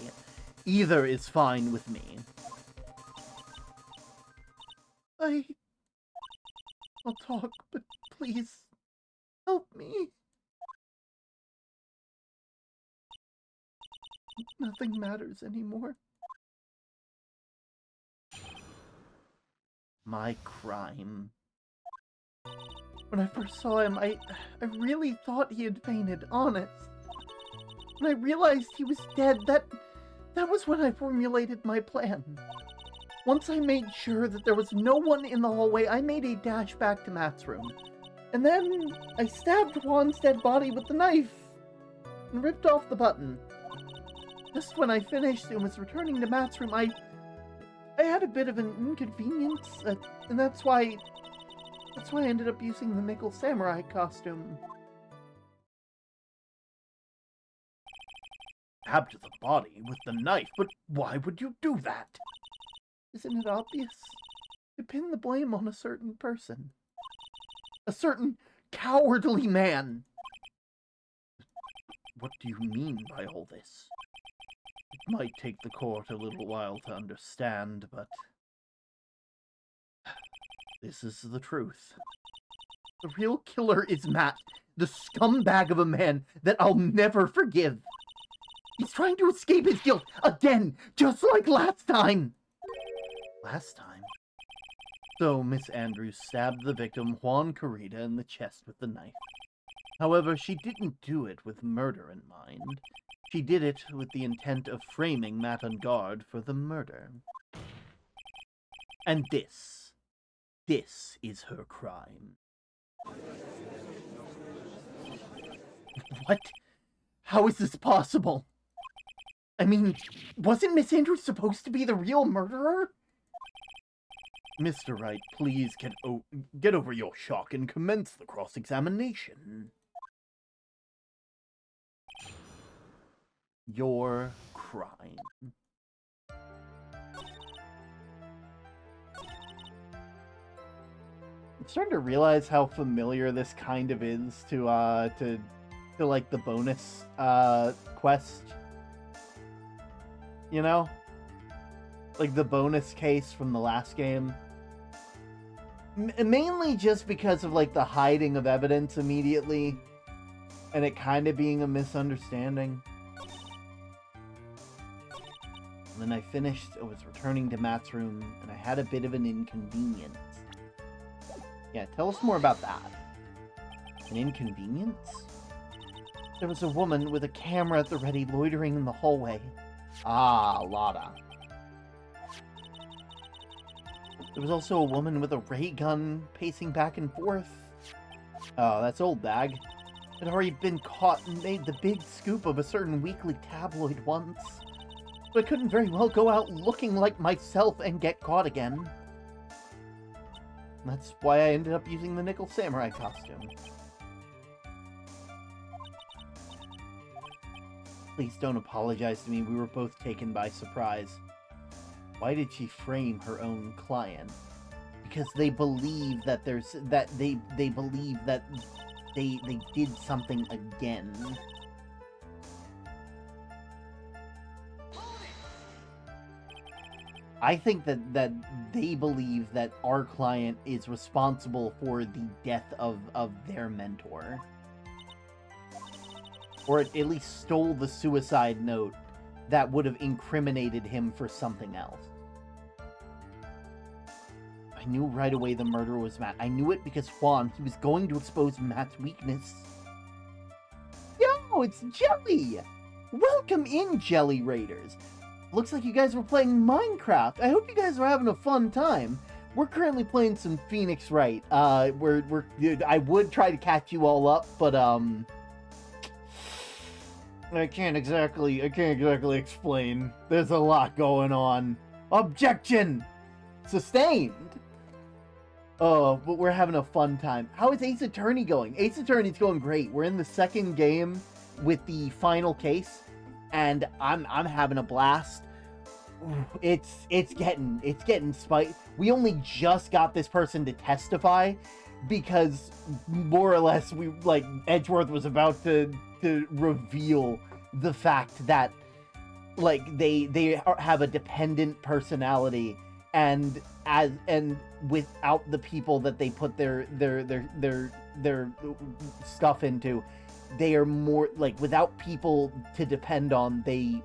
Either is fine with me. I'll talk, but please, help me. Nothing matters anymore. My crime. When I first saw him, I really thought he had fainted, honest. When I realized he was dead, that was when I formulated my plan. Once I made sure that there was no one in the hallway, I made a dash back to Matt's room. And then I stabbed Juan's dead body with the knife and ripped off the button. Just when I finished and was returning to Matt's room, I had a bit of an inconvenience, and that's why I ended up using the nickel samurai costume. Stabbed the body with the knife, but why would you do that? Isn't it obvious? To pin the blame on a certain person. A certain cowardly man. What do you mean by all this? It might take the court a little while to understand, but this is the truth. The real killer is Matt, the scumbag of a man that I'll never forgive. He's trying to escape his guilt again, just like last time. Last time? So, Miss Andrews stabbed the victim, Juan Carita, in the chest with the knife. However, she didn't do it with murder in mind. She did it with the intent of framing Matt on guard for the murder. And this is her crime. What? How is this possible? I mean, wasn't Miss Andrews supposed to be the real murderer? Mr. Wright, please get over your shock and commence the cross-examination. Your crime. I'm starting to realize how familiar this kind of is to like the bonus quest. You know? Like the bonus case from the last game. Mainly just because of like the hiding of evidence immediately. And it kind of being a misunderstanding. And then I finished, I was returning to Matt's room, and I had a bit of an inconvenience. Yeah, tell us more about that. An inconvenience? There was a woman with a camera at the ready loitering in the hallway. Ah, Lada. There was also a woman with a ray gun pacing back and forth. Oh, that's old bag. Had already been caught and made the big scoop of a certain weekly tabloid once. But I couldn't very well go out looking like myself and get caught again. That's why I ended up using the nickel samurai costume. Please don't apologize to me, we were both taken by surprise. Why did she frame her own client? Because they believe that they believe that they did something again. I think that they believe that our client is responsible for the death of their mentor. Or at least stole the suicide note that would have incriminated him for something else. I knew right away the murderer was Matt. I knew it because Juan, he was going to expose Matt's weakness. Yo, it's Jelly! Welcome in, Jelly Raiders. Looks like you guys were playing Minecraft. I hope you guys are having a fun time. We're currently playing some Phoenix Wright. I would try to catch you all up, but I can't exactly explain. There's a lot going on. Objection! Sustained! Oh, but we're having a fun time. How is Ace Attorney going? Ace Attorney's going great. We're in the second game with the final case, and I'm having a blast. It's getting spicy. We only just got this person to testify because more or less Edgeworth was about to reveal the fact that they have a dependent personality, and without the people that they put their stuff into, they are more, like, without people to depend on, they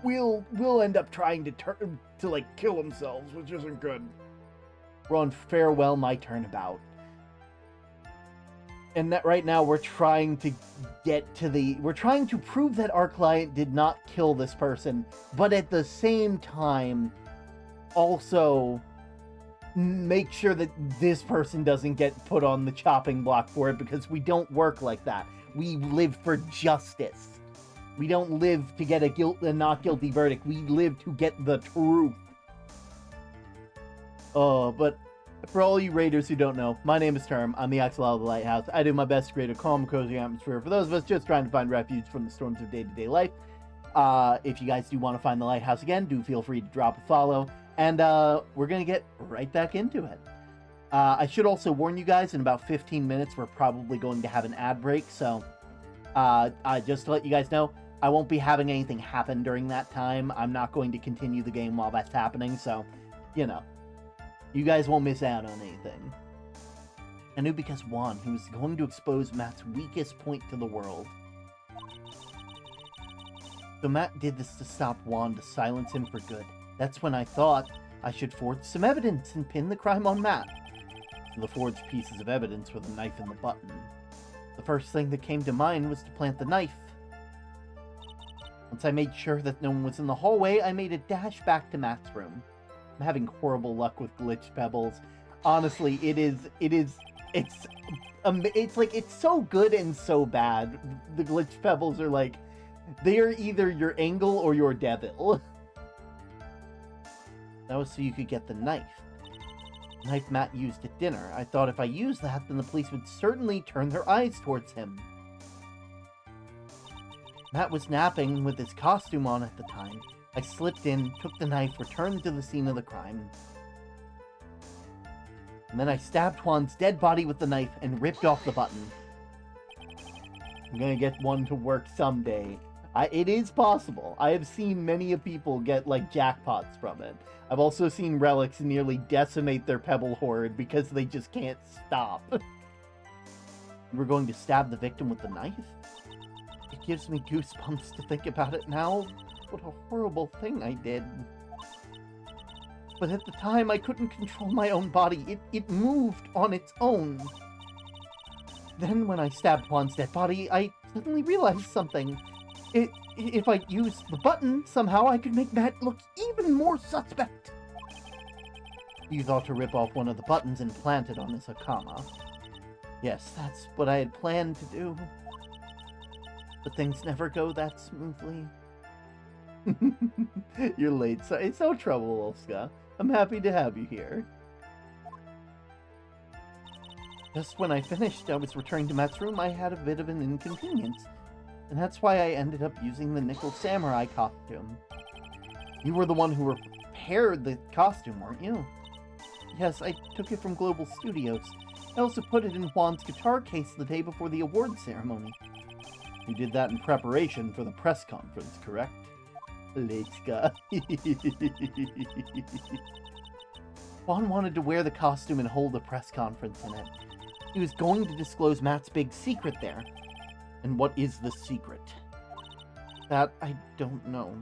will end up trying to like, kill themselves, which isn't good. We're on Farewell My Turnabout. And that right now we're trying to we're trying to prove that our client did not kill this person, but at the same time, also make sure that this person doesn't get put on the chopping block for it, because we don't work like that. We live for justice. We don't live to get a not guilty verdict. We live to get the truth. But for all you raiders who don't know, my name is Term. I'm the Axolotl of the Lighthouse. I do my best to create a calm, cozy atmosphere for those of us just trying to find refuge from the storms of day-to-day life. If you guys do want to find the lighthouse again, do feel free to drop a follow. And we're going to get right back into it. I should also warn you guys, in about 15 minutes, we're probably going to have an ad break. So just to let you guys know, I won't be having anything happen during that time. I'm not going to continue the game while that's happening. So, you know, you guys won't miss out on anything. I knew because Juan, who was going to expose Matt's weakest point to the world. So Matt did this to stop Juan, to silence him for good. That's when I thought I should forge some evidence and pin the crime on Matt. So the forged pieces of evidence were the knife and the button. The first thing that came to mind was to plant the knife. Once I made sure that no one was in the hallway, I made a dash back to Matt's room. I'm having horrible luck with glitch pebbles. Honestly, it's like, it's so good and so bad. The glitch pebbles are like, they are either your angle or your devil. That was so you could get the knife. The knife Matt used at dinner. I thought if I used that, then the police would certainly turn their eyes towards him. Matt was napping with his costume on at the time. I slipped in, took the knife, returned to the scene of the crime. And then I stabbed Juan's dead body with the knife and ripped off the button. I'm gonna get one to work someday. It is possible. I have seen many of people get, like, jackpots from it. I've also seen relics nearly decimate their pebble hoard because they just can't stop. We're going to stab the victim with the knife? It gives me goosebumps to think about it now. What a horrible thing I did. But at the time, I couldn't control my own body. It moved on its own. Then when I stabbed Juan's dead body, I suddenly realized something. If I used the button, somehow I could make Matt look even more suspect. You thought to rip off one of the buttons and plant it on his Hakama. Yes, that's what I had planned to do. But things never go that smoothly. You're late, so it's no trouble, Olska. I'm happy to have you here. Just when I finished, I was returning to Matt's room, I had a bit of an inconvenience. And that's why I ended up using the Nickel Samurai costume. You were the one who repaired the costume, weren't you? Yes, I took it from Global Studios. I also put it in Juan's guitar case the day before the award ceremony. You did that in preparation for the press conference, correct? Letska. Juan wanted to wear the costume and hold a press conference in it. He was going to disclose Matt's big secret there. And what is the secret? That I don't know.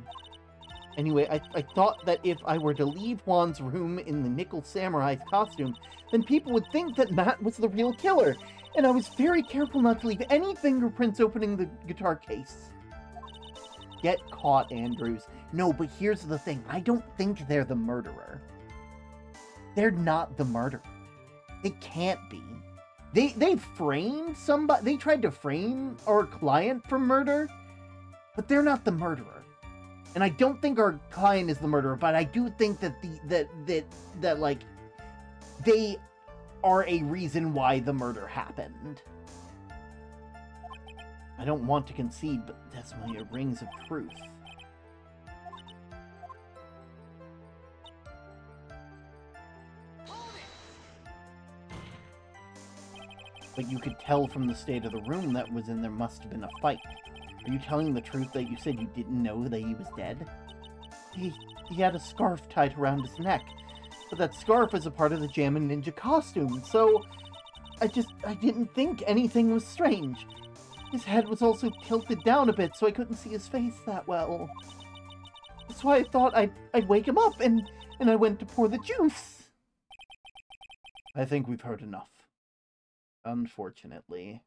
Anyway, I thought that if I were to leave Juan's room in the Nickel Samurai's costume, then people would think that Matt was the real killer. And I was very careful not to leave any fingerprints opening the guitar case. Get caught, Andrews. No, but here's the thing. I don't think they're the murderer. They're not the murderer. They can't be. They framed somebody. They tried to frame our client for murder, but they're not the murderer. And I don't think our client is the murderer, but I do think that that like they are a reason why the murder happened. I don't want to concede, but that's my rings of truth. But you could tell from the state of the room that was in there must have been a fight. Are you telling the truth that you said you didn't know that he was dead? He had a scarf tied around his neck, but that scarf is a part of the Jammin' Ninja costume, so I didn't think anything was strange. His head was also tilted down a bit, so I couldn't see his face that well. That's why I thought I'd wake him up, and I went to pour the juice. I think we've heard enough. Unfortunately.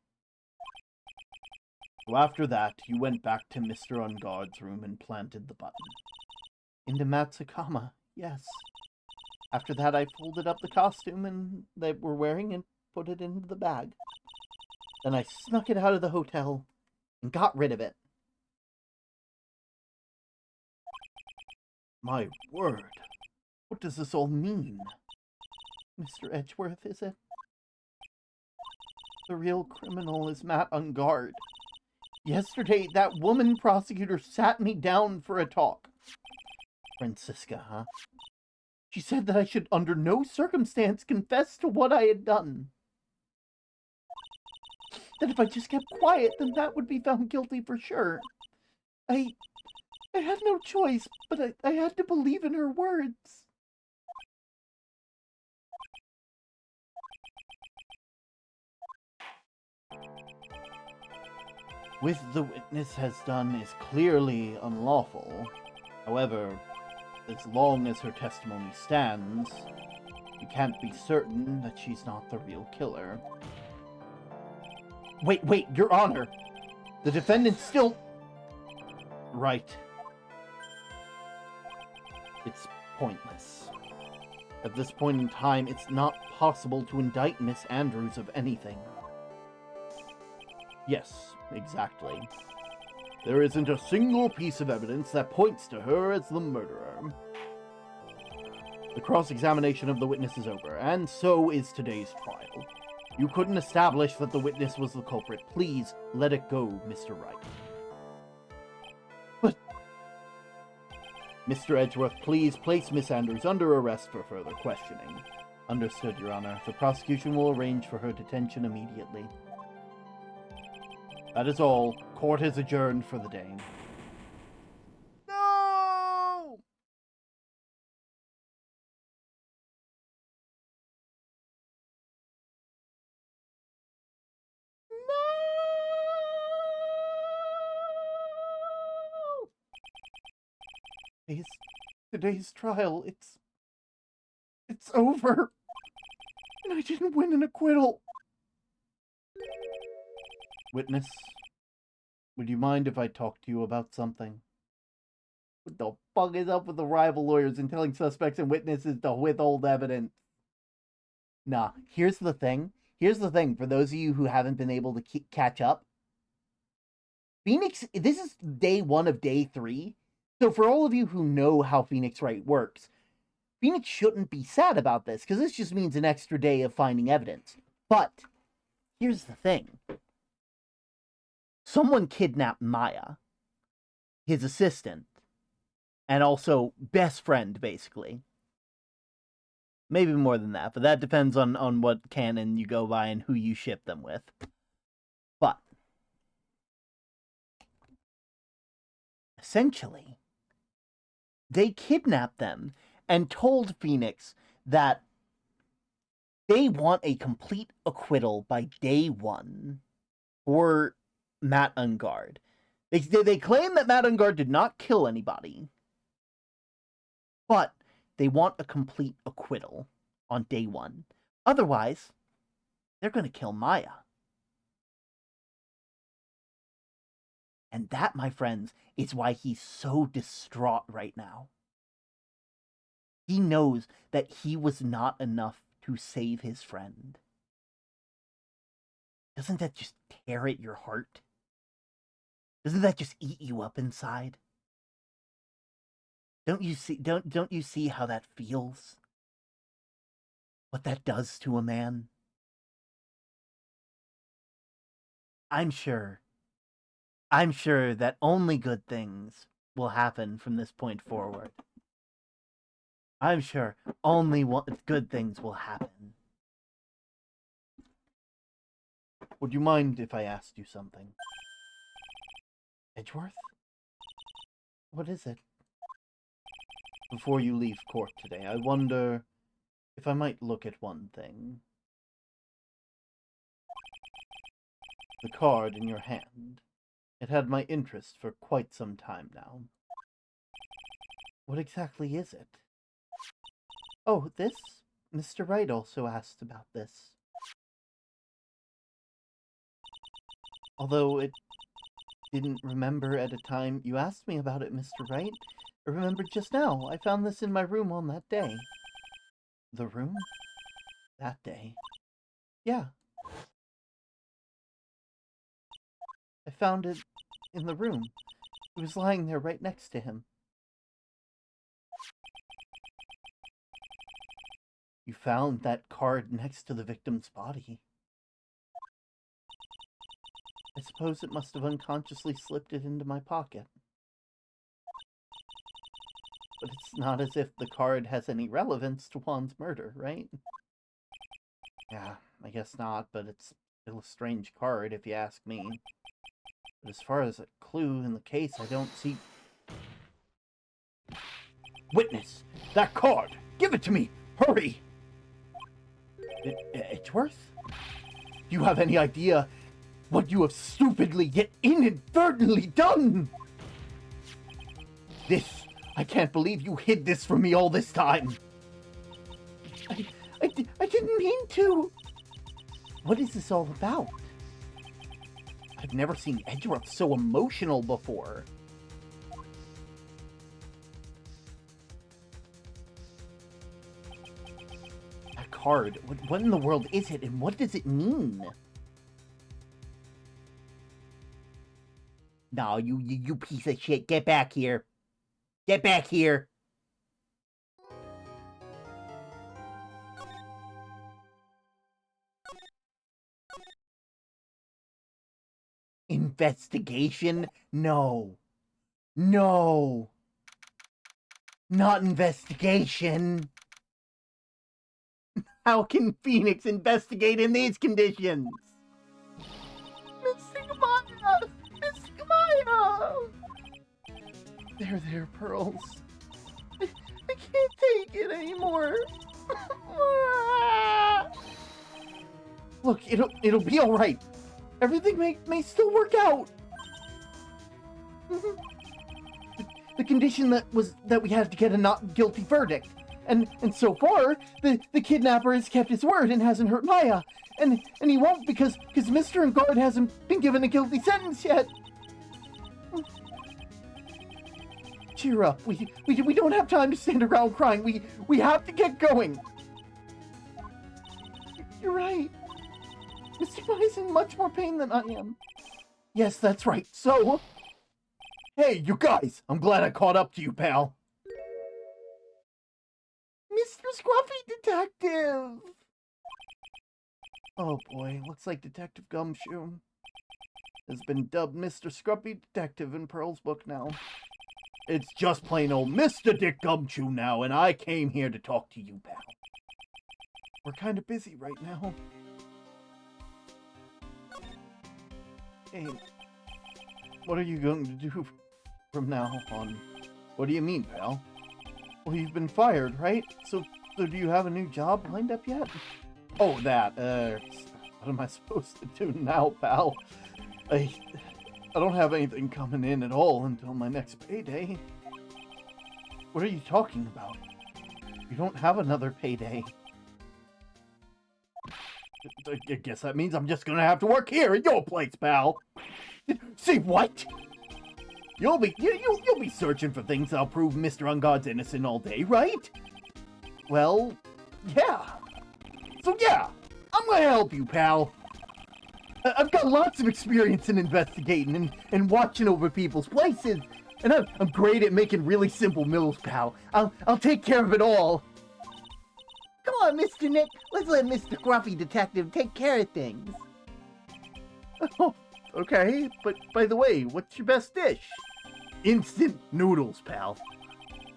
So after that, you went back to Mr. Unguard's room and planted the button. Into Matsukama, yes. After that, I folded up the costume they were wearing and put it into the bag. Then I snuck it out of the hotel and got rid of it. My word. What does this all mean? Mr. Edgeworth, is it? The real criminal is Matt Ungard. Yesterday, that woman prosecutor sat me down for a talk. Francisca, huh? She said that I should under no circumstance confess to what I had done. That if I just kept quiet, then Matt would be found guilty for sure. I had no choice, but I had to believe in her words. What the witness has done is clearly unlawful. However, as long as her testimony stands, you can't be certain that she's not the real killer. Wait, Your Honor! The defendant still... Right. It's pointless. At this point in time, it's not possible to indict Miss Andrews of anything. Yes, exactly. There isn't a single piece of evidence that points to her as the murderer. The cross-examination of the witness is over, and so is today's trial. You couldn't establish that the witness was the culprit. Please, let it go, Mr. Wright. But... Mr. Edgeworth, please place Miss Andrews under arrest for further questioning. Understood, Your Honor. The prosecution will arrange for her detention immediately. That is all. Court is adjourned for the day. No! No! Today's trial, it's over. And I didn't win an acquittal. Witness, would you mind if I talk to you about something? What the fuck is up with the rival lawyers and telling suspects and witnesses to withhold evidence? Nah, here's the thing. Here's the thing, for those of you who haven't been able to catch up. Phoenix, this is day 1 of day 3. So for all of you who know how Phoenix Wright works, Phoenix shouldn't be sad about this, because this just means an extra day of finding evidence. But, here's the thing. Someone kidnapped Maya, his assistant, and also best friend, basically. Maybe more than that, but that depends on what canon you go by and who you ship them with. But, essentially, they kidnapped them and told Phoenix that they want a complete acquittal by day 1 for Matt Ungard. They claim that Matt Ungard did not kill anybody, but they want a complete acquittal on day 1. Otherwise, they're going to kill Maya. And that, my friends, is why he's so distraught right now. He knows that he was not enough to save his friend. Doesn't that just tear at your heart? Doesn't that just eat you up inside? Don't you see how that feels? What that does to a man? I'm sure that only good things will happen from this point forward. I'm sure only good things will happen. Would you mind if I asked you something? Edgeworth? What is it? Before you leave court today, I wonder if I might look at one thing. The card in your hand. It had my interest for quite some time now. What exactly is it? Oh, this? Mr. Wright also asked about this. Although it didn't remember at a time you asked me about it, Mr. Wright. I remembered just now. I found this in my room on that day. The room? That day. Yeah. I found it in the room. It was lying there right next to him. You found that card next to the victim's body. I suppose it must have unconsciously slipped it into my pocket. But it's not as if the card has any relevance to Juan's murder, right? Yeah, I guess not, but it's still a strange card if you ask me. But as far as a clue in the case, I don't see... Witness! That card! Give it to me! Hurry! Edgeworth? Do you have any idea what you have stupidly yet inadvertently done? I can't believe you hid this from me all this time. I didn't mean to. What is this all about? I've never seen Edgeworth so emotional before. That card, what in the world is it, and what does it mean? No, you piece of shit, get back here. Get back here! Investigation? No. No. Not investigation. How can Phoenix investigate in these conditions? Mr. Gamaya! Mr. Gamaya! There, Pearls. I can't take it anymore. Look, it'll be all right. Everything may still work out. The condition that we had to get a not guilty verdict, and so far the kidnapper has kept his word and hasn't hurt Maya, and he won't because Mr. and Guard hasn't been given a guilty sentence yet. Cheer up. We don't have time to stand around crying. We have to get going. You're right. Mr. Maya's in much more pain than I am. Yes, that's right. So... Hey, you guys! I'm glad I caught up to you, pal. Mr. Scruffy Detective! Oh boy, looks like Detective Gumshoe has been dubbed Mr. Scruffy Detective in Pearl's book now. It's just plain old Mr. Dick Gumshoe now, and I came here to talk to you, pal. We're kind of busy right now. Hey, what are you going to do from now on? What do you mean, pal? Well, you've been fired, right? So do you have a new job lined up yet? Oh, that, what am I supposed to do now, pal? I don't have anything coming in at all until my next payday. What are you talking about? You don't have another payday. I guess that means I'm just gonna have to work here at your place, pal. See what? You'll be searching for things that'll prove Mr. Ungard's innocent all day, right? Well, yeah. So yeah, I'm gonna help you, pal. I've got lots of experience in investigating and watching over people's places, and I'm great at making really simple meals, pal. I'll take care of it all. Come on, Mr. Nick. Let's let Mr. Gruffy Detective take care of things. Oh, okay. But by the way, what's your best dish? Instant noodles, pal.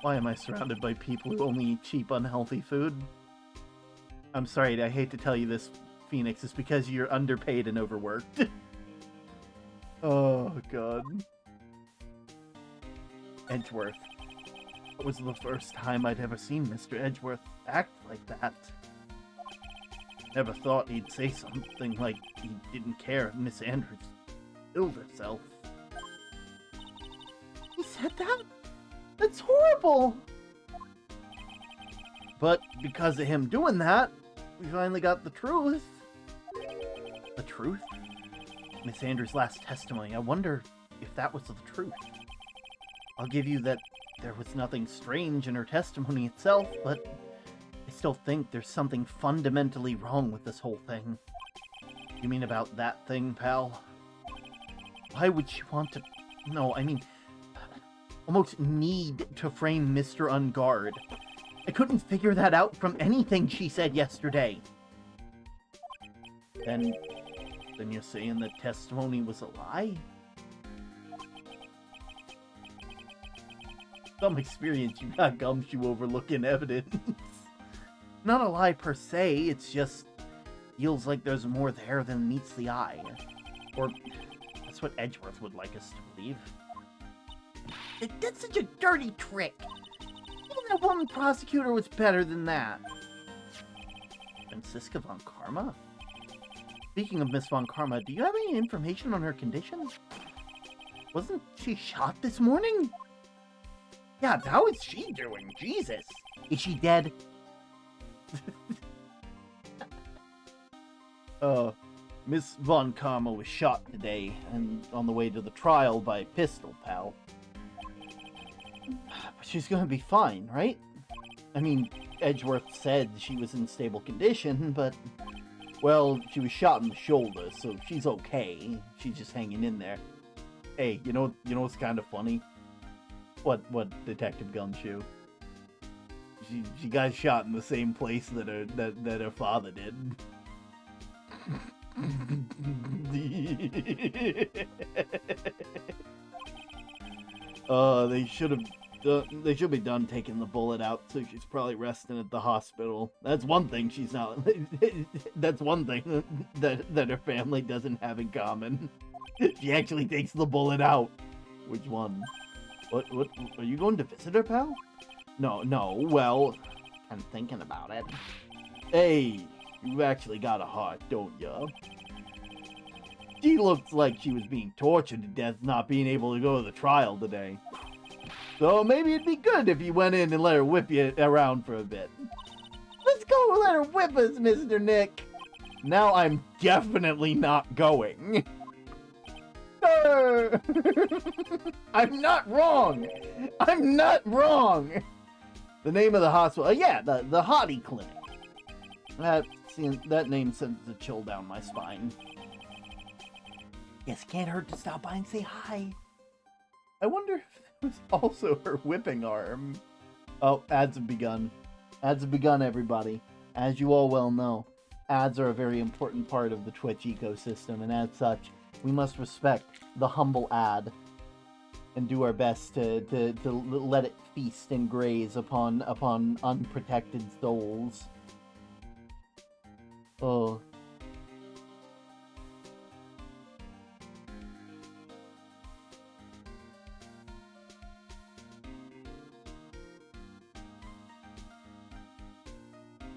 Why am I surrounded by people who only eat cheap, unhealthy food? I'm sorry, I hate to tell you this, Phoenix. It's because you're underpaid and overworked. Oh, God. Edgeworth. That was the first time I'd ever seen Mr. Edgeworth act like that. Never thought he'd say something like he didn't care if Miss Andrews killed herself. He said that? That's horrible! But because of him doing that, we finally got the truth. The truth? Miss Andrews' last testimony. I wonder if that was the truth. I'll give you that there was nothing strange in her testimony itself, but I still think there's something fundamentally wrong with this whole thing. You mean about that thing, pal? Why would she want to... No, I mean... almost need to frame Mr. Unguard. I couldn't figure that out from anything she said yesterday. Then you're saying the testimony was a lie? Some experience you got gumshoe overlooking evidence. Not a lie per se, it's just feels like there's more there than meets the eye. Or that's what Edgeworth would like us to believe. That's such a dirty trick. Even that woman prosecutor was better than that. Franziska von Karma? Speaking of Miss von Karma, do you have any information on her condition? Wasn't she shot this morning? Yeah, how is she doing? Jesus. Is she dead? Miss von Karma was shot today, and on the way to the trial by Pistol Pal. But she's gonna be fine, right? I mean, Edgeworth said she was in stable condition, but... well, she was shot in the shoulder, so she's okay. She's just hanging in there. Hey, you know what's kind of funny? What, Detective Gumshoe? She got shot in the same place that her father did. They should be done taking the bullet out, so she's probably resting at the hospital. That's one thing she's not. That's one thing that her family doesn't have in common. She actually takes the bullet out. Which one? What? Are you going to visit her, pal? No. Well, I'm thinking about it. Hey, you actually got a heart, don't ya? She looks like she was being tortured to death, not being able to go to the trial today. So maybe it'd be good if you went in and let her whip you around for a bit. Let's go let her whip us, Mr. Nick. Now I'm definitely not going. I'm not wrong. I'm not wrong. The name of the hospital, yeah, the Hottie Clinic. That name sends a chill down my spine. Yes, can't hurt to stop by and say hi. I wonder if that was also her whipping arm. Oh, ads have begun. Ads have begun, everybody. As you all well know, ads are a very important part of the Twitch ecosystem, and as such, we must respect the humble ad and do our best to let it feast and graze upon unprotected souls. Oh.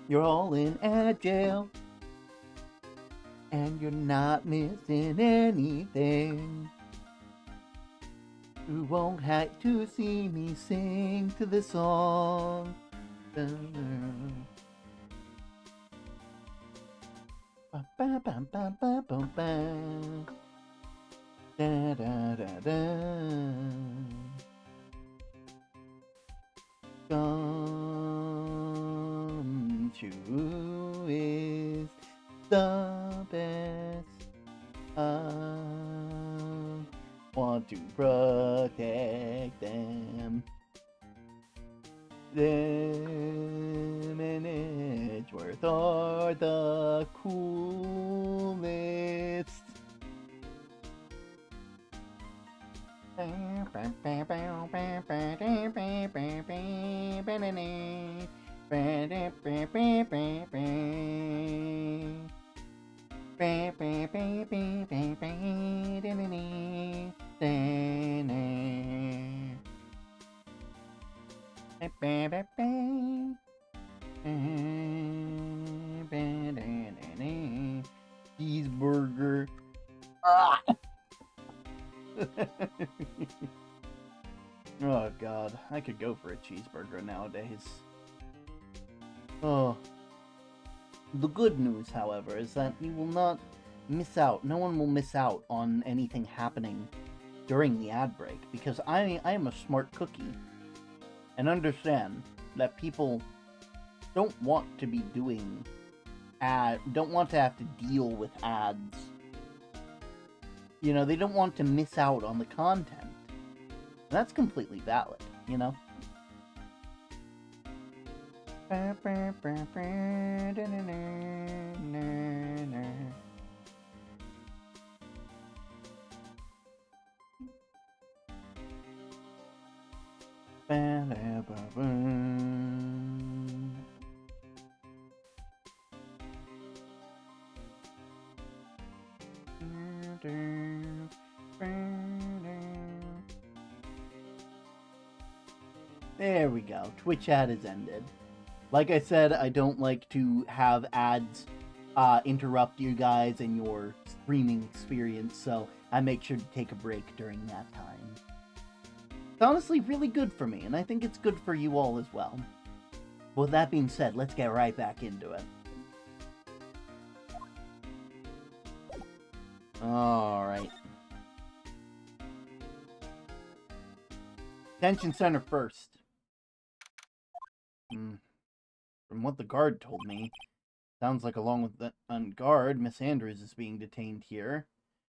You're all in ad jail, and you're not missing anything. You won't have to see me sing to the song. Gumshoe is the best. I want to protect them. Them and Edgeworth are the coolest. Oh god, I could go for a cheeseburger nowadays. Oh. The good news, however, is that you will not miss out. No one will miss out on anything happening during the ad break, because I am a smart cookie and understand that people don't want to be doing don't want to have to deal with ads. You know, they don't want to miss out on the content. And that's completely valid, you know? There we go. Twitch ad is ended. Like I said, I don't like to have ads interrupt you guys in your streaming experience, so I make sure to take a break during that time. It's honestly really good for me, and I think it's good for you all as well. With that being said, let's get right back into it. Alright. Detention center first. From what the guard told me, sounds like along with the guard, Miss Andrews is being detained here.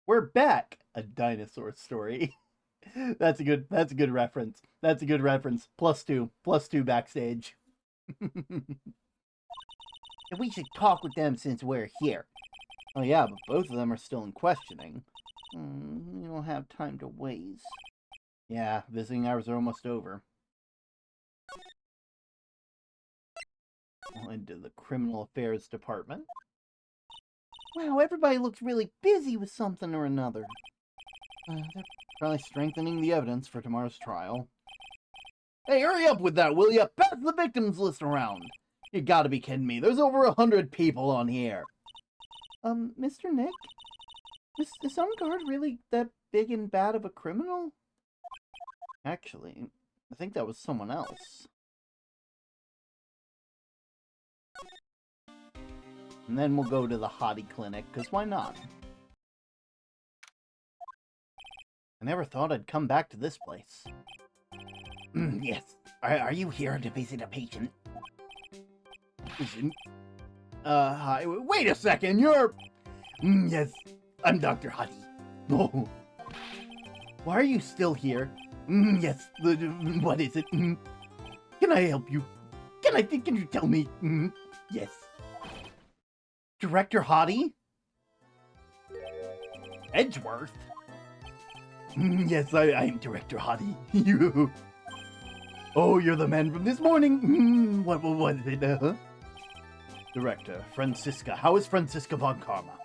We're back! A dinosaur story. That's a good reference. That's a good reference. +2 backstage. We should talk with them since we're here. Oh yeah, but both of them are still in questioning. We don't have time to waste. Yeah, visiting hours are almost over. Into the Criminal Affairs Department. Wow, everybody looks really busy with something or another. They're probably strengthening the evidence for tomorrow's trial. Hey, hurry up with that, will ya? Pass the victims list around! You gotta be kidding me. There's over 100 people on here. Mr. Nick? Is some guard really that big and bad of a criminal? Actually, I think that was someone else. And then we'll go to the Hottie Clinic, because why not? I never thought I'd come back to this place. Yes. Are you here to visit a patient? Hi. Wait a second, you're... Yes, I'm Dr. Hottie. Oh. Why are you still here? Yes, what is it? Can I help you? Can you tell me? Yes. Director Hottie? Edgeworth? Yes, I'm Director Hottie. You... Oh, you're the man from this morning? What was it, Director, Franziska. How is Franziska von Karma?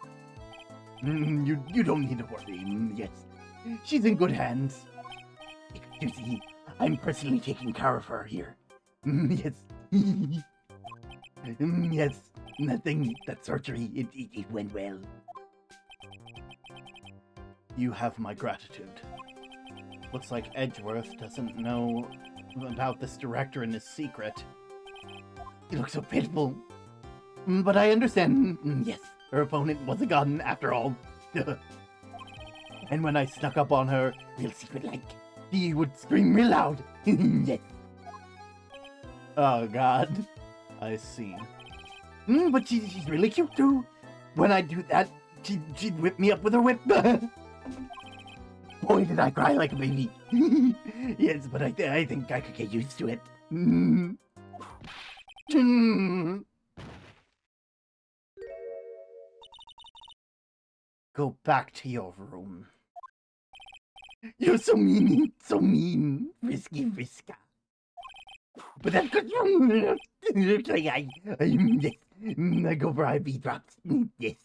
You don't need to worry. Yes, she's in good hands. You see, I'm personally taking care of her here. Yes. Yes, that surgery, it went well. You have my gratitude. Looks like Edgeworth doesn't know about this director and his secret. You look so pitiful. But I understand. Yes, her opponent was a gun after all. And when I snuck up on her, real secret-like, she would scream real loud. Yes. Oh, God. I see. But she's really cute, too. When I do that, she'd whip me up with her whip. Boy, did I cry like a baby. Yes, but I think I could get used to it. Go back to your room. You're so mean, Risky Riska. But that's good. I go for IV drops. Yes.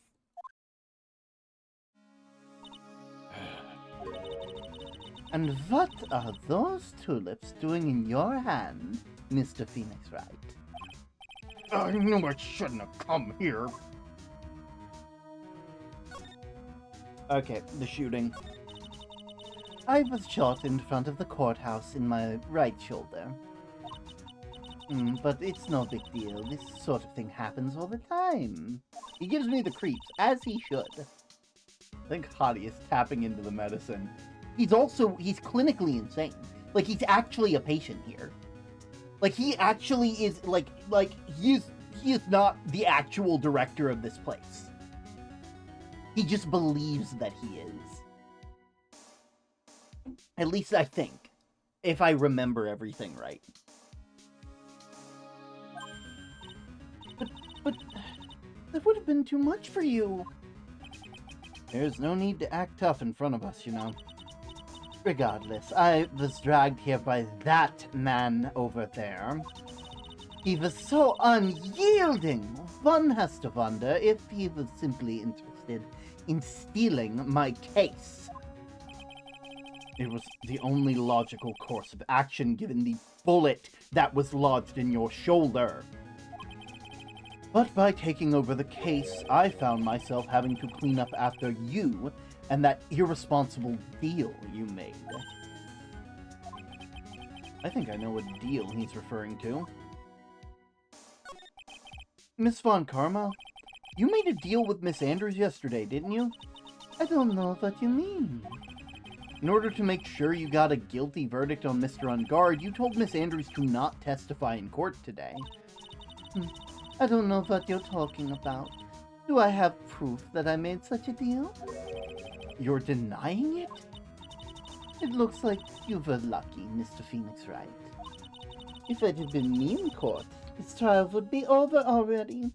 And what are those tulips doing in your hand, Mr. Phoenix Wright? I knew I shouldn't have come here. Okay, the shooting. I was shot in front of the courthouse in my right shoulder. But it's no big deal. This sort of thing happens all the time. He gives me the creeps, as he should. I think Hottie is tapping into the medicine. He's clinically insane. Like, he's actually a patient here. Like, he actually is, he is not the actual director of this place. He just believes that he is. At least I think. If I remember everything right. But that would have been too much for you. There's no need to act tough in front of us, you know. Regardless, I was dragged here by that man over there. He was so unyielding. One has to wonder if he was simply interested in stealing my case. It was the only logical course of action given the bullet that was lodged in your shoulder. But by taking over the case, I found myself having to clean up after you and that irresponsible deal you made. I think I know what deal he's referring to. Miss Von Karma, you made a deal with Miss Andrews yesterday, didn't you? I don't know what you mean. In order to make sure you got a guilty verdict on Mr. Ungard, you told Miss Andrews to not testify in court today. I don't know what you're talking about. Do I have proof that I made such a deal? You're denying it? It looks like you were lucky, Mr. Phoenix Wright. If it had been me in court, this trial would be over already.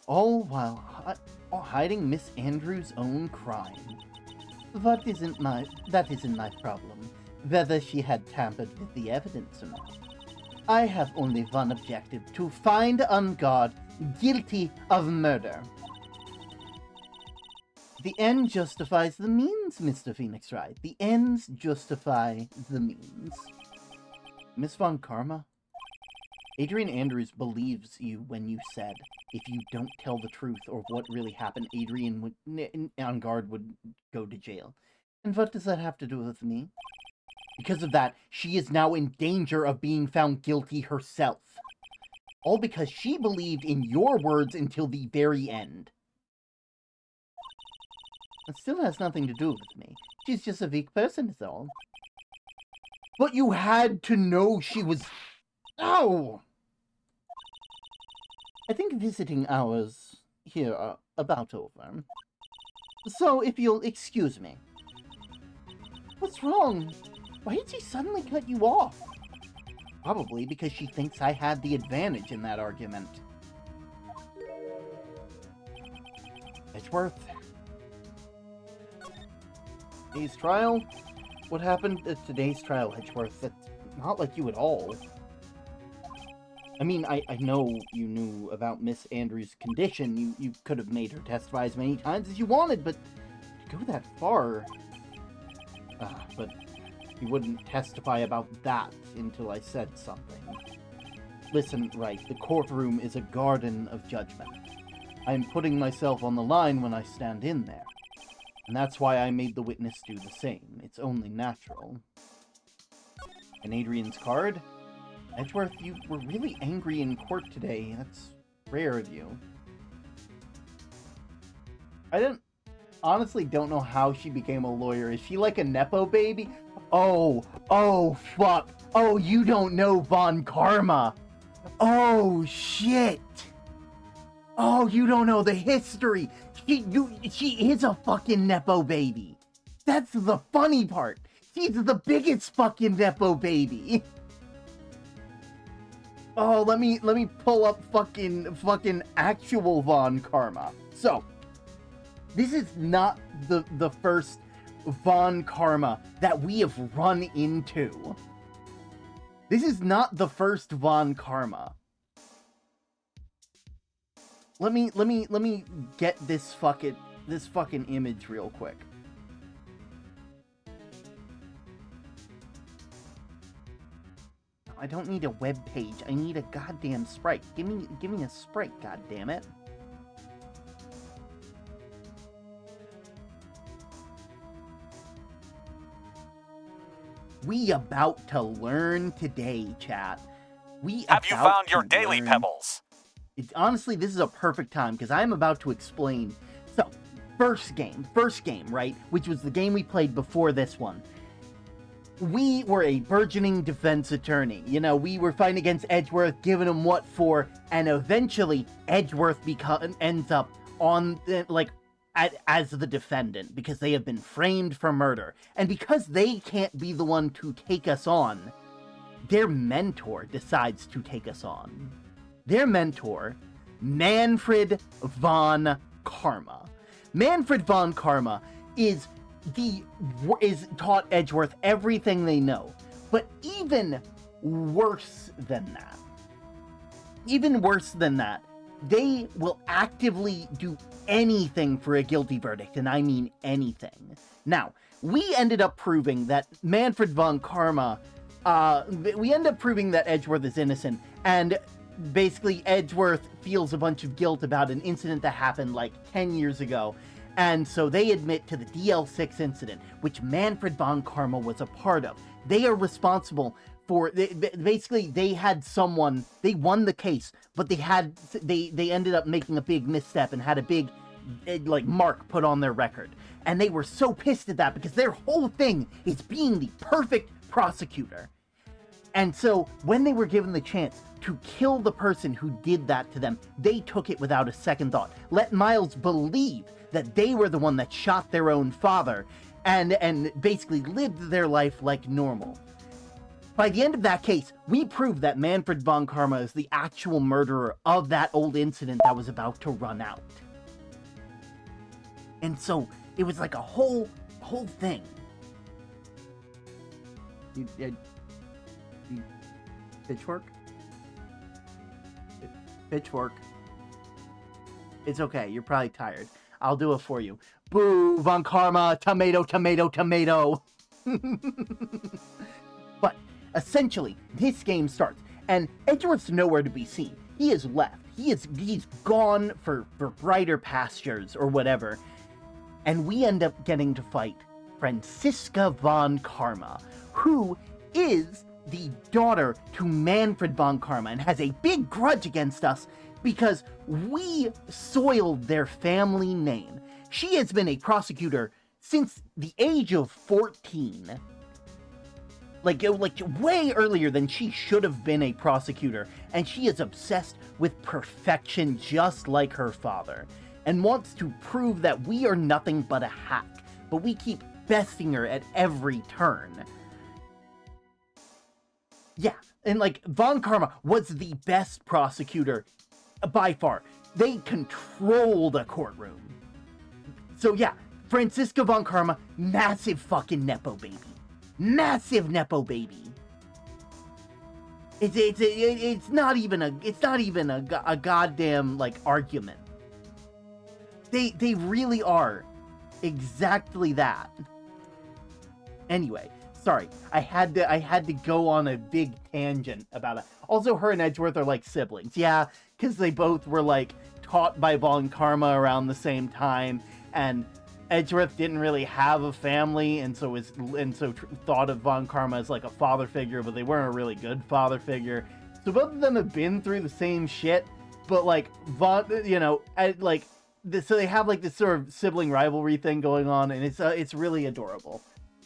All while hiding Miss Andrews' own crime. That isn't my problem, whether she had tampered with the evidence or not. I have only one objective, to find Ungard guilty of murder. The end justifies the means, Mr. Phoenix Wright. The ends justify the means. Miss Von Karma, Adrian Andrews believes you when you said, if you don't tell the truth or what really happened, Adrian Ungard would go to jail. And what does that have to do with me? Because of that, she is now in danger of being found guilty herself. All because she believed in your words until the very end. It still has nothing to do with me. She's just a weak person, is all. But you had to know she was... Ow! I think visiting hours here are about over. So, if you'll excuse me. What's wrong? Why did she suddenly cut you off? Probably because she thinks I had the advantage in that argument. Edgeworth. Today's trial? What happened at today's trial, Edgeworth? That's not like you at all. I mean, I know you knew about Miss Andrews' condition. You could have made her testify as many times as you wanted, but to go that far... but you wouldn't testify about that until I said something. Listen, Wright, the courtroom is a garden of judgment. I am putting myself on the line when I stand in there. And that's why I made the witness do the same. It's only natural. And Adrian's card? Edgeworth, you were really angry in court today. That's rare of you. I honestly don't know how she became a lawyer. Is she like a Nepo baby? Oh, fuck. Oh, you don't know Von Karma. Oh, shit. Oh, you don't know the history. She is a fucking Nepo baby. That's the funny part. She's the biggest fucking Nepo baby. Oh, let me pull up fucking actual Von Karma. So, this is not the first Von Karma that we have run into. This is not the first Von Karma. Let me get this fucking image real quick. I don't need a web page. I need a goddamn sprite. Give me a sprite, goddammit. We about to learn today, chat. Have you found your daily pebbles? Honestly, this is a perfect time because I'm about to explain. So, first game, right? Which was the game we played before this one. We were a burgeoning defense attorney. You know, we were fighting against Edgeworth, giving him what for, and eventually Edgeworth ends up on, as the defendant because they have been framed for murder. And because they can't be the one to take us on, their mentor decides to take us on. Their mentor, Manfred von Karma. Manfred von Karma is taught Edgeworth everything they know. But even worse than that, they will actively do anything for a guilty verdict, and I mean anything. Now, we ended up proving that Manfred von Karma, we end up proving that Edgeworth is innocent, and basically Edgeworth feels a bunch of guilt about an incident that happened like 10 years ago. And so they admit to the DL6 incident, which Manfred von Karma was a part of. They are responsible for, basically they had someone, they won the case, but they ended up making a big misstep and had a big, mark put on their record. And they were so pissed at that because their whole thing is being the perfect prosecutor. And so when they were given the chance to kill the person who did that to them, they took it without a second thought. Let Miles believe that they were the one that shot their own father and basically lived their life like normal. By the end of that case, we proved that Manfred von Karma is the actual murderer of that old incident that was about to run out. And so it was like a whole thing. Pitchfork? Pitchfork. It's okay, you're probably tired. I'll do it for you. Boo, von Karma, tomato, tomato, tomato. But essentially, this game starts, and Edgeworth's nowhere to be seen. He is left. He's gone for brighter pastures or whatever. And we end up getting to fight Franziska von Karma, who is the daughter to Manfred von Karma and has a big grudge against us because we soiled their family name. She has been a prosecutor since the age of 14. Like way earlier than she should have been a prosecutor. And she is obsessed with perfection just like her father. And wants to prove that we are nothing but a hack. But we keep besting her at every turn. Yeah, and von Karma was the best prosecutor by far. They control the courtroom. So yeah, Franziska von Karma, massive fucking Nepo baby. Massive Nepo baby. It's not even a goddamn argument. They really are exactly that. Anyway, sorry, I had to go on a big tangent about it. Also, her and Edgeworth are like siblings. Yeah, because they both were taught by von Karma around the same time, and Edgeworth didn't really have a family, and so thought of von Karma as a father figure, but they weren't a really good father figure. So both of them have been through the same shit, but so they have this sort of sibling rivalry thing going on, and it's really adorable.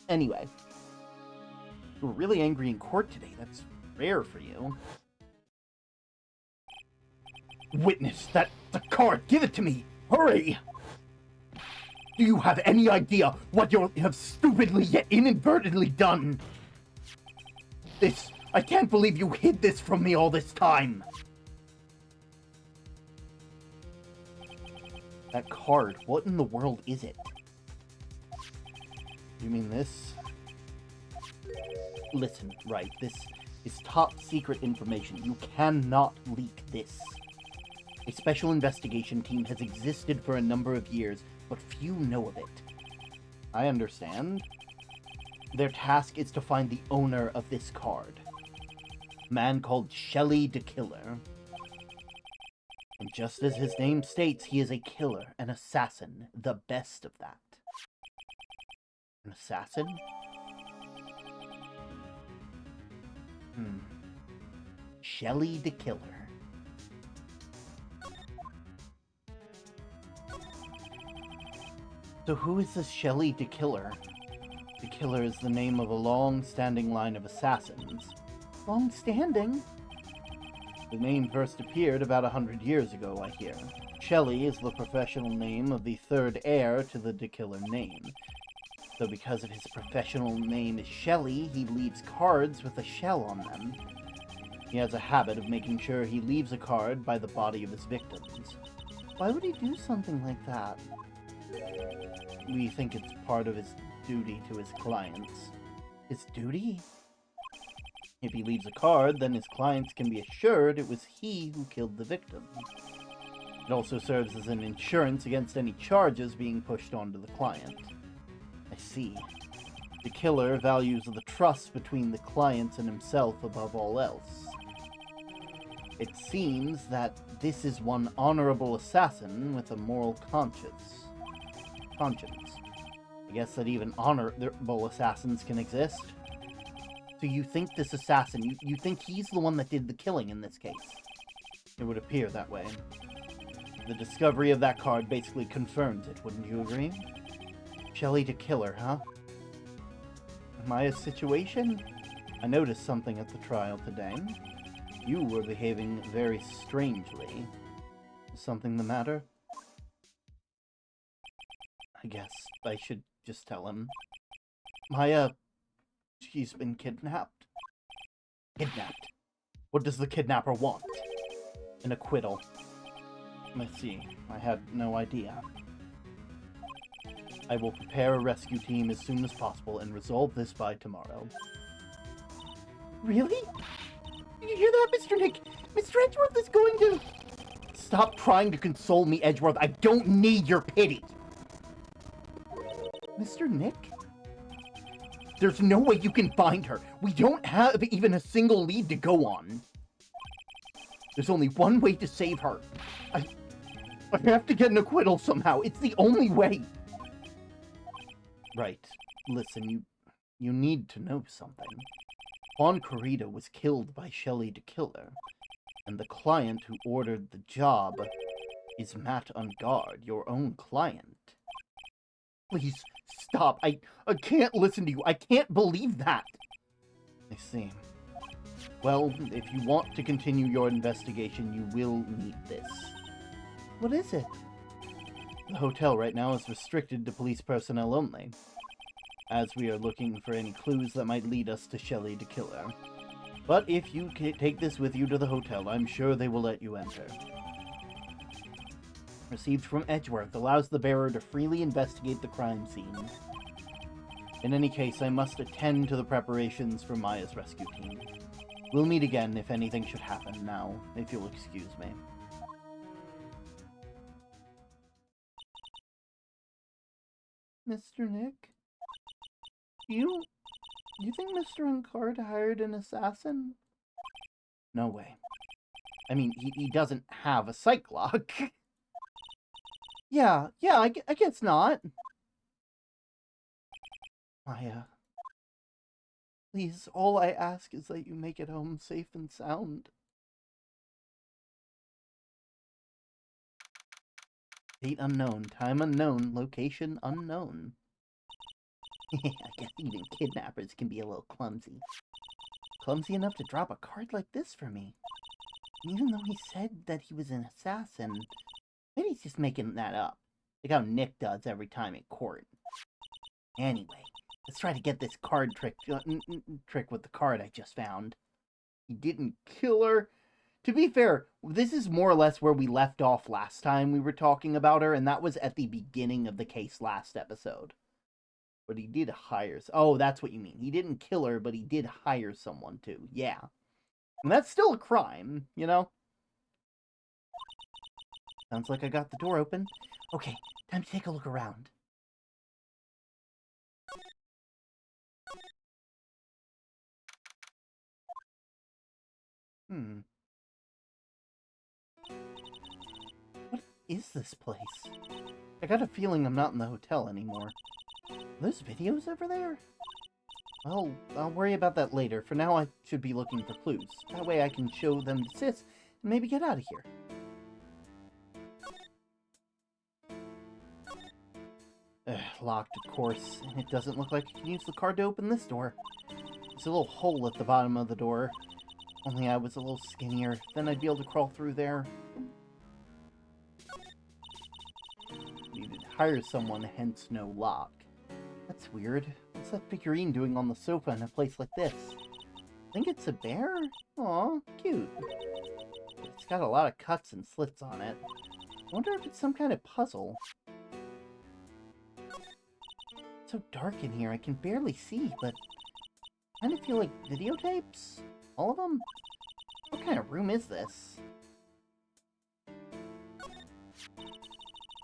Anyway. You were really angry in court today. That's rare for you. Witness the card! Give it to me! Hurry! Do you have any idea what you have stupidly yet inadvertently done? I can't believe you hid this from me all this time! That card, what in the world is it? You mean this? Listen, Wright, this is top secret information. You cannot leak this. A special investigation team has existed for a number of years, but few know of it. I understand. Their task is to find the owner of this card. A man called Shelley the Killer. And just as his name states, he is a killer, an assassin, the best of that. An assassin? Shelley the Killer. So who is this Shelley the Killer? The Killer is the name of a long-standing line of assassins. Long-standing? The name first appeared about 100 years ago, I hear. Shelley is the professional name of the third heir to the Killer name. So because of his professional name is Shelley, he leaves cards with a shell on them. He has a habit of making sure he leaves a card by the body of his victims. Why would he do something like that? We think it's part of his duty to his clients. His duty? If he leaves a card, then his clients can be assured it was he who killed the victim. It also serves as an insurance against any charges being pushed onto the client. I see. The Killer values the trust between the clients and himself above all else. It seems that this is one honorable assassin with a moral conscience. I guess that even honorable assassins can exist. So you think this assassin, you think he's the one that did the killing in this case? It would appear that way. The discovery of that card basically confirms it, wouldn't you agree? Shelley the Killer, huh? Maya's situation? I noticed something at the trial today. You were behaving very strangely. Is something the matter? I guess I should just tell him. Maya, she's been kidnapped. Kidnapped? What does the kidnapper want? An acquittal. Let's see. I had no idea. I will prepare a rescue team as soon as possible and resolve this by tomorrow. Really? Did you hear that, Mr. Nick? Mr. Edgeworth is going to... Stop trying to console me, Edgeworth. I don't need your pity. Mr. Nick? There's no way you can find her. We don't have even a single lead to go on. There's only one way to save her. I have to get an acquittal somehow. It's the only way. Right. Listen, you need to know something. Juan Corrida was killed by Shelley the Killer, and the client who ordered the job is Matt Ungard, your own client. Please, stop. I can't listen to you. I can't believe that. I see. Well, if you want to continue your investigation, you will need this. What is it? The hotel right now is restricted to police personnel only, as we are looking for any clues that might lead us to Shelley the Killer. But if you take this with you to the hotel, I'm sure they will let you enter. Received from Edgeworth allows the bearer to freely investigate the crime scene. In any case, I must attend to the preparations for Maya's rescue team. We'll meet again if anything should happen now, if you'll excuse me. Mr. Nick? You think Mr. Uncard hired an assassin? No way. I mean, he doesn't have a psych lock. Yeah, I guess not. Maya. Please, all I ask is that you make it home safe and sound. Date unknown, time unknown, location unknown. I guess even kidnappers can be a little clumsy. Clumsy enough to drop a card like this for me. And even though he said that he was an assassin, maybe he's just making that up. Like how Nick does every time in court. Anyway, let's try to get this card trick with the card I just found. He didn't kill her. To be fair, this is more or less where we left off last time we were talking about her, and that was at the beginning of the case last episode. But he did hire... Oh, that's what you mean. He didn't kill her, but he did hire someone to. Yeah. And that's still a crime, you know? Sounds like I got the door open. Okay, time to take a look around. What is this place? I got a feeling I'm not in the hotel anymore. Are those videos over there? Well, I'll worry about that later. For now, I should be looking for clues. That way I can show them to Sis and maybe get out of here. Locked, of course. And it doesn't look like I can use the card to open this door. There's a little hole at the bottom of the door. Only I was a little skinnier, then I'd be able to crawl through there. Needed to hire someone, hence no lock. That's weird. What's that figurine doing on the sofa in a place like this? I think it's a bear? Aw, cute. It's got a lot of cuts and slits on it. I wonder if it's some kind of puzzle. It's so dark in here, I can barely see, but I kind of feel like videotapes? All of them? What kind of room is this?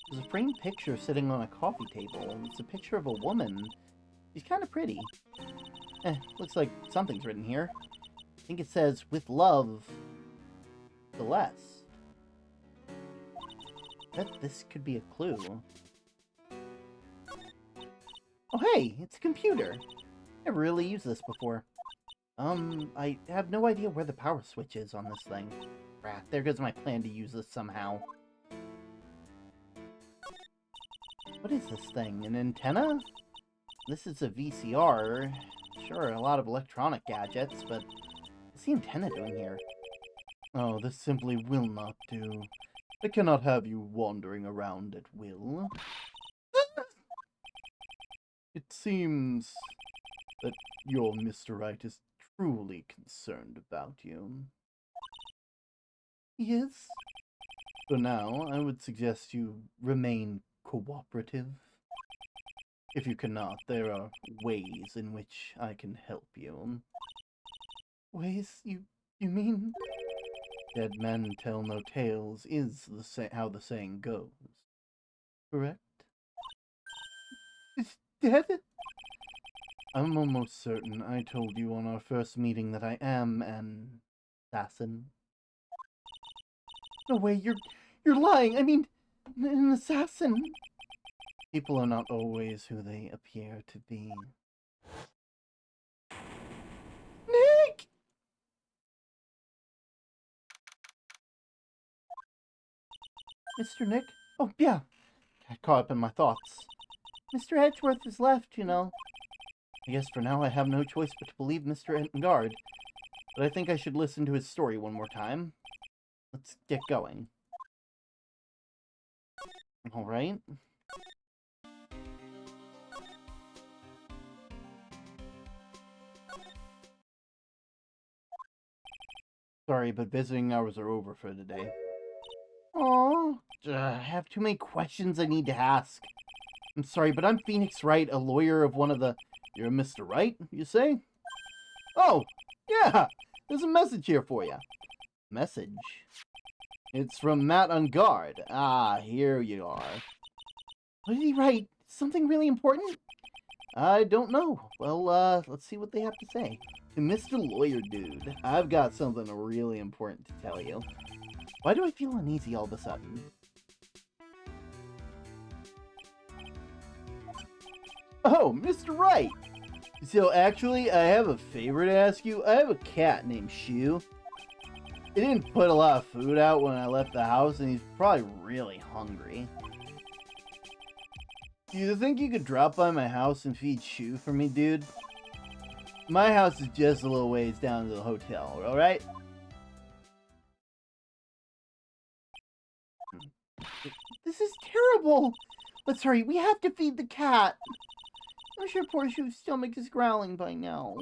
There's a framed picture sitting on a coffee table. It's a picture of a woman. She's kind of pretty. Looks like something's written here. I think it says, "With love, Celeste." Bet this could be a clue. Oh hey, it's a computer. Never really used this before. I have no idea where the power switch is on this thing. Rat, there goes my plan to use this somehow. What is this thing? An antenna? This is a VCR. Sure, a lot of electronic gadgets, but what's the antenna doing here? Oh, this simply will not do. I cannot have you wandering around at will. It seems that your Mr. Wright is truly concerned about you. Yes? For now, I would suggest you remain cooperative. If you cannot, there are ways in which I can help you. Ways? You mean? Dead men tell no tales is how the saying goes. Correct? Is dead? I'm almost certain I told you on our first meeting that I am an assassin. No way, you're lying. I mean, an assassin. People are not always who they appear to be. Nick! Mr. Nick? Oh, yeah. Got caught up in my thoughts. Mr. Edgeworth is left, you know. I guess for now I have no choice but to believe Mr. Entgard. But I think I should listen to his story one more time. Let's get going. Alright. Sorry, but visiting hours are over for today. Oh, I have too many questions I need to ask. I'm sorry, but I'm Phoenix Wright, a lawyer of one of the... You're Mr. Wright, you say? Oh, yeah! There's a message here for you. Message? It's from Matt on guard. Ah, here you are. What did he write? Something really important? I don't know. Well, let's see what they have to say. To Mr. Lawyer Dude, I've got something really important to tell you. Why do I feel uneasy all of a sudden? Oh, Mr. Wright! So actually, I have a favor to ask you. I have a cat named Shu. He didn't put a lot of food out when I left the house, and he's probably really hungry. Do you think you could drop by my house and feed Shu for me, dude? My house is just a little ways down to the hotel, alright? This is terrible! But sorry, we have to feed the cat. I'm sure poor Shu's stomach is growling by now.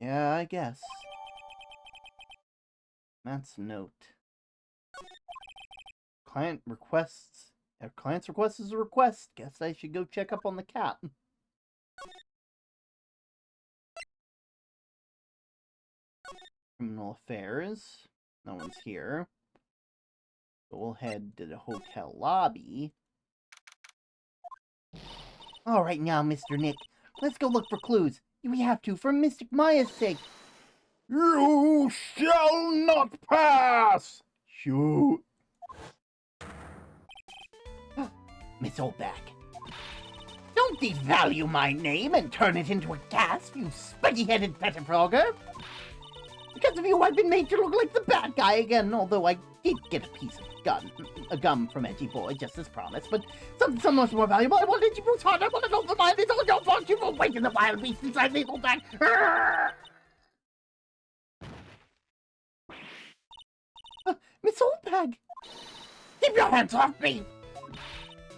Yeah, I guess. Matt's note. Client's request is a request. Guess I should go check up on the cat. Criminal affairs. No one's here. So we'll head to the hotel lobby. All right now, Mr. Nick. Let's go look for clues. We have to, for Mystic Maya's sake. You shall not pass! Shoot. Miss Oldback. Don't Don't devalue my name and turn it into a gasp, you spiky-headed pettifrogger! Because of you, I've been made to look like the bad guy again, although I did get a piece of gum from Edgy Boy, just as promised, but something much more valuable. I want Edgy Boy's heart, I want to know the mind, it's all your fault, you've awakened the wild beast inside me, back. Miss Oldbag! Keep your hands off me!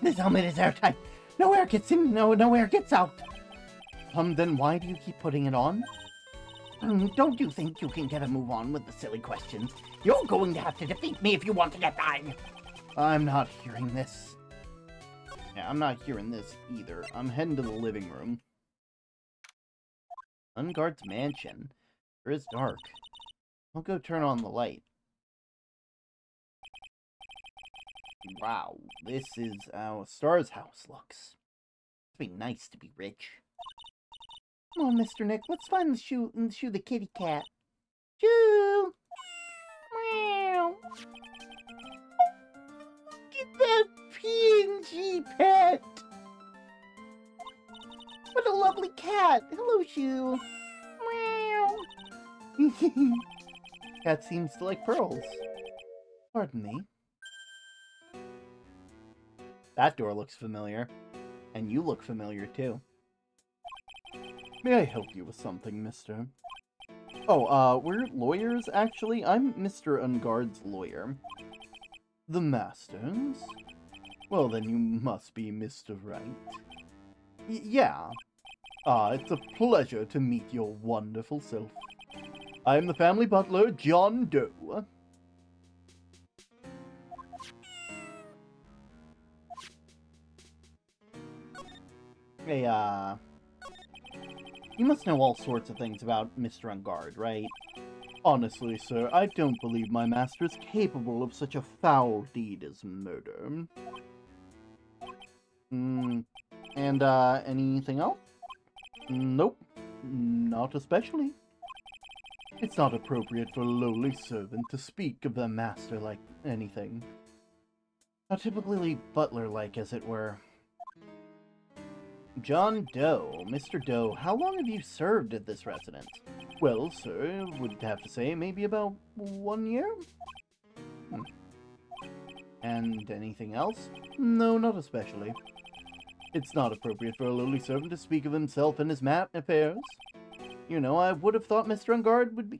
This helmet is airtight. No air gets in, no air gets out. Then why do you keep putting it on? Don't you think you can get a move on with the silly questions? You're going to have to defeat me if you want to get by. I'm not hearing this. Yeah, I'm not hearing this either. I'm heading to the living room. Unguard's mansion. Sure is dark. I'll go turn on the light. Wow, this is how Star's house looks. It'd be nice to be rich. Come on, Mr. Nick, let's find the shoe the kitty cat. Shoo! Meow! Get that PNG pet! What a lovely cat! Hello, Shoo! Meow! Cat seems to like pearls. Pardon me. That door looks familiar. And you look familiar, too. May I help you with something, mister? Oh, we're lawyers, actually. I'm Mr. Unguard's lawyer. The Masters? Well, then you must be Mr. Wright. Yeah. It's a pleasure to meet your wonderful self. I am the family butler, John Doe. Hey, you must know all sorts of things about Mr. Unguard, right? Honestly, sir, I don't believe my master is capable of such a foul deed as murder. And, anything else? Nope. Not especially. It's not appropriate for a lowly servant to speak of their master like anything. Not typically butler-like, as it were. John Doe, Mr. Doe, how long have you served at this residence? Well, sir, would have to say maybe about 1 year? And anything else? No, not especially. It's not appropriate for a lowly servant to speak of himself and his affairs. You know, I would have thought Mr. Unguard would be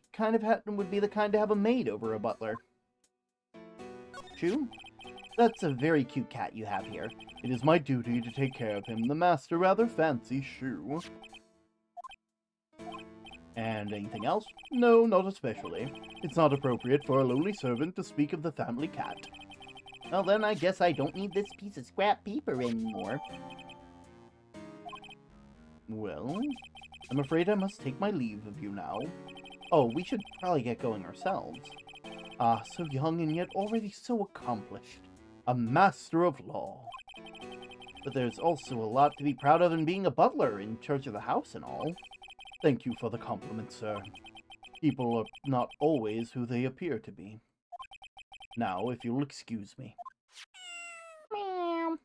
the kind to have a maid over a butler. True? That's a very cute cat you have here. It is my duty to take care of him. The master rather fancies Shoe. And anything else? No, not especially. It's not appropriate for a lowly servant to speak of the family cat. Well then, I guess I don't need this piece of scrap paper anymore. Well, I'm afraid I must take my leave of you now. Oh, we should probably get going ourselves. Ah, so young and yet already so accomplished. A master of law. But there's also a lot to be proud of in being a butler, in charge of the house and all. Thank you for the compliment, sir. People are not always who they appear to be. Now, if you'll excuse me. Meow.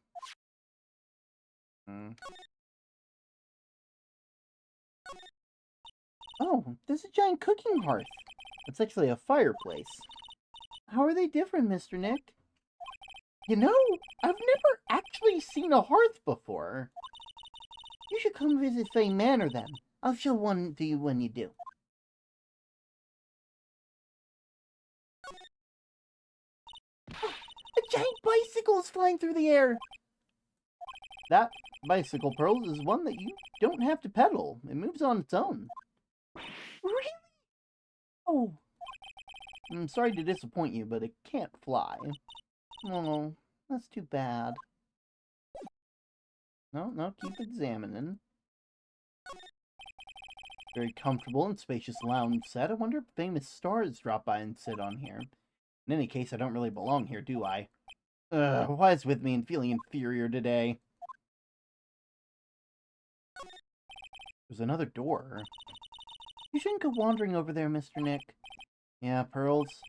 Oh, there's a giant cooking hearth. It's actually a fireplace. How are they different, Mr. Nick? You know, I've never actually seen a hearth before. You should come visit Fay Manor then. I'll show one to you when you do. A giant bicycle is flying through the air. That bicycle, Pearls, is one that you don't have to pedal. It moves on its own. Really? Oh. I'm sorry to disappoint you, but it can't fly. Oh, that's too bad. No, keep examining. Very comfortable and spacious lounge set. I wonder if famous stars drop by and sit on here. In any case, I don't really belong here, do I? Why is with me and feeling inferior today? There's another door. You shouldn't go wandering over there, Mr. Nick. Yeah, Pearls.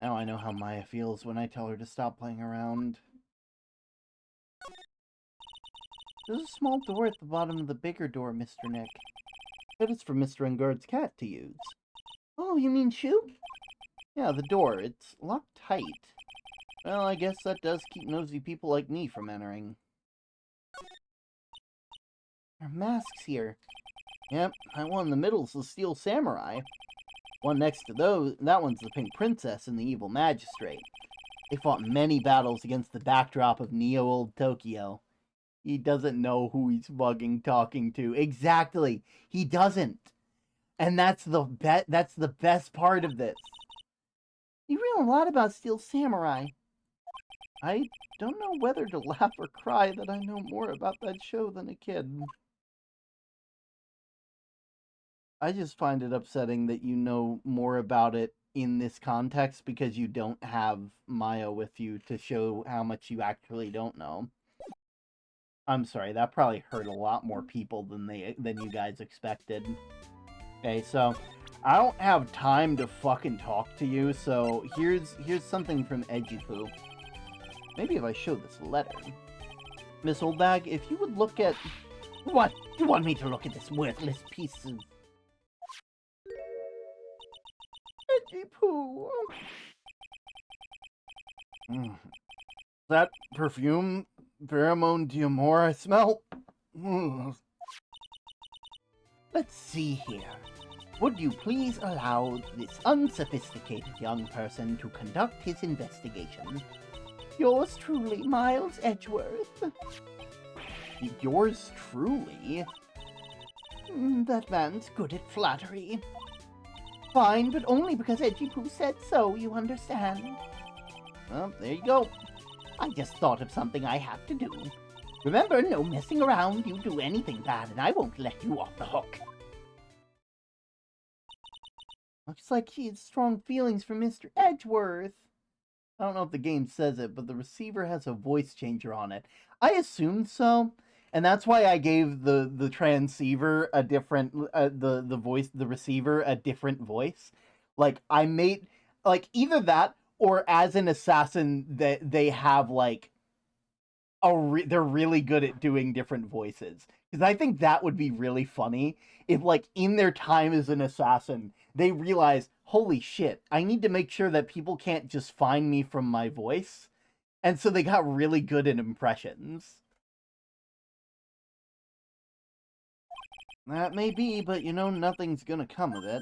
Now I know how Maya feels when I tell her to stop playing around. There's a small door at the bottom of the bigger door, Mr. Nick. That is for Mr. Engard's cat to use. Oh, you mean Shoop? Yeah, the door. It's locked tight. Well, I guess that does keep nosy people like me from entering. There are masks here. Yep, that one in the middle's the Steel Samurai. One next to those, that one's the Pink Princess and the Evil Magistrate. They fought many battles against the backdrop of Neo-Old Tokyo. He doesn't know who he's fucking talking to. Exactly. He doesn't. And that's the best part of this. You read a lot about Steel Samurai. I don't know whether to laugh or cry that I know more about that show than a kid. I just find it upsetting that you know more about it in this context because you don't have Maya with you to show how much you actually don't know. I'm sorry, that probably hurt a lot more people than you guys expected. Okay, so I don't have time to fucking talk to you, so here's something from Edgy-Poo. Maybe if I show this letter. Miss Oldbag, if you would look at... What? You want me to look at this worthless piece of... Edgy-Poo. That perfume, pheromone d'amore I smell. Let's see here. Would you please allow this unsophisticated young person to conduct his investigation? Yours truly, Miles Edgeworth. Yours truly? That man's good at flattery. Fine, but only because Edgy-Poo said so, you understand. Well, there you go. I just thought of something I have to do. Remember, no messing around. You do anything bad, and I won't let you off the hook. Looks like he has strong feelings for Mr. Edgeworth. I don't know if the game says it, but the receiver has a voice changer on it. I assumed so, and that's why I gave the transceiver a different the receiver a different voice. Like I made either that or as an assassin that they have like they're really good at doing different voices. Because I think that would be really funny if, like, in their time as an assassin, they realize, holy shit, I need to make sure that people can't just find me from my voice. And so they got really good at impressions. That may be, but you know, nothing's gonna come of it.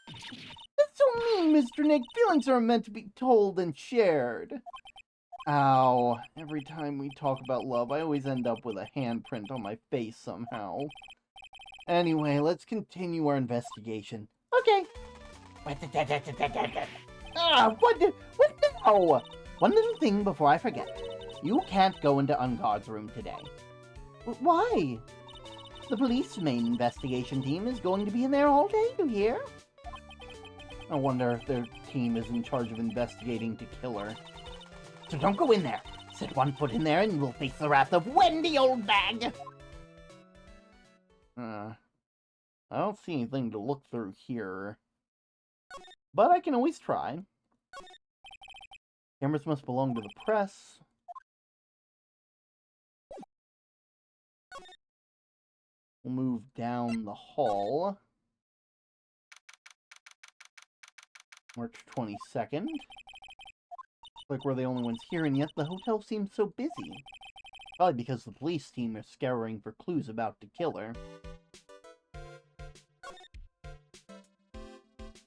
That's so mean, Mr. Nick. Feelings are meant to be told and shared. Ow. Every time we talk about love, I always end up with a handprint on my face somehow. Anyway, let's continue our investigation. Okay. What now? One little thing before I forget. You can't go into Unguard's room today. Why? The police main investigation team is going to be in there all day, you hear? I wonder if their team is in charge of investigating to kill her. So don't go in there. Set one foot in there and you will face the wrath of Wendy, old bag! I don't see anything to look through here. But I can always try. Cameras must belong to the press. We'll move down the hall. March 22nd. Like we're the only ones here, and yet the hotel seems so busy. Probably because the police team are scouring for clues about to kill her.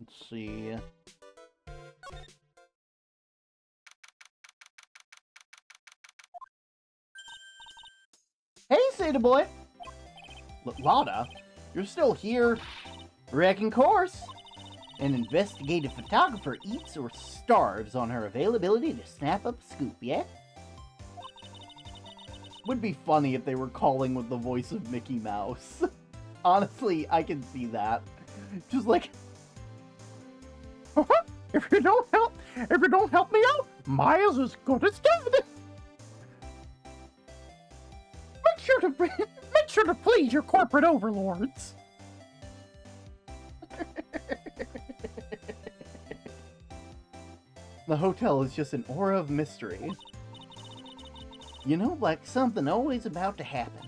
Let's see. Hey, Seda boy! Lada, you're still here? Wrecking course! An investigative photographer eats or starves on her availability to snap up a scoop, yeah? Would be funny if they were calling with the voice of Mickey Mouse. Honestly, I can see that. Just like... if you don't help me out, Maya's as good as dead. Make sure to please your corporate overlords. The hotel is just an aura of mystery. You know, like something always about to happen.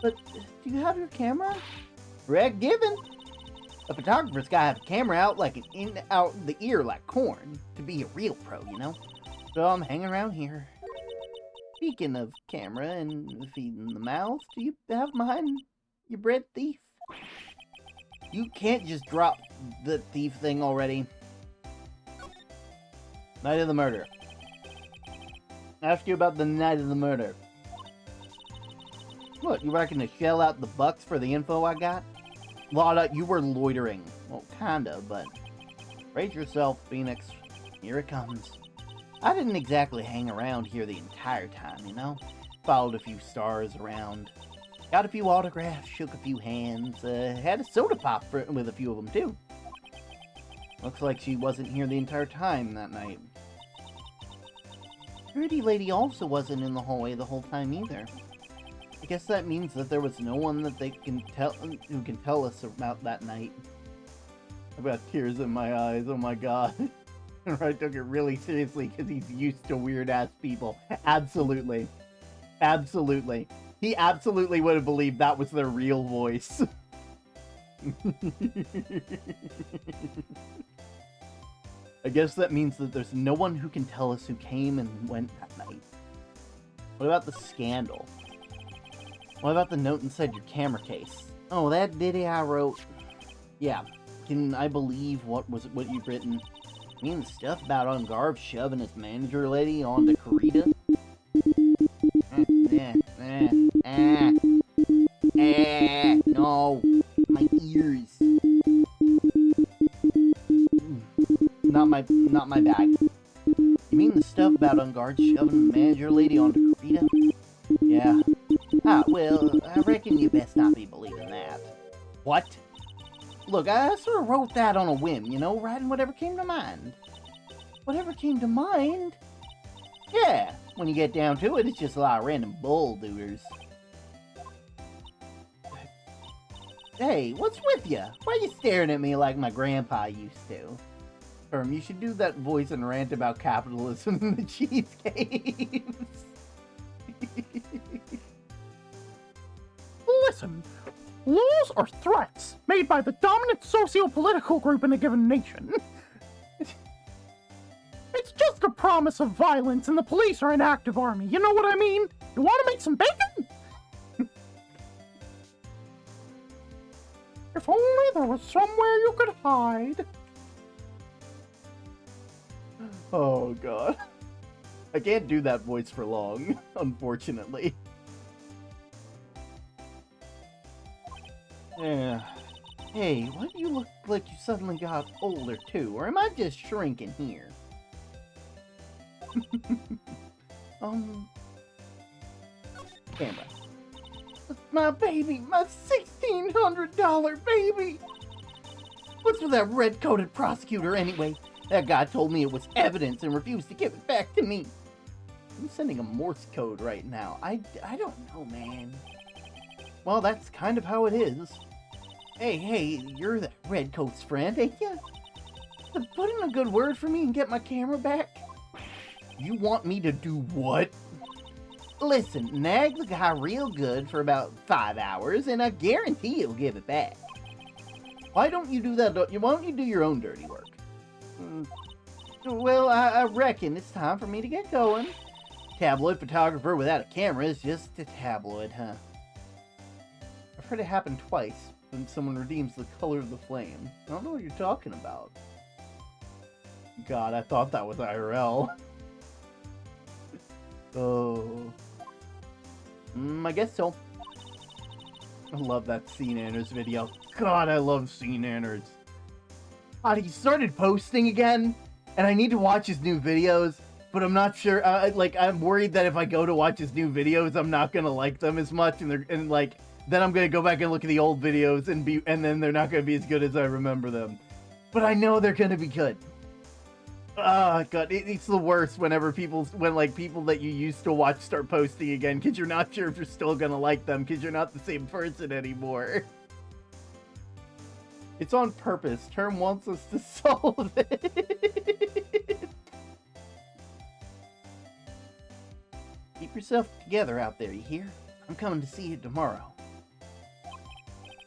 But do you have your camera? Correct given. A photographer's gotta have a camera out like out the ear like corn to be a real pro, you know? So I'm hanging around here. Speaking of camera and feeding the mouth, do you have mine, you bread thief? You can't just drop the thief thing already. Night of the murder. Ask you about the night of the murder. What, you reckon to shell out the bucks for the info I got? Lotta, you were loitering. Well, kinda, but... brace yourself, Phoenix. Here it comes. I didn't exactly hang around here the entire time, you know? Followed a few stars around. Got a few autographs, shook a few hands, had a soda pop with a few of them, too. Looks like she wasn't here the entire time that night. Pretty lady also wasn't in the hallway the whole time either. I guess that means that there was no one that who can tell us about that night. I've got tears in my eyes, oh my god. Wright took it really seriously because he's used to weird-ass people. Absolutely. Absolutely. He absolutely would have believed that was their real voice. I guess that means that there's no one who can tell us who came and went that night. What about the scandal? What about the note inside your camera case? Oh, that ditty I wrote. Yeah, can I believe what you've written? I mean the stuff about Ungarv shoving his manager lady onto Karita? No, my ears. Not my bag. You mean the stuff about Unguard shoving the manager lady onto Karita? Yeah. Ah, well, I reckon you best not be believing that. What? Look, I sort of wrote that on a whim, you know, writing whatever came to mind. Whatever came to mind? Yeah, when you get down to it, it's just a lot of random bull doers. Hey, what's with ya? Why are you staring at me like my grandpa used to? You should do that voice and rant about capitalism in the cheese caves. Listen, laws are threats made by the dominant socio-political group in a given nation. It's just a promise of violence and the police are an active army, you know what I mean? You want to make some bacon? If only there was somewhere you could hide. Oh god. I can't do that voice for long, unfortunately. Yeah. Hey, why do you look like you suddenly got older too? Or am I just shrinking here? Camera. My baby, my $1,600 baby! What's with that red-coated prosecutor anyway? That guy told me it was evidence and refused to give it back to me. I'm sending a Morse code right now. I don't know, man. Well, that's kind of how it is. Hey, you're that redcoat's friend, ain't ya? Put in a good word for me and get my camera back. You want me to do what? Listen, nag the guy real good for about 5 hours, and I guarantee he'll give it back. Why don't you do that? Why don't you do your own dirty work? Well, I reckon it's time for me to get going. Tabloid photographer without a camera is just a tabloid, huh? I've heard it happen twice when someone redeems the color of the flame. I don't know what you're talking about. God, I thought that was IRL. Oh. I guess so. I love that Scene Anners video. God, I love Scene Anners. God, he started posting again, and I need to watch his new videos, but I'm not sure. I'm worried that if I go to watch his new videos, I'm not gonna like them as much, and then I'm gonna go back and look at the old videos and then they're not gonna be as good as I remember them. But I know they're gonna be good. Oh god, it's the worst whenever people that you used to watch start posting again, because you're not sure if you're still gonna like them, because you're not the same person anymore. It's on purpose. Term wants us to solve it. Keep yourself together out there, you hear? I'm coming to see you tomorrow.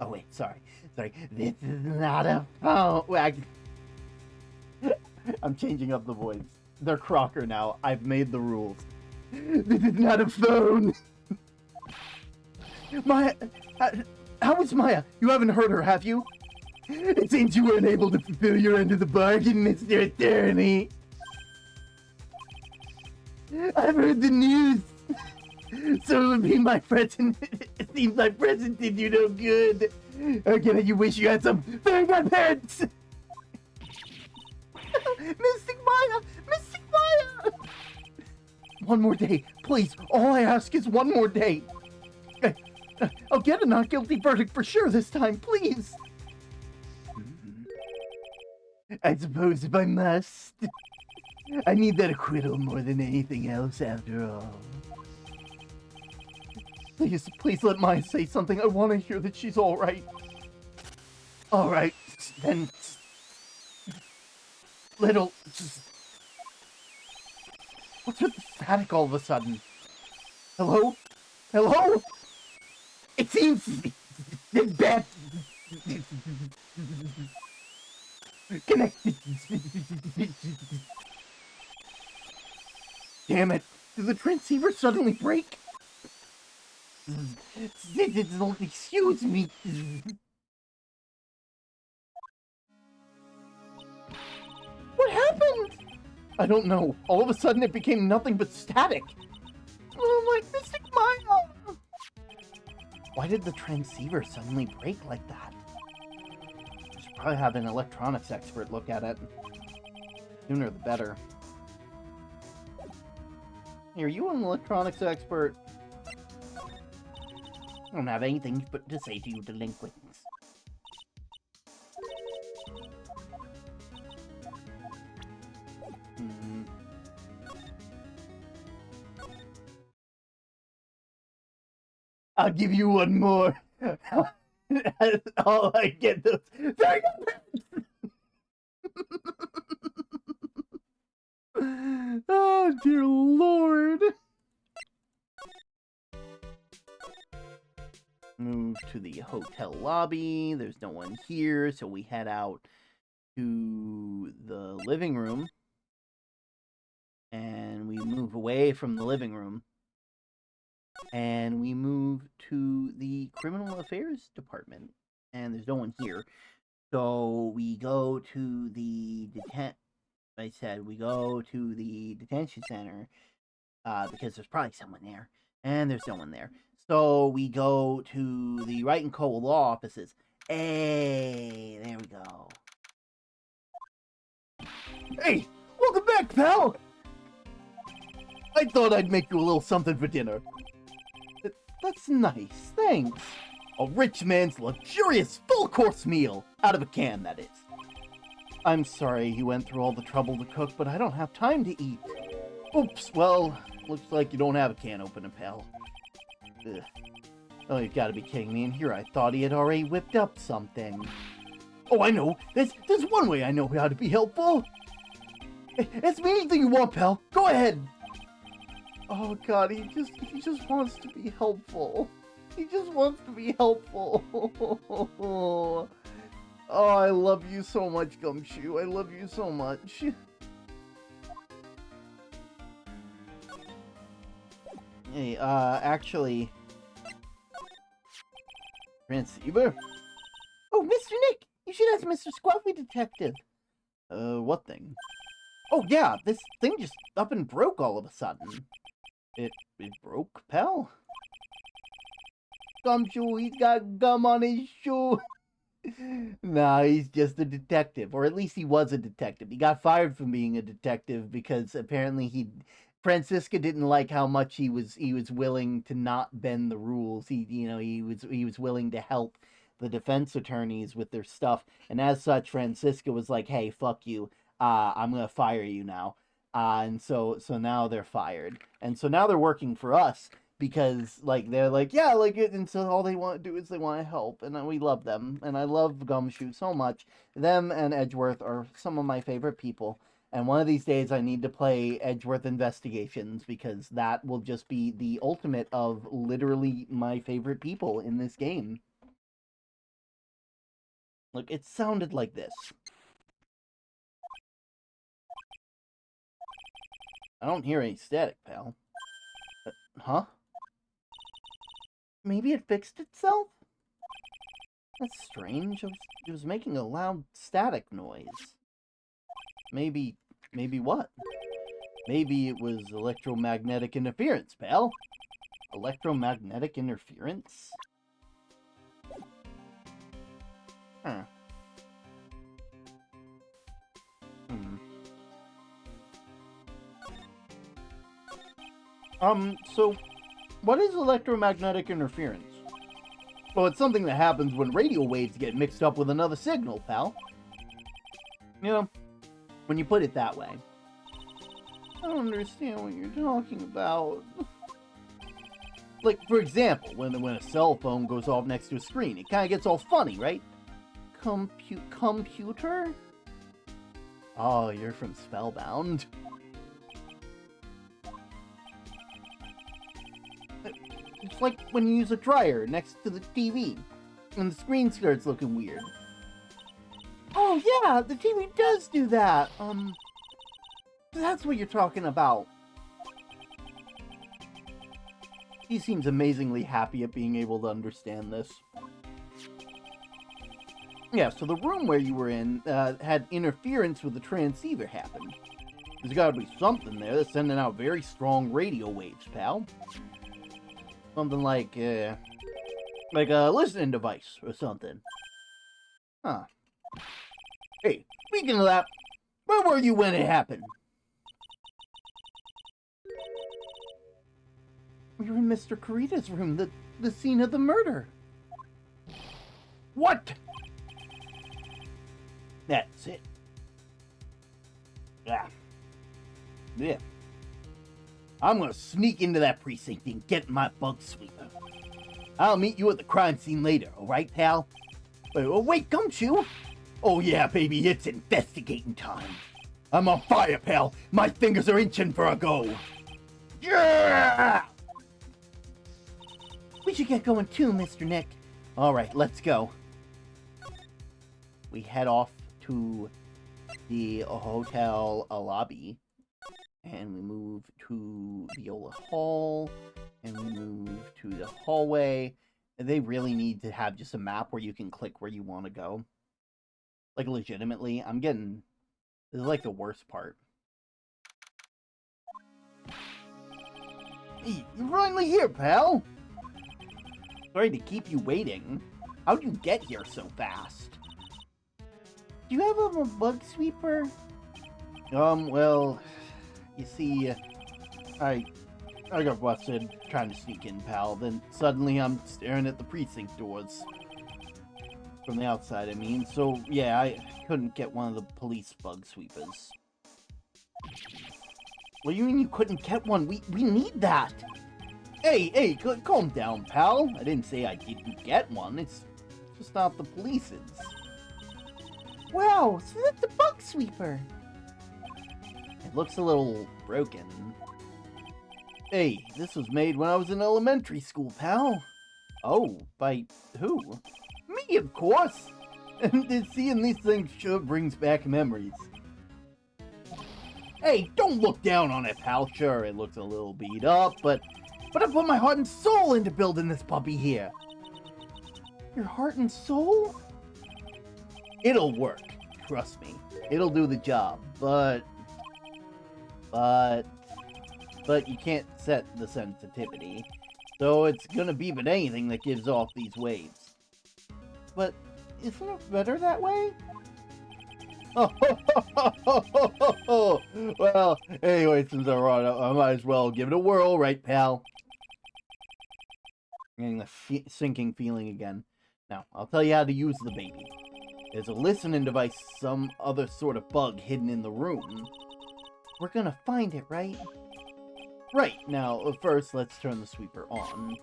Oh wait, sorry. This is not a phone. Wait, I'm changing up the voice. They're Crocker now. I've made the rules. This is not a phone. Maya, how is Maya? You haven't heard her, have you? It seems you weren't able to fulfill your end of the bargain, Mr. Attorney. I've heard the news. So it would be my present. It seems my present did you no good. Again, you wish you had some very good parents. Mystic Maya! Mystic Maya! One more day, please. All I ask is one more day. I'll get a not guilty verdict for sure this time, please. I suppose if I must. I need that acquittal more than anything else, after all. Please let Maya say something. I want to hear that she's all right. All right, then. Little. What's with the static all of a sudden? Hello? Hello? It seems bad. Connected. Damn it! Did the transceiver suddenly break? Excuse me. What happened? I don't know. All of a sudden it became nothing but static. Oh, my Mystic Maya! Why did the transceiver suddenly break like that? I should probably have an electronics expert look at it. Sooner the better. Hey, are you an electronics expert? I don't have anything but to say to you delinquents. I'll give you one more. All I get those. Very good. Oh, dear Lord. Move to the hotel lobby. There's no one here, so we head out to the living room. And we move away from the living room. And we move to the criminal affairs department. And there's no one here. So we go to the we go to the detention center because there's probably someone there. And there's no one there. So we go to the Wright & Co. law offices. Hey, there we go. Hey, welcome back, pal! I thought I'd make you a little something for dinner. That's nice, thanks. A rich man's luxurious full-course meal. Out of a can, that is. I'm sorry you went through all the trouble to cook, but I don't have time to eat. Oops, well, looks like you don't have a can opener, pal. Ugh. Oh, you've got to be kidding me. And here I thought he had already whipped up something. Oh, I know. There's one way I know how to be helpful. Ask me anything you want, pal. Go ahead. Oh, God, he just wants to be helpful. He just wants to be helpful. Oh, I love you so much, Gumshoe. I love you so much. Hey, actually... Transceiver? Oh, Mr. Nick! You should ask Mr. Squaffy Detective. What thing? Oh, yeah, this thing just up and broke all of a sudden. It broke, pal? Gumshoe, he's got gum on his shoe. Nah, he's just a detective. Or at least he was a detective. He got fired from being a detective because apparently Francisca didn't like how much he was willing to not bend the rules. He was willing to help the defense attorneys with their stuff. And as such, Francisca was like, "Hey, fuck you. I'm going to fire you now." And so now they're fired. And so now they're working for us because they're like, yeah, and so all they want to do is they want to help, and we love them. And I love Gumshoe so much. Them and Edgeworth are some of my favorite people. And one of these days I need to play Edgeworth Investigations because that will just be the ultimate of literally my favorite people in this game. Look, it sounded like this. I don't hear any static, pal. Huh? Maybe it fixed itself? That's strange. It was making a loud static noise. Maybe what? Maybe it was electromagnetic interference, pal. Electromagnetic interference? Huh. So, what is electromagnetic interference? Well, it's something that happens when radio waves get mixed up with another signal, pal. You know, when you put it that way. I don't understand what you're talking about. Like, for example, when a cell phone goes off next to a screen, it kind of gets all funny, right? Computer? Oh, you're from Spellbound. It's like when you use a dryer next to the TV, and the screen starts looking weird. Oh yeah, the TV does do that. That's what you're talking about. He seems amazingly happy at being able to understand this. Yeah, so the room where you were in had interference with the transceiver happen. There's gotta be something there that's sending out very strong radio waves, pal. Something like a listening device or something. Huh. Hey, speaking of that, where were you when it happened? We were in Mr. Kurita's room, the scene of the murder. What? That's it. Yeah. I'm gonna sneak into that precinct and get my bug sweeper. I'll meet you at the crime scene later, alright, pal? Wait, don't you? Oh yeah, baby, it's investigating time. I'm on fire, pal. My fingers are itching for a go. Yeah! We should get going too, Mr. Nick. Alright, let's go. We head off to the hotel lobby. And we move to Viola Hall. And we move to the hallway. And they really need to have just a map where you can click where you want to go. Like, legitimately, this is like the worst part. Hey, you're finally here, pal! Sorry to keep you waiting. How'd you get here so fast? Do you have a bug sweeper? Well, you see, I got busted trying to sneak in, pal. Then suddenly I'm staring at the precinct doors. From the outside, I mean. So, yeah, I couldn't get one of the police bug sweepers. What do you mean you couldn't get one? We need that! Hey, calm down, pal. I didn't say I didn't get one. It's just not the police's. Wow, so that's the bug sweeper. It looks a little broken. Hey, this was made when I was in elementary school, pal. Oh, by who? Me, of course. And seeing these things sure brings back memories. Hey, don't look down on it, pal. Sure, it looks a little beat up, but I put my heart and soul into building this puppy here. Your heart and soul? It'll work. Trust me. It'll do the job, but you can't set the sensitivity. So it's gonna be but anything that gives off these waves. But isn't it better that way? Well, anyway, since I'm on, I might as well give it a whirl, right, pal? Getting the sinking feeling again. Now, I'll tell you how to use the baby. There's a listening device, some other sort of bug hidden in the room. We're gonna find it, right? Right, now, first, let's turn the sweeper on.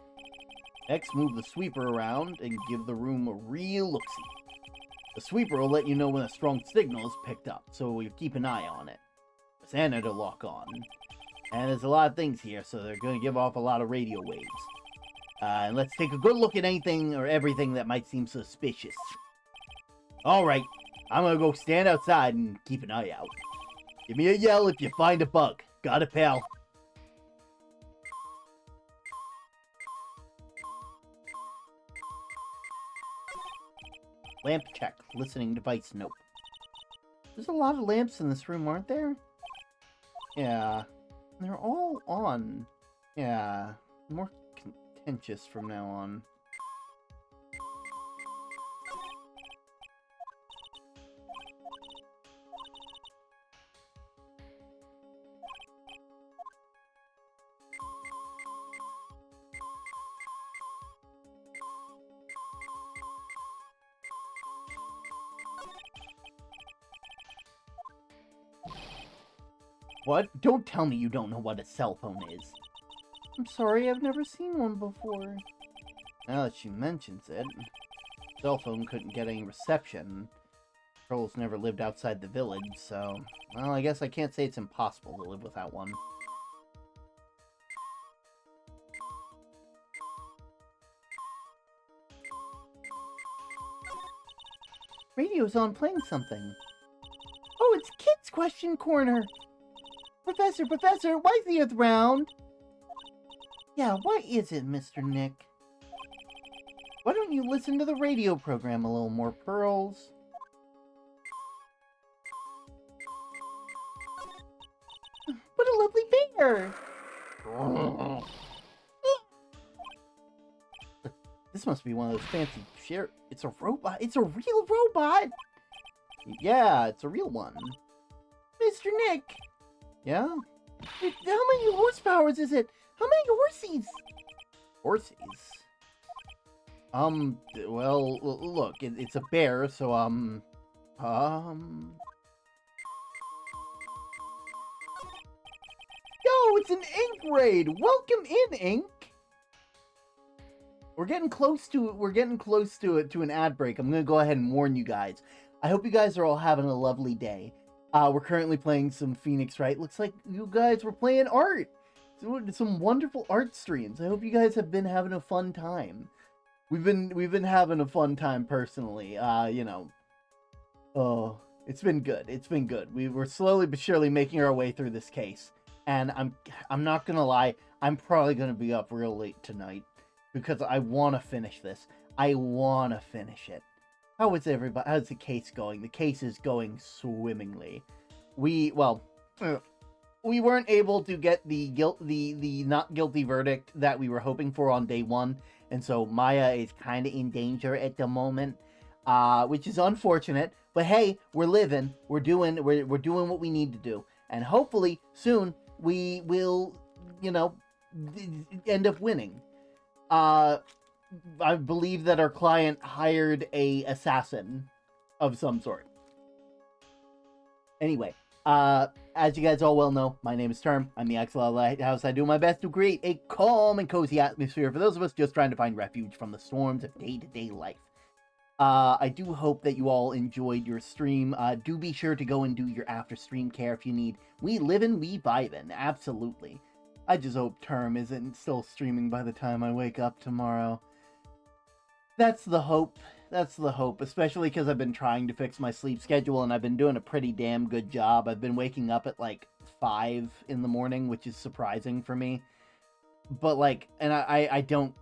Next, move the sweeper around and give the room a real look-see. The sweeper will let you know when a strong signal is picked up, so you keep an eye on it. Press enter to lock on. And there's a lot of things here, so they're going to give off a lot of radio waves. And let's take a good look at anything or everything that might seem suspicious. Alright, I'm gonna go stand outside and keep an eye out. Give me a yell if you find a bug. Got it, pal? Lamp check. Listening device. Nope. There's a lot of lamps in this room, aren't there? Yeah. They're all on. Yeah. More contentious from now on. What? Don't tell me you don't know what a cell phone is. I'm sorry, I've never seen one before. Now that she mentions it, cell phone couldn't get any reception. Trolls never lived outside the village, so... Well, I guess I can't say it's impossible to live without one. Radio's on playing something. Oh, it's Kids Question Corner! Professor, why is the Earth round? Yeah, why is it, Mr. Nick? Why don't you listen to the radio program a little more, Pearls? What a lovely bear! This must be one of those fancy It's a robot. It's a real robot! Yeah, it's a real one. Mr. Nick! Yeah? How many horsepowers is it? How many horsies? Horsies? Well, look, it's a bear, so, Yo, it's an ink raid! Welcome in, Ink! We're getting close to an ad break. I'm gonna go ahead and warn you guys. I hope you guys are all having a lovely day. We're currently playing some Phoenix Wright. Looks like you guys were playing art. Some wonderful art streams. I hope you guys have been having a fun time. We've been having a fun time personally. You know. Oh, it's been good. It's been good. We were slowly but surely making our way through this case. And I'm not gonna lie, I'm probably gonna be up real late tonight because I want to finish this. I want to finish it. How's the case going? The case is going swimmingly. We weren't able to get the not guilty verdict that we were hoping for on day one, and so Maya is kind of in danger at the moment, which is unfortunate. But hey, we're living. We're doing what we need to do, and hopefully soon we will, you know, end up winning. I believe that our client hired a assassin of some sort. Anyway, as you guys all well know, my name is Term. I'm the Axolotl Lighthouse. I do my best to create a calm and cozy atmosphere for those of us just trying to find refuge from the storms of day-to-day life. I do hope that you all enjoyed your stream. Do be sure to go and do your after-stream care if you need. We livin', we vibin', absolutely. I just hope Term isn't still streaming by the time I wake up tomorrow. That's the hope. That's the hope, especially because I've been trying to fix my sleep schedule, and I've been doing a pretty damn good job. I've been waking up at, like, 5 in the morning, which is surprising for me. But, like, and I don't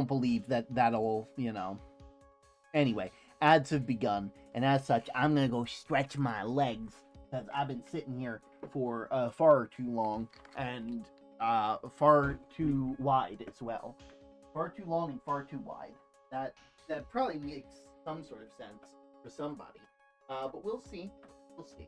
believe that that'll, you know. Anyway, ads have begun, and as such, I'm gonna go stretch my legs, because I've been sitting here for far too long, and far too wide as well. Far too long and far too wide. That probably makes some sort of sense for somebody. But we'll see. We'll see.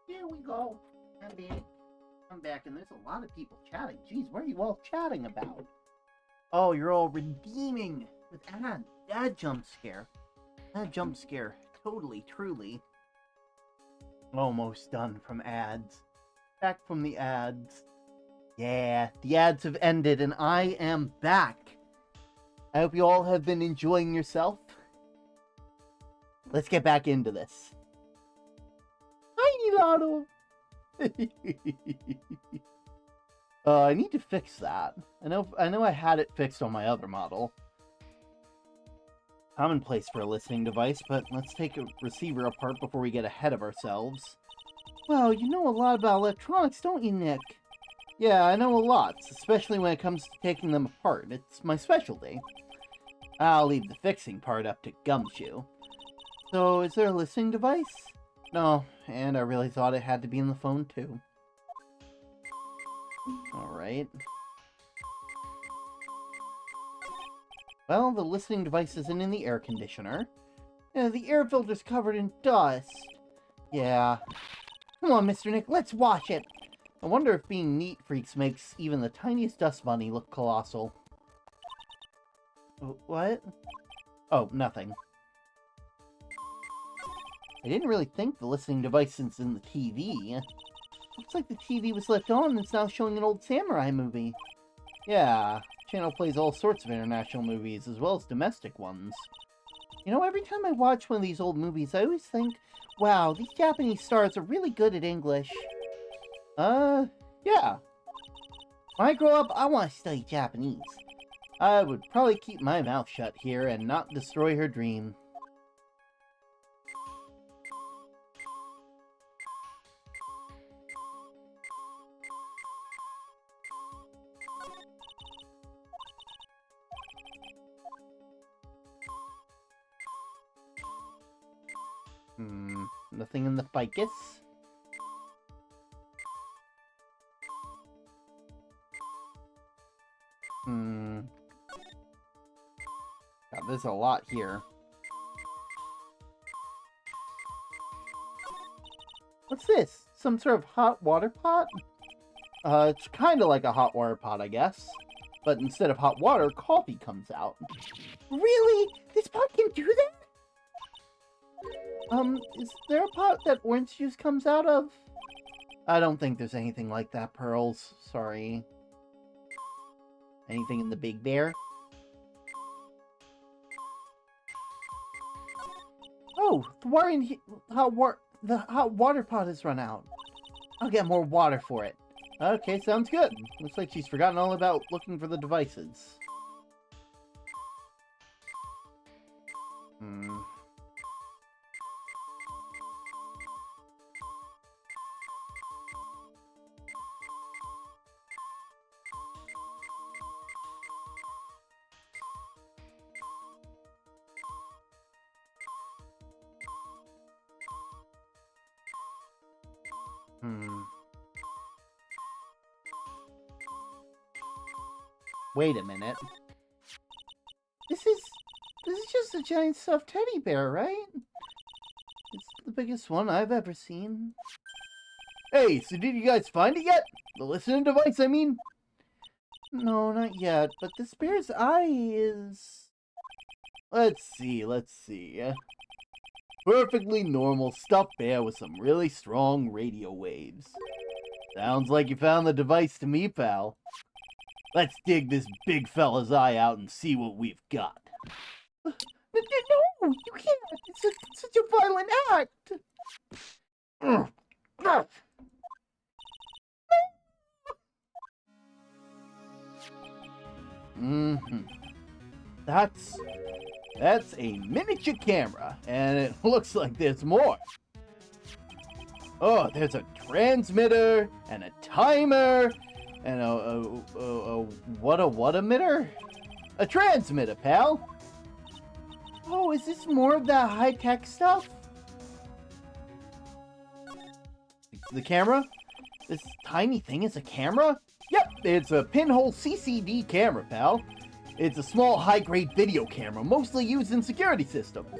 Here we go. I'm back, and there's a lot of people chatting. Jeez, what are you all chatting about? Oh, you're all redeeming with ad jump scare. Ad jump scare. Totally, truly. Almost done from ads. Back from the ads. Yeah, the ads have ended, and I am back. I hope you all have been enjoying yourself. Let's get back into this. Hi, Lotto. I need to fix that. I know I had it fixed on my other model. Commonplace for a listening device, but let's take a receiver apart before we get ahead of ourselves. Well, you know a lot about electronics, don't you, Nick? Yeah, I know a lot, especially when it comes to taking them apart. It's my specialty. I'll leave the fixing part up to Gumshoe. So, is there a listening device? No, and I really thought it had to be in the phone, too. Alright. Well, the listening device isn't in the air conditioner. Yeah, the air filter's covered in dust. Yeah. Come on, Mr. Nick, let's watch it. I wonder if being neat freaks makes even the tiniest dust bunny look colossal. What? Oh, nothing. I didn't really think the listening device is in the TV. Looks like the TV was left on and it's now showing an old samurai movie. Yeah, channel plays all sorts of international movies as well as domestic ones. You know, every time I watch one of these old movies, I always think, wow, these Japanese stars are really good at English. Yeah. When I grow up, I want to study Japanese. I would probably keep my mouth shut here and not destroy her dream. Nothing in the ficus. God, there's a lot here. What's this? Some sort of hot water pot? It's kind of like a hot water pot, I guess. But instead of hot water, coffee comes out. Really? This pot can do that? Is there a pot that orange juice comes out of? I don't think there's anything like that, Pearls. Sorry. Anything in the Big Bear? Oh, the hot water pot has run out. I'll get more water for it. Okay, sounds good. Looks like she's forgotten all about looking for the devices. Wait a minute. This is just a giant stuffed teddy bear, right? It's the biggest one I've ever seen. Hey, so did you guys find it yet? The listening device, I mean? No, not yet, but this bear's eye is... Let's see. Perfectly normal stuffed bear with some really strong radio waves. Sounds like you found the device to me, pal. Let's dig this big fella's eye out and see what we've got. No, you can't. It's such a violent act. That's a miniature camera, and it looks like there's more. Oh, there's a transmitter and a timer. And what emitter? A transmitter, pal! Oh, is this more of that high-tech stuff? The camera? This tiny thing is a camera? Yep, it's a pinhole CCD camera, pal. It's a small high-grade video camera, mostly used in security systems.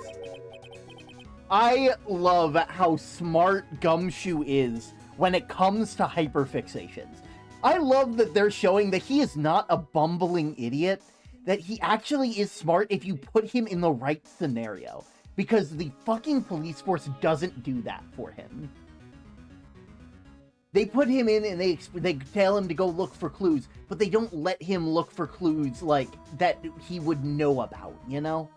I love how smart Gumshoe is when it comes to hyperfixations. I love that they're showing that he is not a bumbling idiot, that he actually is smart if you put him in the right scenario. Because the fucking police force doesn't do that for him. They put him in and they tell him to go look for clues, but they don't let him look for clues like that he would know about, you know?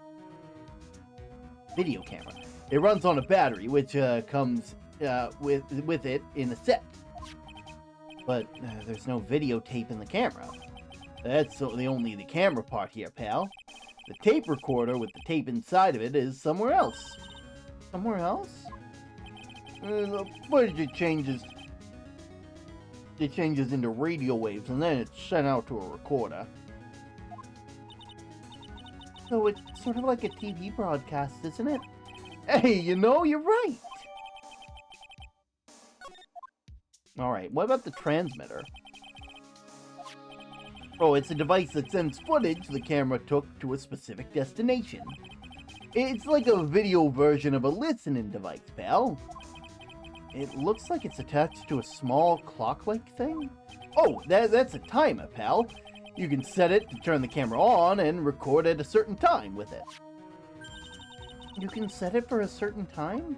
Video camera. It runs on a battery, which comes with it in a set. But there's no videotape in the camera. That's only the camera part here, pal. The tape recorder with the tape inside of it is somewhere else. Somewhere else? But it changes into radio waves and then it's sent out to a recorder. So it's sort of like a TV broadcast, isn't it? Hey, you know, you're right! Alright, what about the transmitter? Oh, it's a device that sends footage the camera took to a specific destination. It's like a video version of a listening device, pal. It looks like it's attached to a small clock-like thing. Oh, that's a timer, pal. You can set it to turn the camera on and record at a certain time with it. You can set it for a certain time?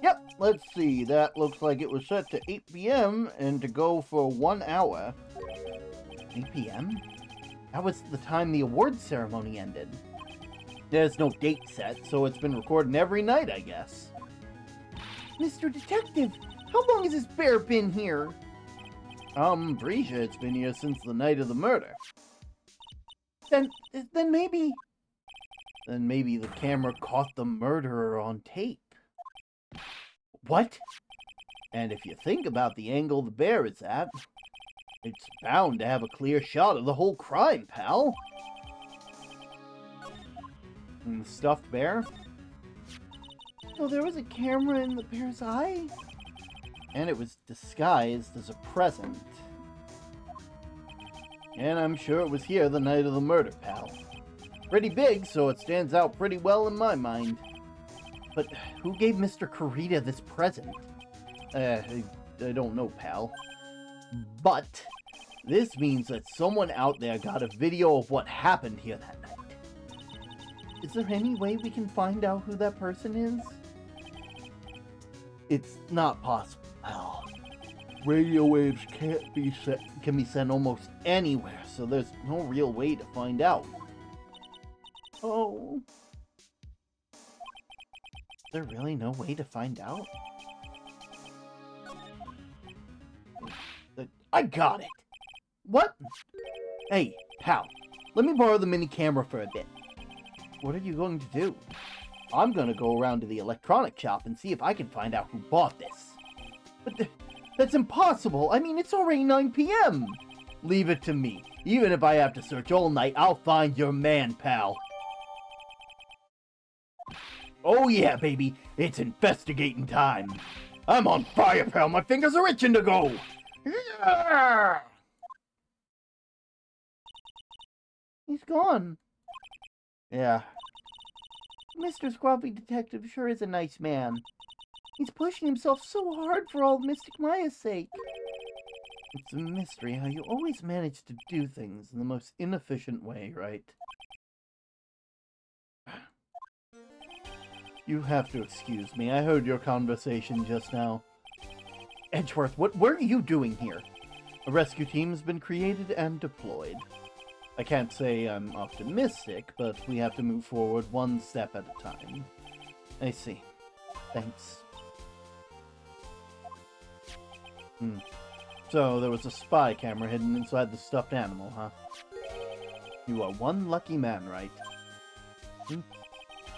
Yep, let's see. That looks like it was set to 8 p.m. and to go for 1 hour. 8 p.m.? That was the time the awards ceremony ended. There's no date set, so it's been recording every night, I guess. Mr. Detective, how long has this bear been here? Pretty sure it's been here since the night of the murder. Then maybe the camera caught the murderer on tape. What? And if you think about the angle the bear is at, it's bound to have a clear shot of the whole crime, pal. And the stuffed bear? So there was a camera in the bear's eye? And it was disguised as a present. And I'm sure it was here the night of the murder, pal. Pretty big, so it stands out pretty well in my mind. But who gave Mr. Kurita this present? I don't know, pal. But this means that someone out there got a video of what happened here that night. Is there any way we can find out who that person is? It's not possible, pal. Radio waves can be sent almost anywhere, so there's no real way to find out. Oh. Is there really no way to find out? I got it! What? Hey, pal, let me borrow the mini camera for a bit. What are you going to do? I'm gonna go around to the electronic shop and see if I can find out who bought this. But that's impossible! I mean, it's already 9 p.m.! Leave it to me. Even if I have to search all night, I'll find your man, pal. Oh yeah, baby, it's investigating time. I'm on fire, pal. My fingers are itching to go. Yeah! He's gone. Yeah. Mr. Scruffy Detective sure is a nice man. He's pushing himself so hard for all Mystic Maya's sake. It's a mystery how you always manage to do things in the most inefficient way, right? You have to excuse me. I heard your conversation just now. Edgeworth, what are you doing here? A rescue team has been created and deployed. I can't say I'm optimistic, but we have to move forward one step at a time. I see. Thanks. So, there was a spy camera hidden inside the stuffed animal, huh? You are one lucky man, Wright.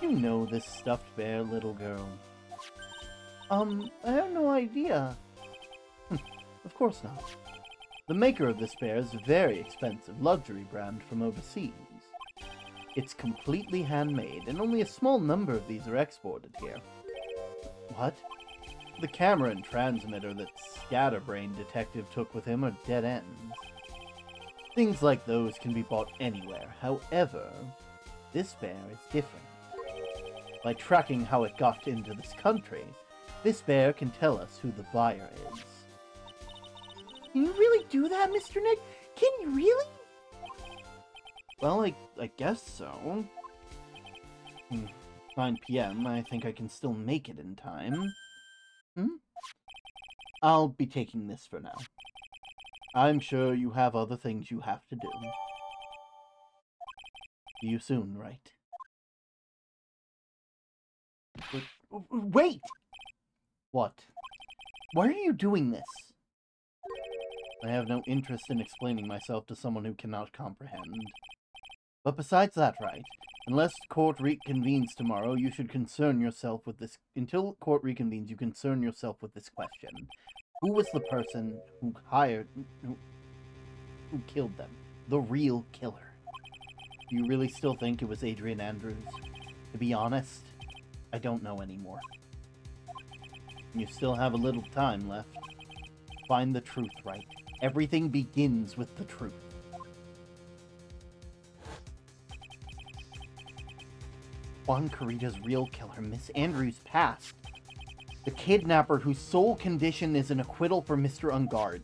You know this stuffed bear, little girl. I have no idea. Of course not. The maker of this bear is a very expensive luxury brand from overseas. It's completely handmade, and only a small number of these are exported here. What? The camera and transmitter that Scatterbrain Detective took with him are dead ends. Things like those can be bought anywhere. However, this bear is different. By tracking how it got into this country, this bear can tell us who the buyer is. Can you really do that, Mr. Nick? Can you really? Well, I guess so. 9 p.m. I think I can still make it in time. I'll be taking this for now. I'm sure you have other things you have to do. See you soon, Wright? Wait! What? Why are you doing this? I have no interest in explaining myself to someone who cannot comprehend. But besides that, Wright, unless court reconvenes tomorrow, you should concern yourself with this. Until court reconvenes, you concern yourself with this question: who was the person who killed them? The real killer. Do you really still think it was Adrian Andrews? To be honest, I don't know anymore. You still have a little time left. Find the truth, Wright. Everything begins with the truth. Juan Carita's real killer, Miss Andrews' past. The kidnapper whose sole condition is an acquittal for Mr. Ungard.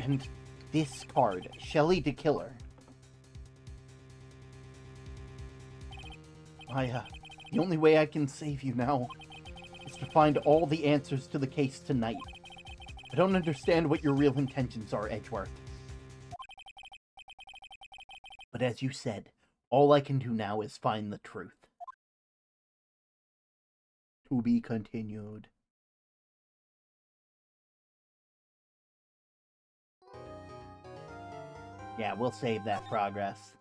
And this card, Shelley the Killer. Maya, the only way I can save you now is to find all the answers to the case tonight. I don't understand what your real intentions are, Edgeworth. But as you said, all I can do now is find the truth. To be continued. Yeah, we'll save that progress.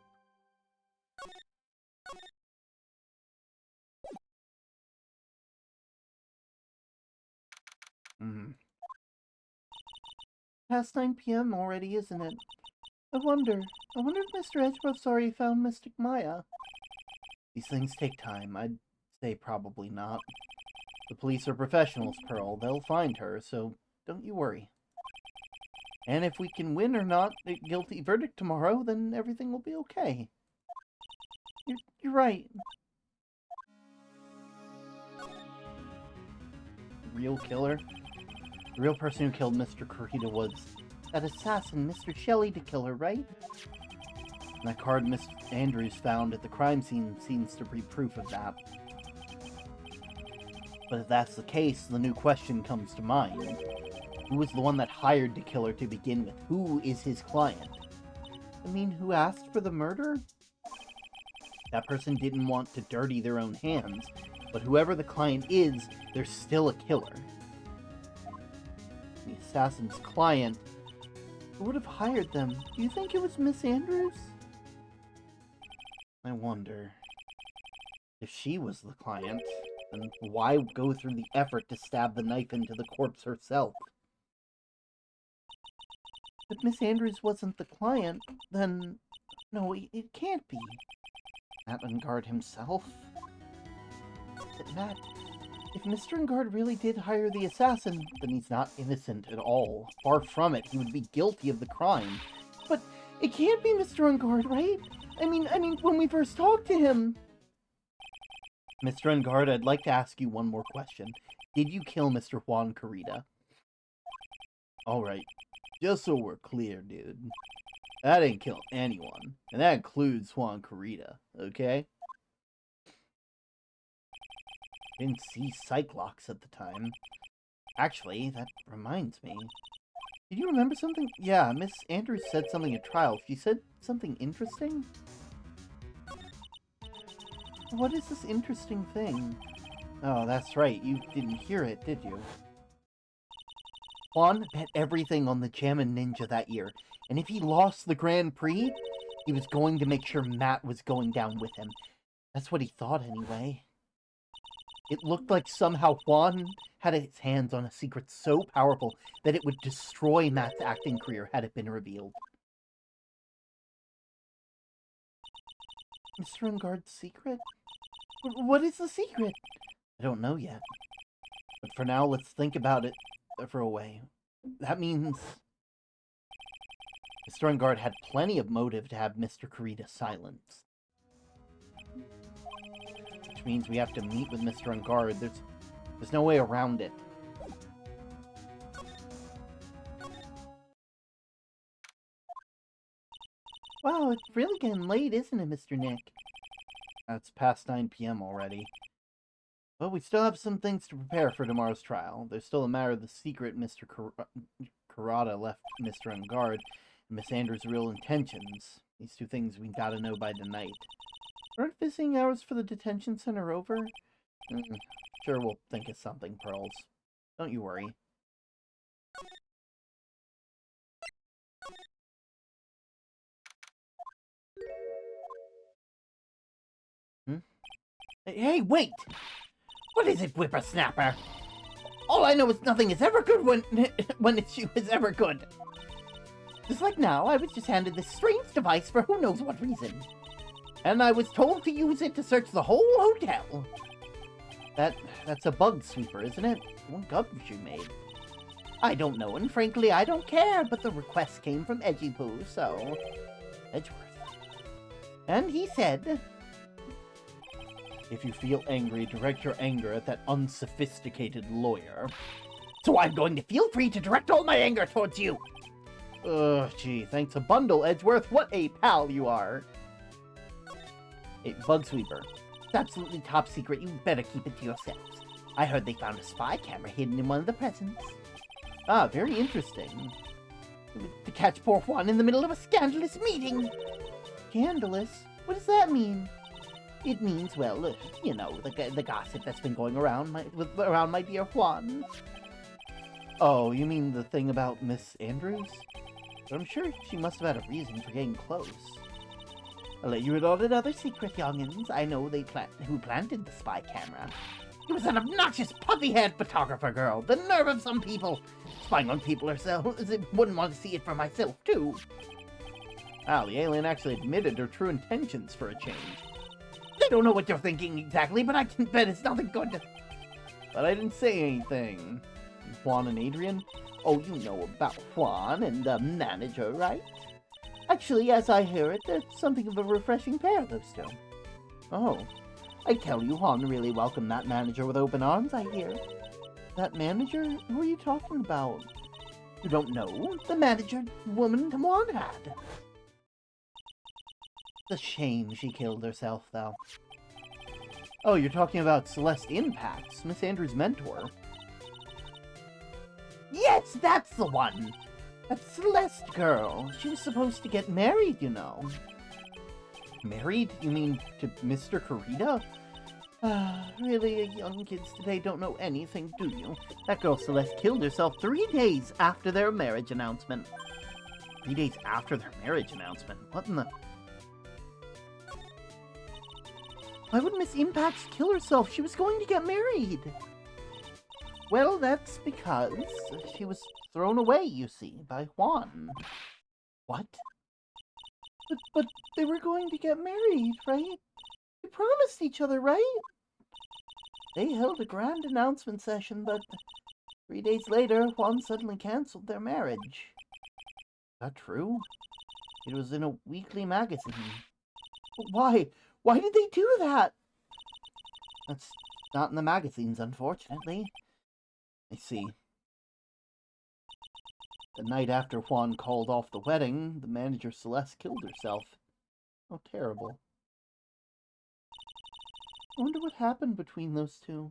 Past 9 p.m. already, isn't it? I wonder if Mr. Edgeworth's already found Mystic Maya. These things take time. I'd say probably not. The police are professionals, Pearl. They'll find her, so don't you worry. And if we can win or not a guilty verdict tomorrow, then everything will be okay. You're right. Real killer? The real person who killed Mr. Carita was that assassin, Mr. Shelley the Killer, right? And that card Miss Andrews found at the crime scene seems to be proof of that. But if that's the case, the new question comes to mind. Who was the one that hired the killer to begin with? Who is his client? I mean, who asked for the murder? That person didn't want to dirty their own hands, but whoever the client is, they're still a killer. The assassin's client, who would have hired them? Do you think it was Miss Andrews? I wonder. If she was the client, then why go through the effort to stab the knife into the corpse herself? If Miss Andrews wasn't the client, then... No, it can't be. Matt Ungard himself? But Matt, if Mr. Ungard really did hire the assassin, then he's not innocent at all. Far from it, he would be guilty of the crime. But it can't be Mr. Ungard, right? I mean, when we first talked to him... Mr. Ungard, I'd like to ask you one more question. Did you kill Mr. Juan Carita? Alright, just so we're clear, dude. I didn't kill anyone, and that includes Juan Carita, okay? Didn't see Cyclops at the time. Actually, that reminds me. Did you remember something? Yeah, Miss Andrews said something at trial. She said something interesting? What is this interesting thing? Oh, that's right. You didn't hear it, did you? Juan bet everything on the Jammin' Ninja that year, and if he lost the Grand Prix, he was going to make sure Matt was going down with him. That's what he thought, anyway. It looked like somehow Juan had his hands on a secret so powerful that it would destroy Matt's acting career had it been revealed. Mr. Ungard's secret? What is the secret? I don't know yet. But for now, let's think about it for a way. That means... Mr. Ungard had plenty of motive to have Mr. Kurita silenced. Which means we have to meet with Mr. Ungard. There's no way around it. Wow, it's really getting late, isn't it, Mr. Nick? It's past 9 p.m. already. But we still have some things to prepare for tomorrow's trial. There's still a matter of the secret Mr. Kurata left Mr. Ungard and Miss Andrews' real intentions. These two things we gotta know by tonight. Aren't visiting hours for the detention center over? Sure, we'll think of something, Pearls. Don't you worry. Hey, wait! What is it, whippersnapper? All I know is nothing is ever good when issue is ever good. Just like now, I was just handed this strange device for who knows what reason. And I was told to use it to search the whole hotel. That's a bug sweeper, isn't it? What garbage you made? I don't know, and frankly, I don't care, but the request came from Edgypoo, so... Edgeworth. And he said... If you feel angry, direct your anger at that unsophisticated lawyer. So I'm going to feel free to direct all my anger towards you. Ugh, gee, thanks a bundle, Edgeworth. What a pal you are. Hey, bug sweeper. It's absolutely top secret. You better keep it to yourselves. I heard they found a spy camera hidden in one of the presents. Ah, very interesting. To catch poor Juan in the middle of a scandalous meeting. Scandalous? What does that mean? It means, well, you know, the gossip that's been going around my dear Juan. Oh, you mean the thing about Miss Andrews? But I'm sure she must have had a reason for getting close. I'll let you in on another secret, youngins. I know who planted the spy camera. It was an obnoxious, puffy-haired photographer girl. The nerve of some people. Spying on people herself. Wouldn't want to see it for myself, too. Wow, the alien actually admitted her true intentions for a change. I don't know what you're thinking exactly, but I can bet it's nothing good. But I didn't say anything. Juan and Adrian? Oh, you know about Juan and the manager, right? Actually, as I hear it, they're something of a refreshing pair, those two. Oh. I tell you, Juan really welcomed that manager with open arms, I hear. That manager? Who are you talking about? You don't know? The manager woman Juan had. It's a shame she killed herself, though. Oh, you're talking about Celeste Impacts, Miss Andrews' mentor. Yes, that's the one! That Celeste girl. She was supposed to get married, you know. Married? You mean to Mr. Kurita? Really, young kids today don't know anything, do you? That girl Celeste killed herself 3 days after their marriage announcement. 3 days after their marriage announcement? What in the... Why would Miss Impacts kill herself? She was going to get married. Well, that's because she was thrown away, you see, by Juan. What? But they were going to get married, right? They promised each other, right? They held a grand announcement session, but 3 days later, Juan suddenly canceled their marriage. Is that true? It was in a weekly magazine. But why? Why did they do that? That's not in the magazines, unfortunately. I see. The night after Juan called off the wedding, the manager Celeste killed herself. How terrible. I wonder what happened between those two.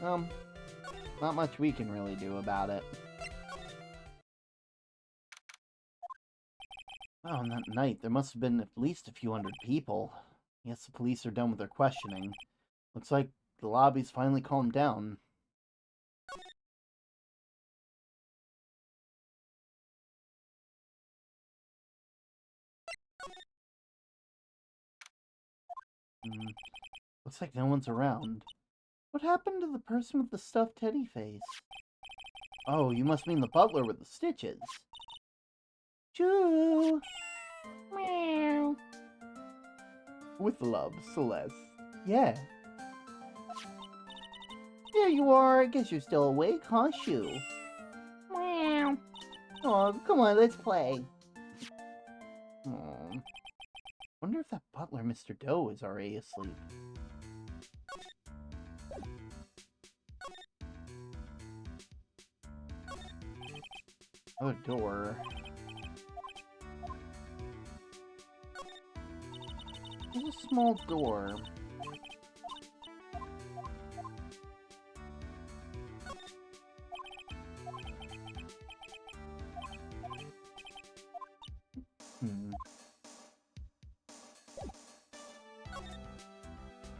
Not much we can really do about it. Oh, on that night, there must have been at least a few hundred people. I guess the police are done with their questioning. Looks like the lobby's finally calmed down. Looks like no one's around. What happened to the person with the stuffed teddy face? Oh, you must mean the butler with the stitches. Choo! Meow. With love, Celeste. Yeah. There you are. I guess you're still awake, huh, Shoo? Meow. Oh, come on, let's play. Oh. Wonder if that butler, Mr. Doe, is already asleep. Oh, door. There's a small door.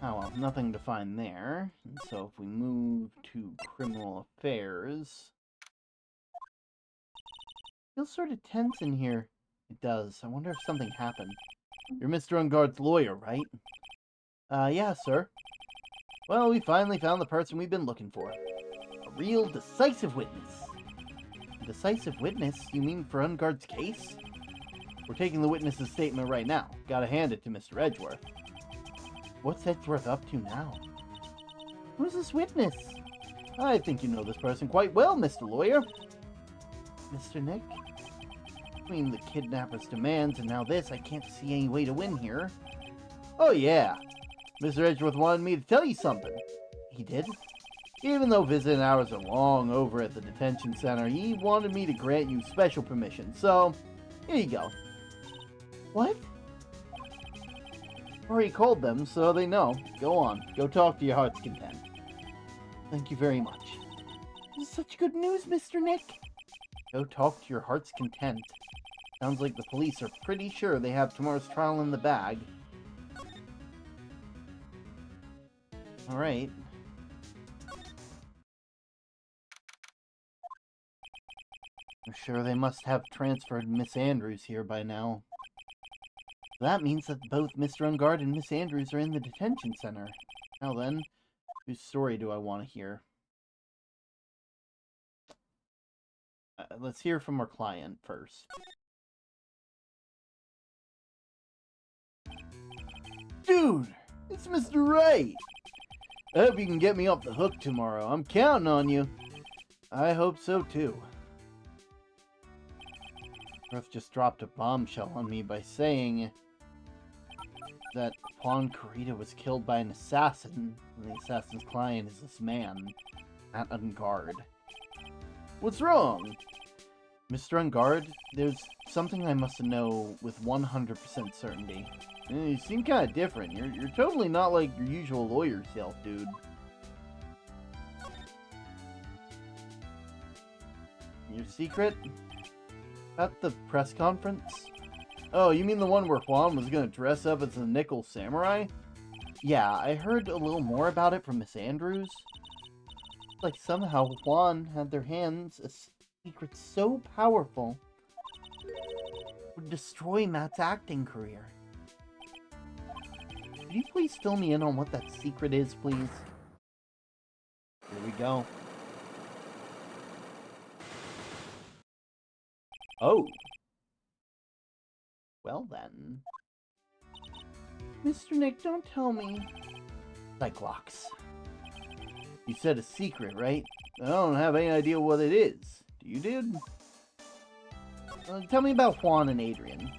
Oh well, nothing to find there. And so if we move to criminal affairs... Feels sort of tense in here. It does. I wonder if something happened. You're Mr. Unguard's lawyer, right? Yeah, sir. Well, we finally found the person we've been looking for. A real decisive witness. A decisive witness? You mean for Unguard's case? We're taking the witness's statement right now. Gotta hand it to Mr. Edgeworth. What's Edgeworth up to now? Who's this witness? I think you know this person quite well, Mr. Lawyer. Mr. Nick? Between the kidnapper's demands and now this, I can't see any way to win here. Oh yeah. Mr. Edgeworth wanted me to tell you something. He did? Even though visiting hours are long over at the detention center, he wanted me to grant you special permission. So, here you go. What? Already called them, so they know. Go on. Go talk to your heart's content. Thank you very much. This is such good news, Mr. Nick. Go talk to your heart's content. Sounds like the police are pretty sure they have tomorrow's trial in the bag. Alright. I'm sure they must have transferred Miss Andrews here by now. That means that both Mr. Ungard and Miss Andrews are in the detention center. Now then, whose story do I want to hear? Let's hear from our client first. Dude, it's Mr. Wright! I hope you can get me off the hook tomorrow. I'm counting on you. I hope so too. Earth just dropped a bombshell on me by saying that Juan Corrida was killed by an assassin, and the assassin's client is this man, Matt Ungard. What's wrong? Mr. Ungard, there's something I must know with 100% certainty. You seem kind of different. You're totally not like your usual lawyer self, dude. Your secret? At the press conference? Oh, you mean the one where Juan was gonna dress up as a nickel samurai? Yeah, I heard a little more about it from Miss Andrews. Like somehow Juan had their hands a secret so powerful it would destroy Matt's acting career. Could you please fill me in on what that secret is, please? Here we go. Oh. Well then. Mr. Nick, don't tell me. Cyclops. You said a secret, right? I don't have any idea what it is. Do you, dude? Tell me about Juan and Adrian.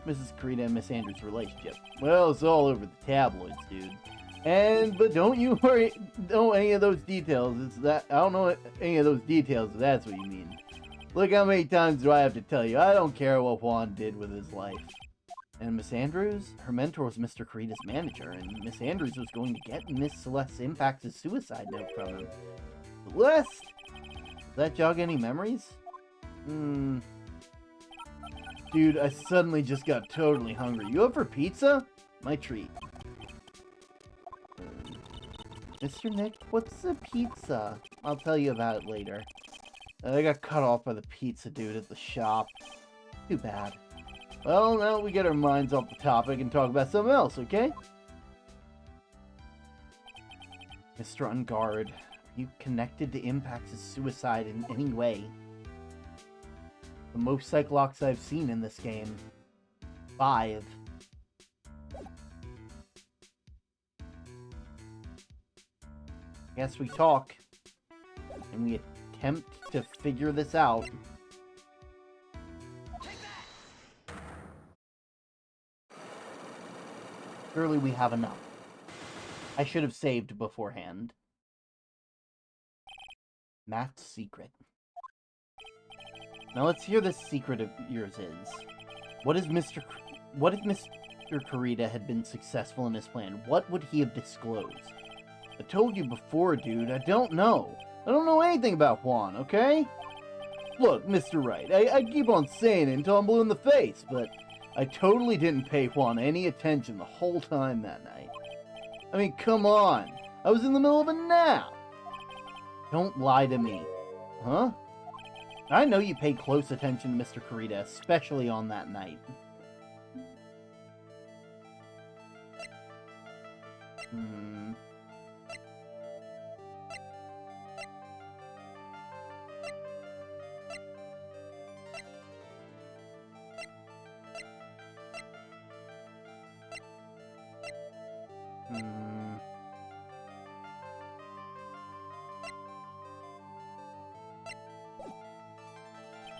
Mrs. Corrida and Miss Andrews' relationship. Well, it's all over the tabloids, dude. But don't you worry, know any of those details. I don't know any of those details, if that's what you mean. Look, how many times do I have to tell you? I don't care what Juan did with his life. And Miss Andrews? Her mentor was Mr. Corrida's manager, and Miss Andrews was going to get Miss Celeste Impact's suicide note from him. Celeste? Does that jog any memories? Dude, I suddenly just got totally hungry. You up for pizza? My treat. Mr. Nick, what's a pizza? I'll tell you about it later. I got cut off by the pizza dude at the shop. Too bad. Well, now we get our minds off the topic and talk about something else, okay? Mr. Ungard, are you connected to Impact's suicide in any way? The most Cyclops I've seen in this game. 5. Guess we talk. And we attempt to figure this out. Surely we have enough. I should have saved beforehand. Matt's secret. Now let's hear this secret of yours is. What if Mr. Kurita had been successful in his plan? What would he have disclosed? I told you before, dude, I don't know. I don't know anything about Juan, okay? Look, Mr. Wright, I keep on saying it until I'm blue in the face, but I totally didn't pay Juan any attention the whole time that night. I mean, come on. I was in the middle of a nap. Don't lie to me. Huh? I know you pay close attention to Mr. Kurita, especially on that night.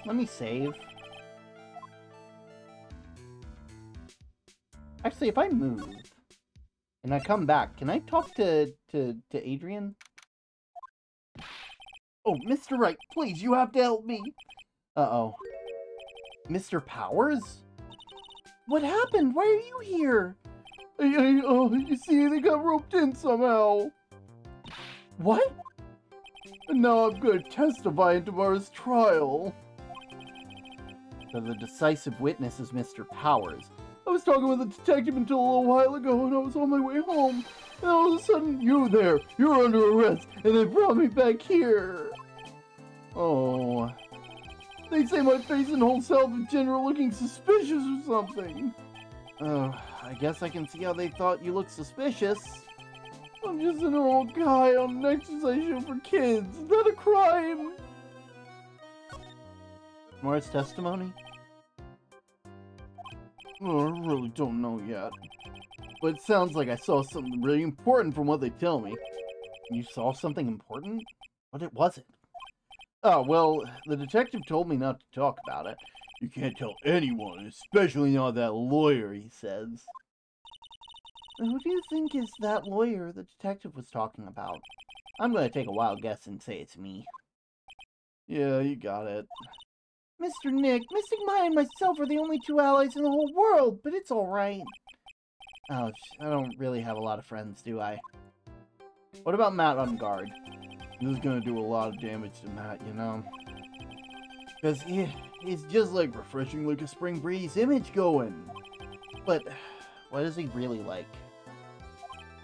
Let me save. Actually, if I move and I come back, can I talk to Adrian? Oh, Mr. Wright, please, you have to help me. Uh-oh. Mr. Powers? What happened? Why are you here? Oh, you see, they got roped in somehow. What? And now I'm going to testify in tomorrow's trial. So the decisive witness is Mr. Powers. I was talking with a detective until a little while ago, and I was on my way home. And all of a sudden, you're there. You're under arrest, and they brought me back here. Oh. They say my face and whole self in general looking suspicious or something. Oh, I guess I can see how they thought you looked suspicious. I'm just a normal guy on an exercise show for kids. Is that a crime? Tomorrow's testimony? Oh, I really don't know yet. But it sounds like I saw something really important from what they tell me. You saw something important? What was it? Oh, well, the detective told me not to talk about it. You can't tell anyone, especially not that lawyer, he says. Who do you think is that lawyer the detective was talking about? I'm going to take a wild guess and say it's me. Yeah, you got it. Mr. Nick, Mystic Maya and myself are the only two allies in the whole world, but it's alright. Ouch, I don't really have a lot of friends, do I? What about Matt on guard? This is gonna do a lot of damage to Matt, you know? Because he's just like refreshing like a spring breeze image going. But what is he really like?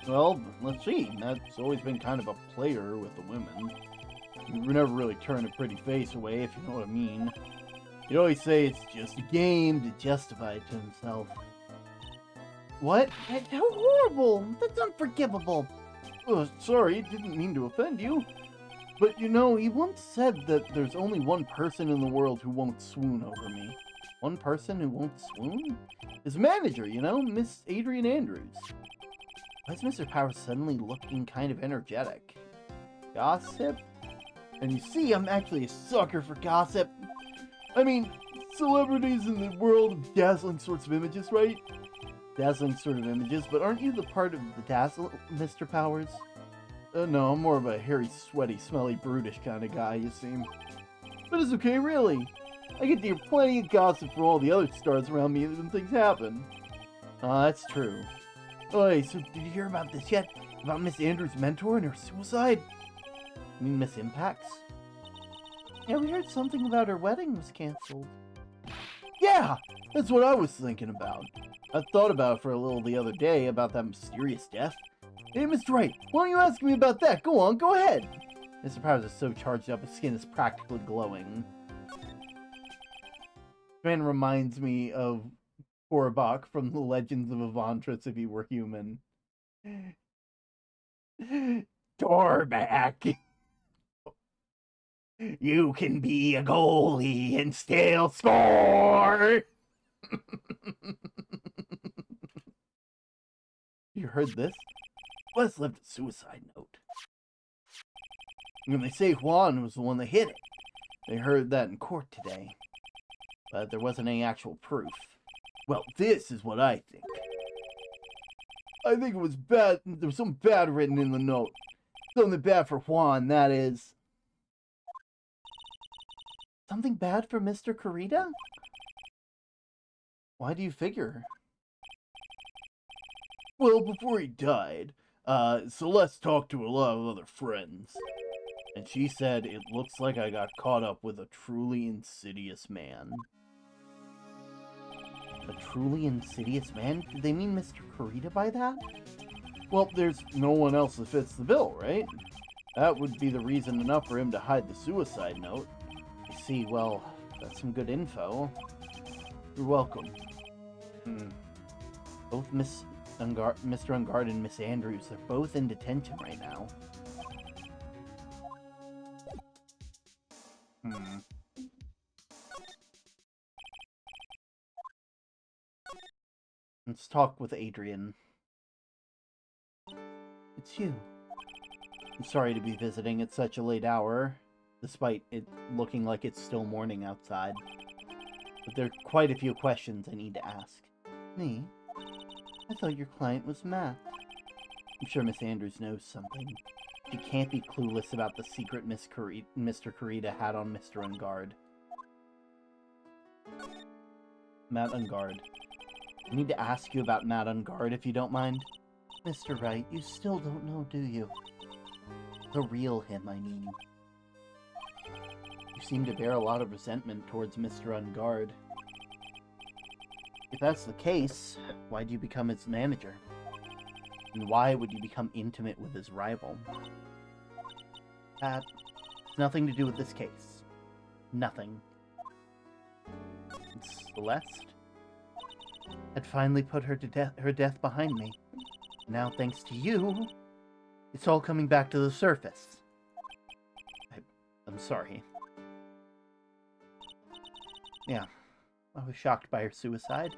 Well, let's see. Matt's always been kind of a player with the women. He never really turned a pretty face away, if you know what I mean. He'd always say it's just a game to justify it to himself. What? How horrible! That's unforgivable! Oh, sorry, didn't mean to offend you. But you know, he once said that there's only one person in the world who won't swoon over me. One person who won't swoon? His manager, you know, Miss Adrian Andrews. Why is Mr. Powers suddenly looking kind of energetic? Gossip? And you see, I'm actually a sucker for gossip. I mean, celebrities in the world of dazzling sorts of images, right? Dazzling sort of images, but aren't you the part of the dazzle, Mr. Powers? No, I'm more of a hairy, sweaty, smelly, brutish kind of guy, you seem. But it's okay, really. I get to hear plenty of gossip from all the other stars around me when things happen. That's true. Oh, hey, so did you hear about this yet? About Miss Andrews' mentor and her suicide? You mean Miss Impacts? Yeah, we heard something about her wedding was cancelled. Yeah, that's what I was thinking about. I thought about it for a little the other day, about that mysterious death. Hey, Mr. Wright, why don't you ask me about that? Go on, go ahead. Mr. Powers is so charged up, his skin is practically glowing. Man reminds me of Korobok from the Legends of Avantris if he were human. Torback! You can be a goalie and still score! You heard this? Wes left a suicide note. And they say Juan was the one that hit it. They heard that in court today. But there wasn't any actual proof. Well, this is what I think. I think it was bad. There was something bad written in the note. Something bad for Juan, that is. Something bad for Mr. Kurita? Why do you figure? Well, before he died, Celeste talked to a lot of other friends. And she said, it looks like I got caught up with a truly insidious man. A truly insidious man? Did they mean Mr. Kurita by that? Well, there's no one else that fits the bill, right? That would be the reason enough for him to hide the suicide note. I see, well, that's some good info. You're welcome. Both Mr. Ungard and Miss Andrews, they're both in detention right now. Let's talk with Adrian. It's you. I'm sorry to be visiting at such a late hour, despite it looking like it's still morning outside. But there are quite a few questions I need to ask. Me? I thought your client was Matt. I'm sure Miss Andrews knows something. She can't be clueless about the secret Mr. Kurita had on Mr. Ungard. Matt Ungard. I need to ask you about Matt Ungard, if you don't mind. Mr. Wright, you still don't know, do you? The real him, I mean. You seem to bear a lot of resentment towards Mr. Ungard. If that's the case, why do you become his manager? And why would you become intimate with his rival? That has nothing to do with this case. Nothing. And Celeste? I'd finally put her death behind me. Now, thanks to you, it's all coming back to the surface. I'm sorry. Yeah, I was shocked by her suicide,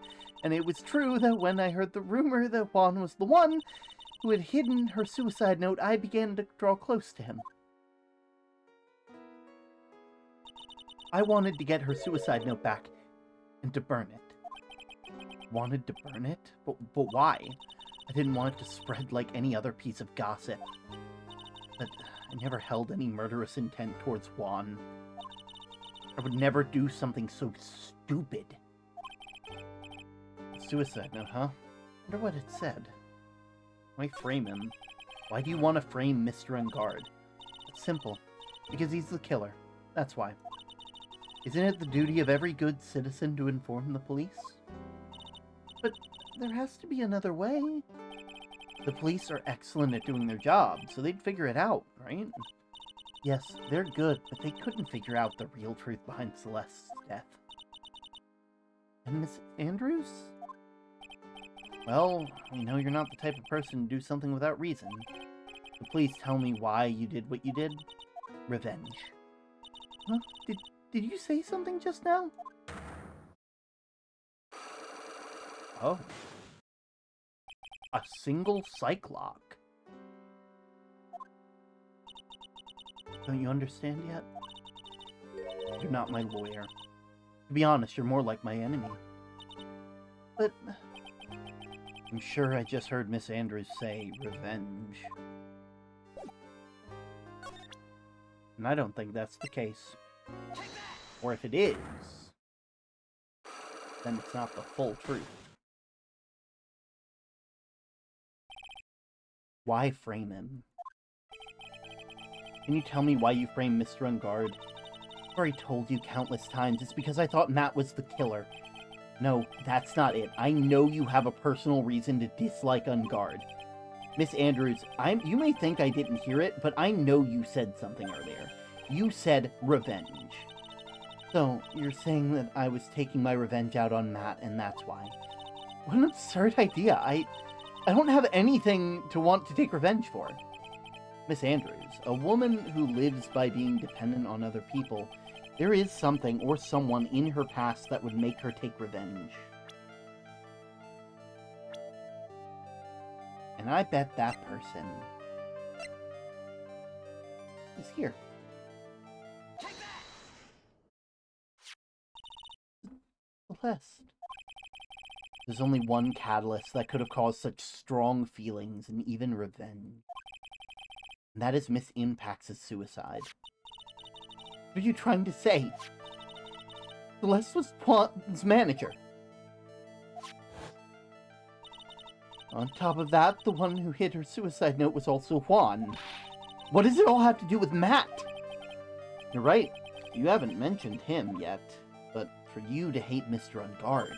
and it was true that when I heard the rumor that Juan was the one who had hidden her suicide note, I began to draw close to him. I wanted to get her suicide note back and to burn it. Wanted to burn it? But why? I didn't want it to spread like any other piece of gossip. But I never held any murderous intent towards Juan. I would never do something so stupid. Suicide note, huh? Wonder what it said. Why frame him? Why do you want to frame Mr. Ungard? It's simple. Because he's the killer. That's why. Isn't it the duty of every good citizen to inform the police? But there has to be another way. The police are excellent at doing their job, so they'd figure it out, right? Yes, they're good, but they couldn't figure out the real truth behind Celeste's death. And Miss Andrews? Well, we know you're not the type of person to do something without reason. So please tell me why you did what you did. Revenge. Huh? Did you say something just now? Oh. A single psych lock. Don't you understand yet? You're not my lawyer. To be honest, you're more like my enemy. But I'm sure I just heard Miss Andrews say revenge. And I don't think that's the case. Or if it is, then it's not the full truth. Why frame him? Can you tell me why you framed Mr. Ungard? I've already told you countless times, it's because I thought Matt was the killer. No, that's not it. I know you have a personal reason to dislike Ungard. Miss Andrews, you may think I didn't hear it, but I know you said something earlier. You said revenge. So, you're saying that I was taking my revenge out on Matt, and that's why. What an absurd idea. I don't have anything to want to take revenge for. Miss Andrews, a woman who lives by being dependent on other people, there is something or someone in her past that would make her take revenge. And I bet that person is here. Celeste. There's only one catalyst that could have caused such strong feelings and even revenge. And that is Miss Impax's suicide. What are you trying to say? Celeste was Juan's manager. On top of that, the one who hid her suicide note was also Juan. What does it all have to do with Matt? You're right, you haven't mentioned him yet, but for you to hate Mr. Unguard,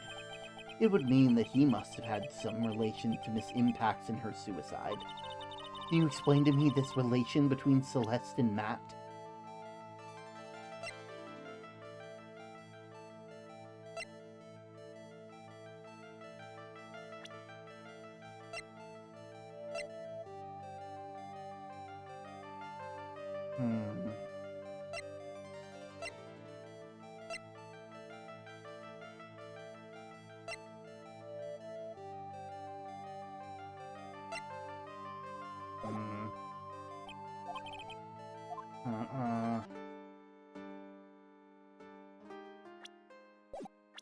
it would mean that he must have had some relation to Miss Impax and her suicide. Can you explain to me this relation between Celeste and Matt?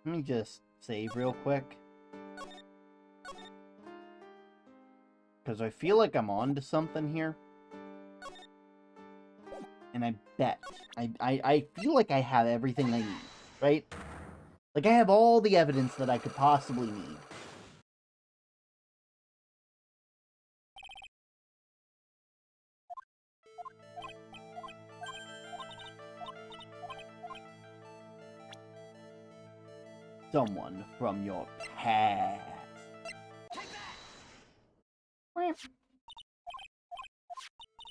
Let me just save real quick. Because I feel like I'm on to something here. And I bet. I feel like I have everything I need, right? Like I have all the evidence that I could possibly need. Someone from your past.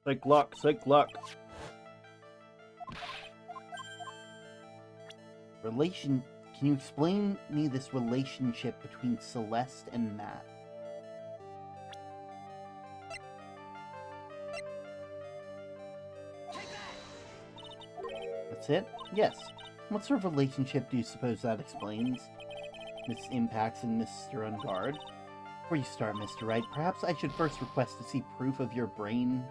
Psych luck, psych luck. Can you explain me this relationship between Celeste and Matt? That's it? Yes. What sort of relationship do you suppose that explains? Miss Impax and Mr. Unguard? Before you start, Mr. Wright, perhaps I should first request to see proof of your brain.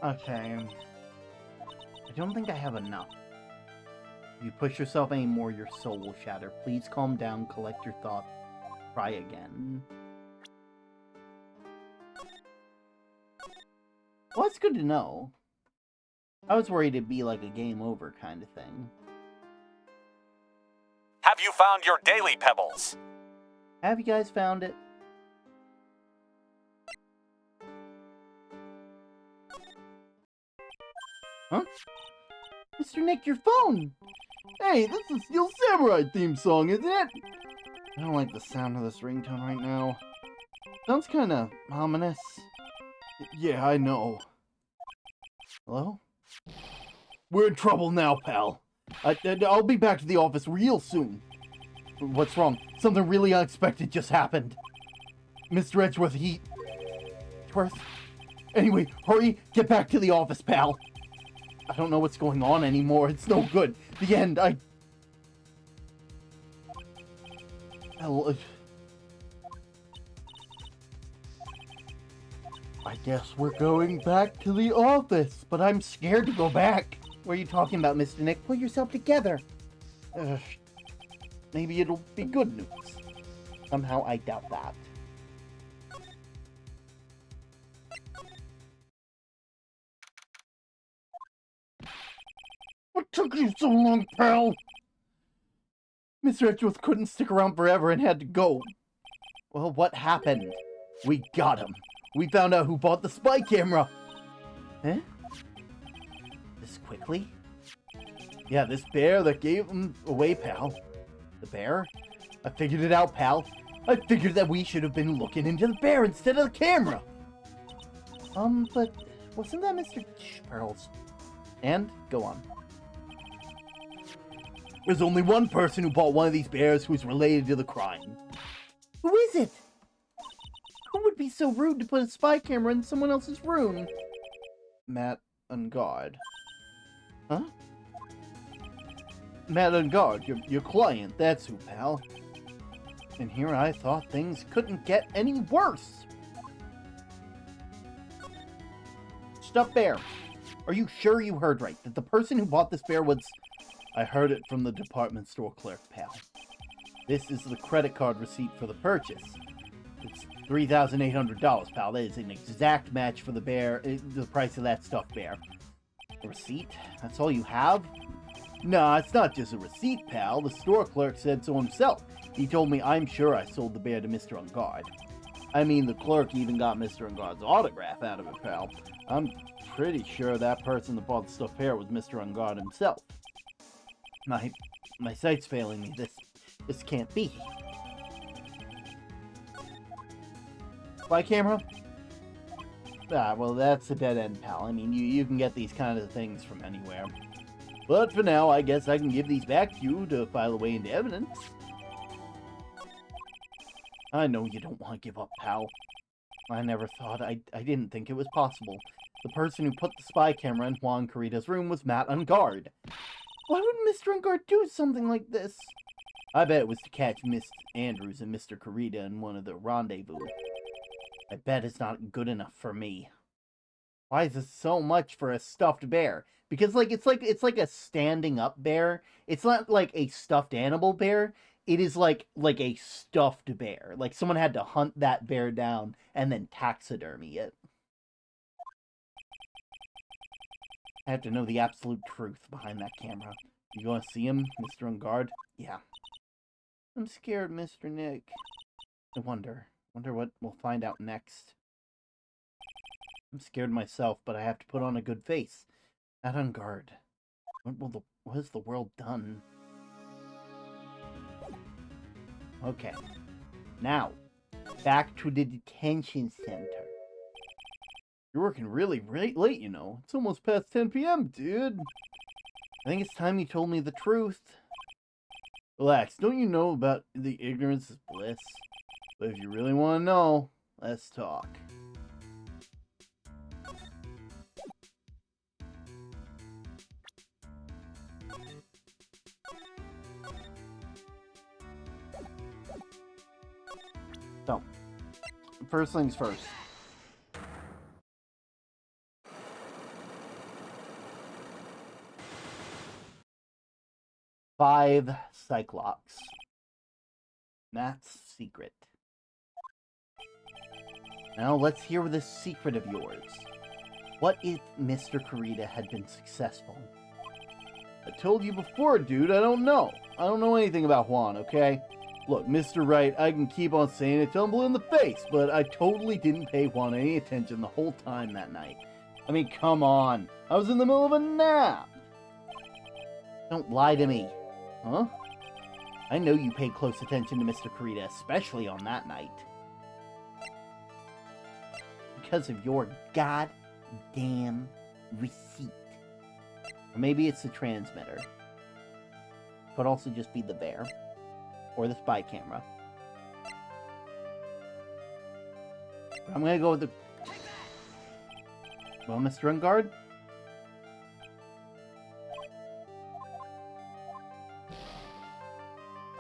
Okay. I don't think I have enough. If you push yourself any more, your soul will shatter. Please calm down, collect your thoughts, try again. Well, that's good to know. I was worried it'd be like a game over kind of thing. Have you found your daily pebbles? Have you guys found it? Huh? Mr. Nick, your phone! Hey, this is Steel Samurai theme song, isn't it? I don't like the sound of this ringtone right now. Sounds kinda ominous. Yeah, I know. Hello? We're in trouble now, pal. I'll be back to the office real soon. What's wrong? Something really unexpected just happened. Mr. Edgeworth, Edgeworth? Anyway, hurry, get back to the office, pal. I don't know what's going on anymore. It's no good. The end. I guess we're going back to the office, but I'm scared to go back. What are you talking about, Mr. Nick? Pull yourself together. Maybe it'll be good news. Somehow I doubt that. What took you so long, pal? Mr. Edgeworth couldn't stick around forever and had to go. Well, what happened? We got him. We found out who bought the spy camera. Huh? This quickly? Yeah, this bear that gave him away, pal. The bear? I figured it out, pal. I figured that we should have been looking into the bear instead of the camera. But wasn't that Mr. Pearls? And go on. There's only one person who bought one of these bears who's related to the crime. Who is it? Who would be so rude to put a spy camera in someone else's room? Matt on guard. Huh? Matt on guard, your client, that's who, pal. And here I thought things couldn't get any worse. Stuffed bear. Are you sure you heard right? That the person who bought this bear was... I heard it from the department store clerk, pal. This is the credit card receipt for the purchase. It's $3,800, pal. That is an exact match for the bear, the price of that stuffed bear. A receipt? That's all you have? Nah, it's not just a receipt, pal. The store clerk said so himself. He told me I'm sure I sold the bear to Mr. Ungard. I mean, the clerk even got Mr. Ungard's autograph out of it, pal. I'm pretty sure that person that bought the stuffed bear was Mr. Ungard himself. My sight's failing me. This can't be. Spy camera? Ah, well, that's a dead end, pal. I mean, you can get these kind of things from anywhere. But for now, I guess I can give these back to you to file away into evidence. I know you don't want to give up, pal. I never thought, I didn't think it was possible. The person who put the spy camera in Juan Carita's room was Matt Ungard. Why would Mr. Ungard do something like this? I bet it was to catch Miss Andrews and Mr. Carita in one of the rendezvous. I bet it's not good enough for me. Why is this so much for a stuffed bear? Because it's like a standing up bear. It's not like a stuffed animal bear. It is like a stuffed bear. Like someone had to hunt that bear down and then taxidermy it. I have to know the absolute truth behind that camera. You gonna see him, Mr. Ungard? Yeah. I'm scared, Mr. Nick. I wonder what we'll find out next. I'm scared myself, but I have to put on a good face. Not on guard. What has the world done? Okay. Now, back to the detention center. You're working really late, you know. It's almost past 10 p.m., dude. I think it's time you told me the truth. Relax, don't you know about the ignorance is bliss? But if you really want to know, let's talk. So, first things first. Five Cyclops. That's secret. Now let's hear this secret of yours. What if Mr. Carita had been successful? I told you before, dude, I don't know. I don't know anything about Juan, okay? Look, Mr. Wright, I can keep on saying it till I'm blue in the face, but I totally didn't pay Juan any attention the whole time that night. I mean, come on. I was in the middle of a nap. Don't lie to me. Huh? I know you paid close attention to Mr. Carita, especially on that night. Because of your goddamn receipt. Or maybe it's the transmitter. Could also just be the bear. Or the spy camera. But I'm gonna go with the... Well, Mr. Ungard?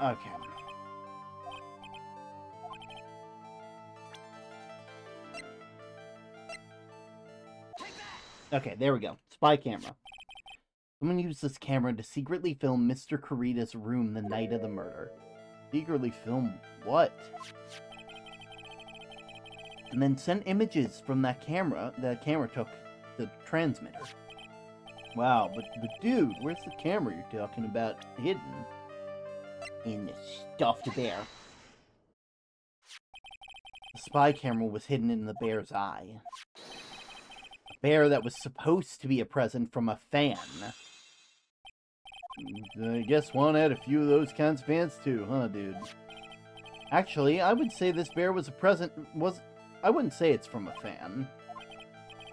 Okay. Okay, there we go. Spy camera. Someone used this camera to secretly film Mr. Carita's room the night of the murder. Secretly film what? And then sent images from that camera took the transmitter. Wow, but dude, where's the camera you're talking about hidden? In the stuffed bear. The spy camera was hidden in the bear's eye. A bear that was supposed to be a present from a fan. I guess Juan had a few of those kinds of fans too, huh, dude? Actually, I would say this bear was a present. I wouldn't say it's from a fan.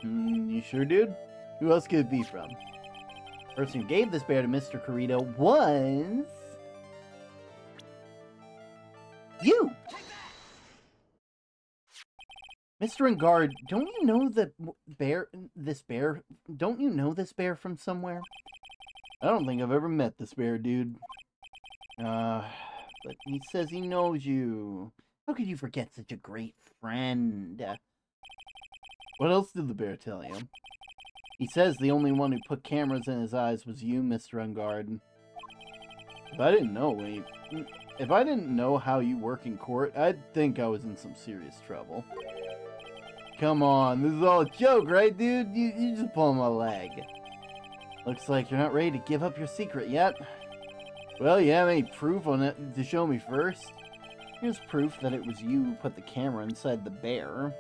You sure, dude? Who else could it be from? The person who gave this bear to Mr. Corito was you. Mr. Engard, don't you know don't you know this bear from somewhere? I don't think I've ever met this bear, dude. But he says he knows you. How could you forget such a great friend? What else did the bear tell you? He says the only one who put cameras in his eyes was you, Mr. Engard. If I didn't know how you work in court, I'd think I was in some serious trouble. Come on, this is all a joke, right, dude? You just pulling my leg. Looks like you're not ready to give up your secret yet. Well, you have any proof on it to show me first? Here's proof that it was you who put the camera inside the bear.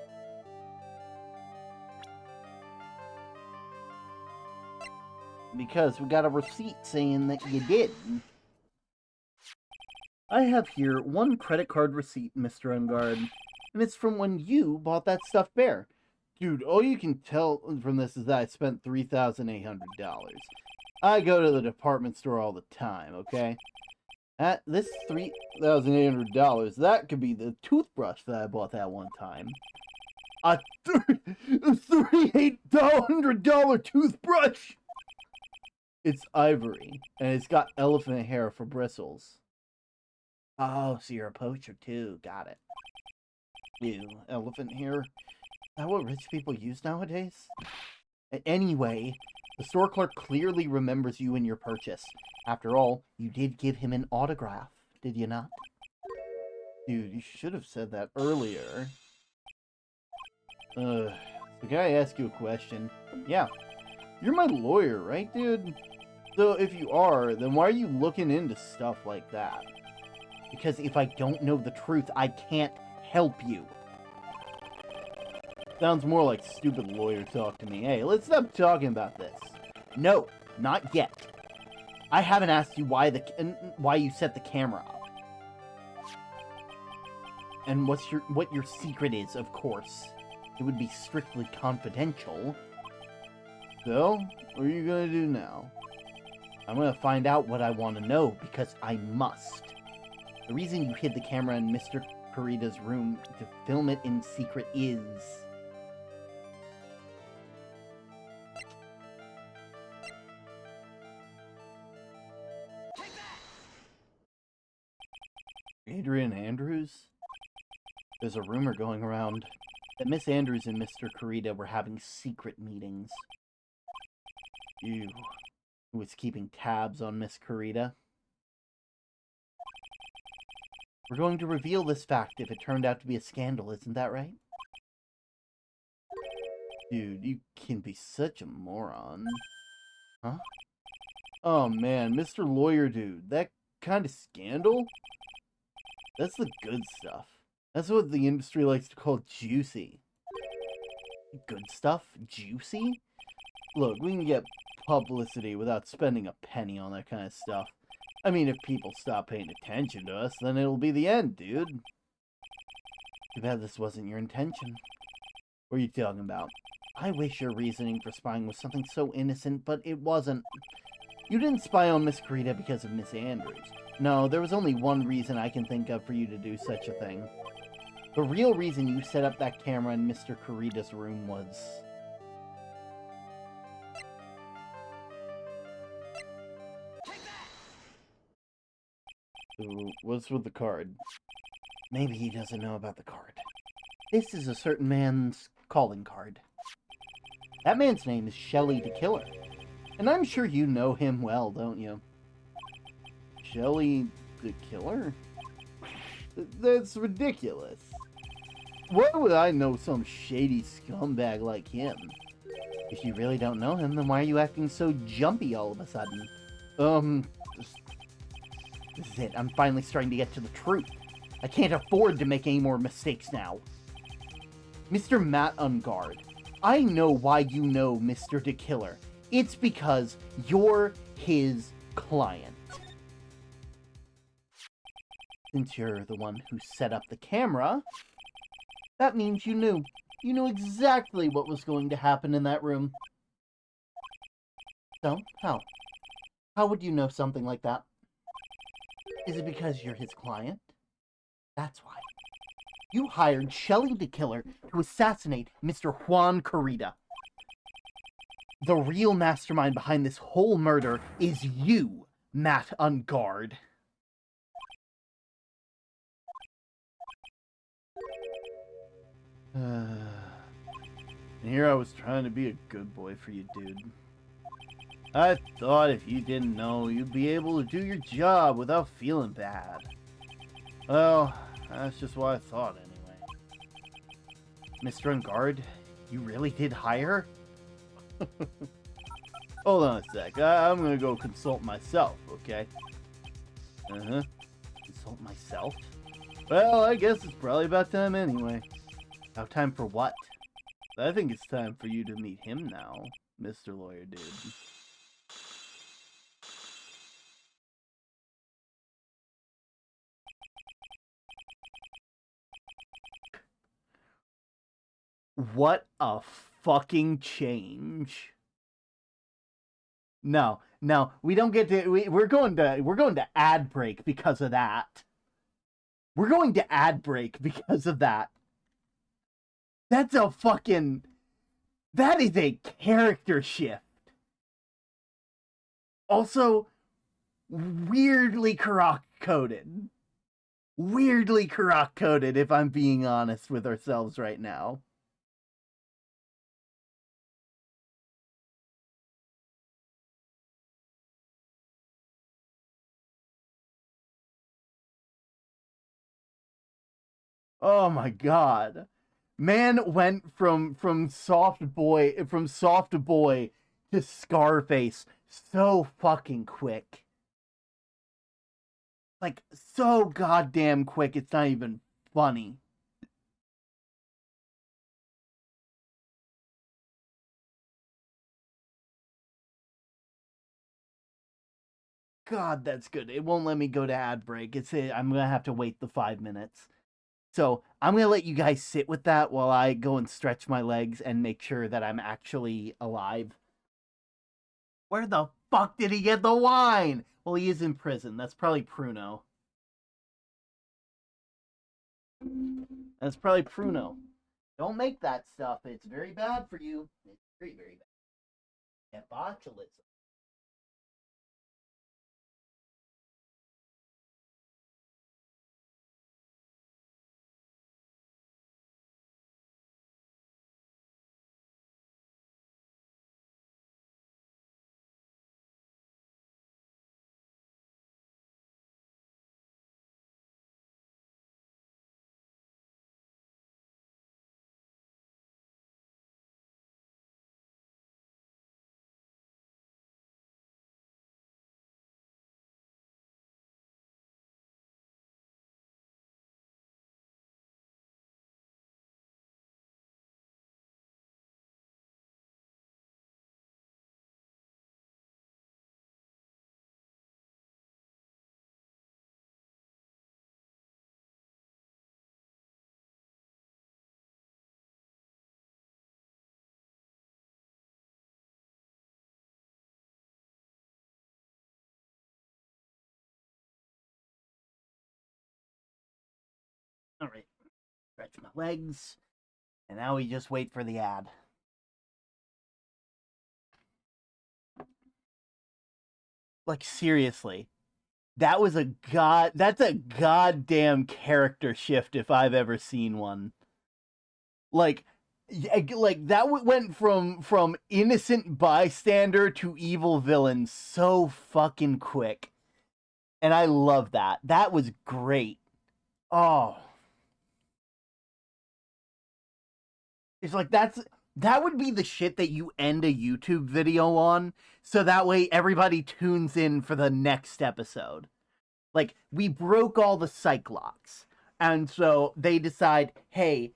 Because we got a receipt saying that you did. I have here one credit card receipt, Mr. Engard, and it's from when you bought that stuffed bear. Dude, all you can tell from this is that I spent $3,800. I go to the department store all the time, okay? This $3,800, that could be the toothbrush that I bought that one time. A $3,800 toothbrush! It's ivory, and it's got elephant hair for bristles. Oh, so you're a poacher too. Got it. Ew, elephant hair? Is that what rich people use nowadays? Anyway, the store clerk clearly remembers you and your purchase. After all, you did give him an autograph, did you not? Dude, you should have said that earlier. So can I ask you a question? Yeah. You're my lawyer, right, dude? So if you are, then why are you looking into stuff like that? Because if I don't know the truth, I can't help you. Sounds more like stupid lawyer talk to me. Hey, let's stop talking about this. No, not yet. I haven't asked you why you set the camera up. And what your secret is, of course. It would be strictly confidential. So, what are you gonna do now? I'm gonna find out what I want to know, because I must. The reason you hid the camera in Mr. Corita's room to film it in secret is... Adrian Andrews? There's a rumor going around that Miss Andrews and Mr. Corita were having secret meetings. You, who was keeping tabs on Miss Corita? We're going to reveal this fact if it turned out to be a scandal, isn't that right? Dude, you can be such a moron. Huh? Oh man, Mr. Lawyer Dude, that kind of scandal? That's the good stuff. That's what the industry likes to call juicy. Good stuff? Juicy? Look, we can get publicity without spending a penny on that kind of stuff. I mean, if people stop paying attention to us, then it'll be the end, dude. Too bad this wasn't your intention. What are you talking about? I wish your reasoning for spying was something so innocent, but it wasn't. You didn't spy on Miss Corita because of Miss Andrews. No, there was only one reason I can think of for you to do such a thing. The real reason you set up that camera in Mr. Corita's room was... So, what's with the card? Maybe he doesn't know about the card. This is a certain man's calling card. That man's name is Shelly the Killer. And I'm sure you know him well, don't you? Shelly the Killer? That's ridiculous. Why would I know some shady scumbag like him? If you really don't know him, then why are you acting so jumpy all of a sudden? This is it. I'm finally starting to get to the truth. I can't afford to make any more mistakes now. Mr. Matt Ungard, I know why you know Mr. the Killer. It's because you're his client. Since you're the one who set up the camera, that means you knew. You knew exactly what was going to happen in that room. So, how? How would you know something like that? Is it because you're his client? That's why. You hired Shelley the Killer to assassinate Mr. Juan Corrida. The real mastermind behind this whole murder is you, Matt Ungard. And here I was trying to be a good boy for you, dude. I thought if you didn't know, you'd be able to do your job without feeling bad. Well, that's just what I thought anyway. Mr. Ungard, you really did hire? Hold on a sec. I'm gonna go consult myself, okay? Consult myself? Well, I guess it's probably about time anyway. About time for what? I think it's time for you to meet him now, Mr. Lawyer Dude. What a fucking change. No, we don't get to. We're going to ad break because of that. We're going to ad break because of that. That's a fucking. That is a character shift. Also, weirdly Karak coded. Weirdly Karak coded, if I'm being honest with ourselves right now. Oh my god. Man went from soft boy to Scarface so fucking quick. Like, so goddamn quick, it's not even funny. God, that's good. It won't let me go to ad break. I'm gonna have to wait the 5 minutes. So I'm gonna let you guys sit with that while I go and stretch my legs and make sure that I'm actually alive. Where the fuck did he get the wine? Well, he is in prison. That's probably Pruno. That's probably Pruno. Don't make that stuff. It's very bad for you. It's very, very bad. Botulism. All right. Stretch my legs. And now we just wait for the ad. Like, seriously. That's a goddamn character shift if I've ever seen one. Like that went from innocent bystander to evil villain so fucking quick. And I love that. That was great. Oh. It's like that would be the shit that you end a YouTube video on, so that way everybody tunes in for the next episode. Like, we broke all the psych locks, and so they decide, hey,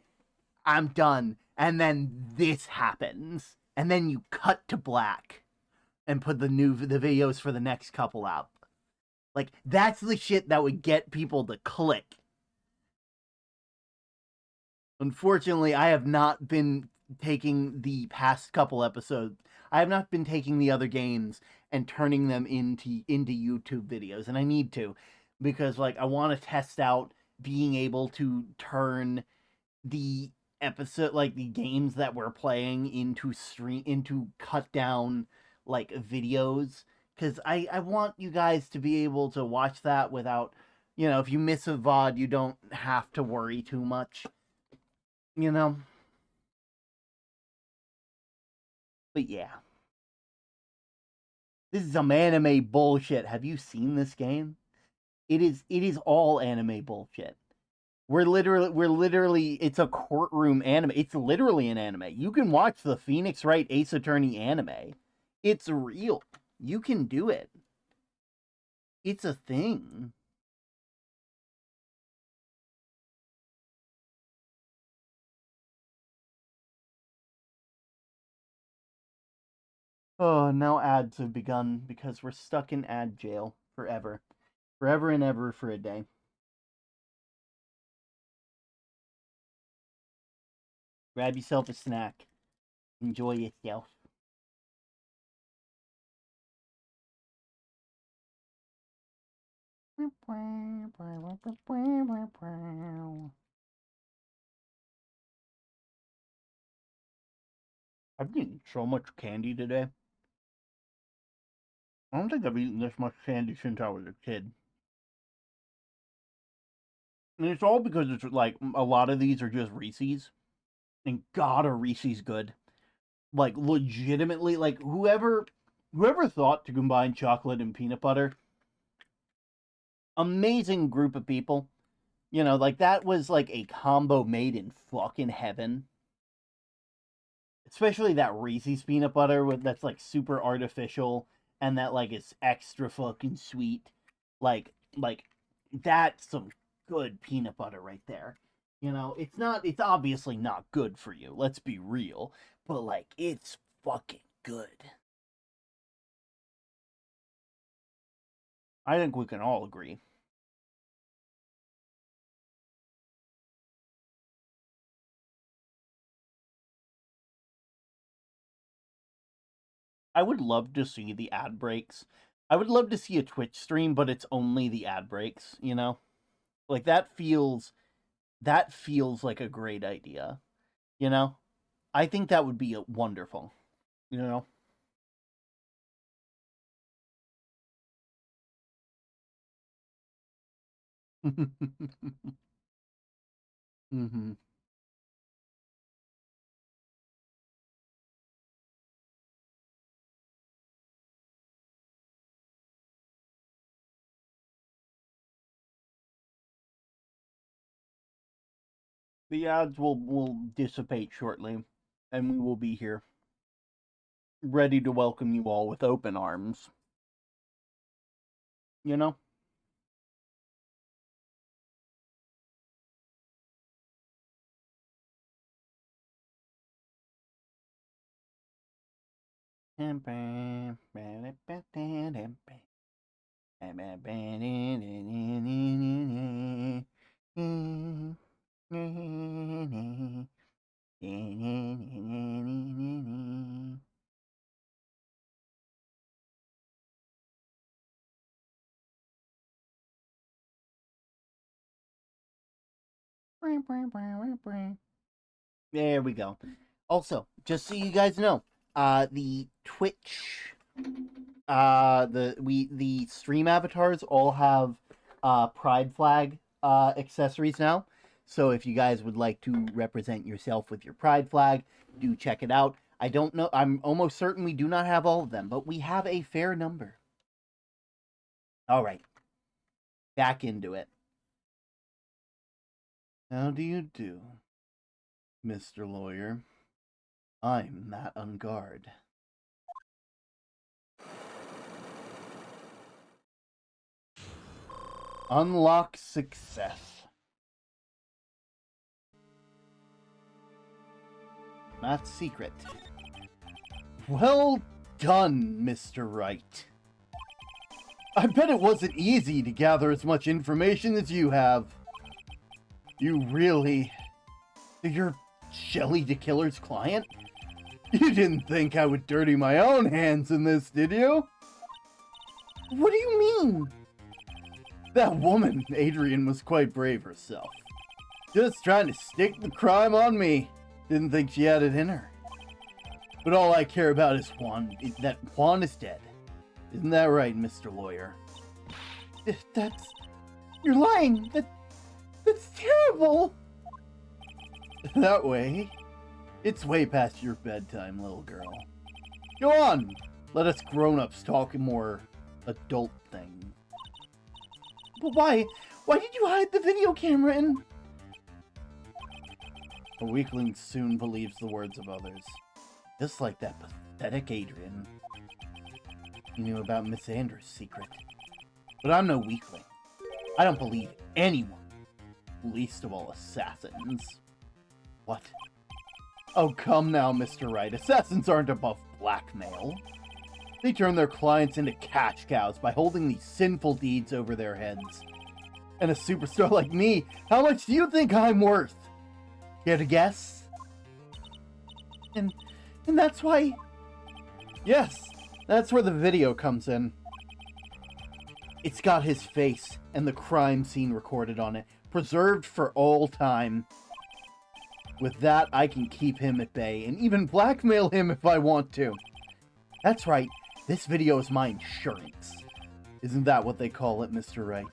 I'm done, and then this happens, and then you cut to black, and put the videos for the next couple out. Like, that's the shit that would get people to click. Unfortunately, I have not been taking the past couple episodes. I have not been taking the other games and turning them into YouTube videos, and I need to, because like I want to test out being able to turn the episode, like the games that we're playing, into cut down like videos, because I want you guys to be able to watch that without, if you miss a VOD, you don't have to worry too much. But yeah. This is some anime bullshit. Have you seen this game? It is all anime bullshit. We're literally it's a courtroom anime. It's literally an anime. You can watch the Phoenix Wright Ace Attorney anime. It's real. You can do it. It's a thing. Oh, now ads have begun because we're stuck in ad jail forever. Forever and ever for a day. Grab yourself a snack. Enjoy yourself. I've eaten so much candy today. I don't think I've eaten this much candy since I was a kid. And it's all because it's like a lot of these are just Reese's. And God, are Reese's good. Like legitimately, like whoever thought to combine chocolate and peanut butter, amazing group of people. Like that was like a combo made in fucking heaven. Especially that Reese's peanut butter that's like super artificial and that like is extra fucking sweet. Like that's some good peanut butter right there. It's obviously not good for you. Let's be real. But like it's fucking good. I think we can all agree. I would love to see the ad breaks. I would love to see a Twitch stream, but it's only the ad breaks, Like that feels like a great idea, I think that would be wonderful, you know? Mm-hmm. The ads will dissipate shortly, and we will be here, ready to welcome you all with open arms. You know? There we go. Also, just so you guys know, the Twitch, the stream avatars all have pride flag accessories now. So if you guys would like to represent yourself with your pride flag, do check it out. I don't know. I'm almost certain we do not have all of them, but we have a fair number. All right. Back into it. How do you do, Mr. Lawyer? I'm Matt on guard. Unlock success. Matt's secret. Well done, Mr. Wright. I bet it wasn't easy to gather as much information as you have. You really... You're Shelly the Killer's client? You didn't think I would dirty my own hands in this, did you? What do you mean? That woman, Adrian, was quite brave herself. Just trying to stick the crime on me. Didn't think she had it in her. But all I care about is that Juan is dead. Isn't that right, Mr. Lawyer? You're lying. That's terrible. That way, it's way past your bedtime, little girl. Go on, let us grown-ups talk more adult things. But why? Why did you hide the video camera in? A weakling soon believes the words of others. Just like that pathetic Adrian. He knew about Miss Andrews' secret. But I'm no weakling. I don't believe anyone. Least of all assassins. What? Oh, come now, Mr. Wright. Assassins aren't above blackmail. They turn their clients into cash cows by holding these sinful deeds over their heads. And a superstar like me, how much do you think I'm worth? Care to guess? And that's why... Yes, that's where the video comes in. It's got his face and the crime scene recorded on it, preserved for all time. With that, I can keep him at bay and even blackmail him if I want to. That's right, this video is my insurance. Isn't that what they call it, Mr. Wright?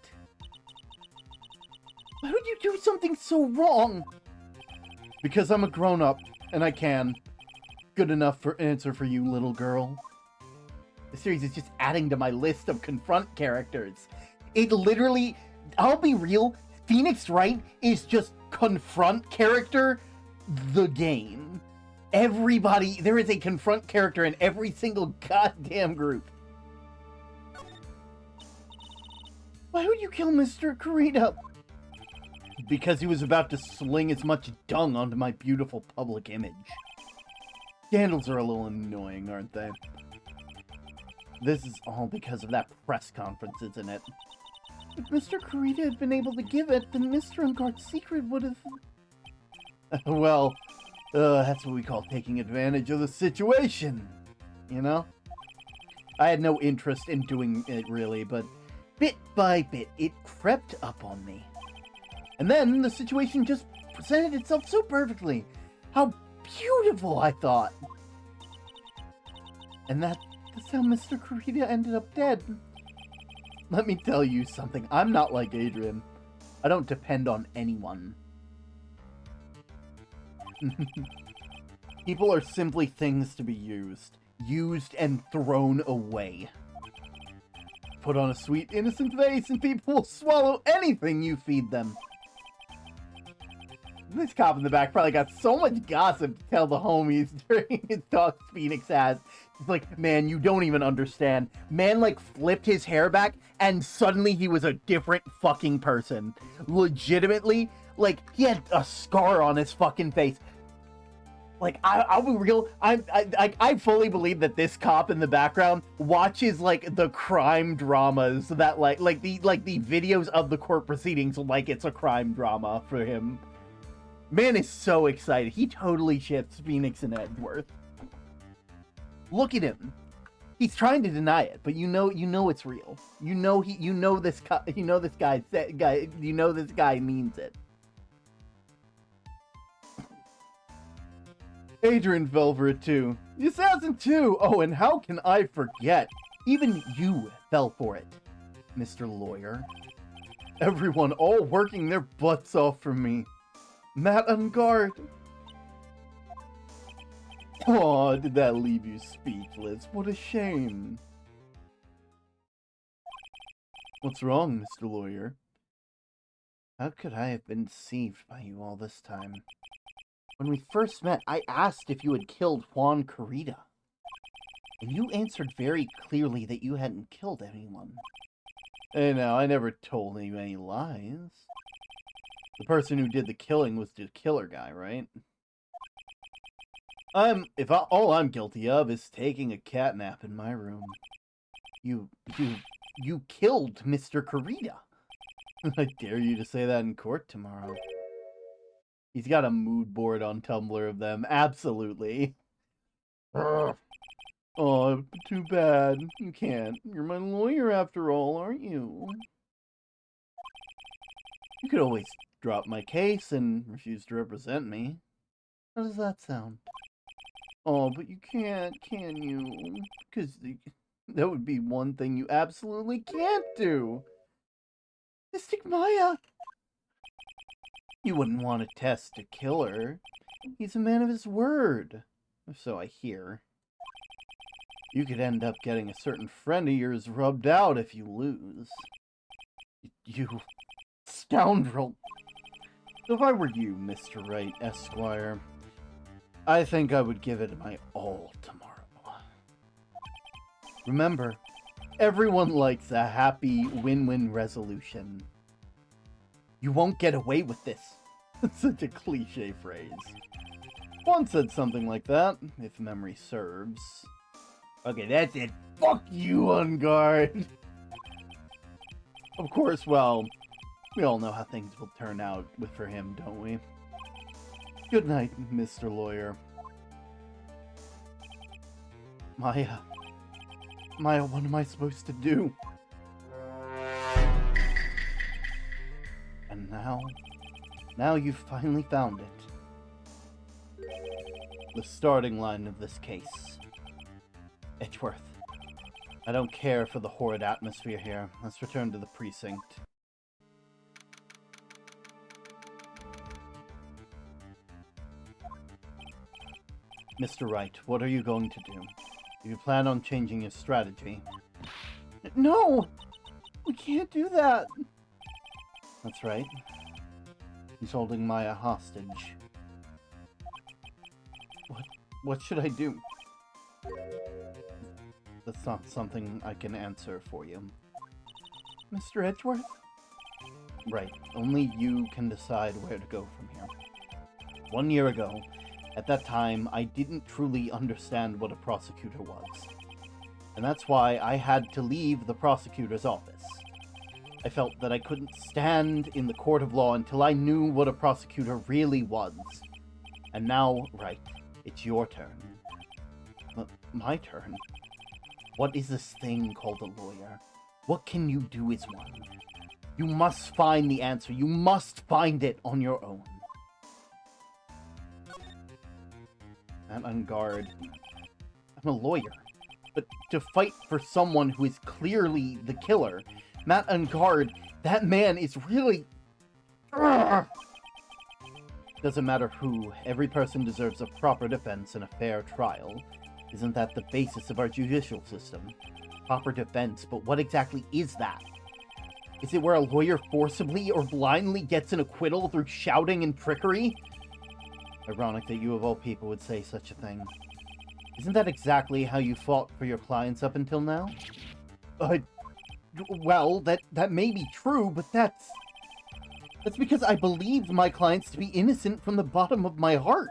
Why would you do something so wrong? Because I'm a grown-up, and I can. Good enough for answer for you, little girl. The series is just adding to my list of confront characters. It literally, I'll be real, Phoenix Wright is just confront character the game. Everybody, there is a confront character in every single goddamn group. Why would you kill Mr. Kurita? Because he was about to sling as much dung onto my beautiful public image. Scandals are a little annoying, aren't they? This is all because of that press conference, isn't it? If Mr. Kurita had been able to give it, then Mr. Ungard's secret would have... Well, that's what we call taking advantage of the situation, you know? I had no interest in doing it, really, but bit by bit, it crept up on me. And then the situation just presented itself so perfectly. How beautiful, I thought. And that's how Mr. Kurita ended up dead. Let me tell you something. I'm not like Adrian. I don't depend on anyone. People are simply things to be used. Used and thrown away. Put on a sweet, innocent face and people will swallow anything you feed them. This cop in the back probably got so much gossip to tell the homies during his talk Phoenix has. It's like, man, you don't even understand. Man, like, flipped his hair back, and suddenly he was a different fucking person. Legitimately, like, he had a scar on his fucking face. Like, I'll be real, I fully believe that this cop in the background watches, like, the crime dramas that, like the videos of the court proceedings like it's a crime drama for him. Man is so excited. He totally ships Phoenix and Edgeworth. Look at him. He's trying to deny it, but you know it's real. You know this guy means it. Adrian fell for it too. The assassin too. Oh, and how can I forget? Even you fell for it, Mr. Lawyer. Everyone all working their butts off for me. Matt on guard. Aw, did that leave you speechless? What a shame. What's wrong, Mr. Lawyer? How could I have been deceived by you all this time? When we first met, I asked if you had killed Juan Kurita. And you answered very clearly that you hadn't killed anyone. Hey now, I never told you any lies. The person who did the killing was the killer guy, right? All I'm guilty of is taking a cat nap in my room. You you killed Mr. Kurita. I dare you to say that in court tomorrow. He's got a mood board on Tumblr of them. Absolutely. Oh, too bad. You can't. You're my lawyer after all, aren't you? You could always drop my case and refuse to represent me. How does that sound? Oh, but you can't, can you? Because that would be one thing you absolutely can't do. Mystic Maya! You wouldn't want to test a killer. He's a man of his word. Or so I hear. You could end up getting a certain friend of yours rubbed out if you lose. You scoundrel. If I were you, Mr. Wright, Esquire, I think I would give it my all tomorrow. Remember, everyone likes a happy win-win resolution. You won't get away with this. That's such a cliche phrase. One said something like that, if memory serves. Okay, that's it. Fuck you, On Guard! Of course, well, we all know how things will turn out for him, don't we? Good night, Mr. Lawyer. Maya, what am I supposed to do? And now you've finally found it. The starting line of this case. Edgeworth, I don't care for the horrid atmosphere here. Let's return to the precinct. Mr. Wright, what are you going to do? Do you plan on changing your strategy? No! We can't do that! That's right. He's holding Maya hostage. What should I do? That's not something I can answer for you. Mr. Edgeworth? Right, only you can decide where to go from here. 1 year ago, at that time, I didn't truly understand what a prosecutor was. And that's why I had to leave the prosecutor's office. I felt that I couldn't stand in the court of law until I knew what a prosecutor really was. And now, Wright, it's your turn. My turn? What is this thing called a lawyer? What can you do as one? You must find the answer. You must find it on your own. And on guard. I'm a lawyer. But to fight for someone who is clearly the killer, Matt on guard, that man is really... Doesn't matter who, every person deserves a proper defense and a fair trial. Isn't that the basis of our judicial system? Proper defense, but what exactly is that? Is it where a lawyer forcibly or blindly gets an acquittal through shouting and trickery? Ironic that you of all people would say such a thing. Isn't that exactly how you fought for your clients up until now? Well, that may be true, but that's because I believed my clients to be innocent from the bottom of my heart.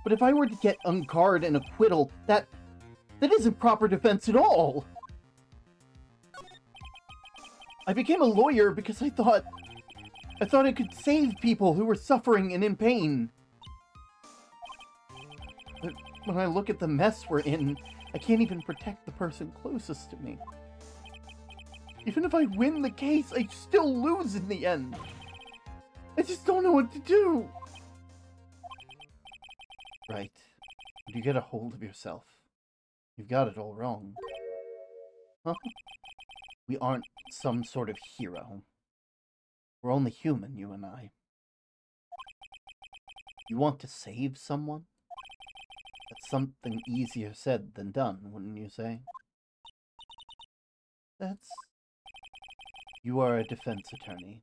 But if I were to get on guard and acquittal, that isn't proper defense at all. I became a lawyer because I thought I could save people who were suffering and in pain. But when I look at the mess we're in, I can't even protect the person closest to me. Even if I win the case, I still lose in the end. I just don't know what to do. Right. Would you get a hold of yourself? You've got it all wrong. Huh? We aren't some sort of hero. We're only human, you and I. You want to save someone? That's something easier said than done, wouldn't you say? You are a defense attorney.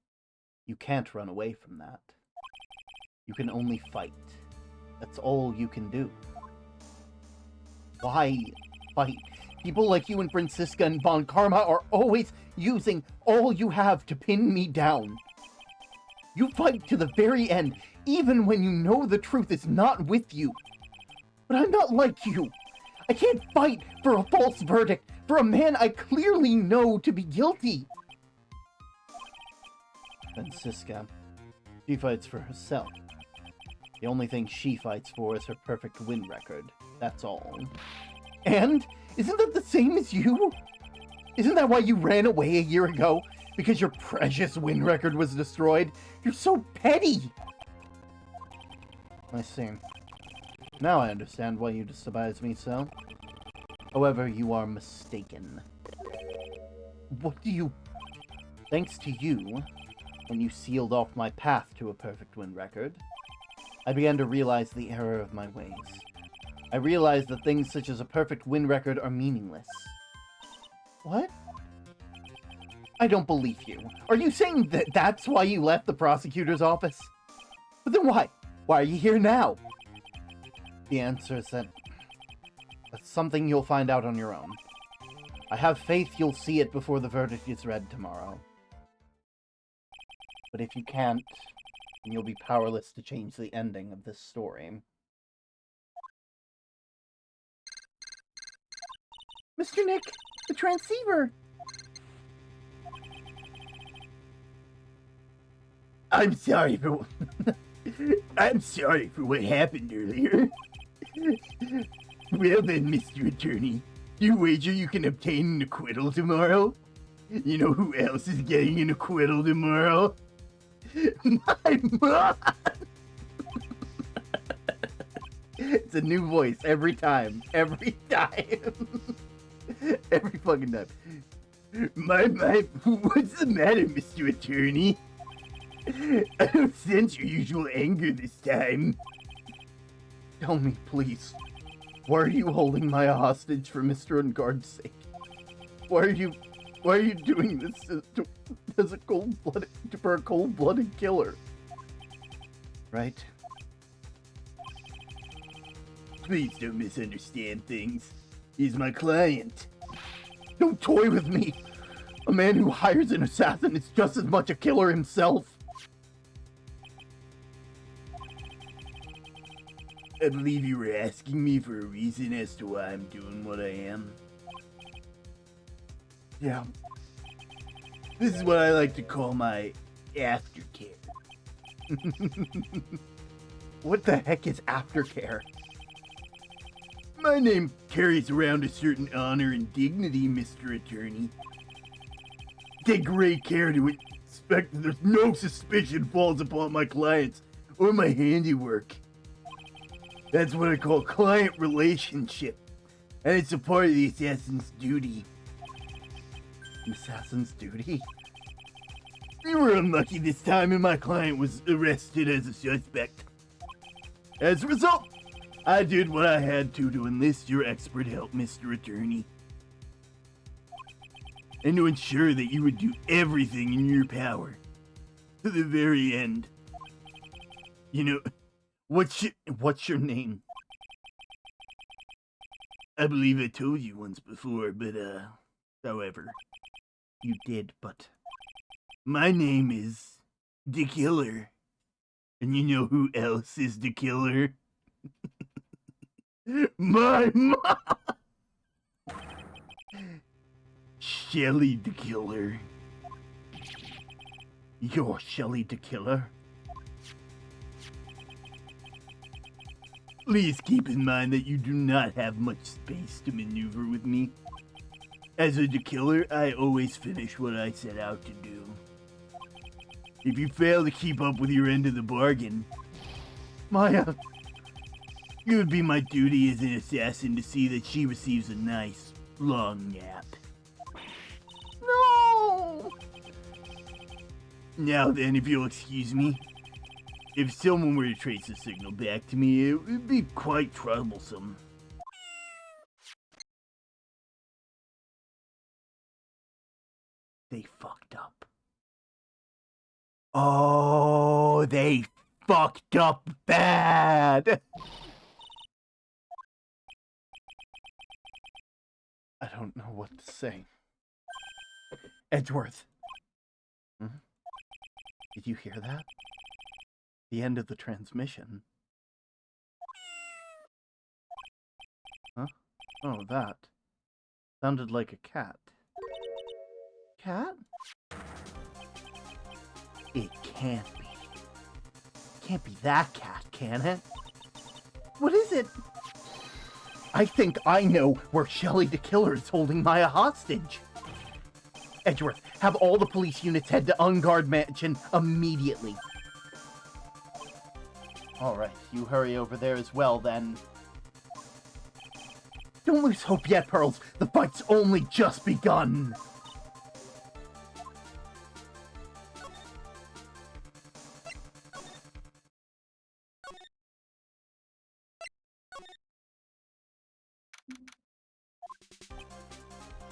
You can't run away from that. You can only fight. That's all you can do. Why fight? People like you and Francisca and Von Karma are always using all you have to pin me down. You fight to the very end, even when you know the truth is not with you. But I'm not like you. I can't fight for a false verdict, For a man I clearly know to be guilty. Then Siska, she fights for herself. The only thing she fights for is her perfect win record. That's all. And? Isn't that the same as you? Isn't that why you ran away a year ago? Because your precious win record was destroyed? You're so petty! I see. Now I understand why you despise me so. However, you are mistaken. What do you... Thanks to you, when you sealed off my path to a perfect win record, I began to realize the error of my ways. I realized that things such as a perfect win record are meaningless. What? I don't believe you. Are you saying that that's why you left the prosecutor's office? But then why? Why are you here now? The answer is that that's something you'll find out on your own. I have faith you'll see it before the verdict is read tomorrow. But if you can't, then you'll be powerless to change the ending of this story. Mr. Nick, the transceiver! I'm sorry for what happened earlier. Well then, Mr. Attorney, you wager you can obtain an acquittal tomorrow? You know who else is getting an acquittal tomorrow? My mom! It's a new voice every time. Every time. Every fucking time. What's the matter, Mr. Attorney? I don't sense your usual anger this time. Tell me, please. Why are you holding my hostage for Mr. Ungard's sake? Why are you doing this as a for a cold-blooded killer? Right? Please don't misunderstand things. He's my client. Don't toy with me. A man who hires an assassin is just as much a killer himself. I believe you were asking me for a reason as to why I'm doing what I am. Yeah. This is what I like to call my aftercare. What the heck is aftercare? My name carries around a certain honor and dignity, Mr. Attorney. Take great care to inspect that there's no suspicion falls upon my clients or my handiwork. That's what I call client relationship, and it's a part of the assassin's duty. An assassin's duty? We were unlucky this time and my client was arrested as a suspect. As a result, I did what I had to enlist your expert help, Mr. Attorney. And to ensure that you would do everything in your power. To the very end. You know, What's your name? I believe I told you once before, but, however. You did, but... My name is the Killer. And you know who else is the Killer? My mom! Shelly the Killer. You're Shelly the Killer? Please keep in mind that you do not have much space to maneuver with me. As a killer, I always finish what I set out to do. If you fail to keep up with your end of the bargain, Maya, it would be my duty as an assassin to see that she receives a nice, long nap. No! Now then, if you'll excuse me, if someone were to trace the signal back to me, it would be quite troublesome. They fucked up. Oh, they fucked up bad! I don't know what to say. Edgeworth. Did you hear that? The end of the transmission. Huh? Oh, that. Sounded like a cat. Cat? It can't be. Can't be that cat, can it? What is it? I think I know where Shelley the Killer is holding Maya hostage. Edgeworth, have all the police units head to Unguard Mansion immediately. Alright, you hurry over there as well, then. Don't lose hope yet, Pearls. The fight's only just begun.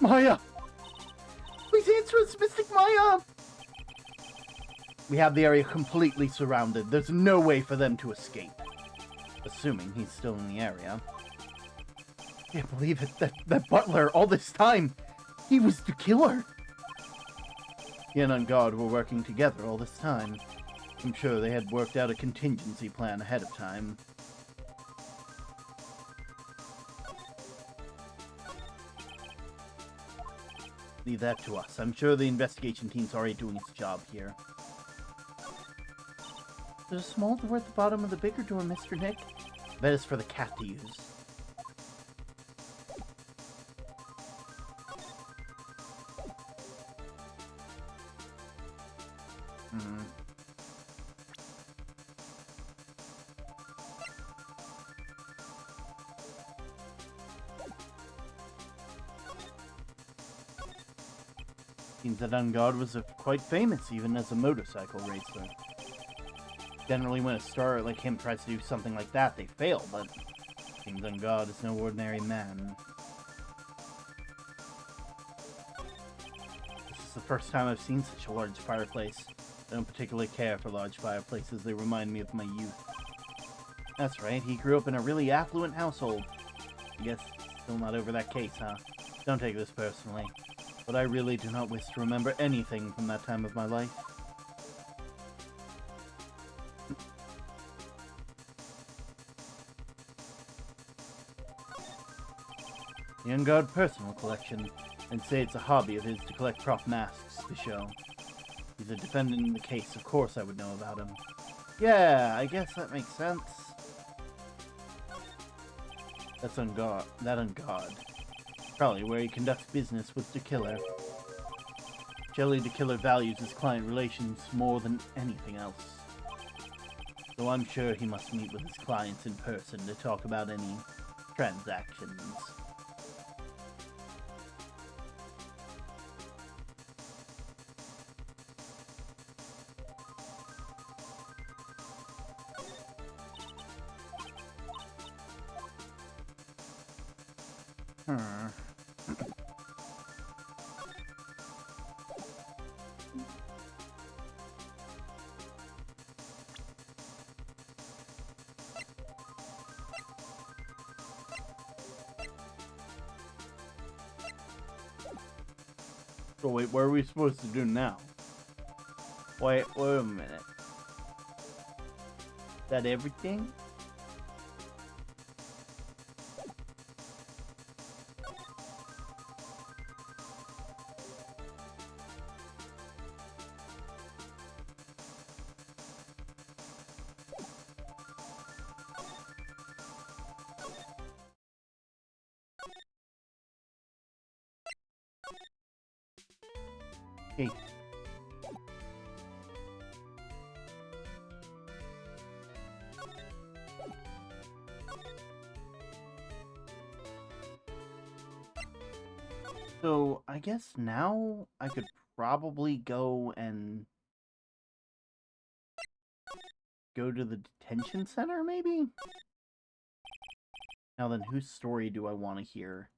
Maya! Please answer us, Mystic Maya! We have the area completely surrounded. There's no way for them to escape. Assuming he's still in the area. Can't believe it. That butler, all this time, he was the killer. He and Unguard were working together all this time. I'm sure they had worked out a contingency plan ahead of time. Leave that to us. I'm sure the investigation team's already doing its job here. There's a small door at the bottom of the bigger door, Mr. Nick. Bet it's for the cat to use. Seems that Unguard was quite famous even as a motorcycle racer. Generally when a star like him tries to do something like that, they fail, but seems Unguard is no ordinary man. This is the first time I've seen such a large fireplace. I don't particularly care for large fireplaces, they remind me of my youth. That's right, he grew up in a really affluent household. I guess still not over that case, huh? Don't take this personally. But I really do not wish to remember anything from that time of my life. The Unguard personal collection, and say it's a hobby of his to collect prop masks to show. He's a defendant in the case, of course I would know about him. Yeah, I guess that makes sense. That's Unguard. Probably where he conducts business with the Killer. Shelley the Killer values his client relations more than anything else. So I'm sure he must meet with his clients in person to talk about any transactions. So wait, what are we supposed to do now? Wait a minute. Is that everything? Hey. So, I guess now I could probably go to the detention center, maybe? Now then, whose story do I want to hear?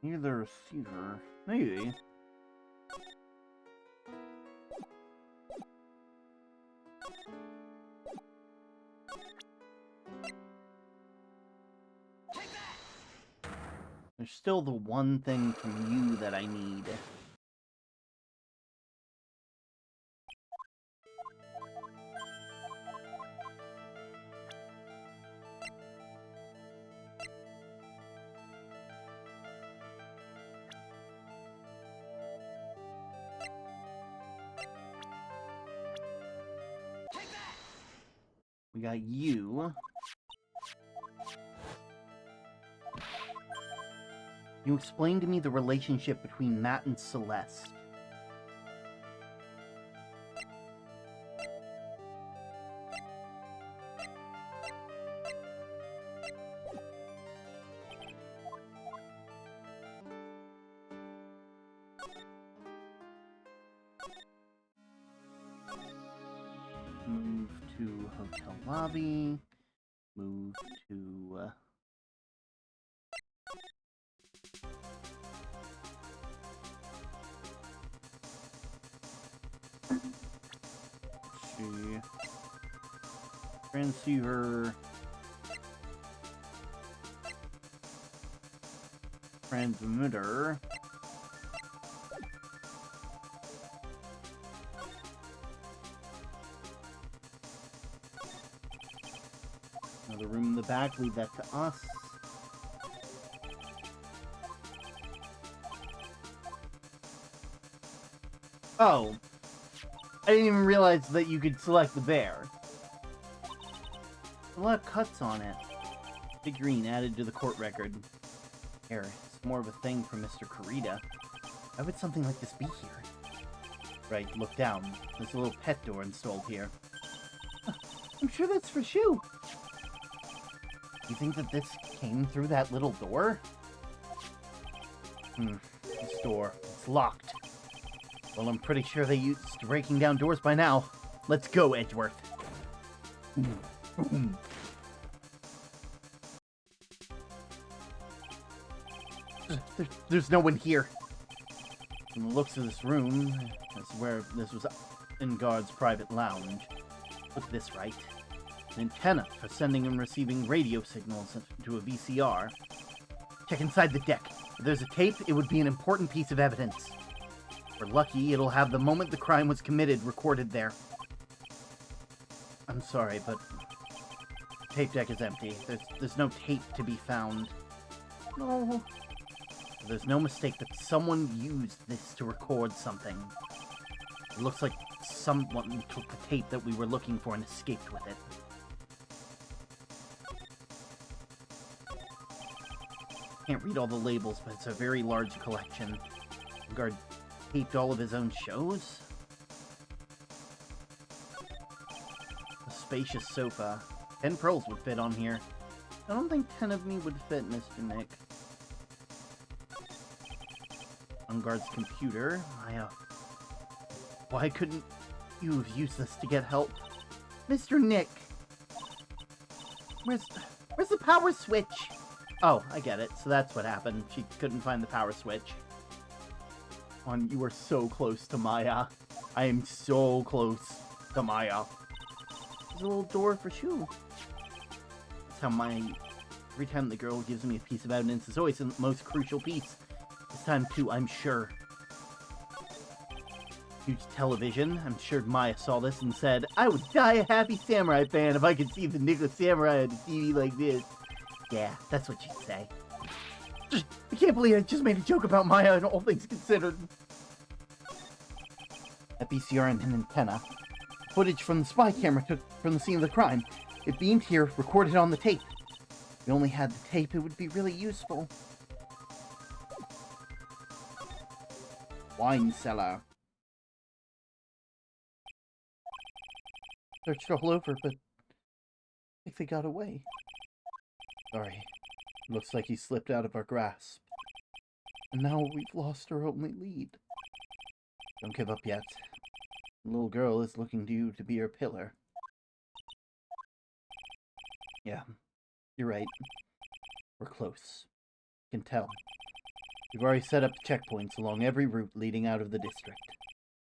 Near the receiver. Maybe. There's still the one thing from you that I need. We got you. You explained to me the relationship between Matt and Celeste. Move to hotel lobby. Move to... see. Transceiver. Transmitter. Another room in the back, leave that to us. Oh. I didn't even realize that you could select the bear. A lot of cuts on it. Figurine added to the court record. Here, it's more of a thing for Mr. Kurita. Why would something like this be here? Right, look down. There's a little pet door installed here. I'm sure that's for Shu. You think that this came through that little door? This door. It's locked. Well, I'm pretty sure they used breaking down doors by now. Let's go, Edgeworth. There's no one here. From the looks of this room, this was Ingard's private lounge. Look at this, right? An antenna for sending and receiving radio signals to a VCR. Check inside the deck. If there's a tape, it would be an important piece of evidence. If we're lucky, it'll have the moment the crime was committed recorded there. I'm sorry, but the tape deck is empty. There's no tape to be found. No. There's no mistake that someone used this to record something. It looks like someone took the tape that we were looking for and escaped with it. Can't read all the labels, but it's a very large collection. Guard taped all of his own shows? A spacious sofa. 10 pearls would fit on here. I don't think 10 of me would fit, Mr. Nick. Guard's computer. Why couldn't you have used this to get help? Mr. Nick! Where's the power switch? Oh, I get it. So that's what happened. She couldn't find the power switch. You are so close to Maya. I am so close to Maya. There's a little door for Shu. That's how every time the girl gives me a piece of evidence, it's always the most crucial piece. This time, too, I'm sure. Huge television. I'm sure Maya saw this and said, I would die a happy samurai fan if I could see the Nickel Samurai on a TV like this. Yeah, that's what she'd say. I can't believe I just made a joke about Maya and all things considered. That VCR and an antenna. Footage from the spy camera took from the scene of the crime. It beamed here, recorded on the tape. If we only had the tape, it would be really useful. Wine cellar. Searched all over, but I think they got away. Sorry. Looks like he slipped out of our grasp. And now we've lost our only lead. Don't give up yet. The little girl is looking to you to be her pillar. Yeah, you're right. We're close. I can tell. We've already set up checkpoints along every route leading out of the district.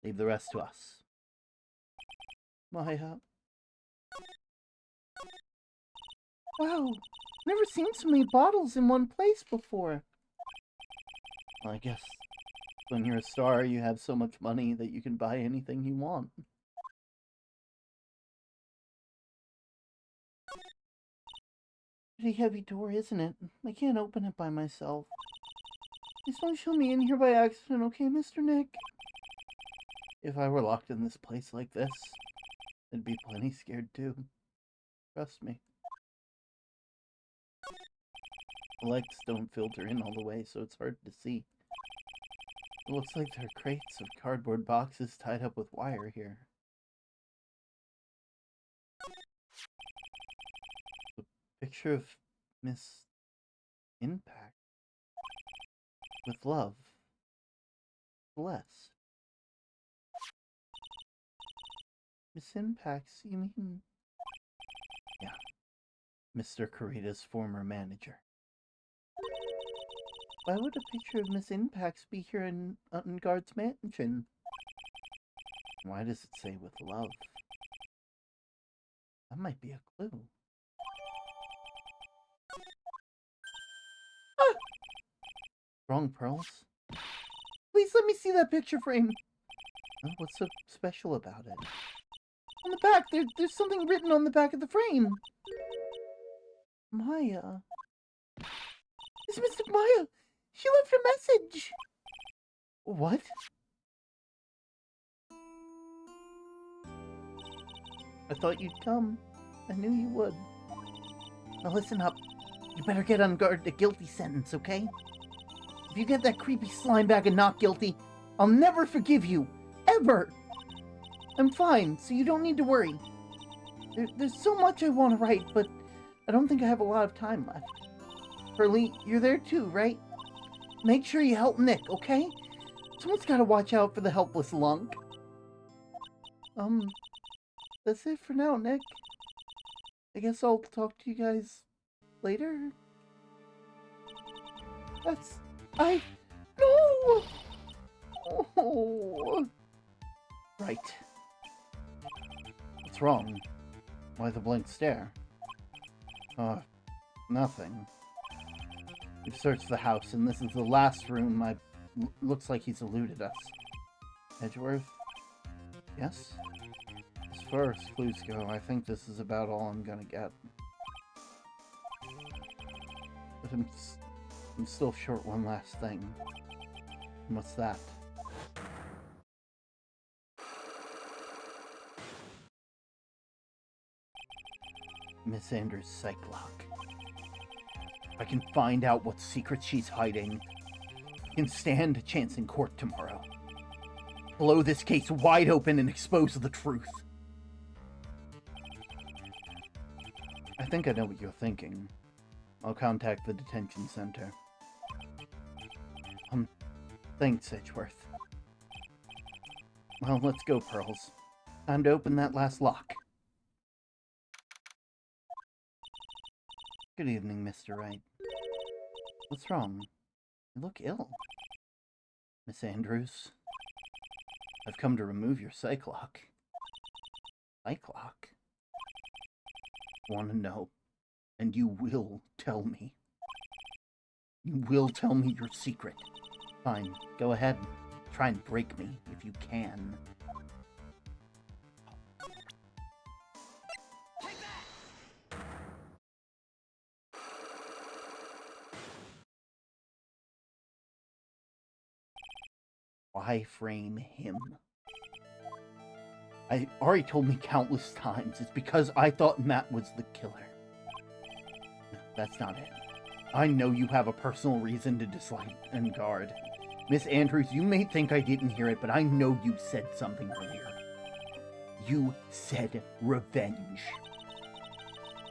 Leave the rest to us. Maya. Wow, never seen so many bottles in one place before. I guess when you're a star, you have so much money that you can buy anything you want. Pretty heavy door, isn't it? I can't open it by myself. Please don't show me in here by accident, okay, Mr. Nick? If I were locked in this place like this, I'd be plenty scared too. Trust me. The lights don't filter in all the way, so it's hard to see. It looks like there are crates of cardboard boxes tied up with wire here. A picture of Miss Impact. With love. Celeste. Miss Impacts, you mean? Yeah. Mr. Karita's former manager. Why would a picture of Miss Impacts be here in Guard's mansion? Why does it say with love? That might be a clue. Ah! Wrong, Pearls. Please let me see that picture frame. Oh, what's so special about it? On the back, there's something written on the back of the frame. Maya. It's Mr. Maya. She left a message. What? I thought you'd come. I knew you would. Now listen up. You better get on guard a guilty sentence, okay? If you get that creepy slime bag and not guilty, I'll never forgive you. Ever! I'm fine, so you don't need to worry. There's so much I want to write, but I don't think I have a lot of time left. Hurley, you're there too, right? Make sure you help Nick, okay? Someone's gotta watch out for the helpless lunk. That's it for now, Nick. I guess I'll talk to you guys later? No! Oh. Right. What's wrong? Why the blank stare? Nothing. We've searched the house, and this is the last room. Looks like he's eluded us. Edgeworth? Yes? As far as clues go, I think this is about all I'm gonna get. But I'm still short one last thing. And what's that? Miss Andrews' psych lock. If I can find out what secrets she's hiding, I can stand a chance in court tomorrow. Blow this case wide open and expose the truth. I think I know what you're thinking. I'll contact the detention center. Thanks, Edgeworth. Well, let's go, Pearls. Time to open that last lock. Good evening, Mr. Wright. What's wrong? You look ill. Miss Andrews, I've come to remove your psych lock. Psych lock? Want to know, and you will tell me. You will tell me your secret. Fine, go ahead. Try and break me, if you can. Why frame him? I already told me countless times, it's because I thought Matt was the killer. No, that's not it. I know you have a personal reason to dislike and guard. Miss Andrews, you may think I didn't hear it, but I know you said something earlier. You said revenge.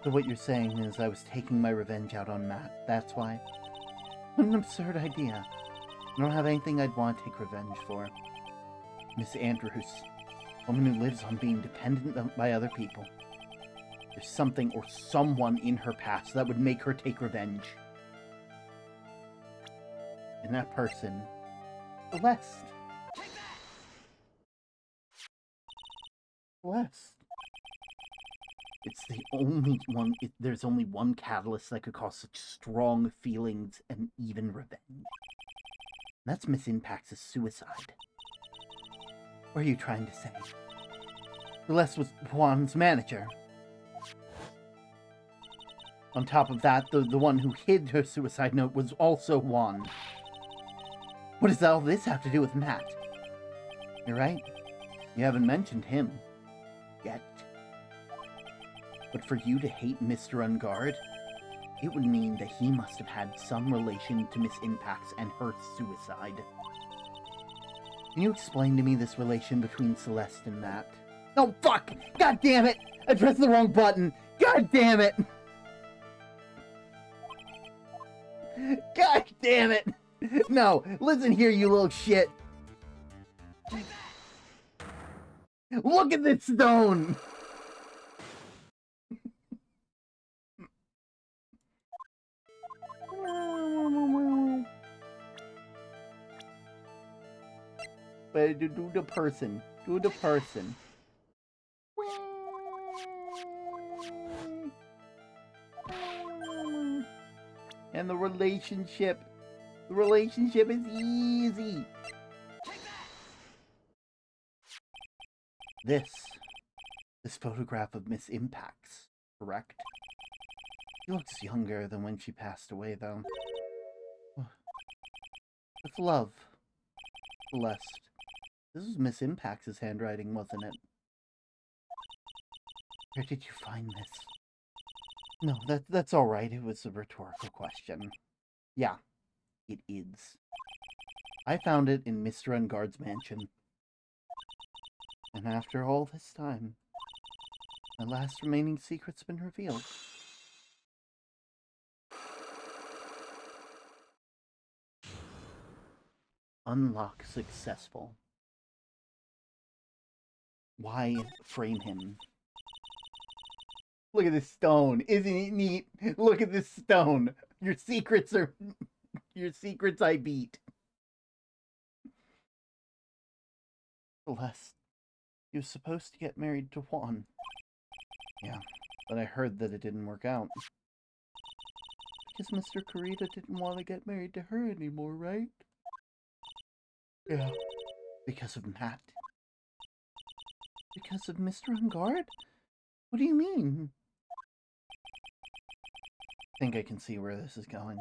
So what you're saying is I was taking my revenge out on Matt, that's why? What an absurd idea. I don't have anything I'd want to take revenge for. Miss Andrews, a woman who lives on being dependent by other people. There's something or someone in her past that would make her take revenge. And that person, Celeste. Celeste. It's the only one, there's only one catalyst that could cause such strong feelings and even revenge. That's Miss Impax's suicide. What are you trying to say? Celeste was Juan's manager. On top of that, the one who hid her suicide note was also Juan. What does all this have to do with Matt? You're right. You haven't mentioned him. Yet. But for you to hate Mr. Ungard, it would mean that he must have had some relation to Miss Impax and her suicide. Can you explain to me this relation between Celeste and Matt? Oh, fuck! God damn it! I pressed the wrong button! God damn it! God damn it! No, listen here, you little shit! Look at this stone! But do the person. Do the person. And the relationship. The relationship is easy. This photograph of Miss Impax, correct? She looks younger than when she passed away, though. With love, Celeste. This was Miss Impax's handwriting, wasn't it? Where did you find this? No, that's all right. It was a rhetorical question. Yeah, it is. I found it in Mr. Ungard's mansion. And after all this time, my last remaining secret's been revealed. Unlock successful. Why frame him? Look at this stone. Isn't it neat? Look at this stone. Your secrets I beat. Celeste, you were supposed to get married to Juan. Yeah, but I heard that it didn't work out. Because Mr. Kurita didn't want to get married to her anymore, right? Yeah. Because of Matt. Because of Mr. Ungard? What do you mean? I think I can see where this is going.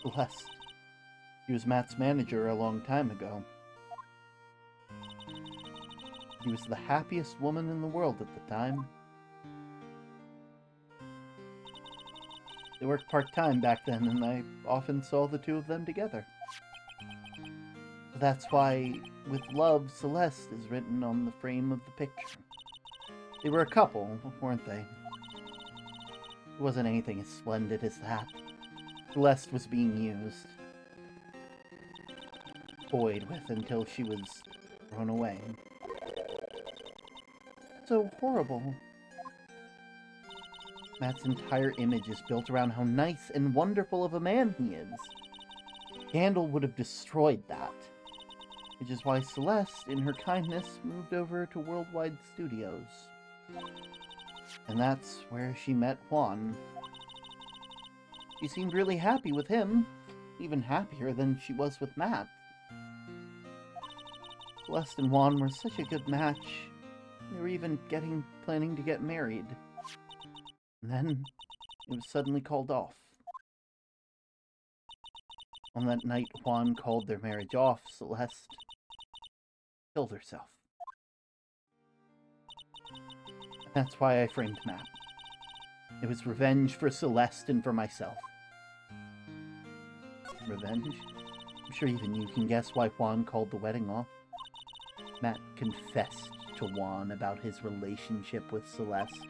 Celeste. He was Matt's manager a long time ago. He was the happiest woman in the world at the time. They worked part-time back then, and I often saw the two of them together. That's why, with love, Celeste is written on the frame of the picture. They were a couple, weren't they? It wasn't anything as splendid as that. Celeste was being used. Toyed with until she was thrown away. So horrible. Matt's entire image is built around how nice and wonderful of a man he is. Gandalf would have destroyed that. Which is why Celeste, in her kindness, moved over to Worldwide Studios. And that's where she met Juan. She seemed really happy with him, even happier than she was with Matt. Celeste and Juan were such a good match. They were even planning to get married. And then, it was suddenly called off. On that night Juan called their marriage off, Celeste killed herself. That's why I framed Matt. It was revenge for Celeste and for myself. Revenge? I'm sure even you can guess why Juan called the wedding off. Matt confessed to Juan about his relationship with Celeste.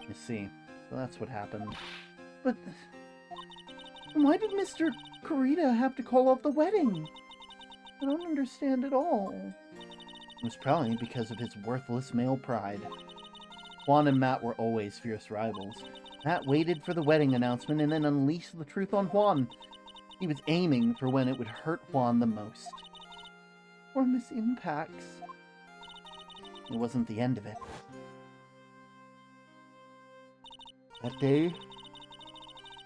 You see, so that's what happened. But why did Mr. Kurita have to call off the wedding? I don't understand at all. It was probably because of his worthless male pride. Juan and Matt were always fierce rivals. Matt waited for the wedding announcement and then unleashed the truth on Juan. He was aiming for when it would hurt Juan the most. Or Miss Impax. It wasn't the end of it. That day,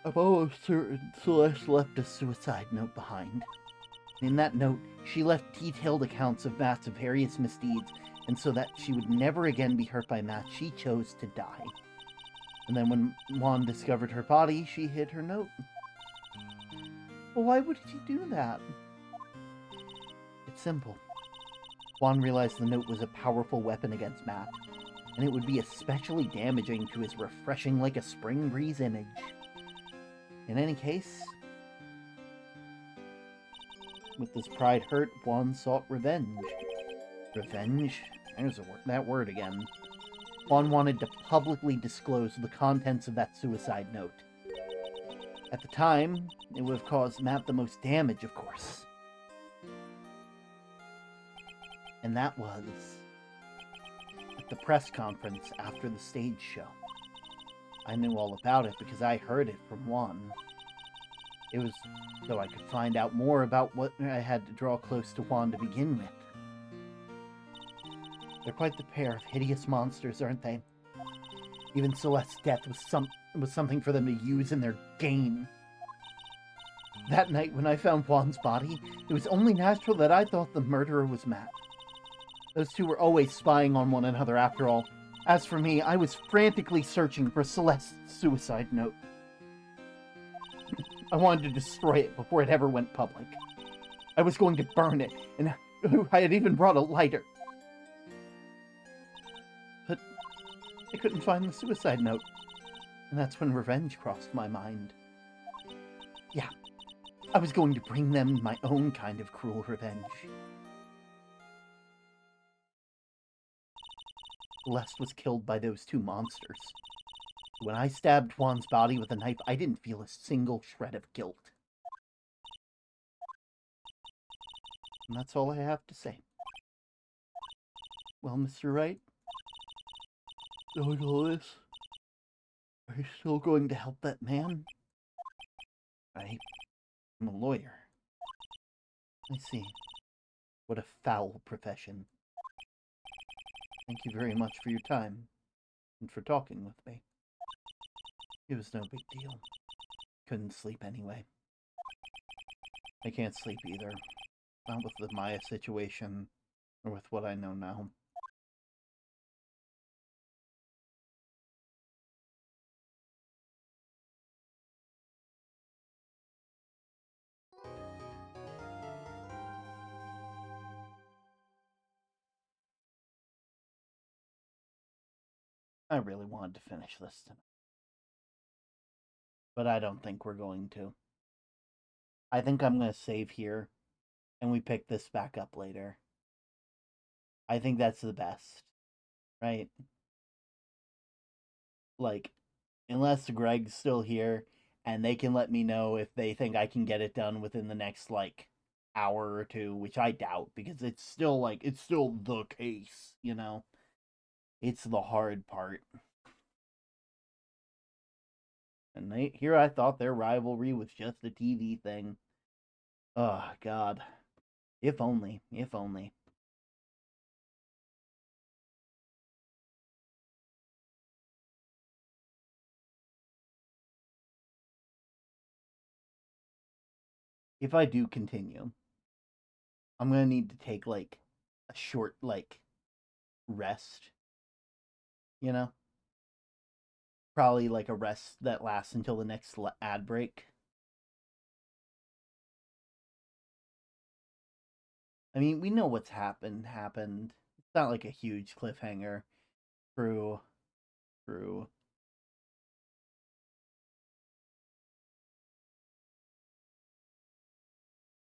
I'm almost certain Celeste left a suicide note behind. In that note, she left detailed accounts of Matt's various misdeeds, and so that she would never again be hurt by Matt, she chose to die. And then when Juan discovered her body, she hid her note. Well, why would she do that? It's simple. Juan realized the note was a powerful weapon against Matt, and it would be especially damaging to his refreshing like a spring breeze image. In any case, with this pride hurt, Juan sought revenge. Revenge? There's that word again. Juan wanted to publicly disclose the contents of that suicide note. At the time, it would have caused Matt the most damage, of course. And that was at the press conference after the stage show. I knew all about it because I heard it from Juan. It was so I could find out more about what I had to draw close to Juan to begin with. They're quite the pair of hideous monsters, aren't they? Even Celeste's death was something for them to use in their game. That night when I found Juan's body, it was only natural that I thought the murderer was Matt. Those two were always spying on one another after all. As for me, I was frantically searching for Celeste's suicide note. I wanted to destroy it before it ever went public. I was going to burn it, and I had even brought a lighter. But I couldn't find the suicide note, and that's when revenge crossed my mind. Yeah, I was going to bring them my own kind of cruel revenge. Celeste was killed by those two monsters. When I stabbed Juan's body with a knife, I didn't feel a single shred of guilt. And that's all I have to say. Well, Mr. Wright, knowing all this, are you still going to help that man? I'm a lawyer. I see. What a foul profession. Thank you very much for your time, and for talking with me. It was no big deal. Couldn't sleep anyway. I can't sleep either. Not with the Maya situation, or with what I know now. I really wanted to finish this tonight. But I don't think we're going to. I think I'm going to save here, and we pick this back up later. I think that's the best, right? Like, unless Greg's still here, and they can let me know if they think I can get it done within the next, like, hour or two, which I doubt, because it's still the case, you know? It's the hard part. And here I thought their rivalry was just a TV thing. Oh, God. If only. If only. If I do continue, I'm going to need to take, like, a short, like, rest. You know? Probably, like, a rest that lasts until the next ad break. I mean, we know what's happened. It's not like a huge cliffhanger. True.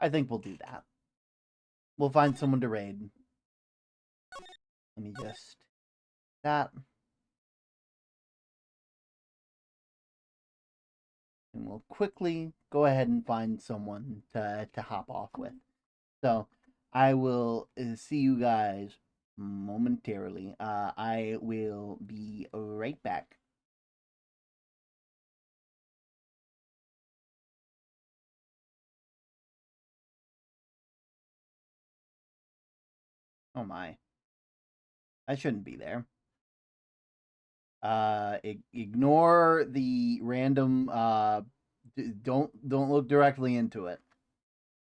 I think we'll do that. We'll find someone to raid. Let me just... that. And we'll quickly go ahead and find someone to hop off with. So, I will see you guys momentarily. I will be right back. Oh my. I shouldn't be there. Ignore the random Don't look directly into it.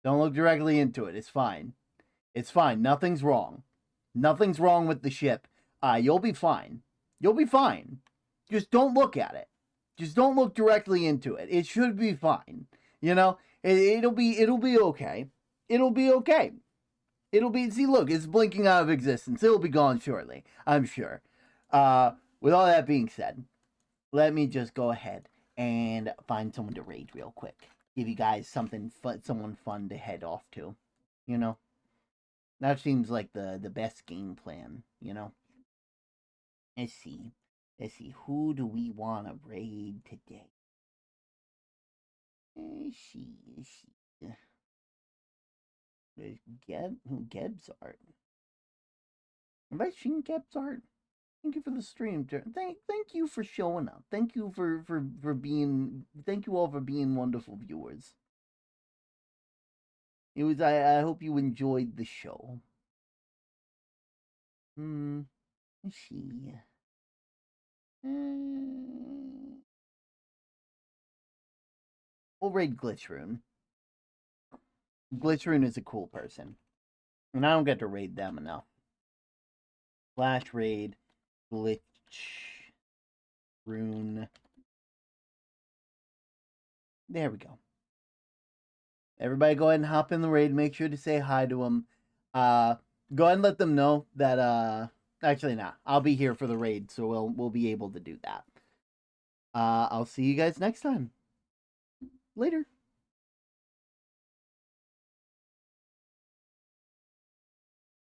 Don't look directly into it. It's fine. It's fine. Nothing's wrong. Nothing's wrong with the ship. You'll be fine. You'll be fine. Just don't look at it. Just don't look directly into it. It should be fine. You know, it'll be okay. It'll be okay. It'll be, see, look, it's blinking out of existence. It'll be gone shortly, I'm sure. With all that being said, let me just go ahead and find someone to raid real quick. Give you guys something fun, someone fun to head off to. You know? That seems like the best game plan, you know? Let's see. Let's see. Who do we want to raid today? Let's see. There's Geb's art. Have I seen Geb's art? Thank you for the stream. Thank you for showing up. Thank you for being. Thank you all for being wonderful viewers. It was. I hope you enjoyed the show. Let's see. We'll raid Glitchroon. Glitchroon is a cool person. And I don't get to raid them enough. Flash raid. Glitchroon. There we go. Everybody go ahead and hop in the raid. Make sure to say hi to them. Go ahead and let them know that, actually, nah. I'll be here for the raid, so we'll be able to do that. I'll see you guys next time. Later.